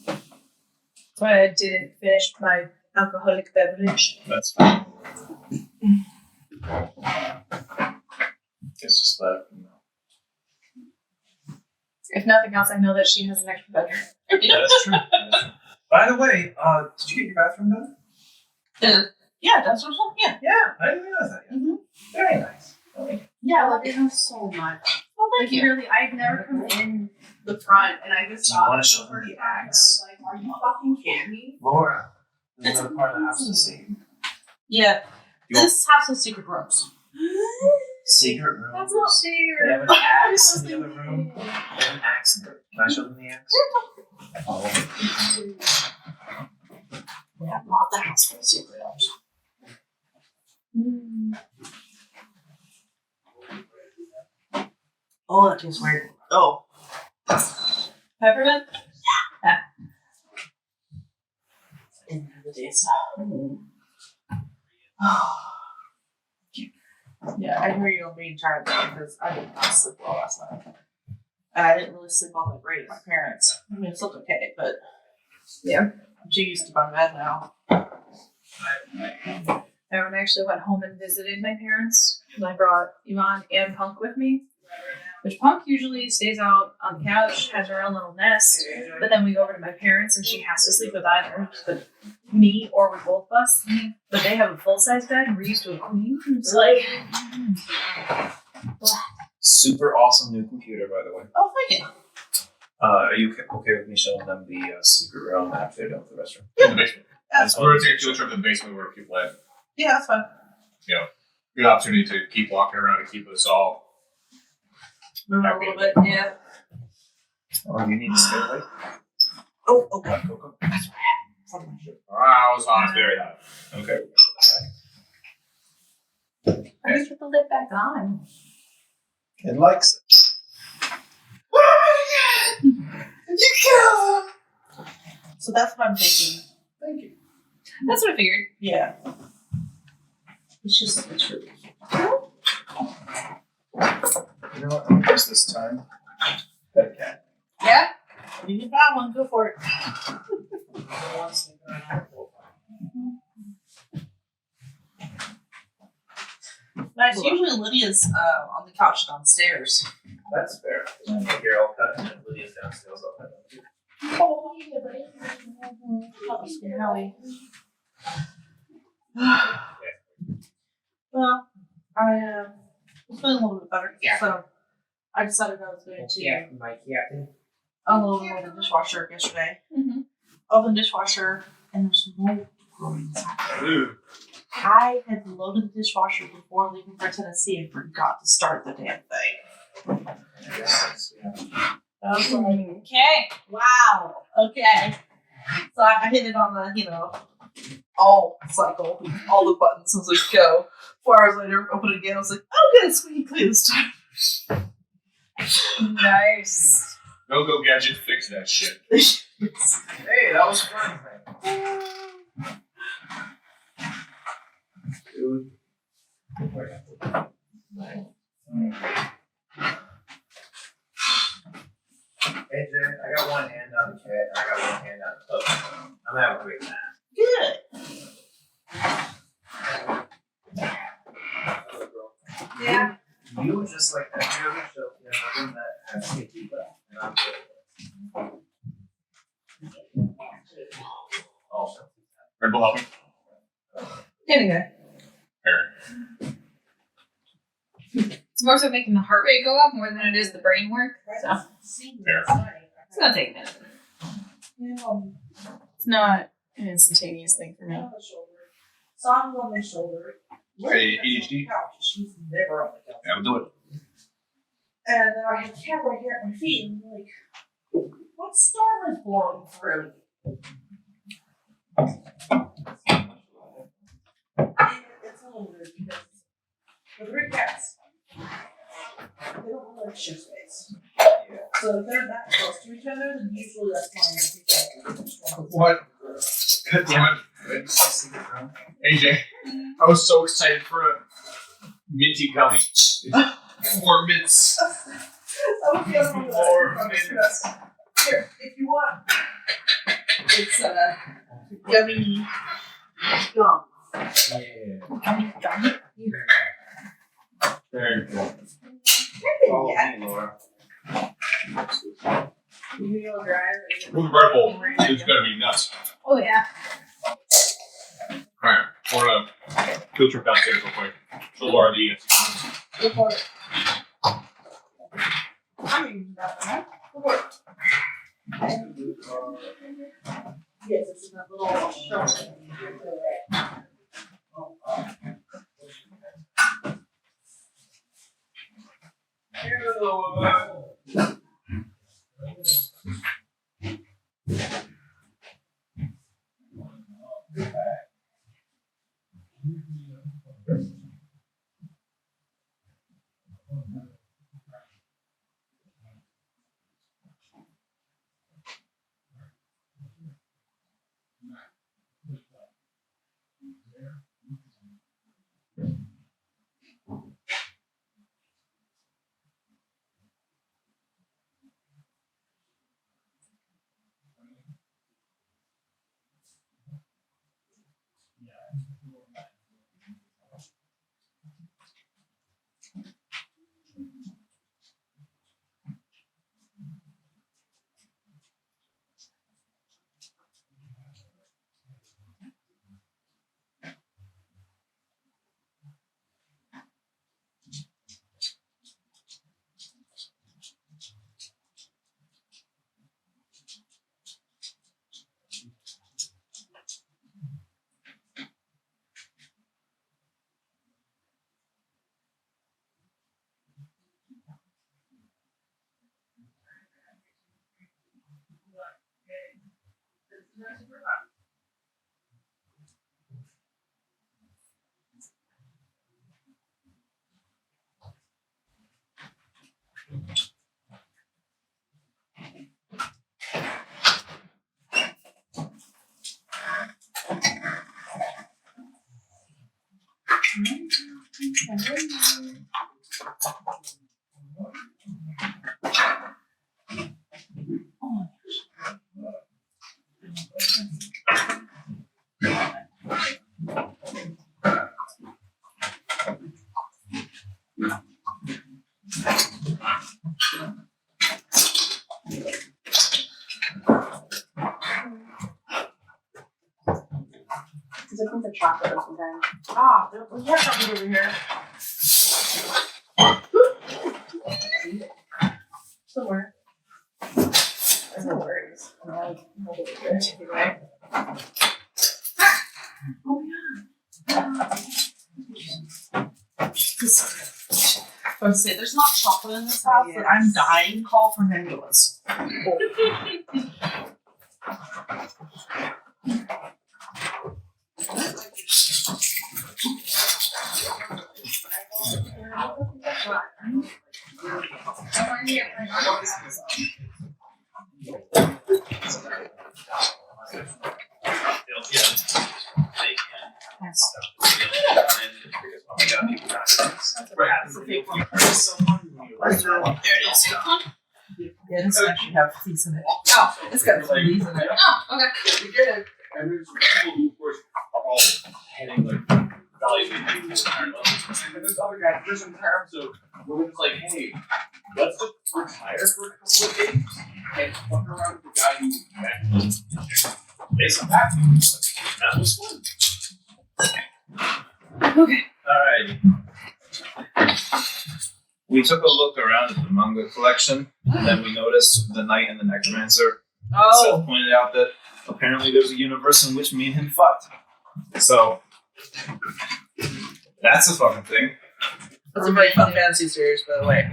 That's why I didn't finish my alcoholic beverage. That's fine. It's just that, you know. If nothing else, I know that she has an extra bedroom. Yeah, that's true. That's true. By the way, did you get your bathroom done? Yeah, that's what I'm saying. Yeah, I didn't realize that yet. Mm-hmm. Very nice. I like it. Yeah, I love it so much. Well, Like really, I've never come in the front, and I just Do you saw wanna the show them first the time, and I axe? was like, "Are you fucking kidding me?" Laura, there's another part of the house to see. Yeah. You want This house has secret rooms. secret room? That's not They fair. have an axe in the other room. They have an axe in there. Can I show them the axe? Oh. Yeah, not the house full of secret rooms. Oh, that tastes weird. Oh. Peppermint? Yeah. In the days. Yeah, I hear you on being tired though, because I did not sleep well last night. And I didn't really sleep all that great with my parents. I mean, it slept okay, but yeah, I'm too used to my bed now. I actually went home and visited my parents. And I brought Yvonne and Punk with me. Which Punk usually stays out on the couch, has her own little nest. But then we go over to my parents and she has to sleep with either with me or with both of us. But they have a full-size bed and we're used to a queen. It's like... Super awesome new computer, by the way. Oh, thank you. Are you okay with me showing them the secret room after they're done with the restroom? In the basement. That's We're going to take a field trip to the basement where people live. Yeah, that's fine. You know, good opportunity to keep walking around and keep us all. Move a little bit, yeah. Or you need to stay awake? Oh, okay. Go. That's what happened. From my ship. Ah, it was hot. It's very hot. Okay. I just put the lid back on. It likes it. Oh my god! You killed him! So that's what I'm thinking. Thank you. That's what I figured. Yeah. It's just the truth. You know what? I'm gonna use this time. That cat. Yeah? You can buy one, go for it. Nice. Usually Lydia's on the couch downstairs. That's fair. Here, I'll cut it, and Lydia's downstairs. I'll cut it. Howie. Well, I was feeling a little bit better, so I decided I was going to unload the dishwasher yesterday. Open the dishwasher, and there's no growing inside. I had loaded the dishwasher before leaving for Tennessee and forgot to start the damn thing. I was like, okay, wow, okay. So I hit it on the, all cycle, all the buttons. I was like, go. 4 hours later, open it again. I was like, oh, good, squeaky clean this time. Nice. Go gadget, fix that shit. Hey, that was fun. Dude. Hey, got one hand on the cat, and I got one hand on the hook. I'm having a great time. Good. Yeah. You just like every other show, you know, other than that, have safety left, and I'm good. Also. Red Bull helping. Anyway. Fair. It's more so making the heart rate go up more than it is the brain work. So Fair. it's gonna take a minute. It's not an instantaneous thing for me. Song on my shoulder. Hey, ADHD? She's never on the couch. That'll do it. And then I had the cat right here at my feet, and I'm like, what storm is blowing through? It's a little weird because the three cats, they don't really like share space. So if they're that close to each other, then usually that's fine. What? God damn it. AJ, I was so excited for a minty gummy. More mints. That was the other one that I was here, if you want. It's yummy gum. Yummy gum. Very cool. Yeah. Laura. Wheel drive. Red Bull is gonna be nuts. Oh yeah. Alright, I wanna field trip downstairs real quick. Show Laura the Go for it. I mean, that go for it. Yes, it's in that little shelf. He's looking for chocolate or something. Ah, we have something over here. Somewhere. There's no worries. Anyway. I was say there's not chocolate in this house, but I'm dying. Call for an ambulance. Yeah, it doesn't actually have fleas in it. Oh, It's got fleas in it. oh, okay. You get it. And there's people who, of course, are all heading like valuing these higher levels. And there's other guys just in terms of we're just like, hey, let's just retire for a couple of days and fuck around with the guy who met. Based on that, that was fun. Okay. Alright. We took a look around at the manga collection, and then we noticed the Knight and the Necromancer. Oh. Seth pointed out that apparently there's a universe in which me and him fucked. So, that's a fucking thing. That's a very fun fantasy series, by the way.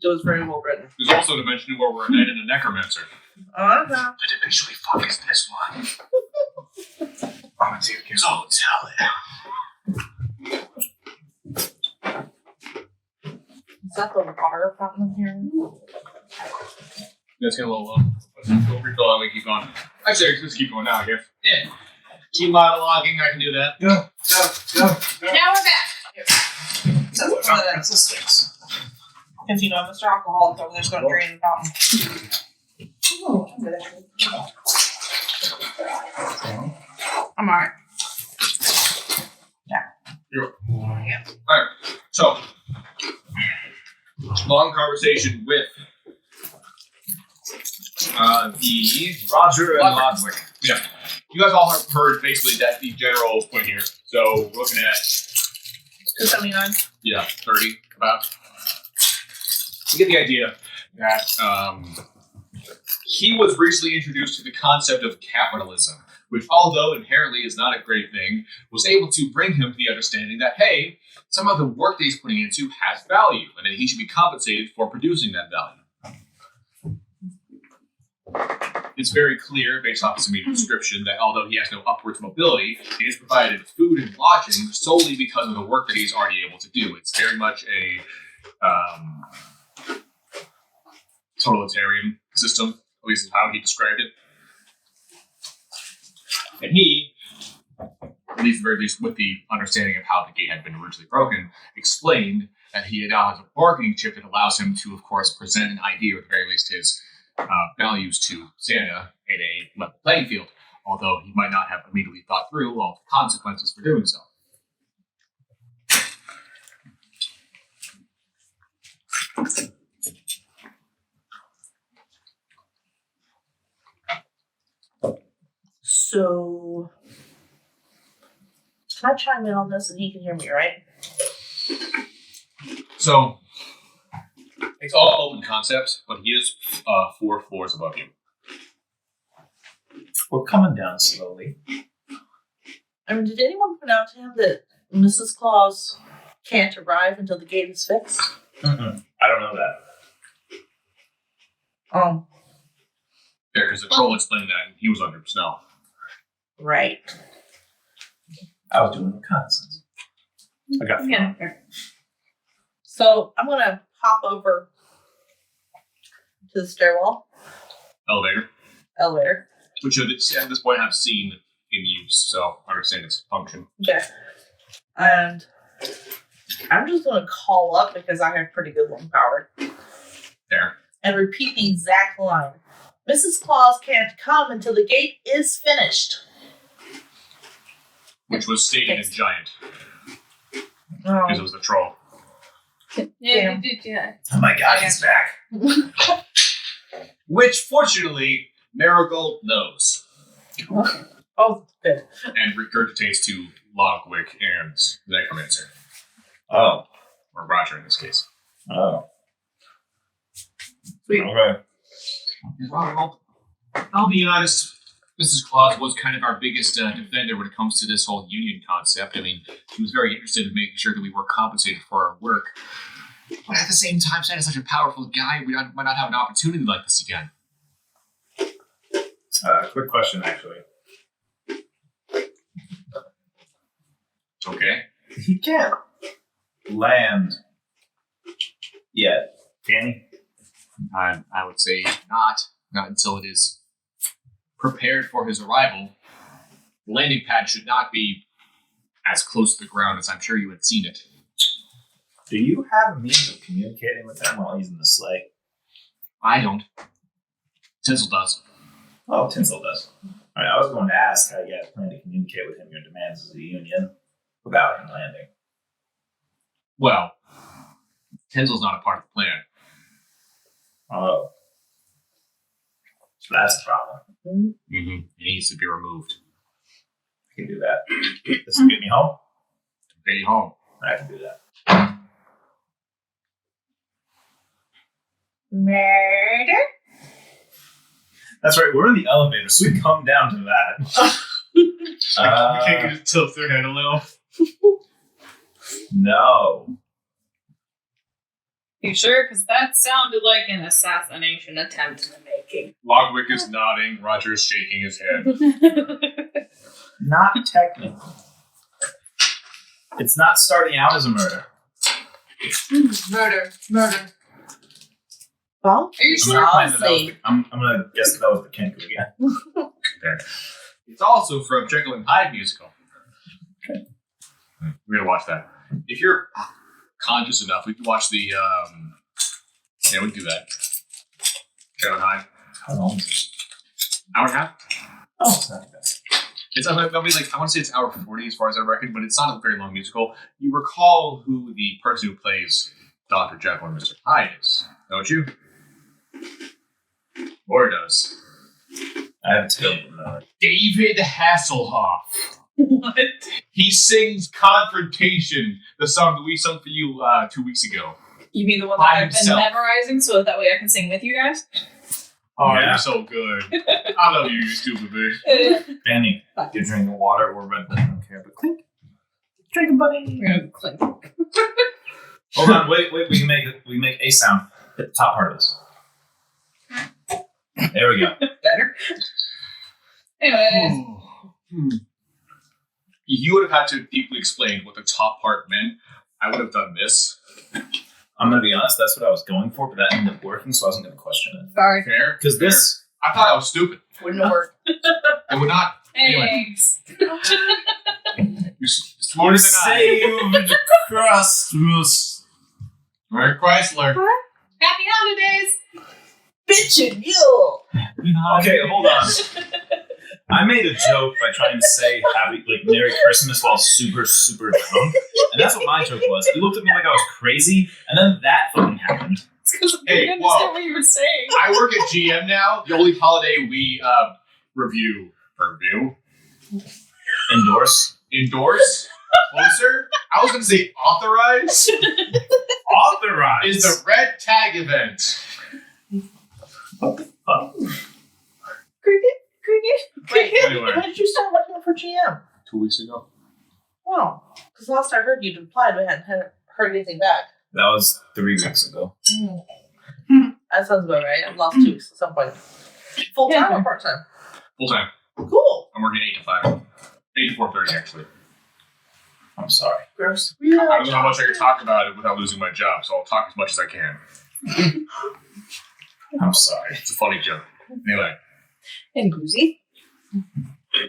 It was very well written. There's also a dimension where we're a knight and a necromancer. Uh-huh. The dimension we fuck is this one. I'm gonna take a kiss. Don't tell it. Is that the water fountain here? Let's get a little low. We'll refill that. We keep going. Actually, let's keep going now, I guess. Yeah. Keep monologuing. I can do that. Go. Now we're back. That's one of the Sticks. because Mr. Alcoholic over there's gonna drain the fountain. Oh, I'm alright. Alright. So, long conversation with the Roger and Ludwig. Ludwig. Yeah. You guys all have heard basically that the general point here. So we're looking at 279. 30 about. You get the idea that he was recently introduced to the concept of capitalism, which, although inherently is not a great thing, was able to bring him to the understanding that, hey, some of the work that he's putting into has value, and that he should be compensated for producing that value. It's very clear, based off his immediate description, that although he has no upwards mobility, he is provided with food and lodging solely because of the work that he's already able to do. It's very much a totalitarian system, at least is how he described it. And he, at least very least with the understanding of how the gate had been originally broken, explained that he now has a bargaining chip that allows him to, of course, present an idea, or at the very least his values to Santa in a level playing field, although he might not have immediately thought through all the consequences for doing so. So, can I chime in on this and he can hear me, right? So, it's all open concepts, but he is 4 floors above you. We're coming down slowly. I mean, did anyone point out to him that Mrs. Claus can't arrive until the gate is fixed? Mm-mm. I don't know that. Yeah, because the troll explained that he was under snow. Right. I was doing reconnaissance. I got Yeah. So, I'm gonna hop over to the stairwell, elevator. Which you at this point have seen in use, so understand its function. Okay. And I'm just gonna call up because I have pretty good lung power. There. And repeat the exact line. Mrs. Claus can't come until the gate is finished. Which was stated in giant, Oh. because it was the troll. Yeah, you did, yeah. Oh my god, he's back. Which, fortunately, Marigold knows. Oh, good. And regurgitates to Logwick and Necromancer. Oh. Or Roger in this case. Oh. Sweet. Okay. I'll be honest, Mrs. Claus was kind of our biggest defender when it comes to this whole union concept. I mean, she was very interested in making sure that we were compensated for our work. But at the same time, Santa's such a powerful guy, we might not have an opportunity like this again. Quick question, actually. Okay. He can't land yet, can he? I would say not until it is prepared for his arrival. The landing pad should not be as close to the ground as I'm sure you had seen it. Do you have a means of communicating with him while he's in the sleigh? I don't. Tinsel does. Oh, Tinsel does. All right, I was going to ask how you guys plan to communicate with him your demands as a union without him landing. Well, Tinsel's not a part of the plan. Oh. So that's the problem. Mm-hmm. He needs to be removed. I can do that. This will get me home. Get you home. I can do that. Murder? That's right, we're in the elevator, so we come down to that. We can't just tilt their head a little. No. You sure? Because that sounded like an assassination attempt in the making. Logwick is nodding. Roger is shaking his head. Not technically. It's not starting out as a murder. Murder. Well, Are you I'm sure? gonna, claim that that was Honestly. the, I'm gonna guess that was the Kenku again. It's also from Jekyll and Hyde musical. Okay. We're gonna watch that. If you're conscious enough, we can watch the. Yeah, we can do that. Jekyll and Hyde. How long is it? Hour and a half. Oh, it's not bad. It's I mean, like I want to say it's hour 40 as far as I reckon, but it's not a very long musical. You recall who the person who plays Dr. Jekyll and Mr. Hyde is, don't you? Or does. I have a terrible memory. David Hasselhoff. What? He sings Confrontation, the song that we sung for you 2 weeks ago. You mean the one By that I've himself. been memorizing so that way I can sing with you guys? Oh, Yeah. you're so good. I love you, you stupid bitch. Benny, you're drinking water or Red Bull, I don't care, but clink. Drinking buddy. We're gonna clink. Hold on, wait, we can make a sound. Hit the top part of this. There we go. Better. Anyways. You would have had to deeply explain what the top part meant. I would have done this. I'm gonna be honest, that's what I was going for, but that ended up working, so I wasn't gonna question it. Sorry. Fair? Because this, I thought I was stupid. Wouldn't have worked. It would not. Anyway. Thanks. You're smarter than I. saved Christmas. Merry Chrysler. Happy holidays! bitchin' you. Okay, hold on. I made a joke by trying to say happy, like Merry Christmas while super, super drunk. And that's what my joke was. You looked at me like I was crazy, and then that fucking happened. It's because I Hey, didn't whoa. understand what you were saying. I work at GM now. The only holiday we review, endorse, closer. I was going to say authorize. Authorized. Is the red tag event. Cricket. Anyway. When did you start working for GM? 2 weeks ago. Oh, because last I heard you'd applied, we hadn't heard anything back. That was 3 weeks ago. That sounds about right. I've lost 2 weeks at some point. Full time or part time? Full time. Cool. I'm working 8 to 5. 8 to 4:30 actually. I'm sorry. Gross. I don't know how much I can talk about it without losing my job, so I'll talk as much as I can. I'm sorry. It's a funny joke. Anyway. And Goozy.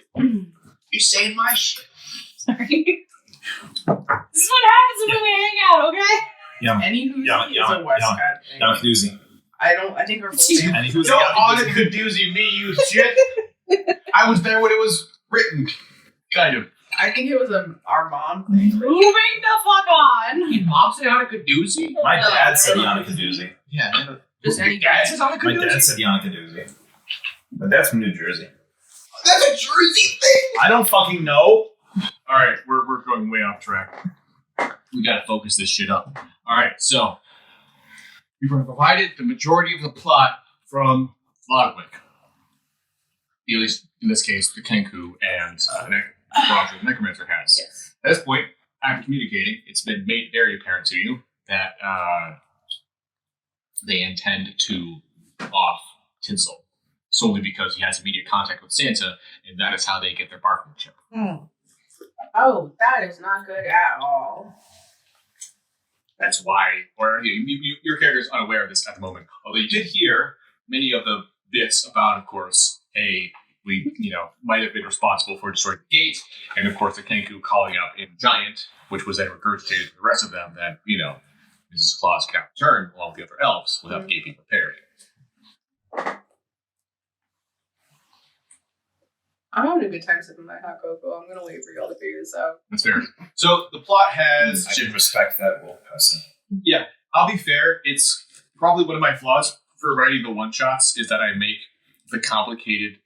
You saying my shit. Sorry. This is what happens when we hang out, okay? Any who's Yeah, is a West Coast thing. Now, Doozy. I think our whole family. And who's Don't honor Kadoozy me, you shit. I was there when it was written. Kind of. I think it was our mom thing. Moving the fuck on. Your mom said Anna Kadoozy? My dad said No, Yannicka Doozy. Yeah. Just any Dad says Anna My dad Kadoozy? said Yannicka Doozy. My dad's from New Jersey. That's a Jersey thing. I don't fucking know. Alright, we're going way off track. We gotta focus this shit up. Alright, so we were provided the majority of the plot from Lodwick. At least in this case, the Kenku and Roger the Necromancer has. Yes. At this point, after communicating, it's been made very apparent to you that they intend to off Tinsel solely because he has immediate contact with Santa, and that is how they get their bargaining chip. Oh, that is not good at all. That's why, or your character is unaware of this at the moment. Although you did hear many of the bits about, of course, hey, we, might have been responsible for destroying the gate, and of course the Kenku calling out in Giant, which was then regurgitated to the rest of them that, Mrs. Claus cannot return along with the other elves without the gate being prepared. I'm having a good time sipping my hot cocoa. I'm gonna wait for y'all to figure this out. That's fair. So the plot has. I should respect that wolf person. I'll be fair. It's probably one of my flaws for writing the one shots is that I make the complicated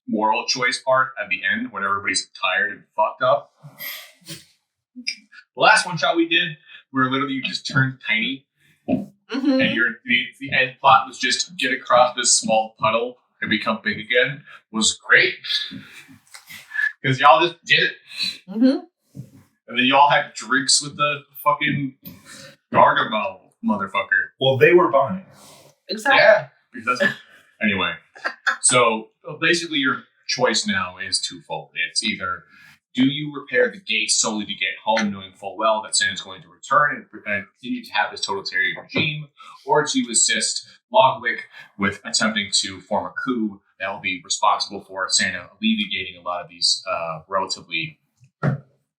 moral choice part at the end when everybody's tired and fucked up. The last one shot we did, where literally you just turned tiny, and the end plot was just get across this small puddle and become big again, was great. Because y'all just did it. And then y'all had drinks with the fucking Gargamel motherfucker. Well, they were buying. Exactly. Yeah. Because that's, anyway, so basically your choice now is twofold. It's either do you repair the gate solely to get home, knowing full well that Santa's going to return and continue to have this totalitarian regime, or do you assist Logwick with attempting to form a coup that will be responsible for Santa alleviating a lot of these relatively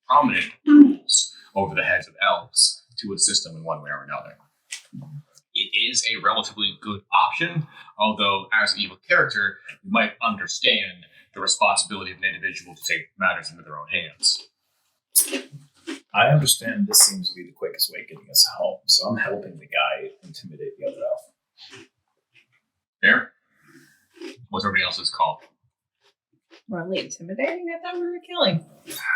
prominent rules over the heads of elves to assist them in one way or another. It is a relatively good option, although as an evil character, you might understand the responsibility of an individual to take matters into their own hands. I understand this seems to be the quickest way of getting us home, so I'm helping the guy intimidate the other elf. Fair? What's everybody else's call? We're only intimidating? I thought we were killing.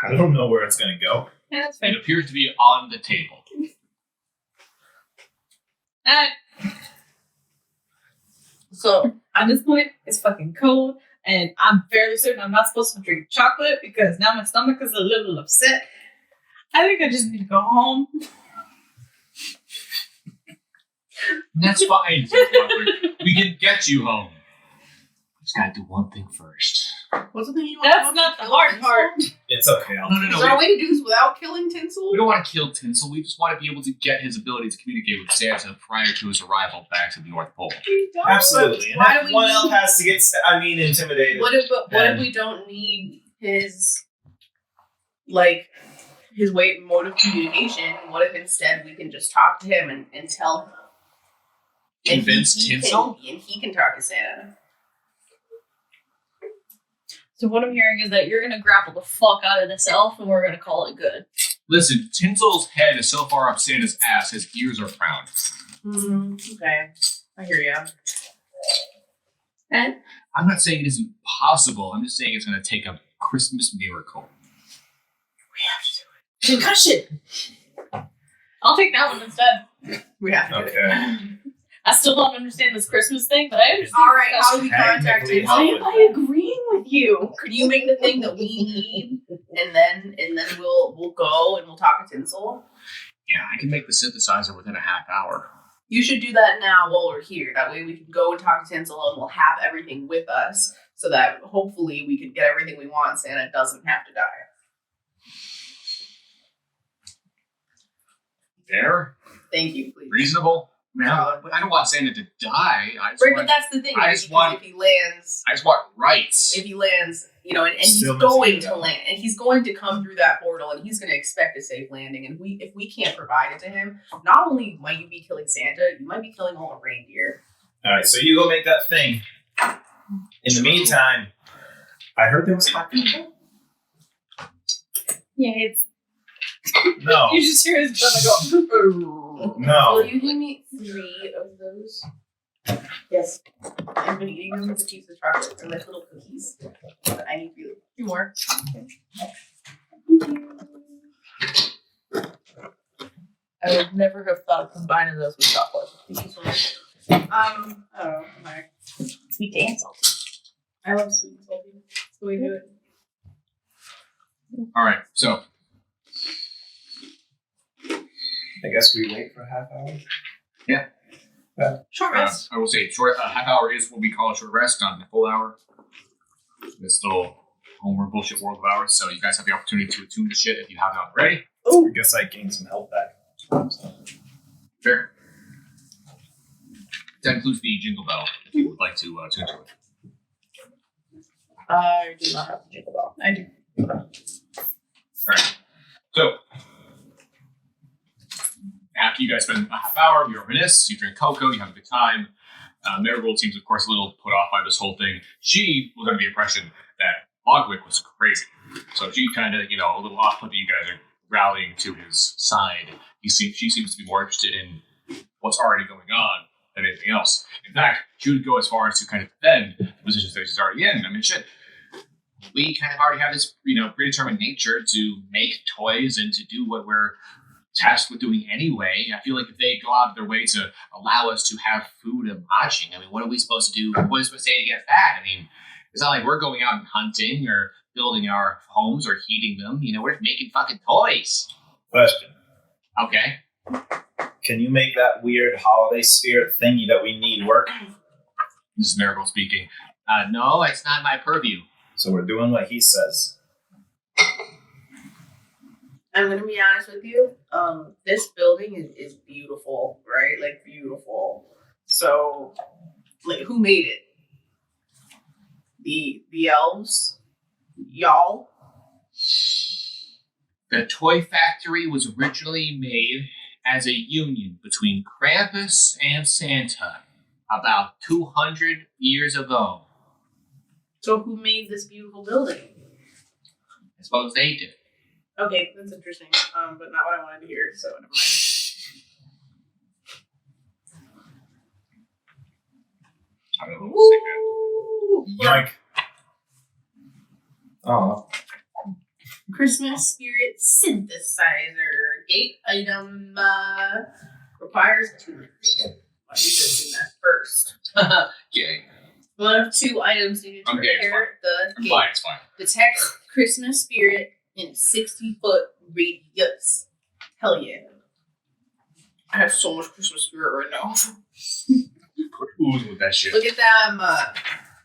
I don't know where it's going to go. Yeah, that's fine. It appears to be on the table. So At this point, it's fucking cold, and I'm fairly certain I'm not supposed to drink chocolate because now my stomach is a little upset. I think I just need to go home. That's fine. We can get you home. Just gotta do one thing first. What's the thing you want? That's not the hard part. It's okay. I'll No. Is there a way to do this without killing Tinsel? We don't want to kill Tinsel. We just want to be able to get his ability to communicate with Santa prior to his arrival back to the North Pole. Absolutely. And Why if do we one need- elf has to get, intimidated. What if we don't need his his mode of communication? What if instead we can just talk to him and tell him? Convince Tinsel? And he can talk to Santa. So what I'm hearing is that you're gonna grapple the fuck out of this elf, and we're gonna call it good. Listen, Tinsel's head is so far up Santa's ass, his ears are crowned. okay, I hear you. And I'm not saying it isn't possible. I'm just saying it's going to take a Christmas miracle. Concussion. I'll take that one instead. We have to do it. Okay. I still don't understand this Christmas thing, but I understand. All right, how do we contact Technically, him? Why am I agreeing with you? Could you make the thing that we need, and then we'll go and we'll talk to Tinsel? Yeah, I can make the synthesizer within a half hour. You should do that now while we're here. That way we can go and talk to Tinsel, and we'll have everything with us, so that hopefully we can get everything we want. Santa doesn't have to die. Fair? Thank you, please. Reasonable? I mean, I don't want Santa to die. I just, Right, but want, that's the thing. I Right? just Because want- if he lands, I just want rights. and he's Still going missing to out. land, and he's going to come through that portal, and he's going to expect a safe landing. And if we can't provide it to him, not only might you be killing Santa, you might be killing all the reindeer. All right, so you go make that thing. In the meantime, I heard there was hot people. Yeah, it's. No, You just hear his brother go. no. Will you give me 3 of those? Yes. I've been eating them with the piece of chocolate and like little cookies. But I need 2 more. I would never have thought of combining those with chocolate. Thank you so much. I don't know. Sweet and salty. I love sweet and salty. That's the way to do it. All right, so I guess we wait for a half hour. Short rest. I will say short half hour is what we call a short rest, not a full hour. This little homework bullshit world of ours. So you guys have the opportunity to attune to shit if you have not already. I guess I gained some health back. Fair. That includes the jingle bell if you would like to tune to it. I do not have the jingle bell. I do. Alright. So after you guys spend a half hour, you reminisce, you drink cocoa, you have a good time. Marigold seems, of course, a little put off by this whole thing. She was under the impression that Ogwick was crazy. So she kind of, a little off put that you guys are rallying to his side. She seems to be more interested in what's already going on than anything else. In fact, she would go as far as to kind of defend the positions that she's already in. I mean, shit. We kind of already have this, predetermined nature to make toys and to do what we're tasked with doing anyway. I feel like if they go out of their way to allow us to have food and lodging, I mean, what are we supposed to do? What are we supposed to say against that? I mean, it's not like we're going out and hunting or building our homes or heating them. We're just making fucking toys. Question. Okay. Can you make that weird holiday spirit thingy that we need work? This is Miracle speaking. No, it's not my purview. So we're doing what he says. I'm gonna be honest with you. This building is beautiful, right? Like beautiful. So, like, who made it? The elves, y'all. The toy factory was originally made as a union between Krampus and Santa about 200 years ago. So who made this beautiful building? I suppose they did. Okay, that's interesting. But not what I wanted to hear. So never mind. I don't know. Yoink. Oh, Christmas spirit synthesizer. Gate item requires 2. Well, you should have seen that first. Yay. One of 2 items needed to Okay, it's repair the I'm gate. fine, it's fine. Detect Christmas spirit in a 60-foot radius. Hell yeah. I have so much Christmas spirit right now. Ooze with that shit. Look at them.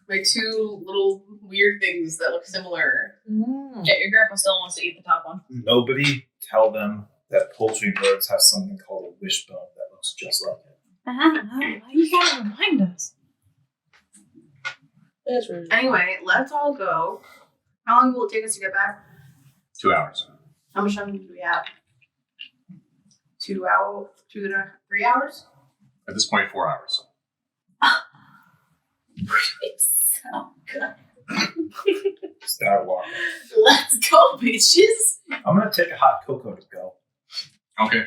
My 2 little weird things that look similar. Yeah, your grandpa still wants to eat the top one. Nobody tell them that poultry birds have something called a wishbone that looks just like it. Why you gotta remind us? That's rude. Anyway, let's all go. How long will it take us to get back? 2 hours. How much time do we have? 2 hours? 3 hours? At this point, 4 hours. It's so good. Start walking. Let's go, bitches. I'm gonna take a hot cocoa to go. Okay.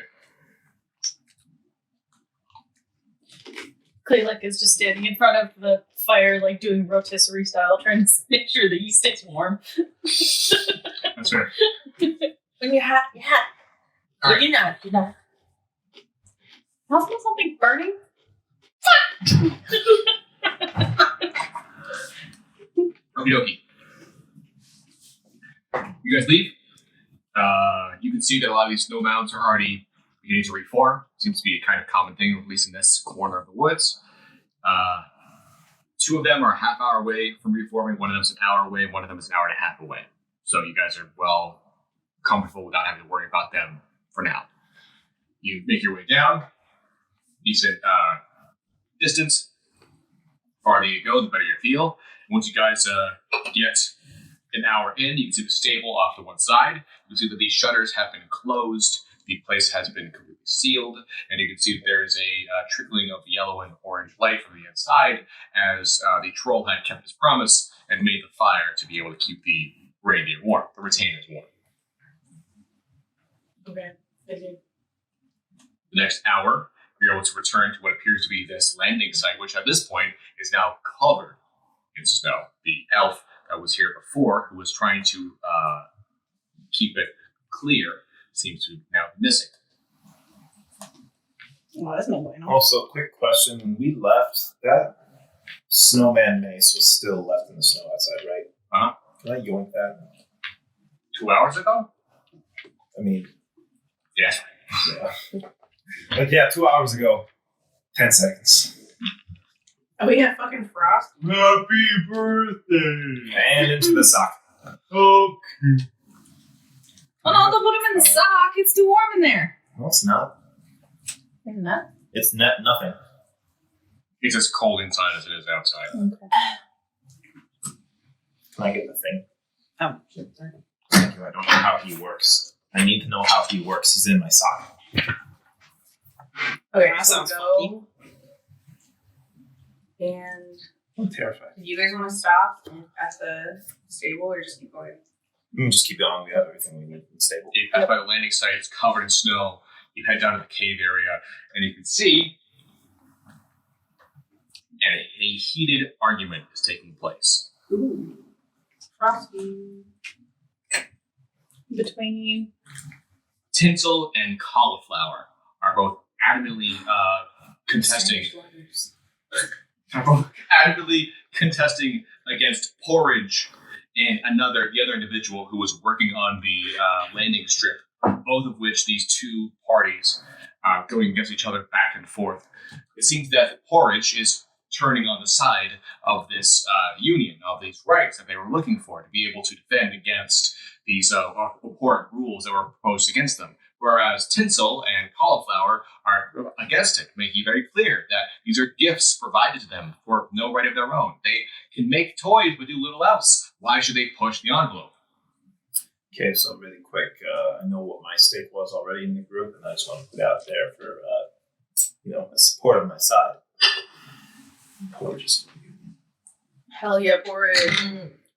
Claylick is just standing in front of the fire, like doing rotisserie style, trying to make sure that he stays warm. That's fair. When you're hot, you're hot. All right. You're not. I smell something burning. Okie dokie. You guys leave. You can see that a lot of these snow mounds are already beginning to reform. Seems to be a kind of common thing, at least in this corner of the woods. 2 of them are a half hour away from reforming. One of them is an hour away. One of them is an hour and a half away. So you guys are well comfortable without having to worry about them for now. You make your way down. Decent distance. The farther you go, the better you feel. Once you guys get an hour in, you can see the stable off to one side. You can see that these shutters have been closed. The place has been completely sealed, and you can see that there is a trickling of yellow and orange light from the inside as the troll had kept his promise and made the fire to be able to keep the reindeer warm, the retainers warm. Okay. Thank you. The next hour, you're able to return to what appears to be this landing site, which at this point is now covered in snow. The elf that was here before, who was trying to keep it clear, seems to now be missing. Oh, that's no bueno. Also, quick question. When we left, that snowman mace was still left in the snow outside, right? Uh-huh. Can I yoink that? 2 hours ago? I mean, Yes. yeah. Like, yeah, 2 hours ago. 10 seconds. Oh, we got fucking frost. Happy birthday! And into the sock. Okay. Oh no, don't put him in the sock. It's too warm in there. No, it's not. Isn't that? It's nothing. It's as cold inside as it is outside. Okay. Can I get the thing? Oh, shit, sorry. Thank you. I don't know how he works. I need to know how he works. He's in my sock. Okay, That so sounds go. And I'm terrified. Do you guys want to stop at the stable or just keep going? We can just keep going. We have everything we need in the stable. You pass by the landing site. It's covered in snow. You head down to the cave area, and you can see a heated argument is taking place. Ooh. Frosty. Between Tinsel and Cauliflower are both adamantly contesting. Are both adamantly contesting against Porridge and the other individual who was working on the landing strip. Both of which these two parties are going against each other back and forth. It seems that Porridge is turning on the side of this union, of these rights that they were looking for to be able to defend against these abhorrent rules that were proposed against them. Whereas Tinsel and Cauliflower are against it, making it very clear that these are gifts provided to them for no right of their own. They can make toys but do little else. Why should they push the envelope? Okay, so really quick, I know what my stake was already in the group, and I just want to put it out there for, a support of my side. Porridge. Hell yeah, Porridge.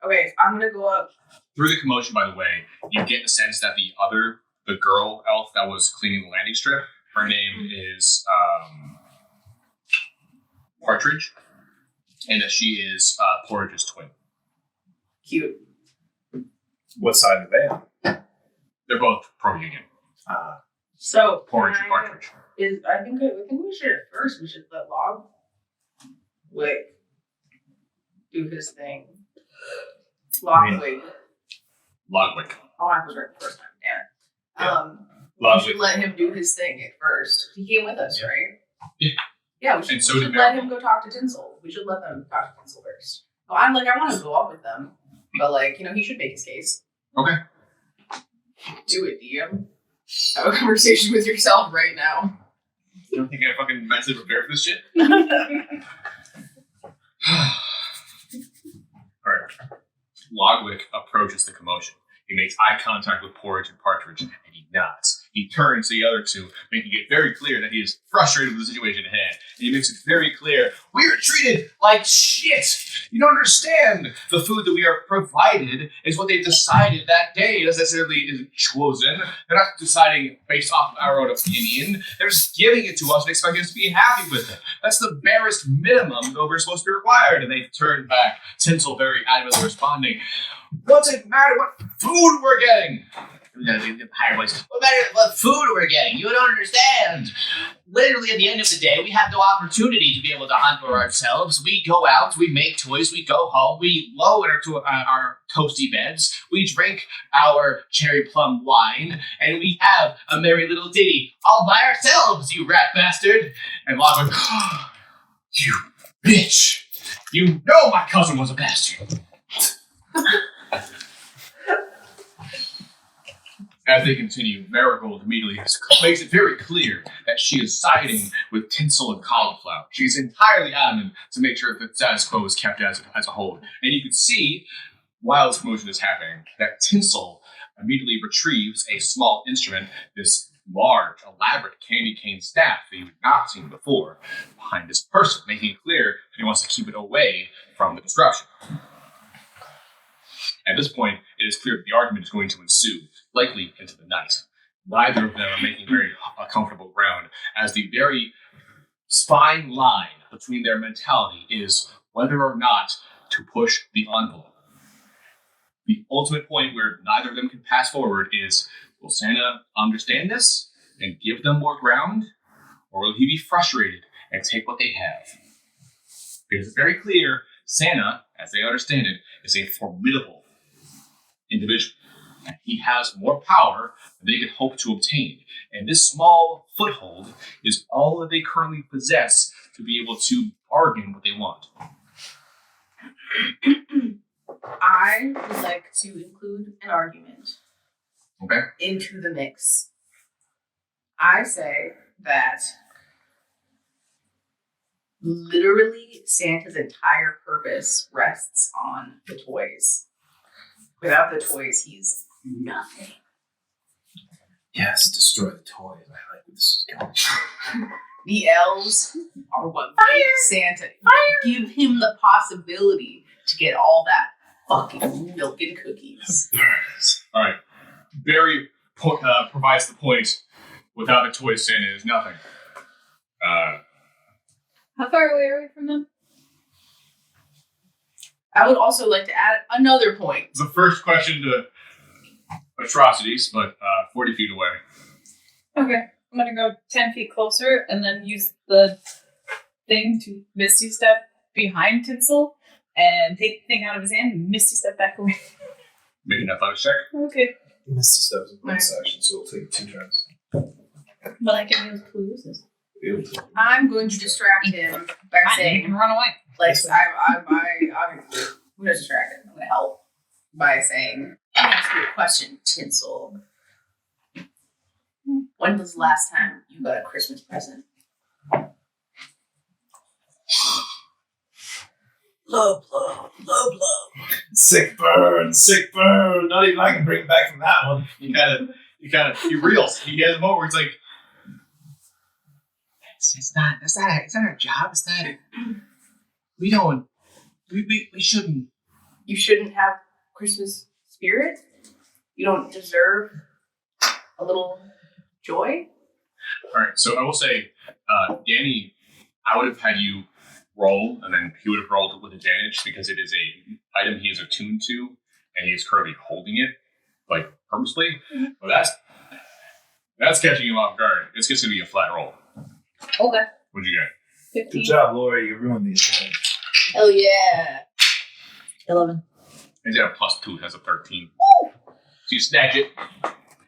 Okay, I'm gonna go up. Through the commotion, by the way, you get the sense that the girl elf that was cleaning the landing strip, her name is Partridge, and that she is Porridge's twin. Cute. What side are they on? They're both pro-union. So Porridge and Partridge. I think we should let Logwick do his thing. Logwick. Logwick. Oh, I was right the first time. Damn it. We Logwick. should let him do his thing at first. He came with us, right? Yeah. Yeah, we should, And so we did should let Marigold. him go talk to Tinsel. We should let them talk to Tinsel first. Oh, I want to go up with them, but he should make his case. Okay. Do it, DM. Have a conversation with yourself right now. You don't think I fucking mentally prepared for this shit? Alright. Logwick approaches the commotion. He makes eye contact with Porridge and Partridge, and he nods. He turns to the other two, making it very clear that he is frustrated with the situation at hand. And he makes it very clear, we are treated like shit! You don't understand! The food that we are provided is what they've decided that day. It doesn't necessarily is chosen. They're not deciding based off of our own opinion. They're just giving it to us and expecting us to be happy with it. That's the barest minimum that we're supposed to be required. And they turn back, Tinsel very adamantly responding, what's it matter what food we're getting? Higher voice. What matter what food we're getting? You don't understand. Literally, at the end of the day, we have no opportunity to be able to hunt for ourselves. We go out, we make toys, we go home, we low in our toasty beds, we drink our cherry plum wine, and we have a merry little ditty all by ourselves, you rat bastard. And Logwick, you bitch! You know my cousin was a bastard! As they continue, Marigold immediately makes it very clear that she is siding with Tinsel and Cauliflower. She's entirely adamant to make sure that the status quo is kept as a whole. And you can see, while this commotion is happening, that Tinsel immediately retrieves a small instrument, this large, elaborate candy cane staff that you've not seen before, behind this person, making it clear that he wants to keep it away from the disruption. At this point, it is clear that the argument is going to ensue, likely into the night. Neither of them are making very comfortable ground, as the very fine line between their mentality is whether or not to push the envelope. The ultimate point where neither of them can pass forward is, will Santa understand this and give them more ground, or will he be frustrated and take what they have? Because it's very clear, Santa, as they understand it, is a formidable individual. He has more power than they could hope to obtain. And this small foothold is all that they currently possess to be able to bargain what they want. I would like to include an argument Okay? into the mix. I say that literally Santa's entire purpose rests on the toys. Without the toys, he's nothing. Yes, destroy the toys. I like where this is going. The elves are what make Santa. Give him the possibility to get all that fucking milk and cookies. All right. Barry provides the point. Without a toy, Santa is nothing. How far away are we from them? I would also like to add another point. The first question to atrocities, but 40 feet away. Okay. I'm gonna go 10 feet closer and then use the thing to Misty Step behind Tinsel and take the thing out of his hand and Misty Step back away. Make an athletics check. Okay. Misty Step is a bonus action, so it'll take 2 turns. But I can use clues. Be able to. I'm going to distract him by You saying, can run away. like, I'm going to distract him. I'm going to help by saying, I'm going to ask you a question, Tinsel. When was the last time you got a Christmas present? Low blow. Sick burn. Not even I can bring back from that one. He reels. He has a moment where it's like, It's not our job. It's not. We shouldn't. You shouldn't have Christmas spirit? You don't deserve a little joy? all right. So I will say, Danny, I would have had you roll, and then he would have rolled with advantage because it is a item he is attuned to, and he is currently holding it, like purposely. But that's catching him off guard. It's just gonna be a flat roll. Okay. What'd you get? 15. Good job, Lori. You ruined these things. Hell yeah. 11. He's got a +2, has a 13. So you snatch it.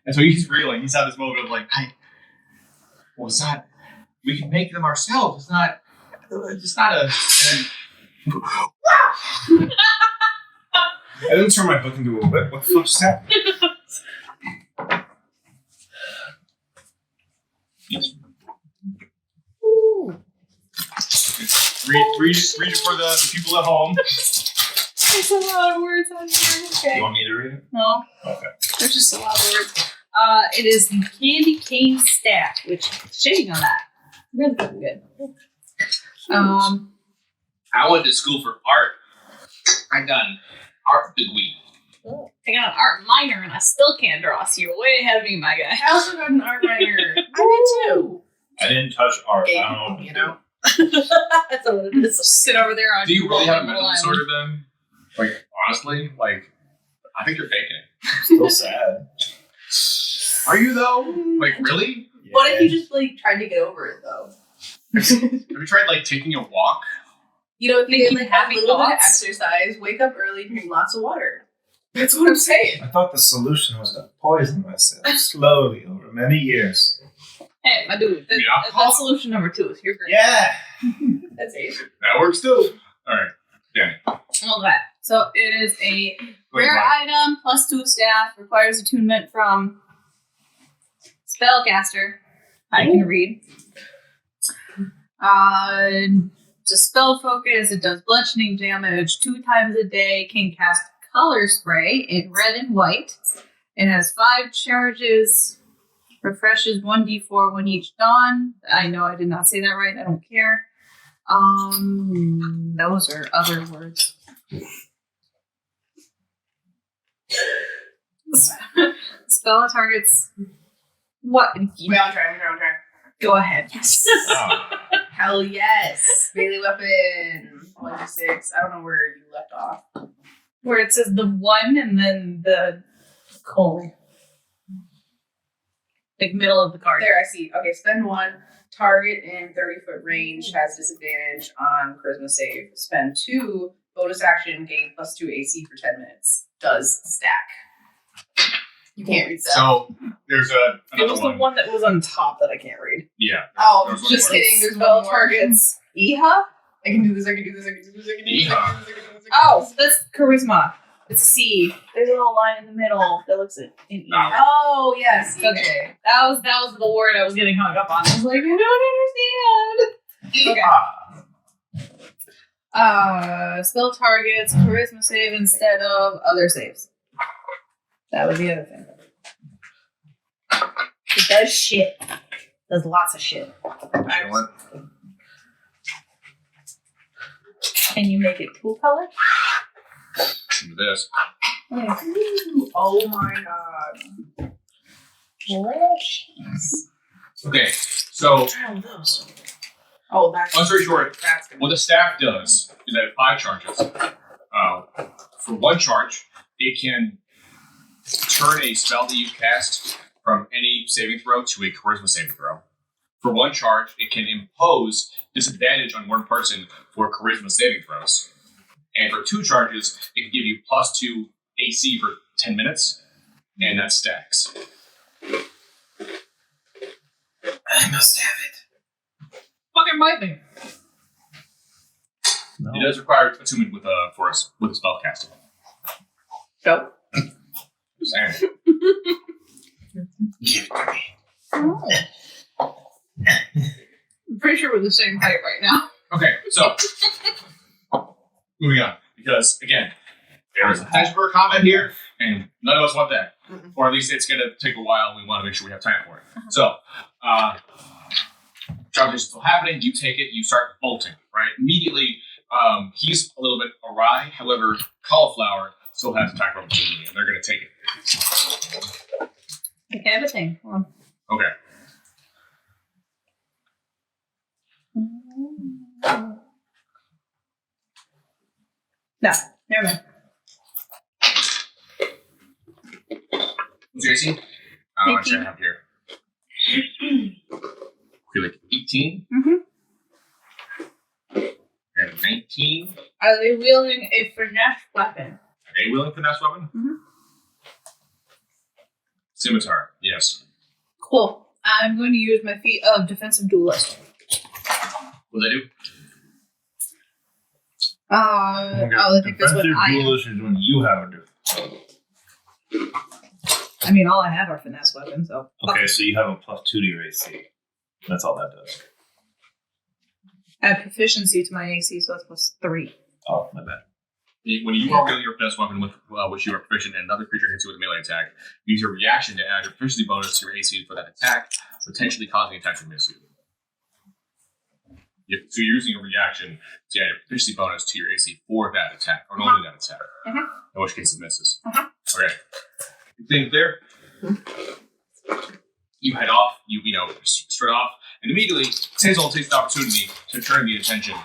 And so he's reeling. He's had this moment of like, Well, it's not. We can make them ourselves. It's not a. And I didn't turn my book into a whip. What the fuck just happened? read it for the people at home. There's a lot of words on here. Okay. You want me to read it? No. Okay. There's just a lot of words. It is the candy cane stack, which shitting on that. Really fucking good. I went to school for art. I got an art degree. I got an art minor and I still can't draw, so you're way ahead of me, my guy. I also got an art minor. I did too. I didn't touch art. Hey, I don't know what to you do. know? That's what it is. Sit over there on Do you really have a Little mental Island. disorder then? Like, honestly? Like, I think you're faking it. Still sad. Are you though? Like, really? What if you just like tried to get over it though? Have you tried like taking a walk? You know, if you Thinking get like a happy little bit of thoughts? exercise, wake up early, drink lots of water. That's what I'm saying. I thought the solution was to poison myself slowly over many years. Hey, my dude, Yeah. that's solution number 2. You're great. Yeah. That's it. That works too. Alright. Danny. Okay. So it is a Wait, rare what? item, +2 staff, requires attunement from spellcaster. I can read. It's a spell focus. It does bludgeoning damage 2 times a day. Can cast color spray in red and white. It has 5 charges. Refreshes 1d4 when each dawn. I know I did not say that right. I don't care. Those are other words. Spell targets. What? Wait, I'm trying. Go ahead. Oh. Hell yes. Melee weapon. 1d6. I don't know where you left off. Where it says the 1 and then the colon. Like middle of the card. There, I see. Okay, spend 1. Target in 30-foot range has disadvantage on charisma save. Spend 2. Bonus action, gain +2 AC for 10 minutes. Does stack. You can't read that. So there's It another was one. the one that was on top that I can't read. Yeah. Oh, there's one just more. kidding. There's Spell one more. targets. Iha? I can do this. I can do this. I can do this. I can do this. I can do this. I can do this. I can do this. Oh, that's charisma. It's a C. There's a little line in the middle that looks at an E. Oh. Oh yes. Okay. Okay. That was the word I was getting hung up on. I was like, I don't understand. Okay. Spell targets, charisma save instead of other saves. That was the other thing. It does shit. Does lots of shit. Excellent. Can you make it cool color? Do this. Oh my god. Okay, so Try those. Oh, that's. long story short, That's good. what the staff does is that 5 charges. For 1 charge, it can turn a spell that you cast from any saving throw to a charisma saving throw. For 1 charge, it can impose disadvantage on 1 person for charisma saving throws. And for 2 charges, it can give you +2 AC for 10 minutes, and that stacks. I must have it. Fucking bite me. No. It does require attunement with a spell casting. Go. Just saying. Give it to me. I'm pretty sure we're the same height right now. Okay, so moving on, because again, there is a potential for combat here, and none of us want that, or at least it's going to take a while. And we want to make sure we have time for it. So, conversation is still happening. You take it. You start bolting. Right immediately. He's a little bit awry. However, Cauliflower still has attack opportunity, and they're going to take it. Okay, everything. Hold on. Okay. No, never mind. What's your AC? I don't know what I have here. Okay, like 18. And 19. Are they wielding a finesse weapon? Are they willing finesse weapon? Scimitar, yes. Cool. I'm going to use my feat of defensive duelist. What do they do? I think that's what Defensive I am. duelist is when you have a do. I mean, all I have are finesse weapons, so. Okay, so you have a +2 to your AC. That's all that does. I have proficiency to my AC, so that's +3. Oh, my bad. When you are wielding your finesse weapon with which you are proficient and another creature hits you with a melee attack, use your reaction to add your proficiency bonus to your AC for that attack, potentially causing attack to miss you. So you're using a reaction to add a proficiency bonus to your AC for that attack, or only that attack. In which case it misses. Okay. Thing clear? You head off, you straight off, and immediately Tizzle takes the opportunity to turn the attention.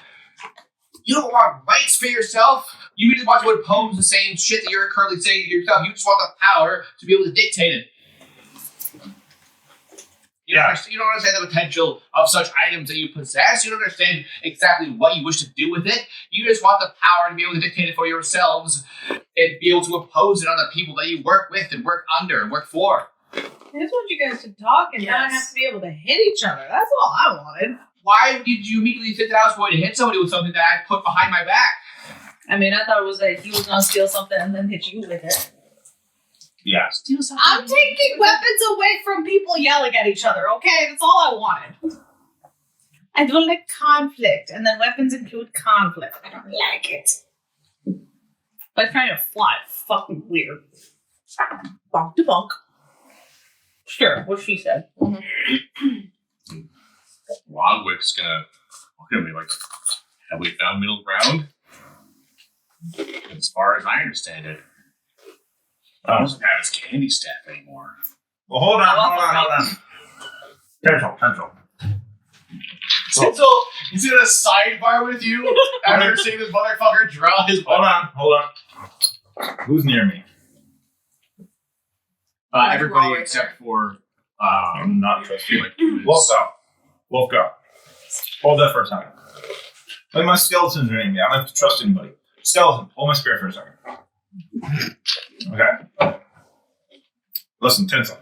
You don't want rights for yourself. You just want to impose the same shit that you're currently saying to yourself. You just want the power to be able to dictate it. You don't understand the potential of such items that you possess. You don't understand exactly what you wish to do with it. You just want the power to be able to dictate it for yourselves and be able to impose it on the people that you work with and work under and work for. I just want you guys to talk and not have to be able to hit each other. That's all I wanted. Why did you immediately think that I was going to hit somebody with something that I put behind my back? I mean, I thought it was that he was going to steal something and then hit you with it. Yeah. Steal something. I'm taking weapons away from people yelling at each other, okay? That's all I wanted. I don't like conflict, and then weapons include conflict. I don't like it. But trying to fly, fucking weird. Bonk to bonk. Sure, what she said. Logwick's gonna be like, have we found middle ground? As far as I understand it, he doesn't have his candy staff anymore. Well, hold on. Pencil. Tinsel, he's gonna sidebar with you after seeing this motherfucker draw his Hold on. Who's near me? everybody right except for I'm not trusting. like Wolf go. Hold that for a second. Like my skeletons are near me. I don't have to trust anybody. Skeleton, hold my spear for a second. Okay. Listen, Tinsel.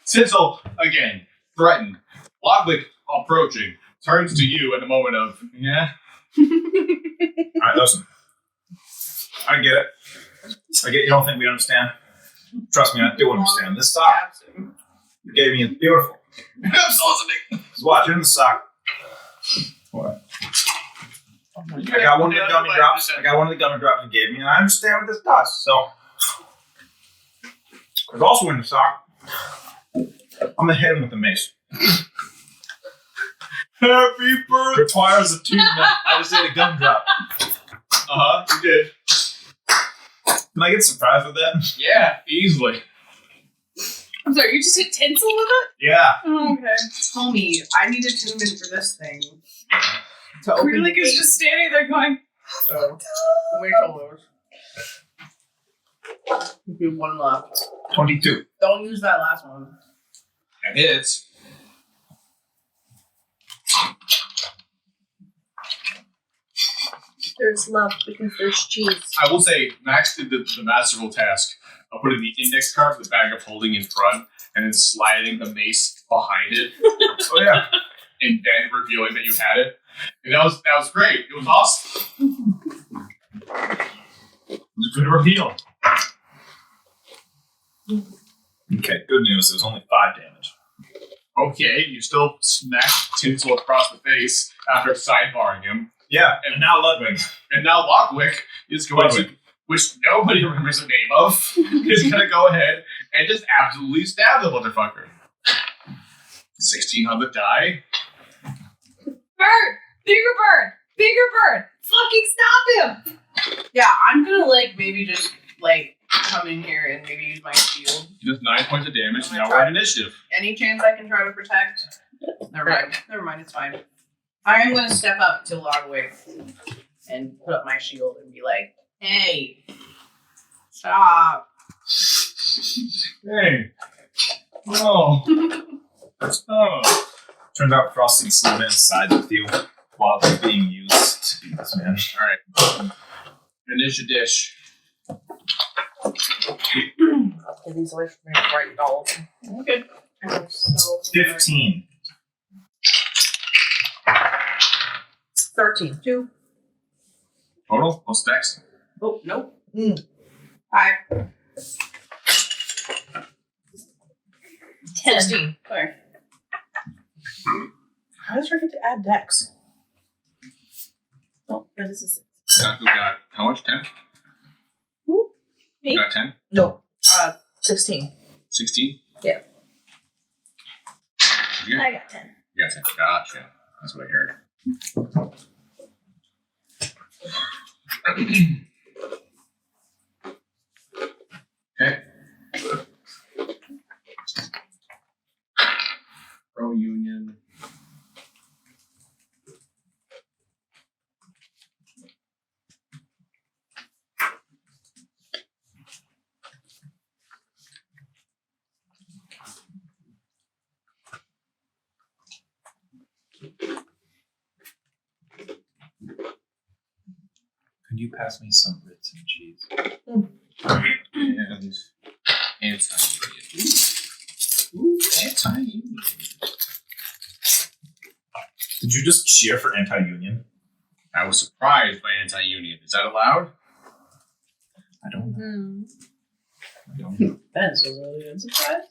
Tinsel, again, threatened. Logwick approaching, turns to you in a moment of, yeah. Alright, listen. I get it. You don't think we understand? Trust me, I do understand. This sock you gave me is beautiful. I'm so listening. Just watch, in the sock. What? I got one of the gummy drops. You gave me, and I understand what this does. So, there's also in the sock. I'm gonna hit him with the mace. Happy birthday. Requires attunement. I just ate a gumdrop. You did. Can I get surprised with that? Yeah, easily. I'm sorry, you just hit tinsel with it? Yeah. Oh, okay. Homie, I need attunement for this thing. To open Really the is gate. just standing there going, So, wait till those. You have one left. 22. Don't use that last one. That hits. There's love because there's cheese. I will say, Max did the masterful task of putting the index card with the bag of holding in front and then sliding the mace behind it. Oh, yeah. And then revealing that you had it. And that was great. It was awesome. It was a good reveal. Okay, good news. It was only 5 damage. Okay, you still smacked Tinsel across the face after sidebarring him. Yeah, and now Ludwig. And now Lockwick is going to, which nobody remembers the name of, is going to go ahead and just absolutely stab the motherfucker. 16 on the die. Bird! Bigger bird! Bigger bird! Fucking stop him! Yeah, I'm gonna maybe just come in here and maybe use my shield. He does 9 points of damage. I'm Now gonna we're try. at initiative. Any chance I can try to protect? Never mind, it's fine. I am gonna step up to Logwick and put up my shield and be like, hey, stop. Hey. No. Oh. Turns out Frosty Snowman sides with you while they're being used to beat this man. Alright. Initiative. Get these away from me before I eat all of them. I'm good. I'm so 15. 13. 2. Total? What's next? Oh, nope. 5. 16. Sorry. How does I get to add dex? Oh, that is a 6. Who got how much? 10? Who? Me? You got 10? No. 16. 16? Yeah. You I got 10. got 10. Gotcha. That's what I heard. Okay. Pro Union. Could you pass me some Ritz and cheese? And anti-union. Ooh, anti-union. Did you just cheer for anti-union? I was surprised by anti-union. Is that allowed? I don't know. Mm-hmm. I don't know. That's a really good surprise.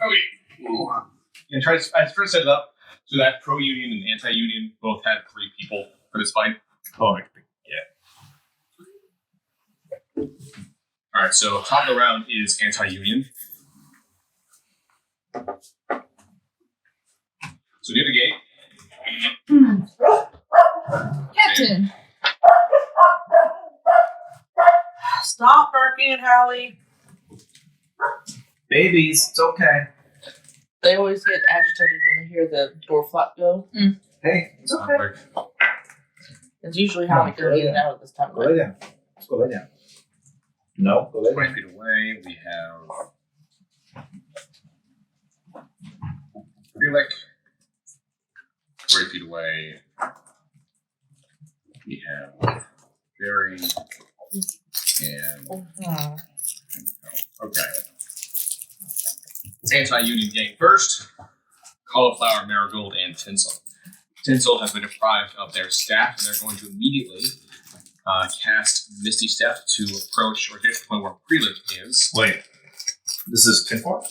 Okay. Ooh. And I tried to set it up so that pro-union and anti-union both had 3 people for this fight. Oh, yeah. Alright, so top of the round is anti-union. So near the gate. Captain! Stop barking at Hallie. Babies, it's okay. They always get agitated when they hear the door flap go. Hey, it's okay. It's usually how we Go go in lay and out of this time. Go lay down. Let's go lay down. No, go lay 20 down. feet away, we have Relic. 40 feet away, we have Jerry and okay. Anti-union gang first. Cauliflower, Marigold, and Tinsel. Tinsel has been deprived of their staff, and they're going to immediately cast Misty Step to approach or get to the point where Prelate is. Wait. This is Tinfor?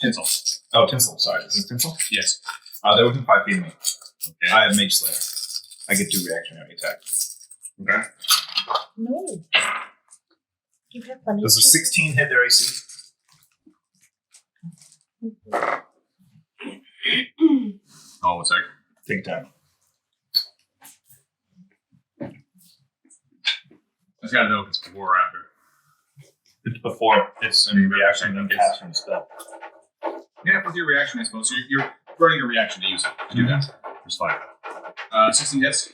Tinsel. Oh, Tinsel. Sorry. This is Tinsel? Yes. They're within 5 feet of me. Okay. I have Mage Slayer. I get 2 reactionary attack. Okay. No. You have plenty. Does a 16 hit their AC? Oh, 1 sec. Take time. I just gotta know if it's before or after. It's before. It's in reaction to cast from spell. Yeah, with your reaction, I suppose. So you're burning a reaction to use it to do that. It's fine. 16 hits.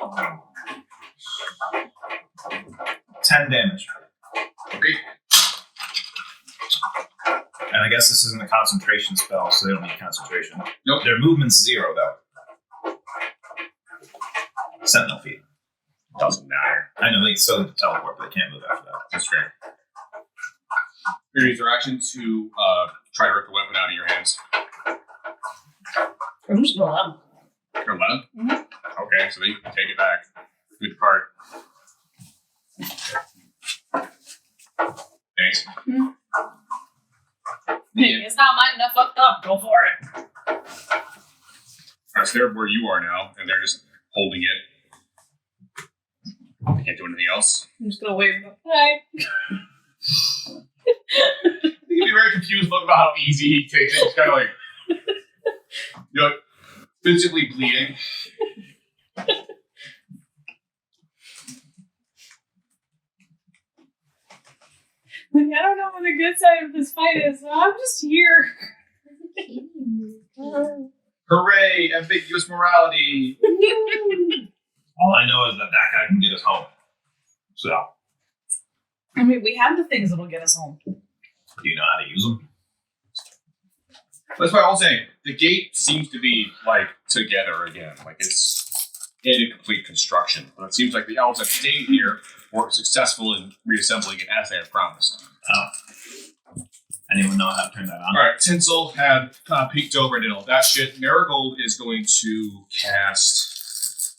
Okay. 10 damage. Okay. And I guess this isn't a concentration spell, so they don't need concentration. Nope. Their movement's 0, though. Sentinel feet. Doesn't matter. I know they still have to teleport, but they can't move after that. That's fair. You're gonna use your action to try to rip the weapon out of your hands. I'm just gonna let him. You're let him? Okay, so they can take it back. Good part. Thanks. Hey, it's not mine enough fucked up. Go for it. Alright, so they're where you are now, and they're just holding it. They can't do anything else. I'm just gonna wave. Hi. You can be very confused about how easy he takes it. It's kind of like, you know, physically bleeding. Like, I don't know what the good side of this fight is, so I'm just here. Hooray! Ambiguous morality. All I know is that guy can get us home. So, I mean, we have the things that'll get us home. do you know how to use them? That's why I was saying the gate seems to be like together again, like it's in a complete construction. But it seems like the elves that stayed here were successful in reassembling it as they had promised. Oh. Anyone know how to turn that on? All right, Tinsel had peeked over and did all that shit. Marigold is going to cast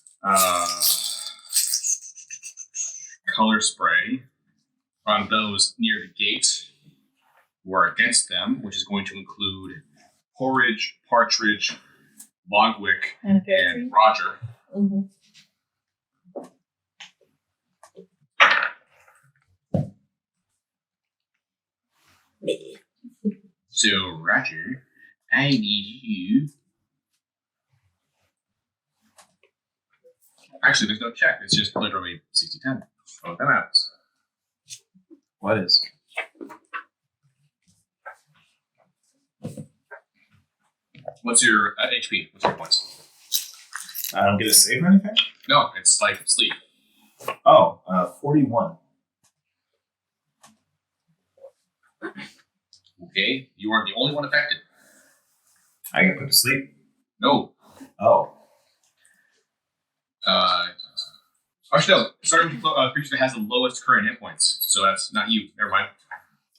color spray on those near the gate who are against them, which is going to include Porridge, Partridge, Logwick, And a pear and Roger. Mm-hmm. So, Roger, I need you. Actually, there's no check. It's just literally 60-10. Oh, that happens. What is? What's your HP? What's your points? I don't get a save or anything? No, it's like sleep. Oh, 41. Okay, you are the only one affected. I get put to sleep? No. Oh. Actually, no. Starting with a creature that has the lowest current hit points. So that's not you. Never mind.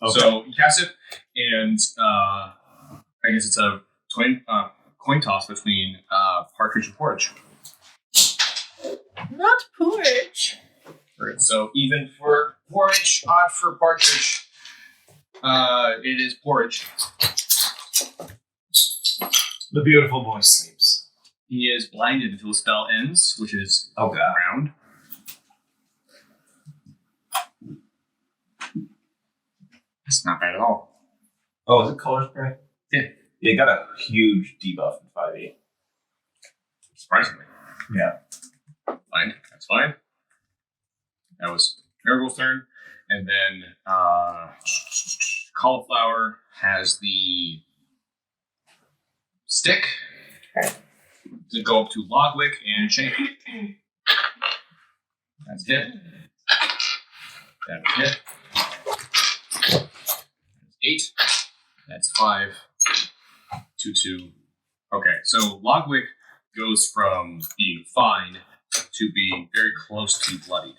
Okay. So you cast it, and I guess it's a coin toss between Partridge and Porridge. Not porridge. Alright, so even for Porridge, odd for Partridge. It is Porridge. The beautiful boy sleeps. He is blinded until the spell ends, which is Oh, God. round. That's not bad at all. Oh, is it color spray? Yeah. It got a huge debuff in 5e. Surprisingly. Yeah. Fine. That's fine. That was Marigold's turn. And then Cauliflower has the stick. To go up to Logwick and Shane. That's hit. That's hit. That's 8. That's 5. 2, 2. Okay, so Logwick goes from being fine to being very close to bloodied.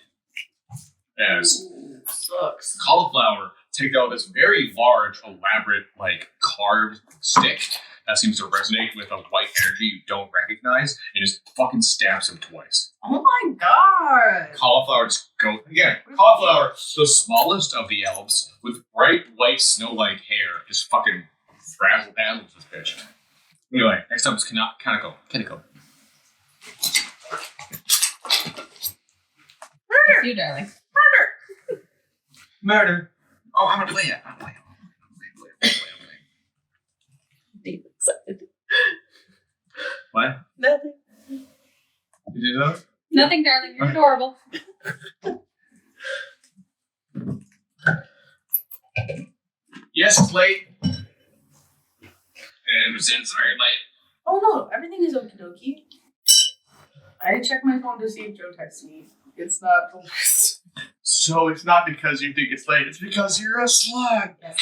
As Sucks. Cauliflower take out this very large, elaborate, like carved stick that seems to resonate with a white energy you don't recognize, and just fucking stabs him twice. Oh my god. Cauliflower just go again. Cauliflower, the smallest of the elves, with bright white snow-like hair, just fucking frazzle dazzles this bitch. Anyway, next up is Kaneko. It's you, darling. Murder. Oh, I'm gonna play it. I'm gonna play it. Deep excited. What? Nothing. You do that? Nothing, darling. You're adorable. Yes, it's late. And it's very late. Oh no, everything is okie dokie. I checked my phone to see if Joe texted me. It's not the list. So it's not because you think it's late, it's because you're a slut Yes.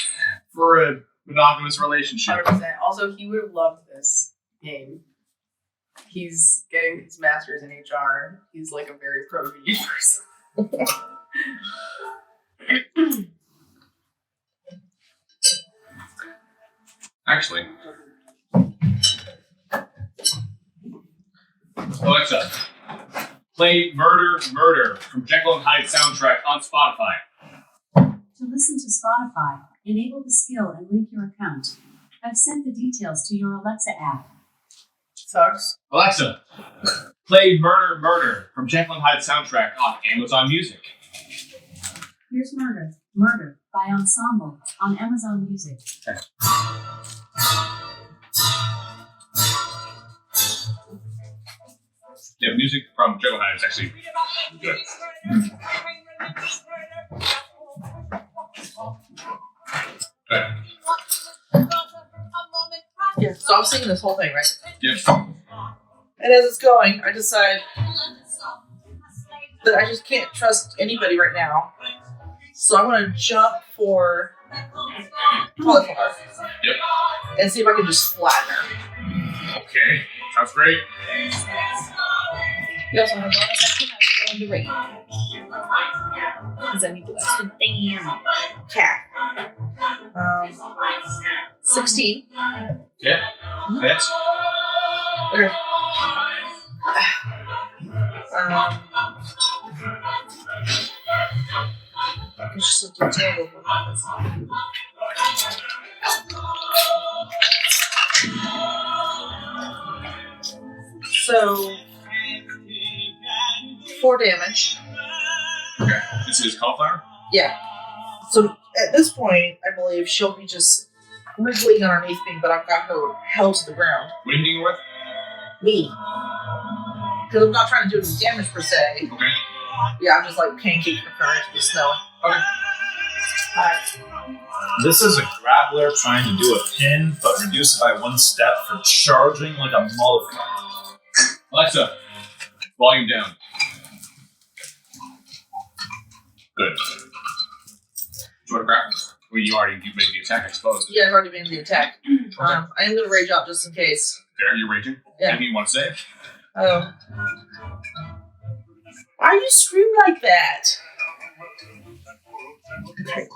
for a monogamous relationship. 100%. Also, he would have loved this game. He's getting his master's in HR. He's like a very pro-union person. Actually, Alexa, play Murder, Murder from Jekyll and Hyde soundtrack on Spotify. To listen to Spotify, enable the skill and link your account. I've sent the details to your Alexa app. Sucks. Alexa, play Murder, Murder from Jekyll and Hyde soundtrack on Amazon Music. Here's Murder, Murder by Ensemble on Amazon Music. Yeah, music from Jekyll and Hyde is actually good. Okay. Yeah, so I'm singing this whole thing, right? Yes. And as it's going, I decide that I just can't trust anybody right now. So I'm gonna jump for cauliflower. Yep. And see if I can just flatten her. Okay. Sounds great. You also have bonus action. I will go into range. Because I need to extra damage. Cat. 16. Yeah. That's Okay. It's just a detail of So 4 damage. okay. This is cauliflower. Yeah. So at this point, I believe she'll be just wriggling underneath me, but I've got her held to the ground. What are you dealing with? Me. Because I'm not trying to do any damage per se. Okay. Yeah, I'm just like pancaking her into the snow. Okay. Alright. This is a grappler trying to do a pin, but reduce it by 1 step for charging like a motherfucker. Alexa, volume down. Good. Do you want to grab? Well, you made the attack, I suppose. Yeah, I've already made the attack. I am going to rage out just in case. Are you raging? Yeah. Anything you want to say? Oh. Why you scream like that?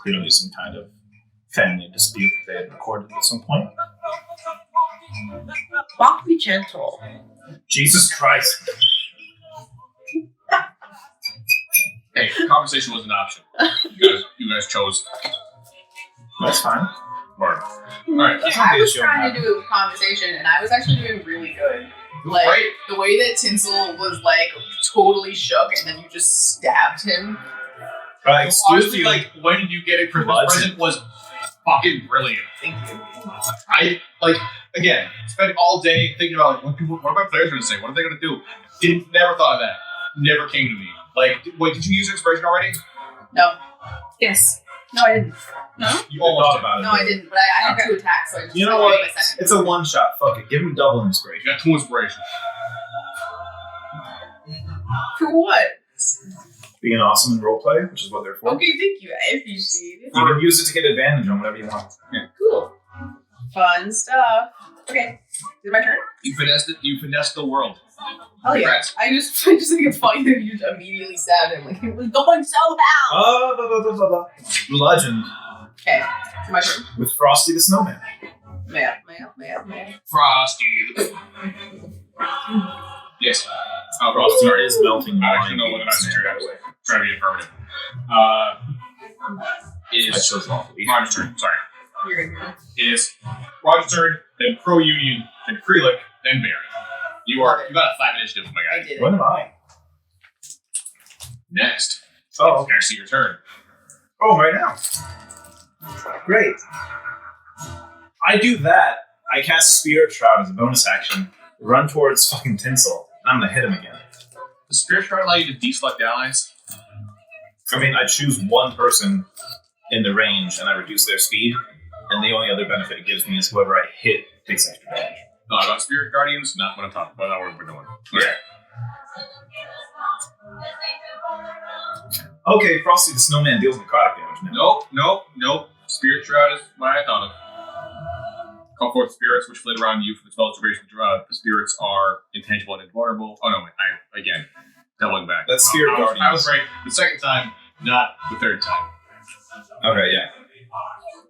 Clearly some kind of family dispute that they had recorded at some point. Bach, be gentle. Jesus Christ. Hey, conversation was an option. You guys chose That's fine. murder. Alright. That's not I the was issue trying I'm to do a conversation, and I was actually doing really good. Like, Right. the way that Tinsel was, like, totally shook, and then you just stabbed him. Excuse Honestly, you. like, when did you get a Christmas What? present was fucking brilliant. Thank you. I, like, again, spent all day thinking about, like, what are my players going to say? What are they going to do? Never thought of that. Never came to me. Like, wait, did you use inspiration already? No. Yes. No, I didn't. You I almost thought did. about it. No, I didn't, but I had Okay. 2 attacks, so I just You know I what? did my second. It's a 1-shot. Fuck it. Give him double You inspiration. got 2 inspiration. For what? Being awesome in roleplay, which is what they're for. Okay, thank you. I appreciate it. You can use it to get advantage on whatever you want. Cool. Fun stuff. Okay. Is it my turn? You finessed the world. Hell yeah. Congrats. I just think it's funny that you immediately stabbed him. Like, it was going so well. Blah, blah, blah, blah. Legend Okay. Is it my turn? with Frosty the Snowman. Man. Frosty. Yes. Oh, Frosty sorry. is melting I wine. actually know what the message here is. Trying to be affirmative. I chose lawfully. Roger's turn. Sorry. You're good. Is Roger's turn, then Pro Union, then Krelik, then Barry. You got a 5 initiative, my I guy. did When it. am I? Next. Oh, It's actually your turn. oh, right now. Great. I do that. I cast Spirit Shroud as a bonus action. Run towards fucking Tinsel. I'm gonna hit him again. Does Spirit Shroud allow you to deselect allies? I mean, I choose one person in the range and I reduce their speed, and the only other benefit it gives me is whoever I hit takes extra damage. No, about Spirit Guardians? Not what I'm talking about. Not what we're doing. Yeah. Okay, Frosty the Snowman deals necrotic damage now. Nope. Spirit Shroud is what I thought of. Call forth spirits which flit around you for the spell's duration. The spirits are intangible and invulnerable. Oh no, wait, again, doubling back. That's Spirit Guardians. I was right the second time, not the third time. Okay, yeah.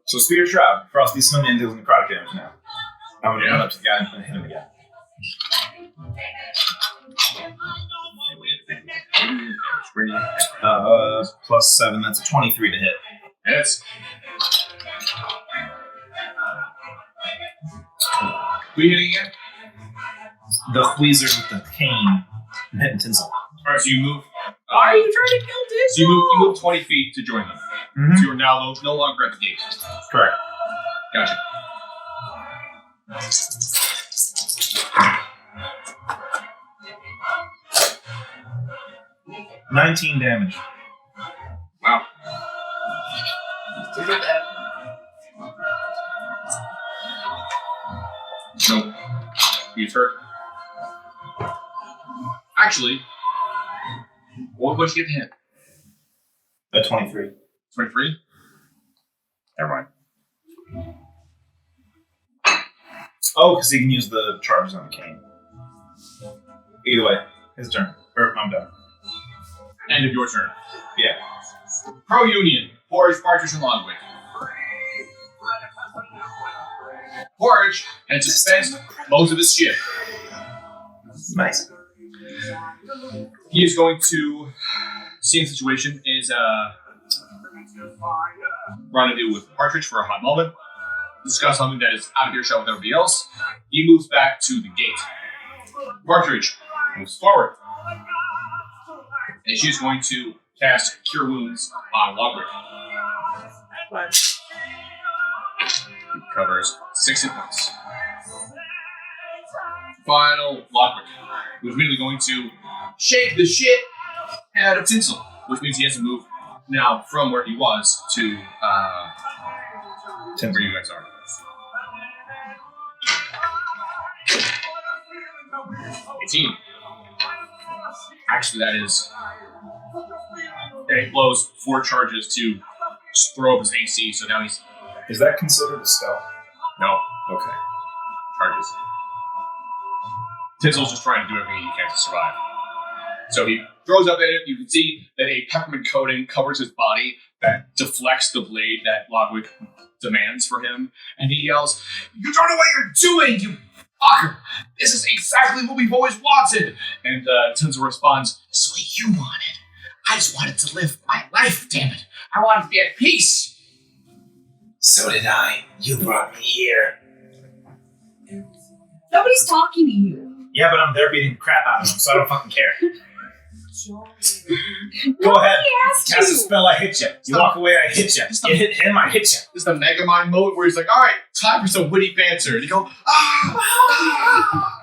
So Spirit Shroud, Frosty the Snowman deals necrotic damage now. I'm gonna run up to the guy and hit him again. +7, that's a 23 to hit. Yes. Who are you hitting again? The Wheezer with the cane hitting Tinsel. Alright, so you move. Why are you trying to kill Disney? So you move 20 feet to join them. Mm-hmm. So you are now no longer at the gate. Correct. Gotcha. $19 damage. Wow. Look at that. So, he's hurt. Actually, what would you get to hit? A 23. 23? Never mind. Oh, because he can use the charges on the cane. Either way, his turn. Or I'm done. End of your turn. Yeah. Pro-Union. Porridge, Partridge, and Longwick. Porridge has dispensed most of his shit. Nice. He is going to see the situation is rendezvous with Partridge for a hot moment. Discuss something that is out of earshot with everybody else. He moves back to the gate. Partridge moves forward. And she's going to cast Cure Wounds on Longwick. It covers 6 hit points. Final Longwick, who's immediately going to shake the shit out of Tinsel, which means he has to move now from where he was to where you guys are. Actually, that is. Yeah, he blows 4 charges to throw up his AC, so now he's. Is that considered a spell? No, Okay. charges. Tinsel's just trying to do everything he can to survive. So he throws up at it. You can see that a peppermint coating covers his body that deflects the blade that Logwick demands for him. And he yells, "You don't know what you're doing, you fucker! This is exactly what we've always wanted!" And Tinsel responds, "This is what you wanted. I just wanted to live my life, damn it. I wanted to be at peace." So did I. You brought me here. Nobody's talking to you. Yeah, but I'm there beating the crap out of him, so I don't fucking care. Go ahead. Cast a spell, I hit you. You walk away, I hit you. You hit him, I hit you. This is the Megamind mode where he's like, "All right, time for some witty banter." And you go, "Ah!"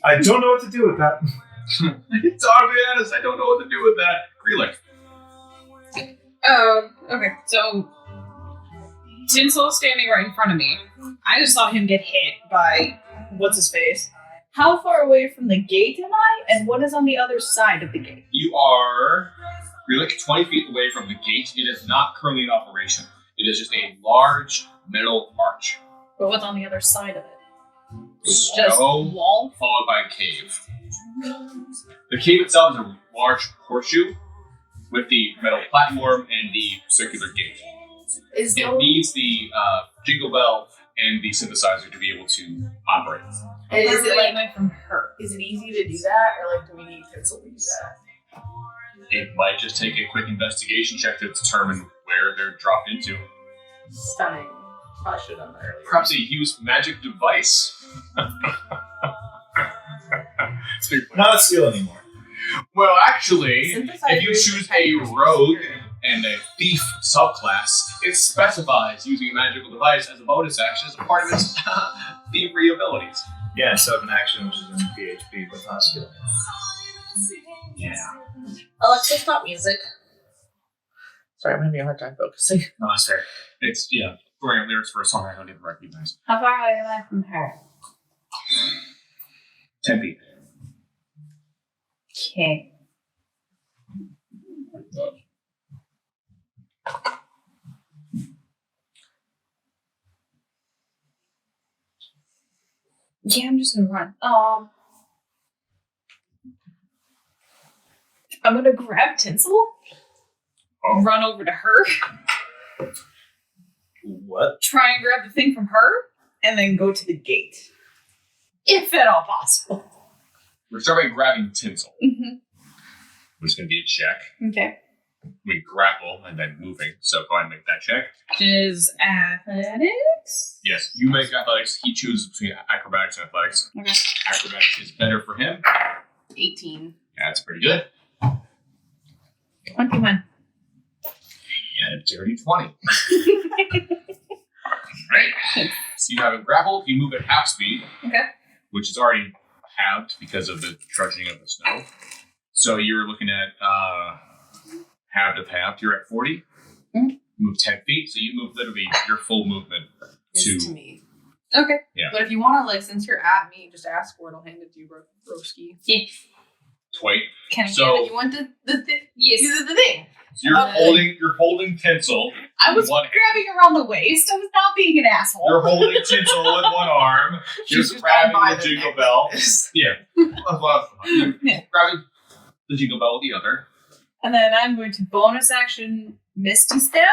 I don't know what to do with that. It's to be honest, I don't know what to do with that. Greelick. Okay, so Tinsel's standing right in front of me. I just saw him get hit by what's his face. How far away from the gate am I? And what is on the other side of the gate? You are Greelick 20 feet away from the gate. It is not currently in operation. It is just a large metal arch. But what's on the other side of it? Snow, Just wall? followed by a cave. The cave itself is a large horseshoe with the metal platform and the circular gate. Is It no, needs the jingle bell and the synthesizer to be able to operate. and is it like away from her? is it easy to do that, or like do we need Tinsel to do that? It might just take a quick investigation check to determine where they're dropped into. Stunning. Probably should have done that earlier. Perhaps a use magic device. Not a skill anymore. Well, actually, Synthesizer if you is choose kind a of rogue and a thief subclass, it specifies using a magical device as a bonus action as a part of its thievery abilities. Yeah, instead of an action, which is in PHP, but not a skill. Yeah. Alexa, stop music. Sorry, I'm having a hard time focusing. No, that's fair. It's, throwing out lyrics for a song I don't even recognize. How far away am I from her? 10 feet. Okay. Yeah, I'm just gonna run. I'm gonna grab Tinsel, run over to her, What? try and grab the thing from her, and then go to the gate. If at all possible. We're starting by grabbing Tinsel, Mm-hmm. which is going to be a check. Okay. We grapple and then moving. So go ahead and make that check. Which is athletics. Yes, you make athletics. He chooses between acrobatics and athletics. Okay. Acrobatics is better for him. 18. Yeah, that's pretty good. 21. Yeah, dirty 20. Right. So you have a grapple. You move at half speed. Okay. Which is already halved because of the trudging of the snow. So you're looking at halved of halved. You're at 40. Mm-hmm. Move 10 feet. So you move literally your full movement It's to me. Okay. Yeah. But if you want to, since you're at me, just ask for it. I'll hand it to you, Broski. Yeah. Wait. Can I So- But you want the Yes. the thing. So you're Okay. holding Tinsel. I was One- grabbing around the waist. I was not being an asshole. You're holding Tinsel with one arm. You're She's just grabbing gone by the the jingle neck. bell. Yeah. You're Yeah. grabbing the jingle bell with the other. And then I'm going to bonus action Misty Step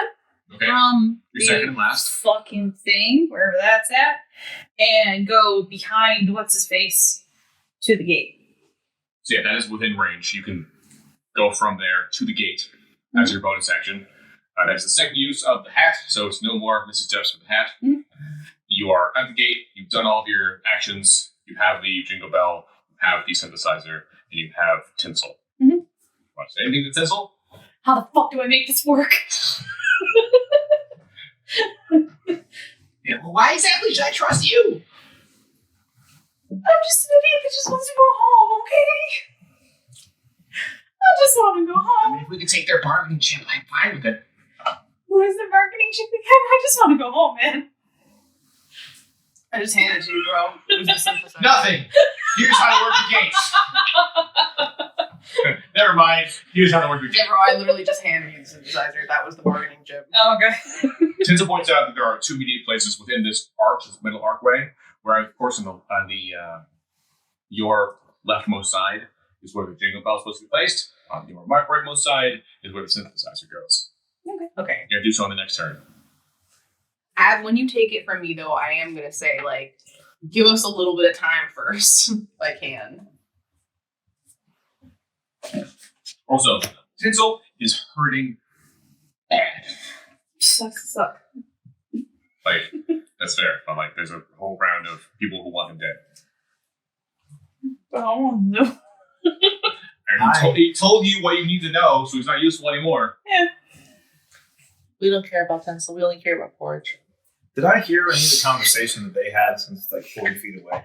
Okay. from Your the second and last. fucking thing, wherever that's at, and go behind what's his face to the gate. So yeah, that is within range. You can go from there to the gate as your bonus action. That's the second use of the hat, so it's no more missing steps with the hat. Mhm. You are at the gate. You've done all of your actions. You have the jingle bell. You have the synthesizer, and you have Tinsel. Mhm. Want to say anything to Tinsel? How the fuck do I make this work? Yeah, well, why exactly should I trust you? I'm just an idiot that just wants to go home, okay? I just want to go I home. mean, if we could take their bargaining chip, I'm fine with it. What is the marketing ship again? I just want to go home, man. I just handed it to you, bro. It was the synthesizer. Nothing. Here's how to work the gates. Never mind. Here's how to work your Yeah, bro, I literally just handed you the synthesizer. That was the bargaining chip. Oh, okay. Tinsel points out that there are two immediate places within this arch, this middle archway, where, of course, on your leftmost side is where the jingle bell is supposed to be placed. On your rightmost side is where the synthesizer goes. Okay. You're gonna do so on the next turn. When you take it from me, though, I am going to say, give us a little bit of time first, if I can. Also, Tinsel is hurting bad. Sucks. Like, that's fair, but there's a whole round of people who want him dead. Oh, no. And he told you what you need to know, so he's not useful anymore. We don't care about Tinsel. We only care about Porridge. Did I hear any of the conversation that they had since it's 40 feet away?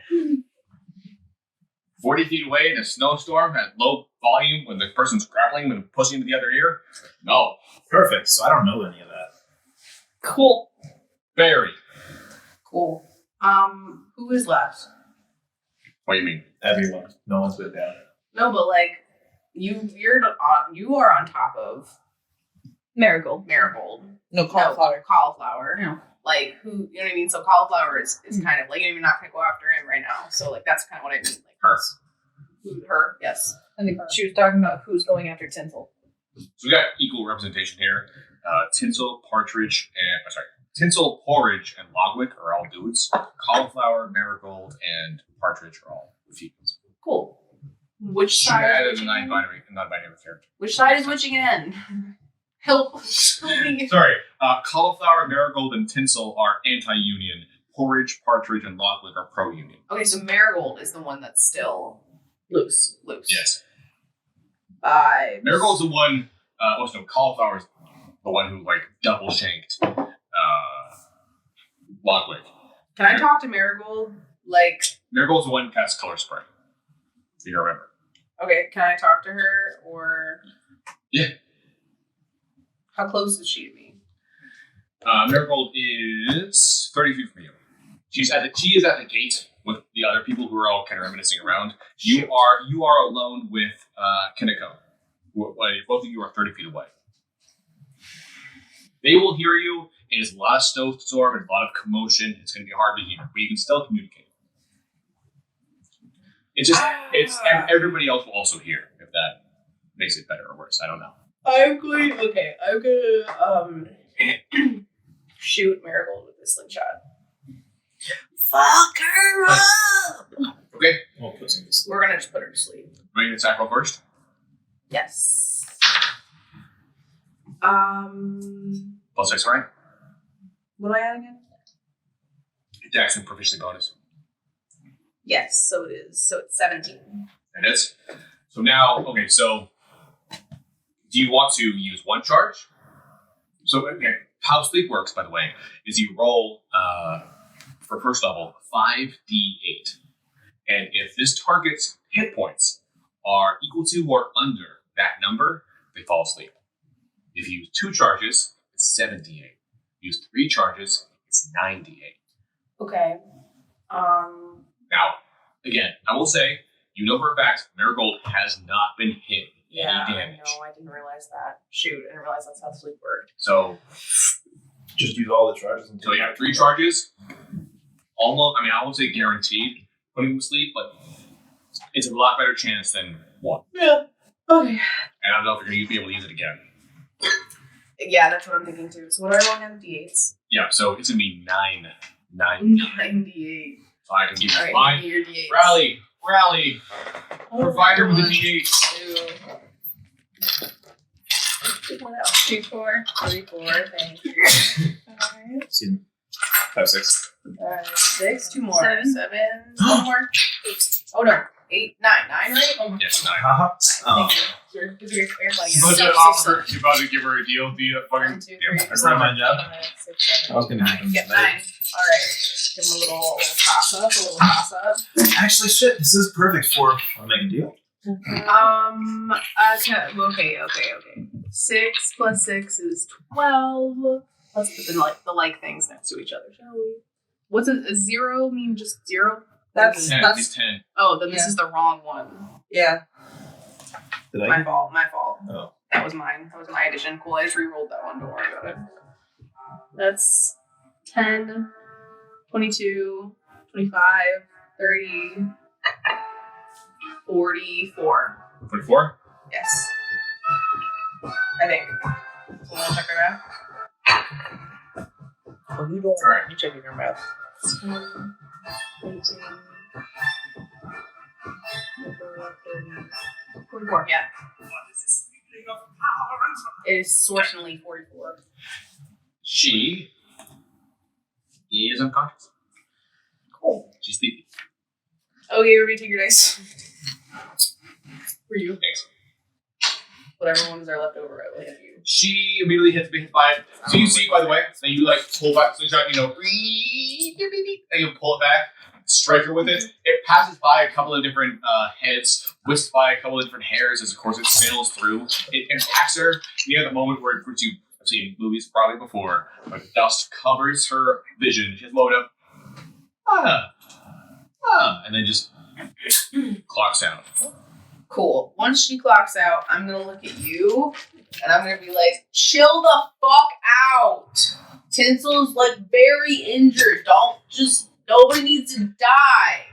40 feet away in a snowstorm at low volume when the person's grappling and pushing to the other ear? No. Perfect. So I don't know any of that. Cool. Very. Cool. Who is left? What do you mean? Everyone. No one's been down. No, but you are on top of Marigold. Marigold. No, cauliflower. Cauliflower. No. Who, you know what I mean? So cauliflower is kind of you're not going to go after him right now. So that's kind of what I mean. Her. Her, yes. I think she was talking about who's going after Tinsel. So we got equal representation here. Tinsel, Partridge, Tinsel, Porridge, and Logwick are all dudes. Cauliflower, Marigold, and Partridge are all females. Cool. Which She side added is a which again? non-binary character. Which side is which again? Help me. Sorry, Cauliflower, Marigold, and Tinsel are anti-union. Porridge, Partridge, and Logwick are pro-union. Okay, so Marigold is the one that's still Loose. Yes. Vibes. Marigold's the one. Cauliflower's the one who like double shanked Lockwick. Can I talk to Marigold? Like, Marigold's the one who casts color spray. If you remember. okay, can I talk to her or? Yeah. How close is she to me? Marigold is 30 feet from you. She is at the gate with the other people who are all kind of reminiscing around. You are alone with Kineko. Both of you are 30 feet away. They will hear you. It is a lot of snowstorm and a lot of commotion. It's going to be hard to hear, but you can still communicate. Everybody else will also hear, if that makes it better or worse. I don't know. I'm gonna shoot Marigold with this slingshot. Fuck her up! Okay. We'll put some to sleep. We're gonna just put her to sleep. Ready to tackle first? Yes. Plus 6, right? What do I add again? Dex and proficiency bonus. Yes, so it is. So it's 17. It is. So now, okay, so do you want to use one charge? So, okay, how sleep works, by the way, is you roll, for first level, 5d8. And if this target's hit points are equal to or under that number, they fall asleep. If you use 2 charges, it's 7d8. Use 3 charges, it's 9d8. Okay. Now, again, I will say, you know for a fact, Marigold has not been hit any damage. No, I didn't realize that. Shoot, I didn't realize that's how sleep worked. So, Just use all the charges until you have 3 charges. Almost, I won't say guaranteed putting him to sleep, but it's a lot better chance than 1. Yeah. Okay. And I don't know if you're going to be able to use it again. Yeah, that's what I'm thinking too. So what do I roll on D8s? Yeah, so it's going to be 9. 98. So I can give you Alright, 5. give me your D8s. Rally. Provide her with the D8. 2, 4, 3, 4. Thank you. 5, Excuse me. 5, 6. 6. 2 more. 7. 7. 1 more. 8. Oh no. 8, 9. 9, right? Oh my Yes, 9. Haha. Thank you. You're funny. You're about to give her a deal. The fucking. 1, 2, 3, Yeah, That's not my job. 5, 6, 7. I was going to give him Get some 9. Alright. Give him a little toss up. Actually, shit, this is perfect for. I'll make a deal. Okay. 6 plus 6 is 12. Let's put the like things next to each other, shall we? What's a 0 mean? Just 0? That's 10. that's He's 10. Oh, then this is the wrong one. yeah. Did I? My fault. Oh. That was mine. That was my addition. Cool. I just re-rolled that one. Don't worry about it. That's 10, 22, 25, 30, 44. 44? Yes. I think. So I'll check it out. Oh, you don't. Alright. You checking your math. 10, 18, 44, yeah. It is sorceringly 44. She is unconscious. Cool. She's sleepy. Okay, everybody take your dice. For you. Thanks. Whatever ones are left over, I will hand you. She immediately hits by it. So you see, by the way, that you like pull back the slingshot, and you pull it back, strike her with it. It passes by a couple of different heads, whisked by a couple of different hairs as, of course, it sails through. It impacts her. You have the moment where, which you've seen movies probably before, where the dust covers her vision. She has a moment of, and then just clocks out. Cool. Once she clocks out, I'm gonna look at you and I'm gonna be like, chill the fuck out. Tinsel's like very injured. Nobody needs to die.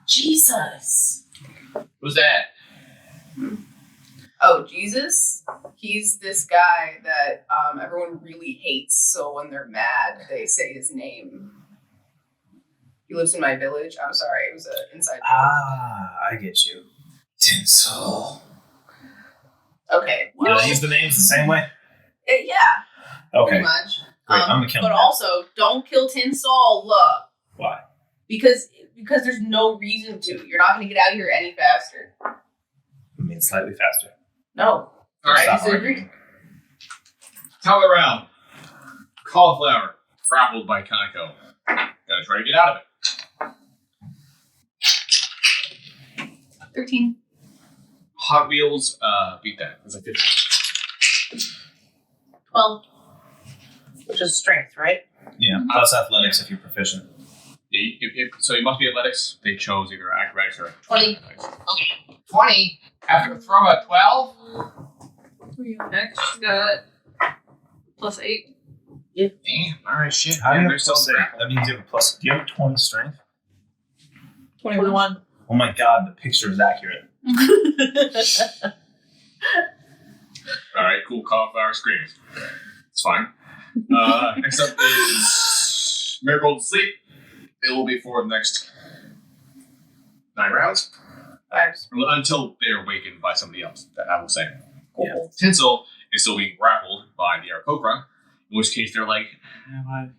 Jesus. Who's that? Oh, Jesus? He's this guy that everyone really hates, so when they're mad, they say his name. He lives in my village. I'm sorry, it was an inside joke. I get you. Tinsel. Okay. Did Well, I use the names the same way? yeah, Okay. pretty much. Great. I'm gonna kill But him. also, don't kill Tinsel. Why? Because because there's no reason to. You're not going to get out of here any faster. I mean, slightly faster. No. All right. Stop disagree. arguing. Tell around. Cauliflower, grappled by Kaneko. Gotta try to get out of it. 13. Hot Wheels, beat that. It's like 15. 12. Which is strength, right? Yeah, plus athletics if you're proficient. So you must be athletics. They chose either acrobatics or 20. Okay, 20 after throw a 12. Next, she's got +8. Damn. All right. Shit. How do you they're have still plus 8? That means you have a plus. Do you have 20 strength? 21. Oh my god, the picture is accurate. All right. Cool. Cauliflower screams. It's fine. Next up is Marigold Sleep. It will be for the next 9 rounds. Until they're awakened by somebody else, that I will say. Cool. Tinsel is still being grappled by the Aarakocra, in which case they're like, I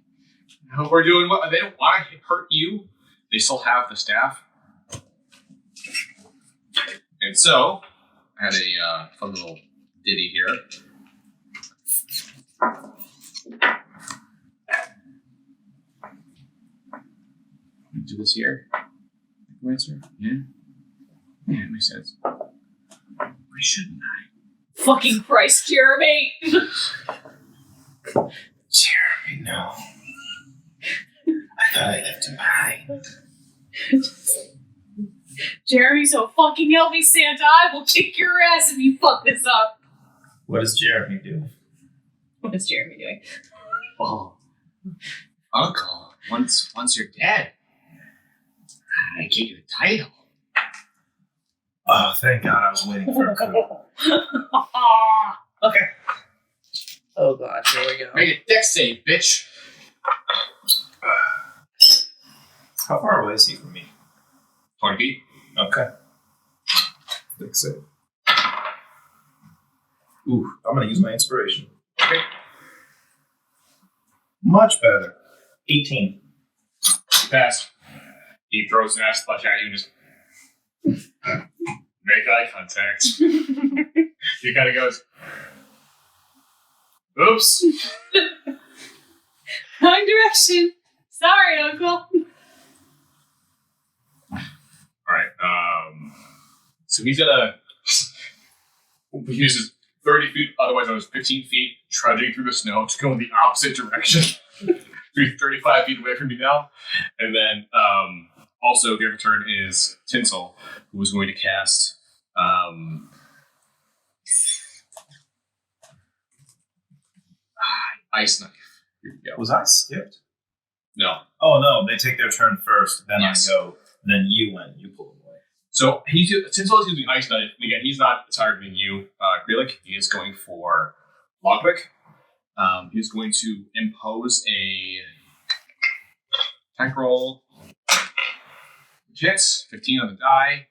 hope we're doing well. They don't want to hurt you. They still have the staff. And so, I had a fun little ditty here. Do this here. Answer. Yeah. Yeah, it makes sense. Why shouldn't I? Fucking Christ, Jeremy! Jeremy, no. I thought I left him behind. Jeremy, so fucking help me, Santa. I will kick your ass if you fuck this up. What does Jeremy do? What is Jeremy doing? Oh, Uncle, once you're dead, I get you the title. Oh, thank God I was waiting for a coup. Okay. Oh god, here we go. Make a deck save, bitch. How far away is he from me? 20 feet. Okay. That's it. Ooh, I'm gonna use my inspiration. Okay. Much better. 18. Pass. He throws an ass clutch at you and just make eye contact. He kind of goes, oops. Wrong direction. Sorry, Uncle. Alright, so he's gonna, he uses 30 feet, otherwise known as 15 feet, trudging through the snow to go in the opposite direction. He's 35 feet away from me now. And then, also, the other turn is Tinsel, who is going to cast Ice Knife. Here we go. Was I skipped? No. Oh no, they take their turn first, then Yes. I go, then you win. You pull away. So Tinsel is using Ice Knife. And again, he's not targeting you, Grelik. He is going for Lockpick. He's going to impose a tank roll. Hits, 15 on the die.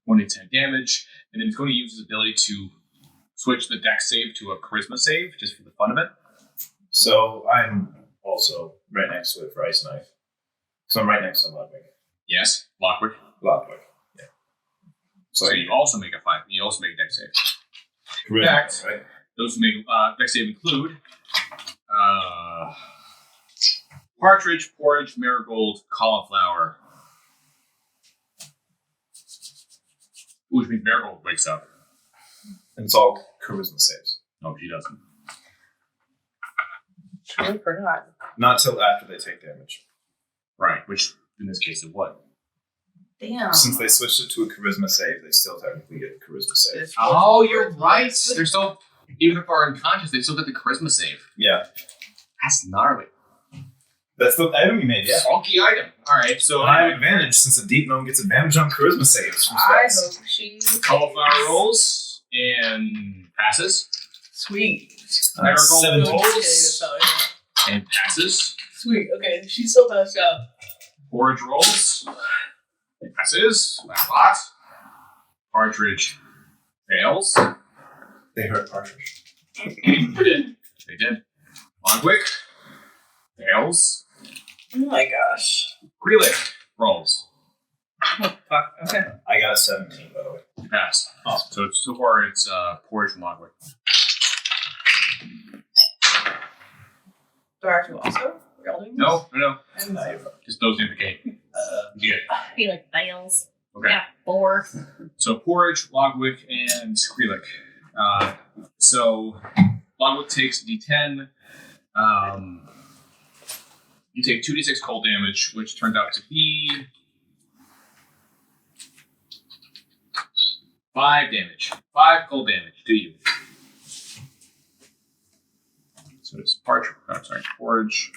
1d10 damage. And then he's going to use his ability to switch the dex save to a charisma save, just for the fun of it. So I'm also right next to it for Ice Knife. So I'm right next to Ludwig. Yes, Lockwick. Ludwig. Yeah. So you also make a 5. You also make a dex save. Charisma, Fact. right? Those who make dex save include partridge, porridge, marigold, cauliflower. Which means marigold wakes up. And it's all charisma saves. No, she doesn't. True or not? Not till after they take damage. Right, which in this case it would. Damn. Since they switched it to a charisma save, they still technically get a charisma save. Oh, you're right. They're still, even if they're unconscious, they still get the charisma save. Yeah. That's gnarly. That's the item you made, yeah. Funky item. Alright, so I have advantage since a deep gnome gets advantage on charisma saves from I spells. hope she. cauliflower rolls and passes. Sweet. Marigold 17. rolls and passes. Sweet. Okay, she still does go. Porridge rolls. Passes. That's a lot. Partridge fails. They hurt partridge. They did. Longwick fails. Oh my gosh. Grealick rolls. Oh, fuck. Okay. I got a 17, by the way. You pass. Awesome. So far it's Porridge and Logwick. Do I have to also? We're all doing this? No. And Just those indicate. Yeah. I feel like fails. Okay. Yeah, 4. So Porridge, Logwick, and Grealick. So Logwick takes D10. You take 2d6 cold damage, which turns out to be 5 damage. 5 cold damage to you. So it's Porridge,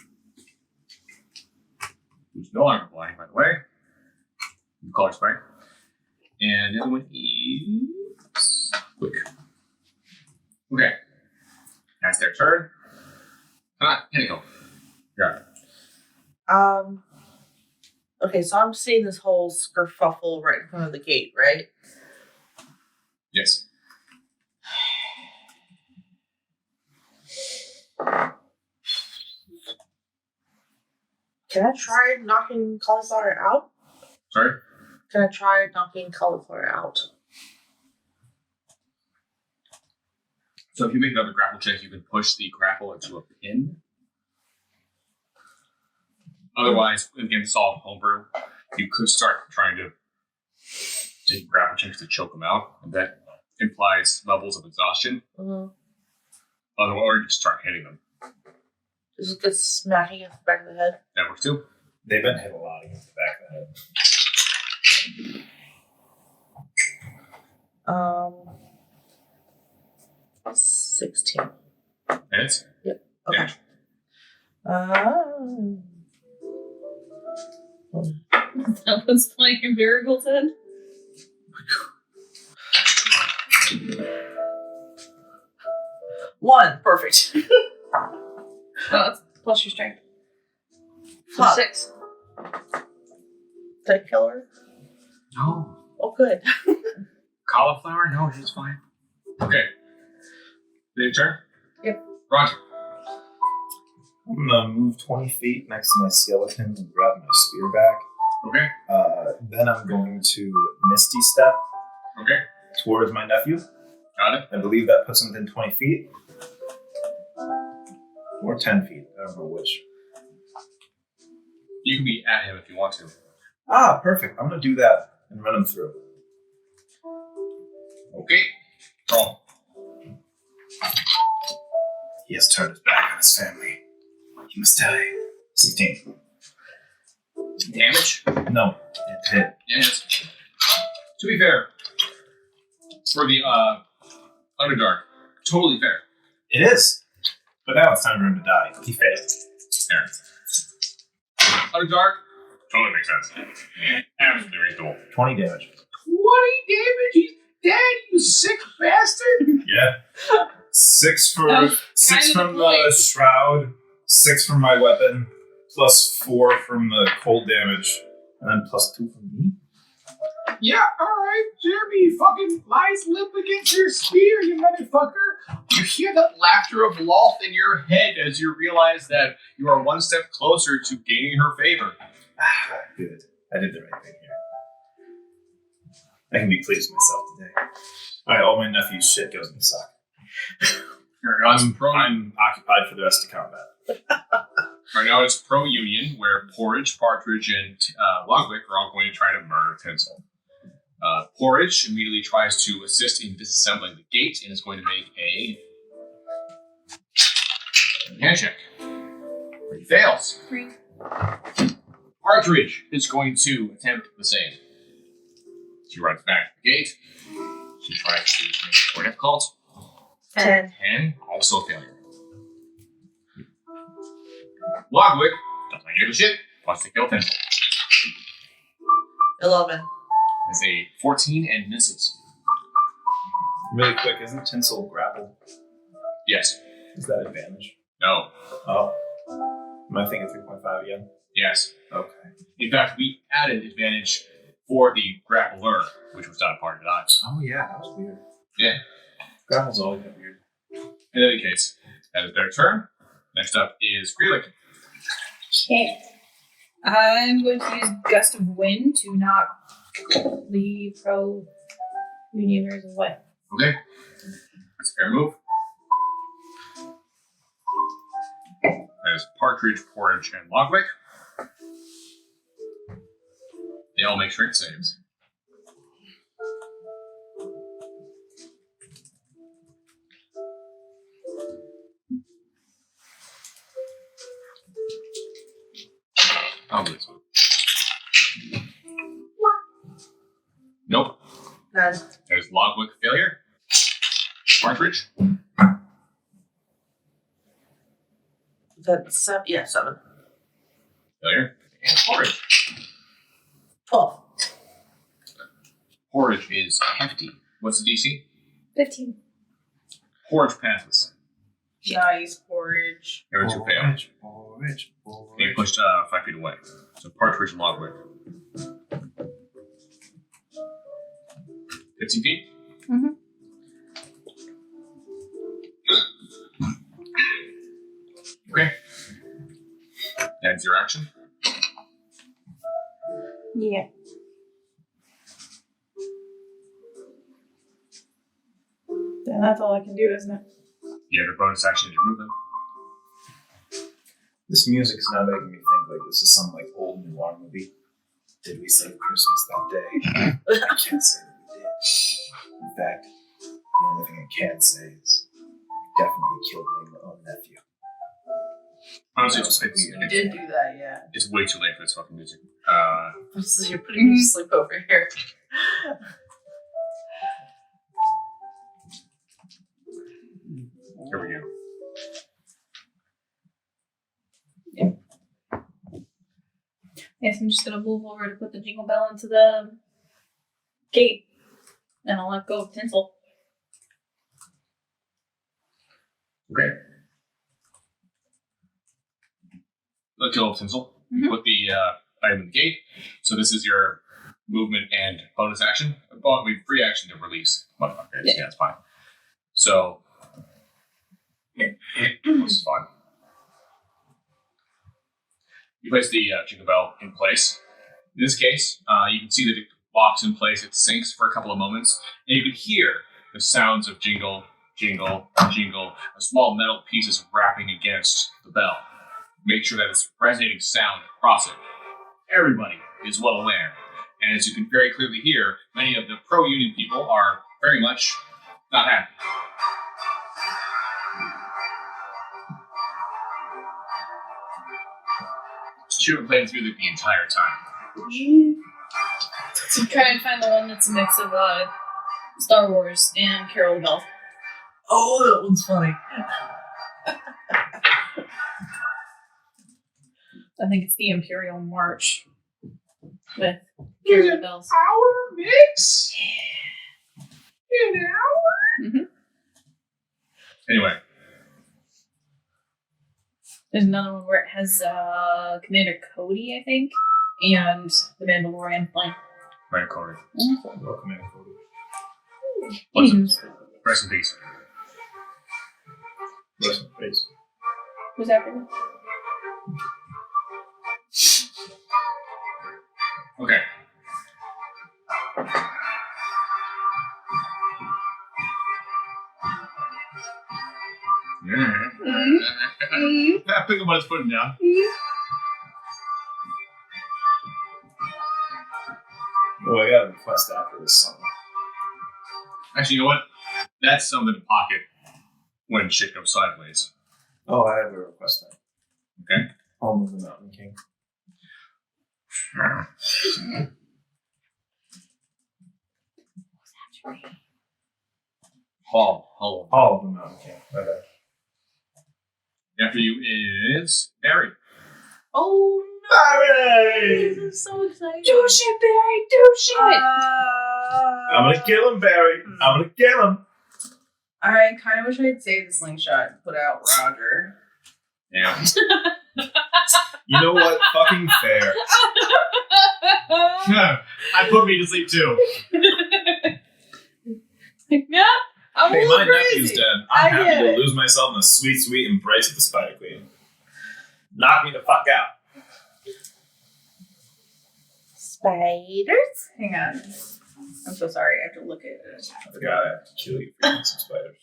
who's no longer blind, by the way. Color spray. And the other one is quick. Okay. That's their turn. Pinnacle. Yeah. Okay, so I'm seeing this whole skerfuffle right in front of the gate, right? Yes. Can I try knocking cauliflower out? Sorry? Can I try knocking cauliflower out? So if you make another grapple check, you can push the grapple into a pin. Otherwise, again, to solve homebrew, you could start trying to take grapple checks to choke them out, and that implies levels of exhaustion. Mm-hmm. Otherwise, or you just start hitting them. Just get smacking at the back of the head. That works too. They've been hit a lot against the back of the head. 16. Hits? Yep. Okay. Damage. Someone's playing a Miracle's Head. One. Perfect. That's plus your strength. Fuck. 6. Did I kill her? No. Oh, good. Cauliflower? No, she's fine. Okay. Your turn? Yep. Roger. I'm gonna move 20 feet next to my skeleton and grab my spear back. Okay. Then I'm going to Misty Step Okay. towards my nephew. Got it. I believe that puts him within 20 feet. Or 10 feet. I don't know which. You can be at him if you want to. Ah, perfect. I'm gonna do that and run him through. Okay. Roll. He has turned his back on his family. He must die. 16. Damage? No, it hit. Yes. To be fair, for the Underdark, totally fair. It is. But now it's time for him to die. He failed. Fair. Underdark, totally makes sense. Absolutely reasonable. 20 damage. 20 damage? He's dead, you sick bastard! Yeah. 6 for That was 6 kind of from the the point. shroud, 6 from my weapon, plus 4 from the cold damage, and then plus 2 from me. Yeah, alright, Jeremy fucking lies limp against your spear, you motherfucker! You hear that laughter of Lolth in your head as you realize that you are one step closer to gaining her favor. Good. I did the right thing here. I can be pleased with myself today. Alright, all my nephew's shit goes in the sock. I'm occupied for the rest of combat. Right now it's pro-union, where Porridge, Partridge, and Logwick are all going to try to murder Tinsel. Porridge immediately tries to assist in disassembling the gate and is going to make a hand check. He fails. 3. Partridge is going to attempt the same. She runs back to the gate. She tries to make it more difficult. 10. 10, also a failure. Logwick doesn't give a shit, wants to kill Tinsel. 11. It's a 14 and misses. Really quick, isn't Tinsel grapple? Yes. Is that advantage? No. Oh. Am I thinking 3.5 again? Yes. Okay. In fact, we added advantage for the grappler, which was not a part of that. Oh yeah, that was weird. Yeah. Grapple's always been weird. In any case, that is their turn. Next up is Grealick. Okay. I'm going to use Gust of Wind to knock the pro-unioners away. Okay. That's a fair move. That is Partridge, Porridge, and Logwick. They all make strength saves. I'll do this one. Nope. None. There's Logwick failure. Partridge. That's 7. Yeah, 7. Failure. And Porridge. 12. Porridge is hefty. What's the DC? 15. Porridge passes. Nice porridge. Every two fail. Porridge. And you pushed 5 feet away. So Partridge and Logwick. 15 feet? Mm-hmm. Okay. That's your action. Yeah. Then that's all I can do, isn't it? You have your bonus action in your movement. This music's now making me think like this is some like old noir movie. Did we save Christmas that day? I can't say that we did. In fact, the only thing I can say is we definitely killed my own nephew. Honestly, You did do that, yeah. it's way too late for this fucking music. You're putting me to sleep over here. Here we go. Yes, I'm just gonna move over to put the jingle bell into the gate. And I'll let go of Tinsel. Okay. Let go of Tinsel. You put the item in the gate. So this is your movement and bonus action. Well, we free action to release. Motherfuckers. Yeah, that's fine. So this is fun. You place the jingle bell in place. In this case, you can see that it locks in place. It sinks for a couple of moments, and you can hear the sounds of jingle, jingle, jingle, small metal pieces rapping against the bell. Make sure that it's resonating sound across it. Everybody is well aware, and as you can very clearly hear, many of the pro-union people are very much not happy. She would play through the entire time. So try and find the one that's a mix of Star Wars and Carol the Bell. Oh, that one's funny. I think it's the Imperial March with Carol the Bells. Our mix? An hour? Mm-hmm. Anyway. There's another one where it has Commander Cody, I think, and the Mandalorian playing. Right, Corey. Welcome in, Cody. Rest in peace. Rest in peace. Who's that for? Okay. Pick up what it's putting down. Oh, I got a request after this song. Actually, you know what? That's something to pocket when shit goes sideways. Oh, I have a request then. Okay. Home of the Mountain King. Hall. Hall of the Mountain King. Okay. After you is Barry. Oh Barry! no! This is so exciting. Do shit, Barry! Do shit! I'm gonna kill him, Barry. I'm gonna kill him. I kind of wish I'd saved the slingshot and put out Roger. Yeah. You know what? Fucking fair. I put me to sleep too. Yeah, I'm Hey, a little my crazy. nephew's dead. I'm I happy get to it. lose myself in the sweet, sweet embrace of the Spider Queen. Knock me the fuck out. Spiders. Hang on. I'm so sorry. I have to look at it. I forgot I have to kill you for eating some spiders.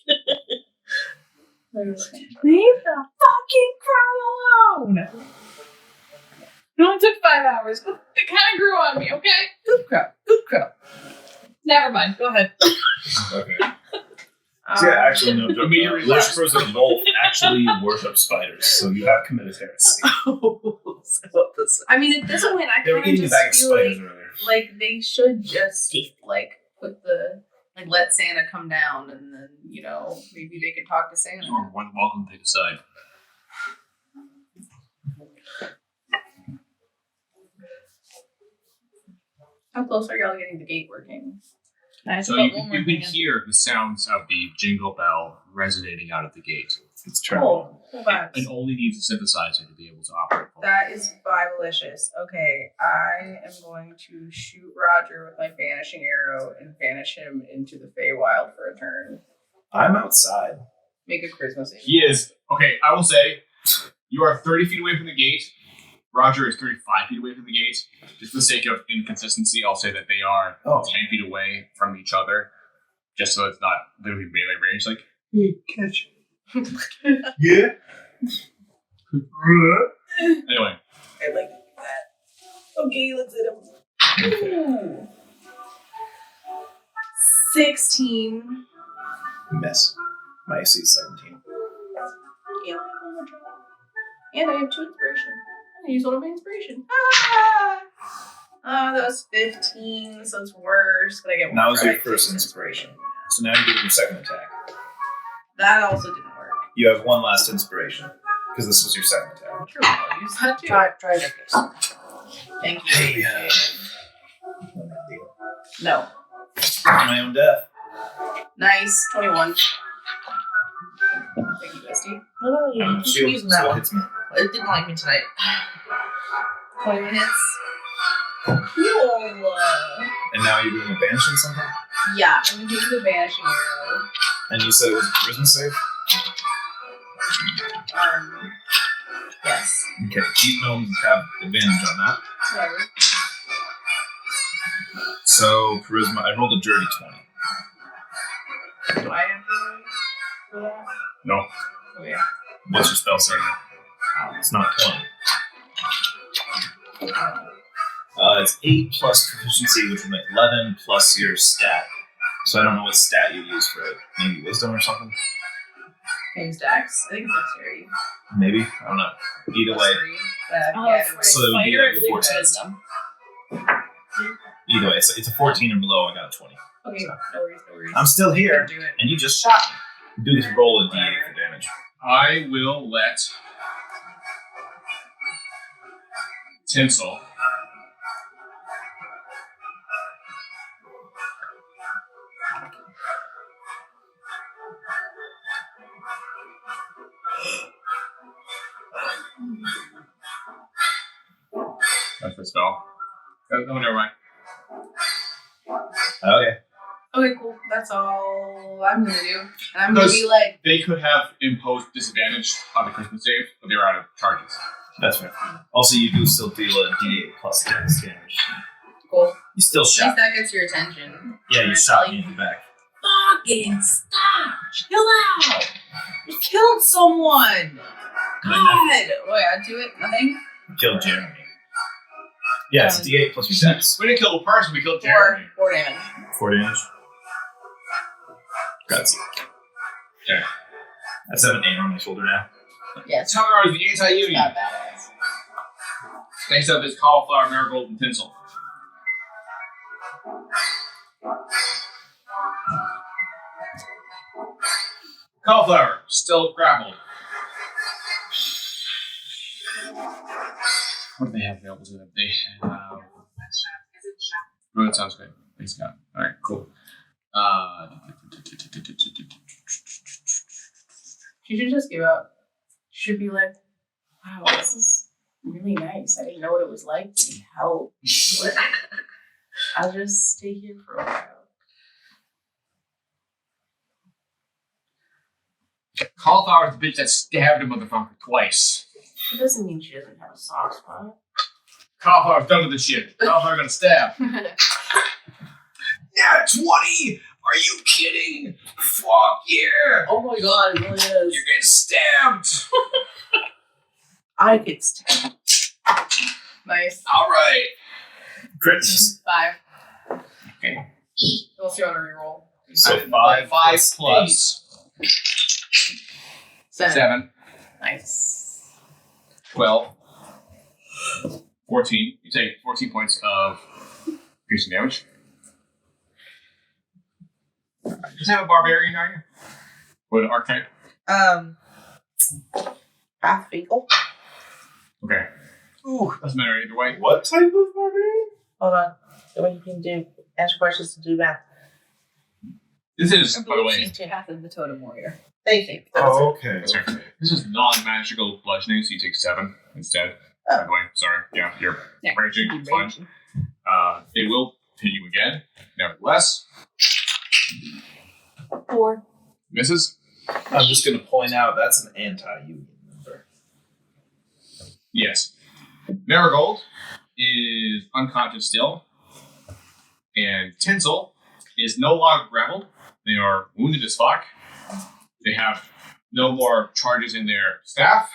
Leave the fucking crow alone. It only took 5 hours, but it kind of grew on me. Okay. Good crow. Good crow. Never mind. Go ahead. Okay. So yeah, actually, no joke. Immediately Worshippers of Wolf actually worship spiders, so you have committed heresy. I mean, at this point, I They were kind of eating a bag of just feel spiders like, earlier. they should just put the let Santa come down, and then maybe they could talk to Santa. You are welcome to decide. How close are y'all getting the gate working? So you can hear the sounds of the jingle bell resonating out of the gate. It's trouble. Cool vibes. It only needs a synthesizer to be able to operate. That is Bible-licious. Okay, I am going to shoot Roger with my vanishing arrow and vanish him into the Feywild for a turn. I'm outside. Make a charisma save. He is. Okay, I will say, you are 30 feet away from the gate. Roger is 35 feet away from the gate. Just for the sake of inconsistency, I'll say that they are 10 feet away from each other. Just so it's not literally melee range. Like, hey, catch. Yeah? anyway. I like that. Okay, let's hit him. Ooh. 16. Miss. My AC is 17. Yeah. And I have 2 inspiration. I'm gonna use one of my inspiration. That was 15, so it's worse, but I get one. That was for your extra first inspiration. So now you're doing your second attack. That also didn't work. You have one last inspiration, because this was your second attack. True, I'll use that too. Try this. Thank you. Hey, Appreciate it. No. My own death. Nice. 21. Thank you, Bestie. No, you keep Shield using that still one. hits me. It didn't like me tonight. 20 minutes. Cool. And now you're doing a banishing something? Yeah, I'm gonna use the vanishing arrow. And you said it was a charisma save? Yes. Okay, deep gnomes have advantage on that. Whatever. So, charisma, I rolled a dirty 20. Do I have to roll for that? No. Oh, yeah. What's your spell saving? It's not 20. It's 8 plus proficiency, which would make 11 plus your stat. So I don't know what stat you use for it. Maybe wisdom or something? Can I use Dex? I think it's dexterity. Maybe? I don't know. Either way. So it would be Spider, I like believe 14. wisdom. Either way, it's a 14 or below. I got a 20. Okay, no worries. I'm still here, Do it. and you just shot me. Do this roll a d8 for damage. I will let Tinsel that's the spell. Oh, never mind. Okay. Okay, cool. That's all I'm gonna do. And I'm gonna be like, They could have imposed disadvantage on the Christmas save, but they were out of charges. That's fair. Also, you do still deal a d8 plus dex damage. cool. You still At least shot. that gets your attention. Yeah, you Right, shot Ellie? me in the back. Fucking stop! Chill out! You killed someone! My God! Wait, I do it? Nothing? Killed Jeremy. Yeah, it's d8 plus your dex. We didn't kill a person, we killed 4 Jeremy. damage. 4 damage. Grazie. Okay. I just have an A on my shoulder now. Yes. Tower is the anti-union. Not badass. Next up is cauliflower, marigold, and tinsel. Cauliflower, still grappled. What do they have available to them? They have... Oh, that sounds great. Thanks, God. Alright, cool. She should just give up. She should be like, wow, this is really nice. I didn't know what it was like to be helped. I'll just stay here for a while. Cauliflower is the bitch that stabbed a motherfucker twice. It doesn't mean she doesn't have a soft spot. Cauliflower's done with this shit. Cauliflower gonna stab. Yeah, 20! Are you kidding? Fuck yeah! Oh my god, it really is. You're getting stabbed! I get stabbed. Nice. Alright. Crits. 5. Okay. Unless you want to reroll. So Five 5 plus 7. 7. Nice. 12. 14. You take 14 points of piercing damage. Just have a barbarian, are you? What archetype? Path Fecal. Okay. Ooh. Doesn't matter either way. What type of barbarian? Hold on. The way you can do answer questions to do math. This is, I by the believe way, she's Path of the Totem Warrior. Thank you. Oh, okay. sorry, this is non-magical bludgeoning, so you take 7 instead. Oh. By the way, sorry. Yeah, you're Yeah, raging. you're It's fine. raging. They will hit you again. Nevertheless, 4. misses. I'm just going to point out that's an anti-union number. Yes. Marigold is unconscious still. And Tinsel is no longer grappled. They are wounded as fuck. They have no more charges in their staff.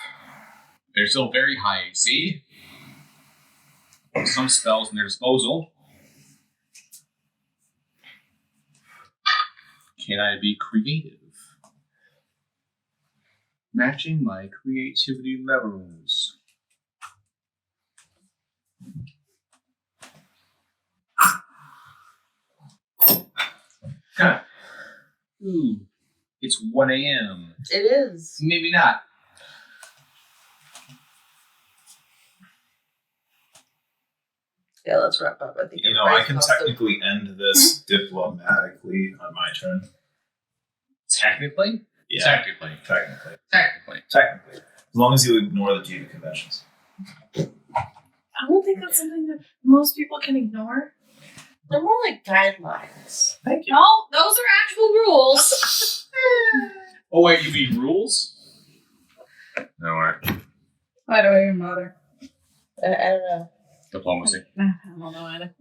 They're still very high AC. Some spells in their disposal. Can I be creative? Matching my creativity levels. Huh. Ooh, it's 1 a.m. It is. Maybe not. Yeah, let's wrap up. I think You know, I can technically end this diplomatically on my turn. Technically? Yeah, Technically. technically. Technically. Technically. As long as you ignore the duty conventions. I don't think that's something that most people can ignore. They're more like guidelines. Thank you. No, those are actual rules. Oh, wait, you mean rules? No, alright. Why do I even bother? I don't know. Diplomacy. I don't know either.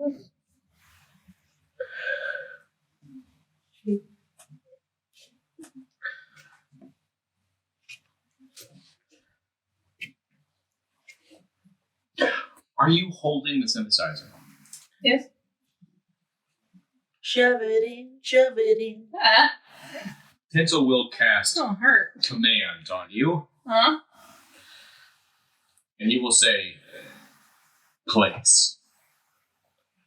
Are you holding the synthesizer? Yes. Shove it in, shove it in. Ah, Tinsel will cast don't hurt. command on you, Huh? and you will say, place.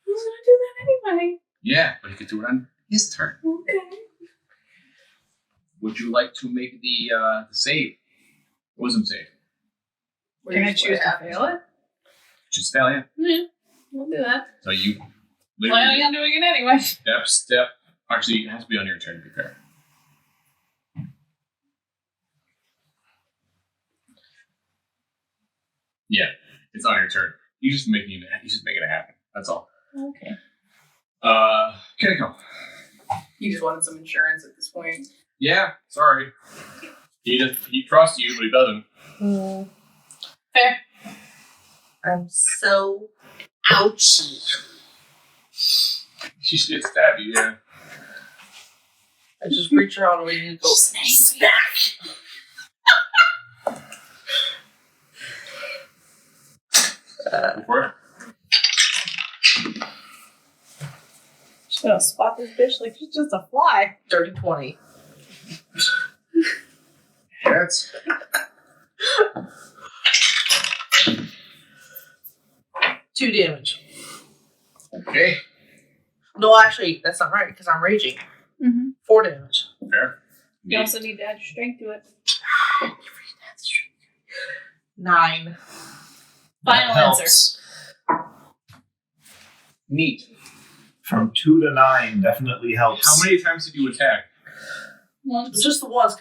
Who's gonna do that anyway? Yeah, but he could do it on his turn. Okay. Would you like to make the save? Wisdom save. Can I choose to fail it? Just fail, yeah. Yeah, we'll do that. So you Planning on doing it anyway. step. Actually, it has to be on your turn to be fair. Yeah, it's on your turn. You just make it happen. That's all. Okay. Kiniko. He just wanted some insurance at this point. Yeah, sorry. He trusts you, but he doesn't. Fair. I'm so ouchy. She should stab you, yeah. I just reach around and you go smack. Go for it. She's gonna spot this bitch like she's just a fly. 30-20. That's 2 damage. okay. No, actually, that's not right because I'm raging. Mm-hmm. 4 damage. Fair. You also need to add your strength to it. 9. Final answer. Neat. From 2 to 9 definitely helps. How many times did you attack? Once. Just the once.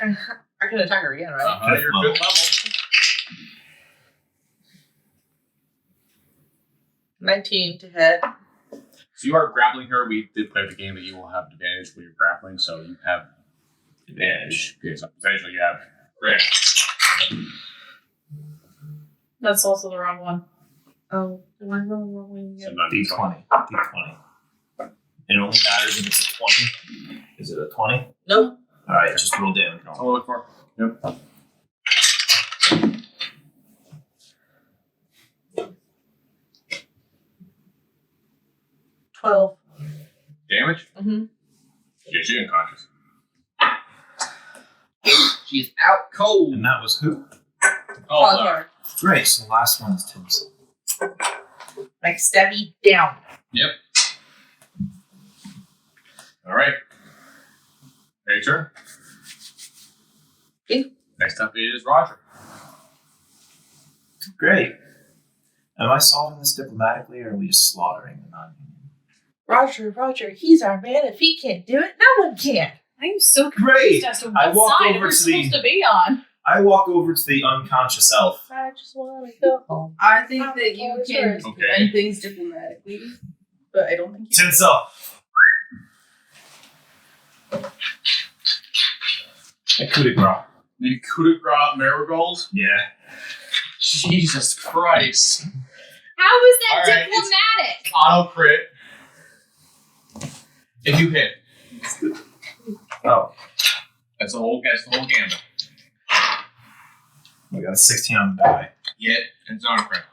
I can attack her again, right? You're level. fifth level. 19 to hit. So you are grappling her. We did play the game that you will have advantage when you're grappling, so you have advantage. Okay, so essentially you have great. That's also the wrong one. Oh, one more. So not D20. D20. It only matters if it's a 20. Is it a 20? Nope. Alright, just roll damage. That's all I look for. Yep. $12. Damage? Mm-hmm. Yeah, she's unconscious. She's out cold. And that was who? Oh, sorry. Great, so the last one is Tim's. Like stabby down. Yep. All right. Your turn. Okay. Next up is Roger. Great. Am I solving this diplomatically, or are we just slaughtering the non-union? Roger, he's our man. If he can't do it, no one can. I'm so Great. confused as to I what walk side over we're to the- supposed to be on. I walk over to the unconscious elf. I just want to go home. I think that you can Okay. end things diplomatically, but I don't think you Tinsel! A coup de grace. The coup de grace marigold? Yeah. Jesus Christ. How is that All right, diplomatic? Auto crit. If you hit. Oh, That's the whole gambit. we got a 16 on the die. Hit and it's auto crit.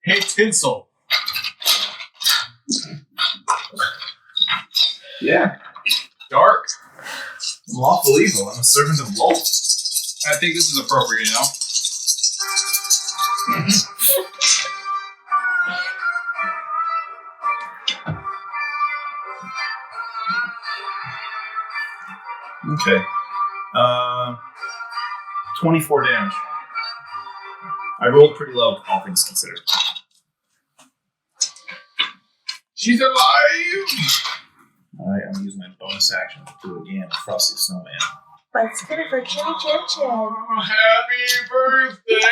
Hey, Tinsel. Yeah. Dark. I'm lawful evil. I'm a servant of Wolf. I think this is appropriate, you know? Okay. 24 damage. I rolled pretty low, all things considered. She's alive! Alright, I'm gonna use my bonus action to do it again. Frosty the Snowman. Let's get it for Chitty Chin Chin. Oh, happy birthday!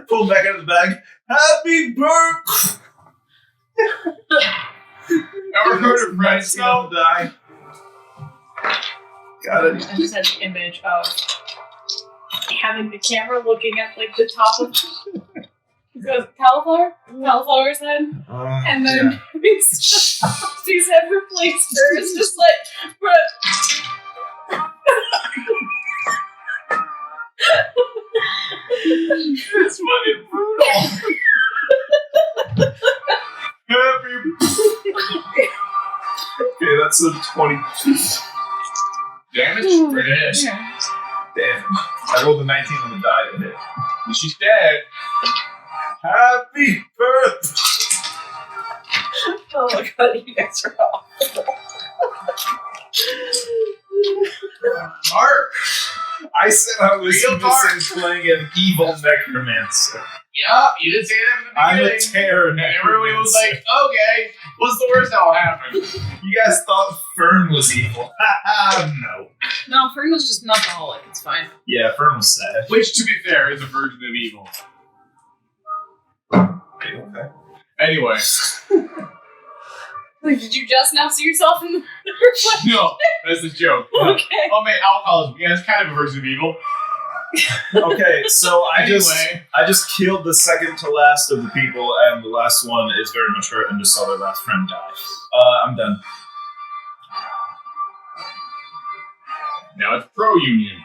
Pull back out of the bag. Happy birthday! Ever heard of Red 19 Snow? on the die. Got it. I just had an image of having the camera looking at like the top of cauliflower's head, and then she's had replaced her. It's just like, It's fucking brutal! Happy Okay, that's a 22. damage? Or it is. yeah. Damn. I rolled a 19 on the die to hit. She's dead. Happy birthday! Oh my god, you guys are awful. Mark! I said I was Real missing playing an evil necromancer. Yeah, you didn't say that from the I'm beginning. a terror And everybody was necromancer. like, okay, what's the worst that'll happen? You guys thought Fern was evil. No. No, Fern was just an alcoholic. It's fine. Yeah, Fern was sad. Which, to be fair, is a version of evil. Okay. Anyway, Like, did you just now see yourself in the no, that's the joke. Okay. Oh man, alcoholism. Yeah, it's kind of a version of evil. Okay, so I Anyway, just killed the second to last of the people, and the last one is very much hurt and just saw their last friend die. I'm done. now it's pro-union.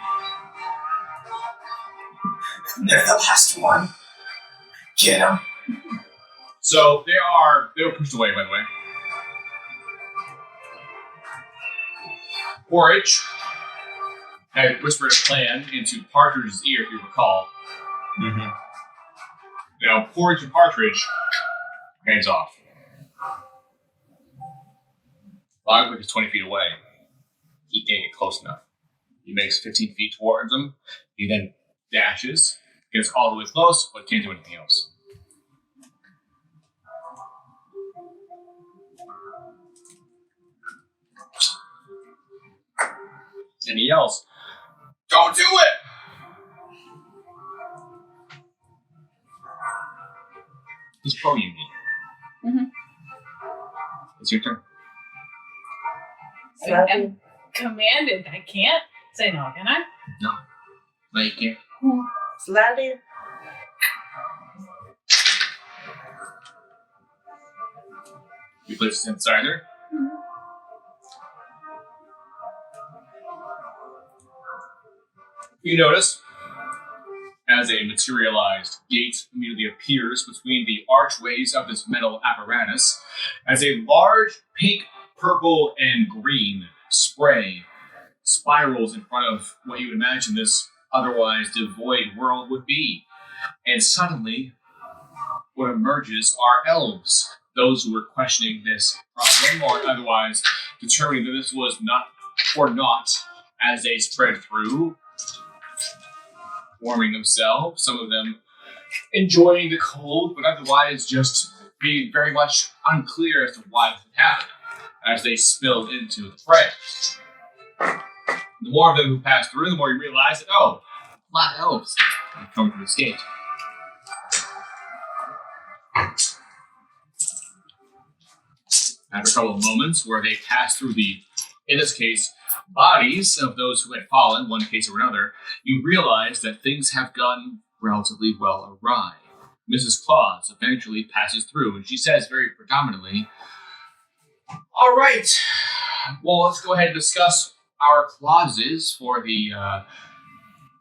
They're the last one. Get him. So they were pushed away, by the way. Porridge had whispered a plan into Partridge's ear, if you recall. Mm-hmm. Now, Porridge and Partridge, hands off. Logwick is 20 feet away. He can't get close enough. He makes 15 feet towards him. He then dashes, gets all the way close, but can't do anything else. And he yells, "Don't do it!" He's pro-union. Mhm. It's your turn. I'm commanded. I can't say no, can I? No, you can't. Slightly. You place the synthesizer. You notice as a materialized gate immediately appears between the archways of this metal apparatus, as a large pink, purple, and green spray spirals in front of what you would imagine this otherwise devoid world would be. And suddenly, what emerges are elves. Those who were questioning this problem or otherwise determining that this was not for naught as they spread through, warming themselves, some of them enjoying the cold, but otherwise just being very much unclear as to why this had happened as they spilled into the fray. The more of them who pass through, the more you realize that, oh, a lot of elves have come through this gate. After a couple of moments where they pass through the, in this case, bodies of those who had fallen, one case or another, you realize that things have gone relatively well awry. Mrs. Claus eventually passes through, and she says very predominantly, all right, well, let's go ahead and discuss our clauses for the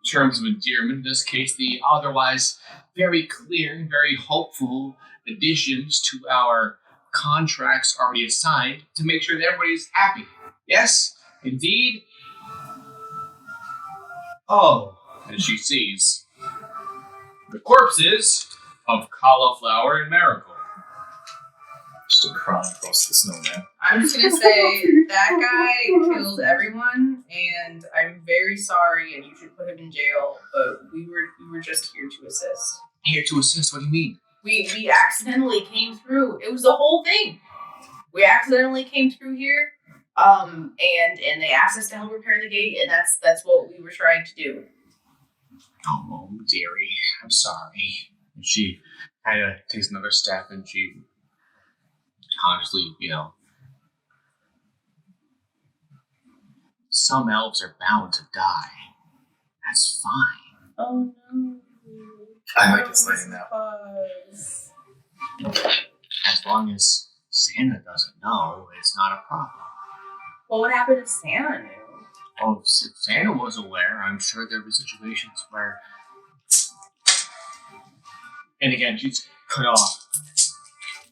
terms of endearment. In this case, the otherwise very clear, very hopeful additions to our contracts already assigned to make sure that everybody's happy. Yes, indeed. Oh, and she sees the corpses of Cauliflower and Marigold. Still crying across the snow, man. I'm just gonna say that guy killed everyone, and I'm very sorry, and you should put him in jail. But we were just here to assist. Here to assist? What do you mean? We accidentally came through. It was the whole thing. We accidentally came through here, and they asked us to help repair the gate, and that's what we were trying to do. Oh, dearie, I'm sorry. And she kind of takes another step, and she consciously, some elves are bound to die. That's fine. Oh no. I like this lady now. As long as Santa doesn't know, it's not a problem. Well, what happened if Santa knew? Oh, if Santa was aware, I'm sure there'd be situations where... And again, she's cut off.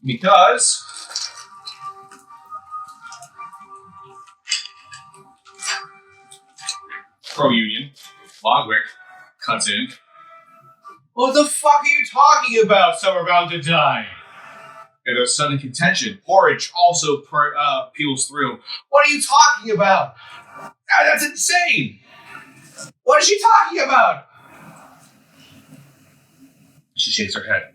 Because... Pro-Union, Logwick cuts in. What the fuck are you talking about? Some are bound to die. And there's sudden contention. Porridge also peels through. What are you talking about? That's insane. What is she talking about? She shakes her head.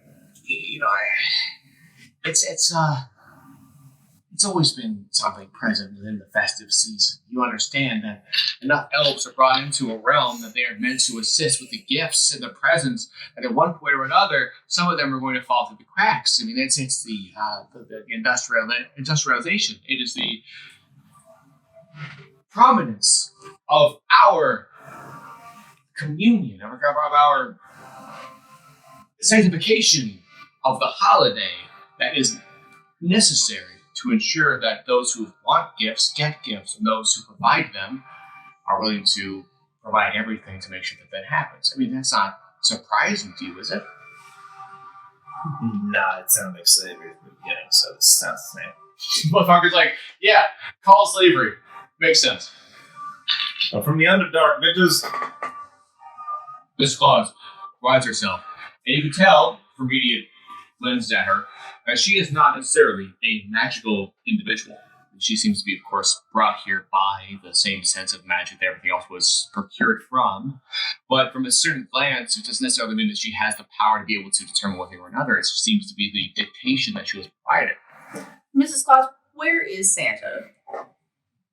It's always been something present within the festive season. You understand that enough elves are brought into a realm that they are meant to assist with the gifts and the presents, and at one point or another, some of them are going to fall through the cracks. I mean, it's the industrialization. It is the prominence of our communion, of our sanctification of the holiday that is necessary to ensure that those who want gifts get gifts, and those who provide them are willing to provide everything to make sure that happens. I mean, that's not surprising to you, is it? Nah, it sounded like slavery at the beginning, so it sounds the same. Motherfucker's like, yeah, call it slavery. Makes sense. From the Underdark, bitches. Miss Claus rides herself, and you can tell from immediate lenses at her that she is not necessarily a magical individual. She seems to be, of course, brought here by the same sense of magic that everything else was procured from. But from a certain glance, it doesn't necessarily mean that she has the power to be able to determine one thing or another. It seems to be the dictation that she was provided. Mrs. Claus, where is Santa?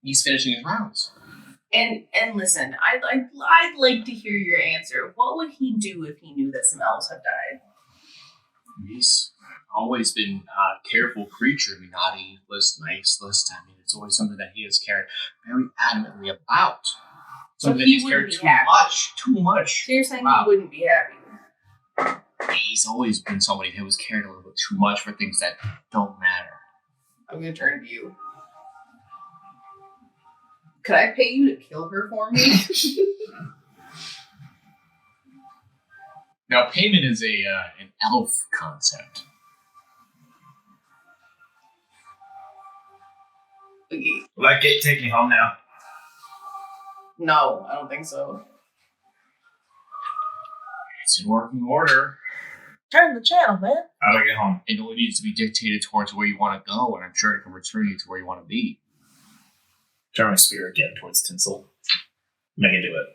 He's finishing his rounds. And listen, I'd like to hear your answer. What would he do if he knew that some elves have died? He's always been a careful creature. I mean, naughty list, nice list. I mean, it's always something that he has cared very adamantly about. Something that he he's wouldn't cared be too happy. much. Too much. So you're saying Wow. he wouldn't be happy? He's always been somebody who has cared a little bit too much for things that don't matter. I'm gonna turn to you. Could I pay you to kill her for me? Now, payment is an elf concept. Okay. Will that gate take me home now? No, I don't think so. It's in working order. Turn the channel, man. How do I get home? It only needs to be dictated towards where you want to go, and I'm sure it can return you to where you want to be. Turn my spear again towards Tinsel. Make it do it.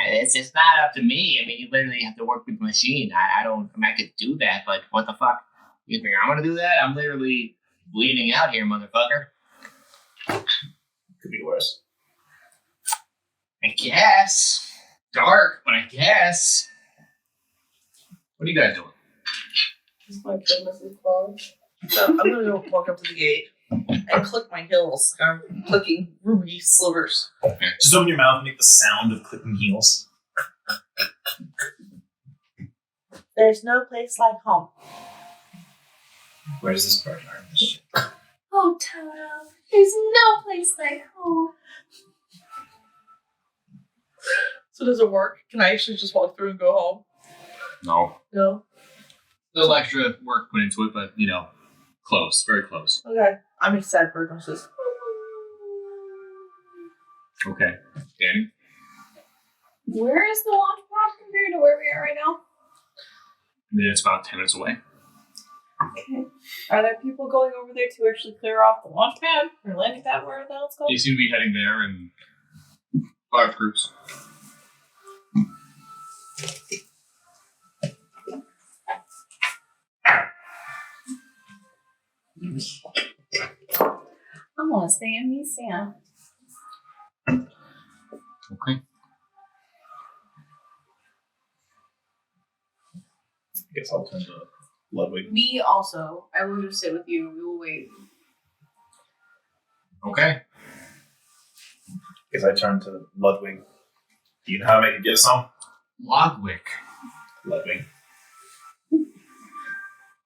It's not up to me. I mean, you literally have to work with the machine. I could do that, but what the fuck? You think I'm gonna do that? I'm literally bleeding out here, motherfucker. Could be worse. I guess. Dark, but I guess. What are you guys doing? This might kill Mrs. Claus. So I'm gonna go walk up to the gate and click my heels. I'm clicking ruby slivers. Just open your mouth and make the sound of clicking heels. There's no place like home. Where's this bird learn this shit? Oh, Toto, there's no place like home. So does it work? Can I actually just walk through and go home? No. No? A little extra work put into it, but, close. Very close. Okay. I'm excited for noises. Okay. Danny? Where is the launch pad compared to where we are right now? And then it's about 10 minutes away. Okay. Are there people going over there to actually clear off the launch pad or landing pad, wherever the hell it's called? You seem to be heading there in 5 groups. I want to stay in museum. Okay. I guess I'll turn to Ludwig. Me also. I will just sit with you. We will wait. Okay. Guess I turn to Ludwig. Do you know how to make a get song? Logwick. Ludwig.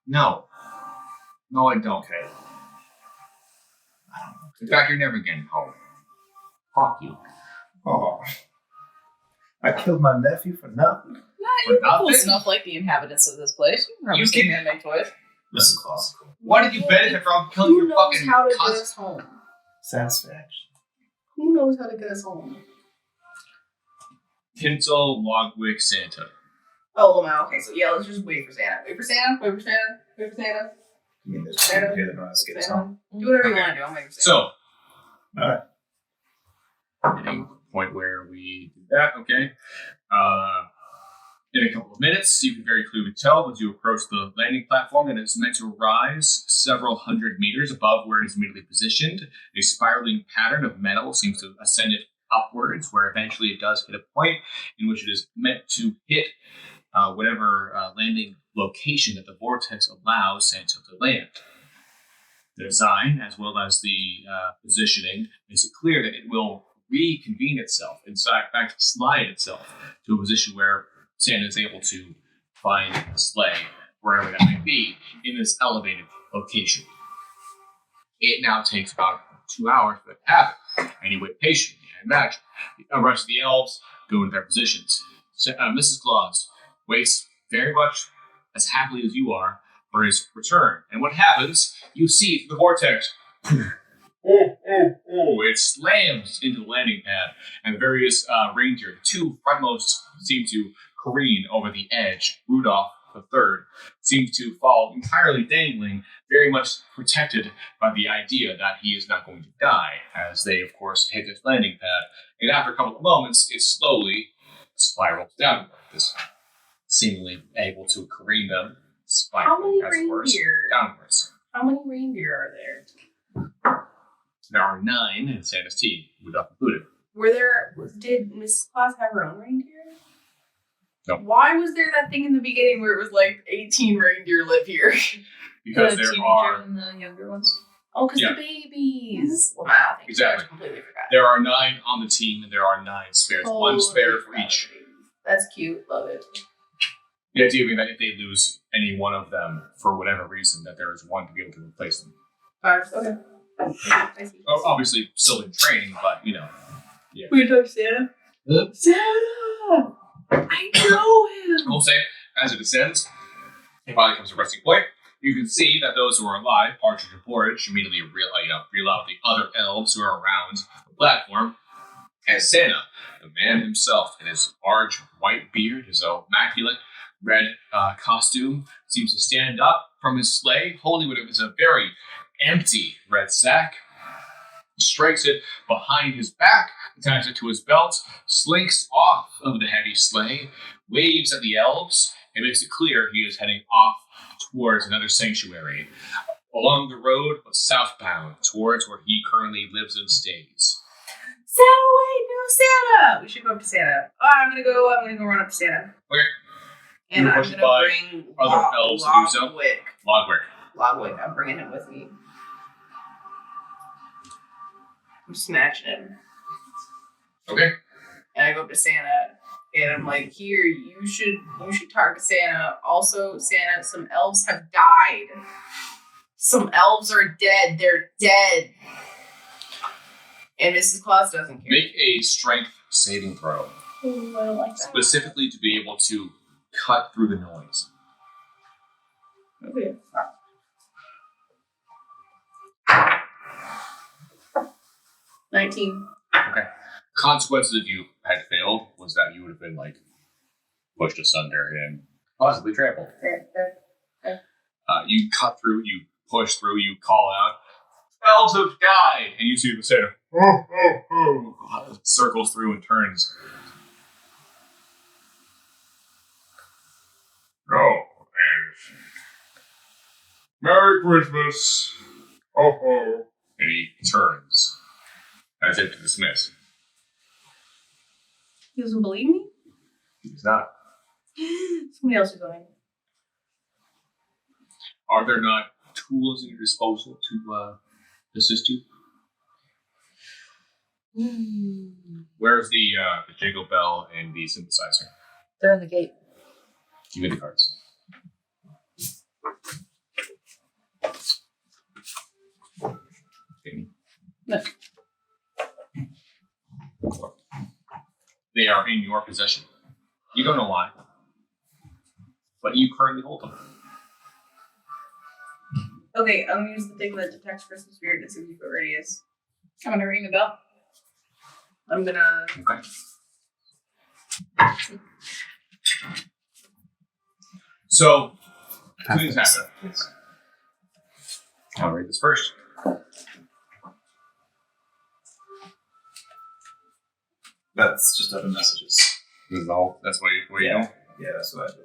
No. No, I don't. Okay. In fact, you're never getting home. Fuck you. Oh, I killed my nephew for nothing. For You're nothing? close enough like the inhabitants of this place. You probably You came can- here and make toys. Mrs. Claus. Why did you benefit from killing Who your knows fucking how to get cousin? us home? Satisfaction. Who knows how to get us home? Tinsel, Logwick, Santa. Oh, Lamau. Okay, so yeah, let's just wait for Santa. Wait for Santa. Wait for Santa. Wait for Santa. I mean, there's people here that know how to get us home. Santa. Do whatever you Okay. want to do. I'm waiting for Santa. So, Alright. any point where we do that, okay. In a couple of minutes, you can very clearly tell as you approach the landing platform that it is meant to rise several hundred meters above where it is immediately positioned. A spiraling pattern of metal seems to ascend it upwards, where eventually it does hit a point in which it is meant to hit whatever landing location that the vortex allows Santa to land. The design, as well as the positioning, makes it clear that it will reconvene itself, in fact, slide itself to a position where Santa is able to find a sleigh, wherever that may be, in this elevated location. It now takes about 2 hours for that to happen, and you wait patiently, I imagine. The rest of the elves go into their positions. Mrs. Claus waits very much as happily as you are for his return. And what happens, you see through the vortex, it slams into the landing pad, and the various reindeer, the two frontmost, seem to careen over the edge. Rudolph, the third, seems to fall entirely dangling, very much protected by the idea that he is not going to die, as they, of course, hit this landing pad. And after a couple of moments, it slowly spirals downward. This seemingly able to careen them, How many spiraling as it were, reindeer? downwards. How many reindeer are there? There are 9 in Santa's team, Rudolph included. Did Mrs. Claus have her own reindeer? Why was there that thing in the beginning where it was like 18 reindeer live here? Because the there teenager are and the younger ones. Oh, because Yeah. the babies. Well, wow, thank you. Exactly. I completely forgot. there are 9 on the team, and there are 9 spares. One spare for each. That's cute. Love it. The idea being that if they lose any one of them for whatever reason, that there is one to be able to replace them. Okay. I see. Oh, obviously, still in training, but We talk Santa. Santa! I know him! We'll say, as it descends, it finally comes to a resting point. You can see that those who are alive, Partridge and Porridge, immediately reel out the other elves who are around the platform. And Santa, the man himself, in his large white beard, his immaculate red costume, seems to stand up from his sleigh, holding what is a very empty red sack, strikes it behind his back, attaches it to his belt, slinks off of the heavy sleigh, waves at the elves, and makes it clear he is heading off towards another sanctuary, along the road but southbound, towards where he currently lives and stays. Santa, wait, no Santa! We should go up to Santa. Oh, I'm gonna go run up to Santa. Okay. And You're I'm pushed gonna by bring other elves to do so? Logwick. Logwick. Logwick, I'm bringing him with me. I'm snatching him. Okay. And I go up to Santa, and I'm like, "Here, you should talk to Santa. Also, Santa, some elves have died. Some elves are dead. They're dead." And Mrs. Claus doesn't care. Make a strength saving throw, Ooh, I don't like that. specifically to be able to cut through the noise. Okay. $19. Consequences if you had failed was that you would have been like pushed asunder and possibly trampled. You cut through, you push through, you call out, "Elves have died!" And you see the Santa circles through and turns. Oh, and Merry Christmas. Ho ho. And he turns as if to dismiss. He doesn't believe me? He's not. Somebody else is going. Are there not tools at your disposal to assist you? Where's the jingle bell and the synthesizer? They're in the gate. Give me the cards. Okay. No. They are in your possession. You don't know why, but you currently hold them. Okay, I'm gonna use the thing that detects Christmas spirit at 60-foot radius. I'm gonna ring the bell. I'm gonna. Okay. So, two things happen. I'll read this first. That's just other messages. This is all. That's what you know. Yeah, that's what I do.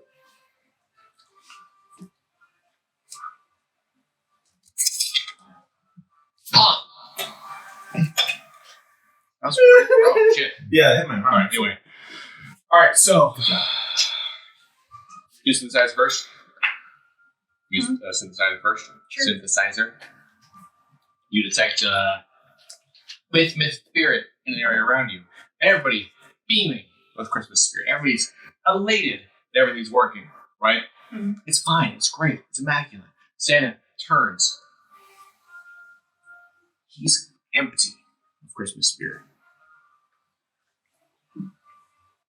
That was great. Oh shit! Yeah, I hit my All right. Anyway. All right. So, you synthesize first. Use synthesizer first. Sure. Synthesizer. You detect with myth spirit in the area around you. Everybody beaming with Christmas spirit. Everybody's elated that everything's working. Right? Mhm. It's fine. It's great. It's immaculate. Santa turns. He's empty of Christmas spirit.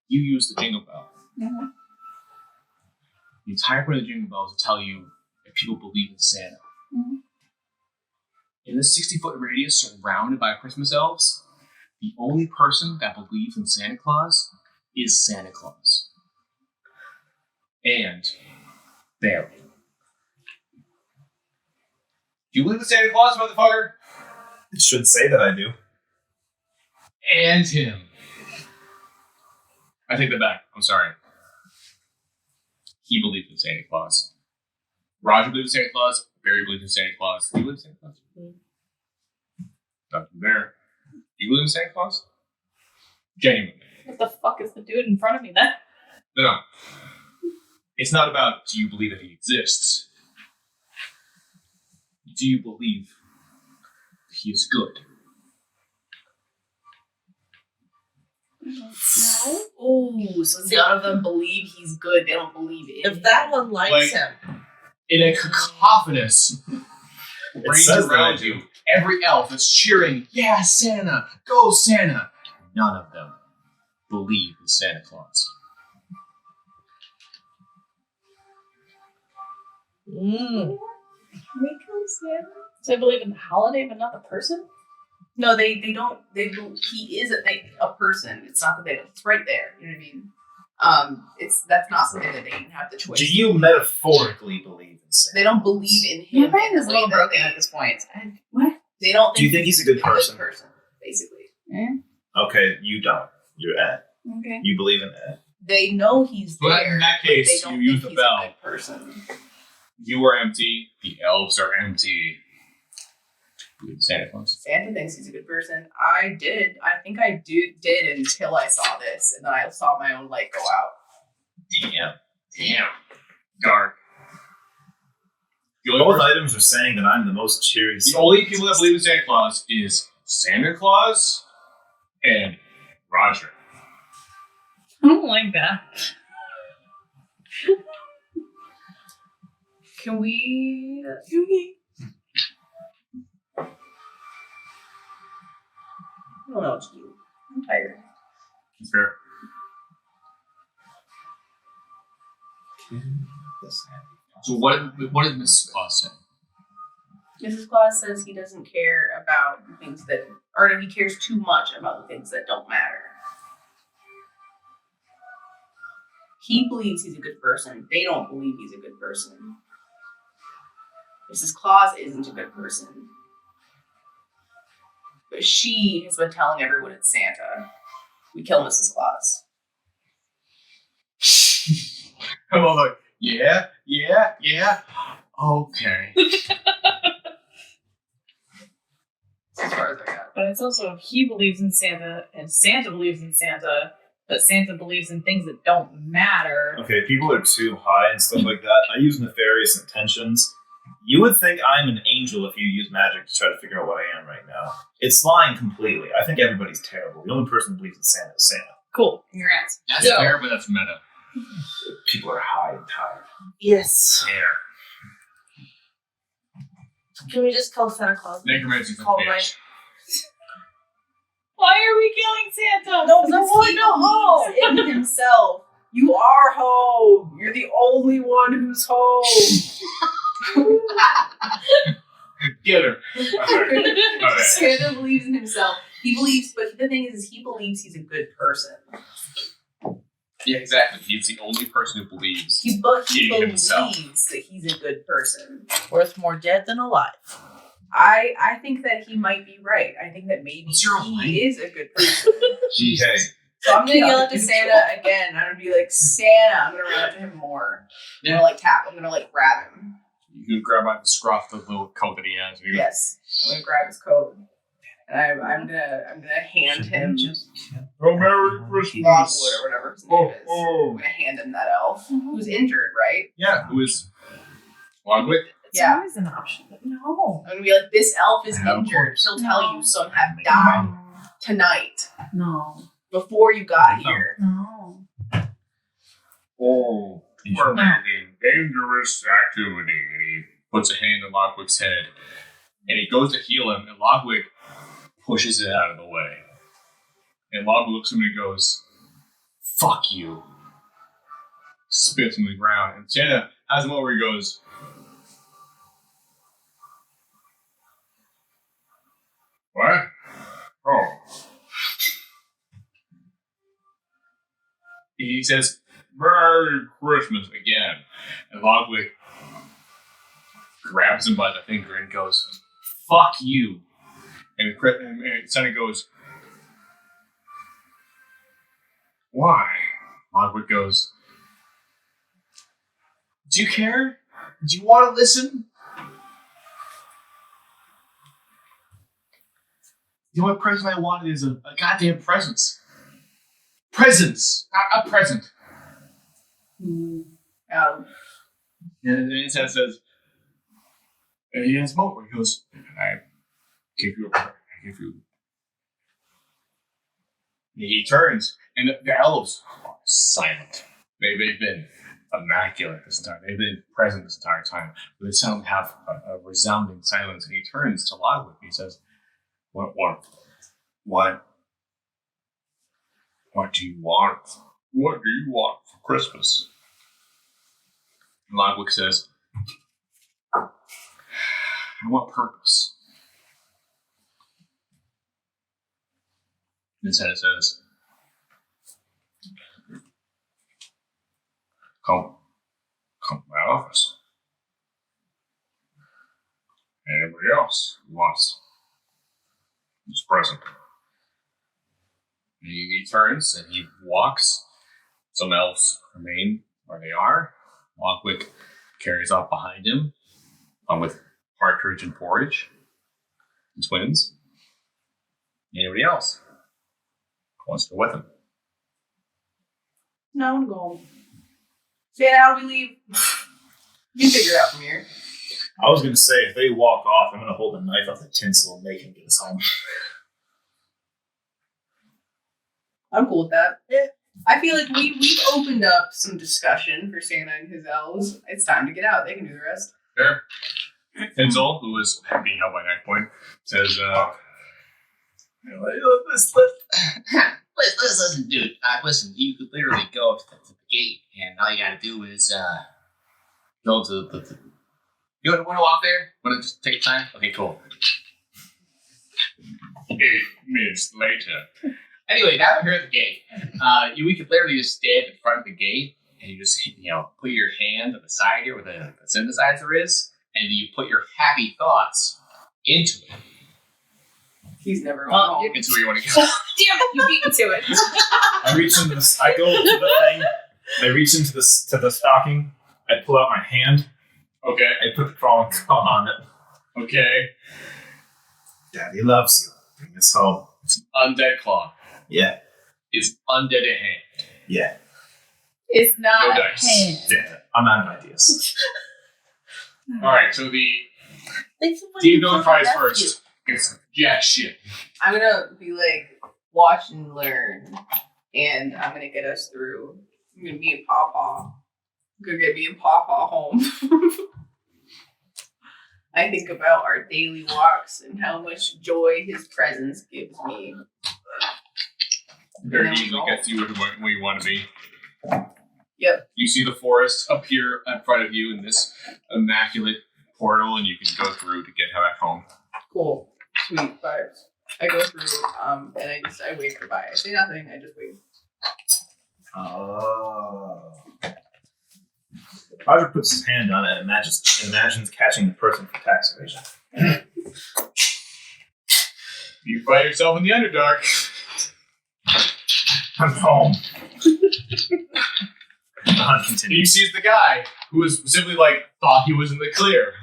You use the jingle bell. Mm-hmm. The entire point of the jingle bell is to tell you if people believe in Santa. Mm-hmm. In this 60-foot radius surrounded by Christmas elves, the only person that believes in Santa Claus is Santa Claus. And barely. Do you believe in Santa Claus, motherfucker? It should say that I do. And him. I take that back. I'm sorry. He believed in Santa Claus. Roger believed in Santa Claus. Barry believed in Santa Claus. Do you believe in Santa Claus? Nothing there. Do you believe in Santa Claus? Genuinely. What the fuck is the dude in front of me then? No. It's not about do you believe that he exists. Do you believe that he is good? No. Ooh, so none of them believe he's good. They don't believe in If him. that one likes Like- him, In a cacophonous range says that I around do. you, every elf is cheering, yeah, Santa, go Santa. None of them believe in Santa Claus. So I believe in the holiday, but not the person? No, they don't. He is a person. It's not that they. It's right there. You know what I mean? That's not something that they even have the choice. Do you metaphorically believe in Santa? They don't believe in him. My brain in is a the little way that broken they- at this point. They don't. Do you think he's a good person? Basically, Okay, you don't. You're Ed. Okay. You believe in Ed. they know he's Well, there. in that but they case, don't you use think the he's bell. a good person. You are empty, the elves are empty. Believe in Santa Claus. Santa thinks he's a good person. I did. I think I did until I saw this, and then I saw my own light go out. Damn. Dark. The only Both person- items are saying that I'm the most cheery. The only people that believe in Santa Claus is Santa Claus and Roger. I don't like that. Can we? I don't know what to do. I'm tired. That's fair. So what did Mrs. Claus say? Mrs. Claus says he doesn't care about the things that, or he cares too much about the things that don't matter. He believes he's a good person. They don't believe he's a good person. Mrs. Claus isn't a good person. But she has been telling everyone it's Santa. We kill Mrs. Claus. I'm all like, yeah. Okay. As far as I got. But it's also he believes in Santa and Santa believes in Santa, but Santa believes in things that don't matter. Okay, people are too high and stuff like that. I use nefarious intentions. You would think I'm an angel if you use magic to try to figure out what I am right now. It's lying completely. I think everybody's terrible. The only person who believes in Santa is Santa. Cool. Congrats. That's Yeah. fair, but that's meta. People are high and tired. yes. Fair. Can we just call Santa Claus? Necromancy's a Call my- bitch. Why are we killing Santa? No, Because because he he go home. believes in himself. You are home. You're the only one who's home. Get her. Okay. Santa believes in himself. He believes, but the thing is he believes he's a good person. Yeah, exactly. He's the only person who believes. He In believes himself. that he's a good person. Worth more dead than alive. I think that he might be right. I think that maybe What's your line? he is a good person. Okay. So I'm gonna yell at Santa again. I'm gonna be like, Santa. I'm gonna run up to him more. I'm gonna like tap. I'm gonna like grab him. You can grab by the scruff of the little coat that he has. And you go, Yes, I'm gonna grab his coat, and I'm gonna hand him Oh, Merry Logwood Christmas. or whatever his name is. I'm Oh. gonna hand him that elf who's injured, right? Yeah, who is Logwick? It's Yeah. always an option, but no. I'm gonna be like, this elf is I have a injured. corpse. He'll tell you some have died tonight No. before you got here. No. Oh, we're making dangerous activity. And he puts a hand on Logwick's head. And he goes to heal him, and Logwick pushes it out of the way. And Logwick looks at him and goes, fuck you. Spits him on the ground. And Santa has a moment where he goes, what? Oh. He says, Merry Christmas again. And Logwick grabs him by the finger and goes, fuck you. And Santa goes, why? Logwick goes, do you care? Do you want to listen? The only present I wanted is a goddamn present. Presents! A present. Adam. And then it says, and he has a moment where he goes, I give you a prayer. I give you. He turns, and the elves are silent. They've been immaculate this time. They've been present this entire time. But they suddenly have a resounding silence, and he turns to Lodwick and he says, What do you want? What do you want for Christmas? And Lodwick says, I want purpose. Instead it says, come to my office. Anybody else who wants is present. He turns and he walks. Some elves remain where they are. Lockwick carries off behind him, with Partridge and Porridge, the twins. Anybody else wants to go with him? No, I'm going. Santa, how do we leave? You can figure it out from here. I was going to say, if they walk off, I'm going to hold a knife off the tinsel and make him get us home. I'm cool with that. Yeah. I feel like we've opened up some discussion for Santa and his elves. It's time to get out. They can do the rest. Sure. Tinsel, who is being held by knife point, says, Listen, dude. Listen, you could literally go up to the gate, and all you gotta do is go to the. You want to walk there? Want to just take time? Okay, cool. 8 minutes later. Anyway, now we're here at the gate. We could literally just stand in front of the gate, and you just put your hand on the side here where the synthesizer is, and you put your happy thoughts into it. He's never going home. Into where you want to go. Damn it, you beat me to it. I reach into the. I go to the thing. I reach into the stocking. I pull out my hand. Okay. I put the crawling claw on it. Okay. Daddy loves you. Bring us home. It's an undead claw. Yeah. It's undead at hand. Yeah. It's not No a dice. hand. Damn it. I'm out of ideas. Alright, so the team notifies first. It's jack shit. I'm gonna be like, watch and learn, and I'm gonna get us through. I'm gonna be in Pawpaw. I'm gonna get me and Pawpaw home. I think about our daily walks and how much joy his presence gives me. Very easily gets you where you want to be. Yep. You see the forest appear in front of you in this immaculate portal, and you can go through to get back home. Cool. Sweet vibes. I go through, and I wave goodbye. I say nothing, I just wave. Oh. Roger puts his hand on it and imagines catching the person for tax evasion. You find yourself in the Underdark. I'm home. The hunt And continues. you see the guy who was specifically thought he was in the clear.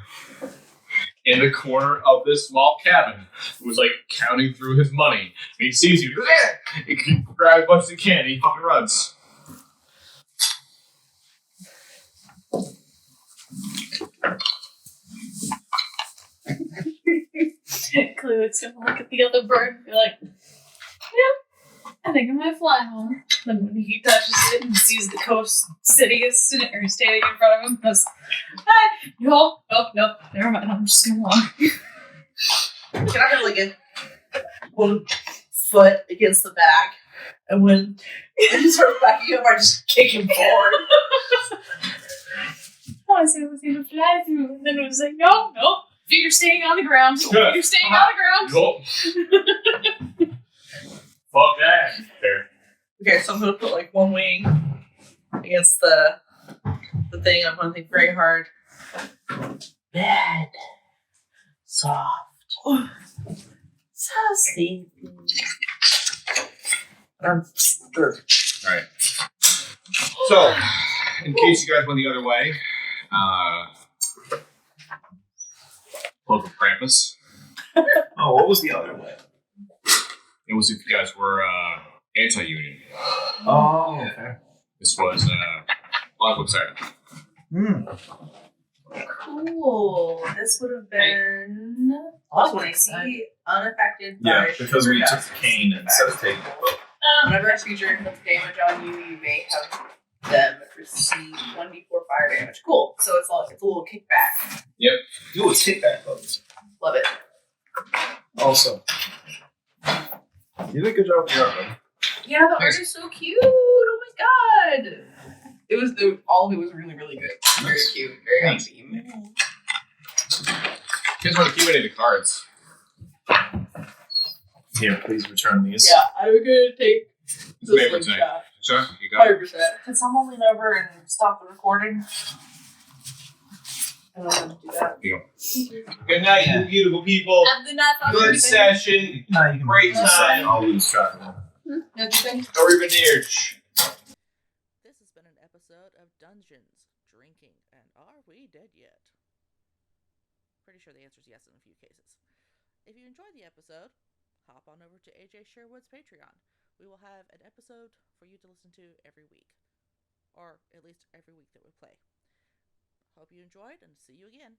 In the corner of this small cabin, who was counting through his money. And he sees you, he grabs as much as he can, and he fucking runs. Clue, it's gonna look at the other bird and be like, yeah, I think I might fly home. Then when he touches it and sees the coast city is standing in front of him, goes, hi, nope, never mind, I'm just gonna walk. Can I have a one foot against the back, and when he starts backing up, I just kick him forward. Oh, I said I was gonna fly through, and then it was like, no, feet are staying on the ground. Feet are staying on the ground. Nope. Fuck that. There. Okay, so I'm gonna put one wing against the thing. I'm gonna think very hard. Bed, soft, so sleepy. Alright. So, in case you guys went the other way, Cloak of Krampus. Oh, what was the other way? It was if you guys were anti-union. Oh, okay. This was Lockwood cider. Cool. This would have been plus 1 AC, unaffected Yeah, by because sugar we took dust. the cane instead of taking the book. Whenever a creature inflicts damage on you, you may have them receive 1d4 fire damage. Cool. So it's a little kickback. Ooh, it's kickback bonus. Love it. Also, you did a good job with your art, buddy. Yeah, the art is so cute. Oh my god. All of it was really, really good. Very cute. Very on theme. Kids want to keep any of the cards. Here, please return these. Yeah, I'm gonna take It's the favorite thing. slingshot. Sure, you got it. 100%. Can someone lean over and stop the recording? I don't know how to do that. Good night, you beautiful people. Have the night, Good session. No, you can Great lose track. time. I'll lose track of them. Interesting. Arrivederci. This has been an episode of Dungeons, Drinking, and Are We Dead Yet? Pretty sure the answer is yes in a few cases. If you enjoyed the episode, hop on over to AJ Sherwood's Patreon. We will have an episode for you to listen to every week. Or at least every week that we play. Hope you enjoyed and see you again.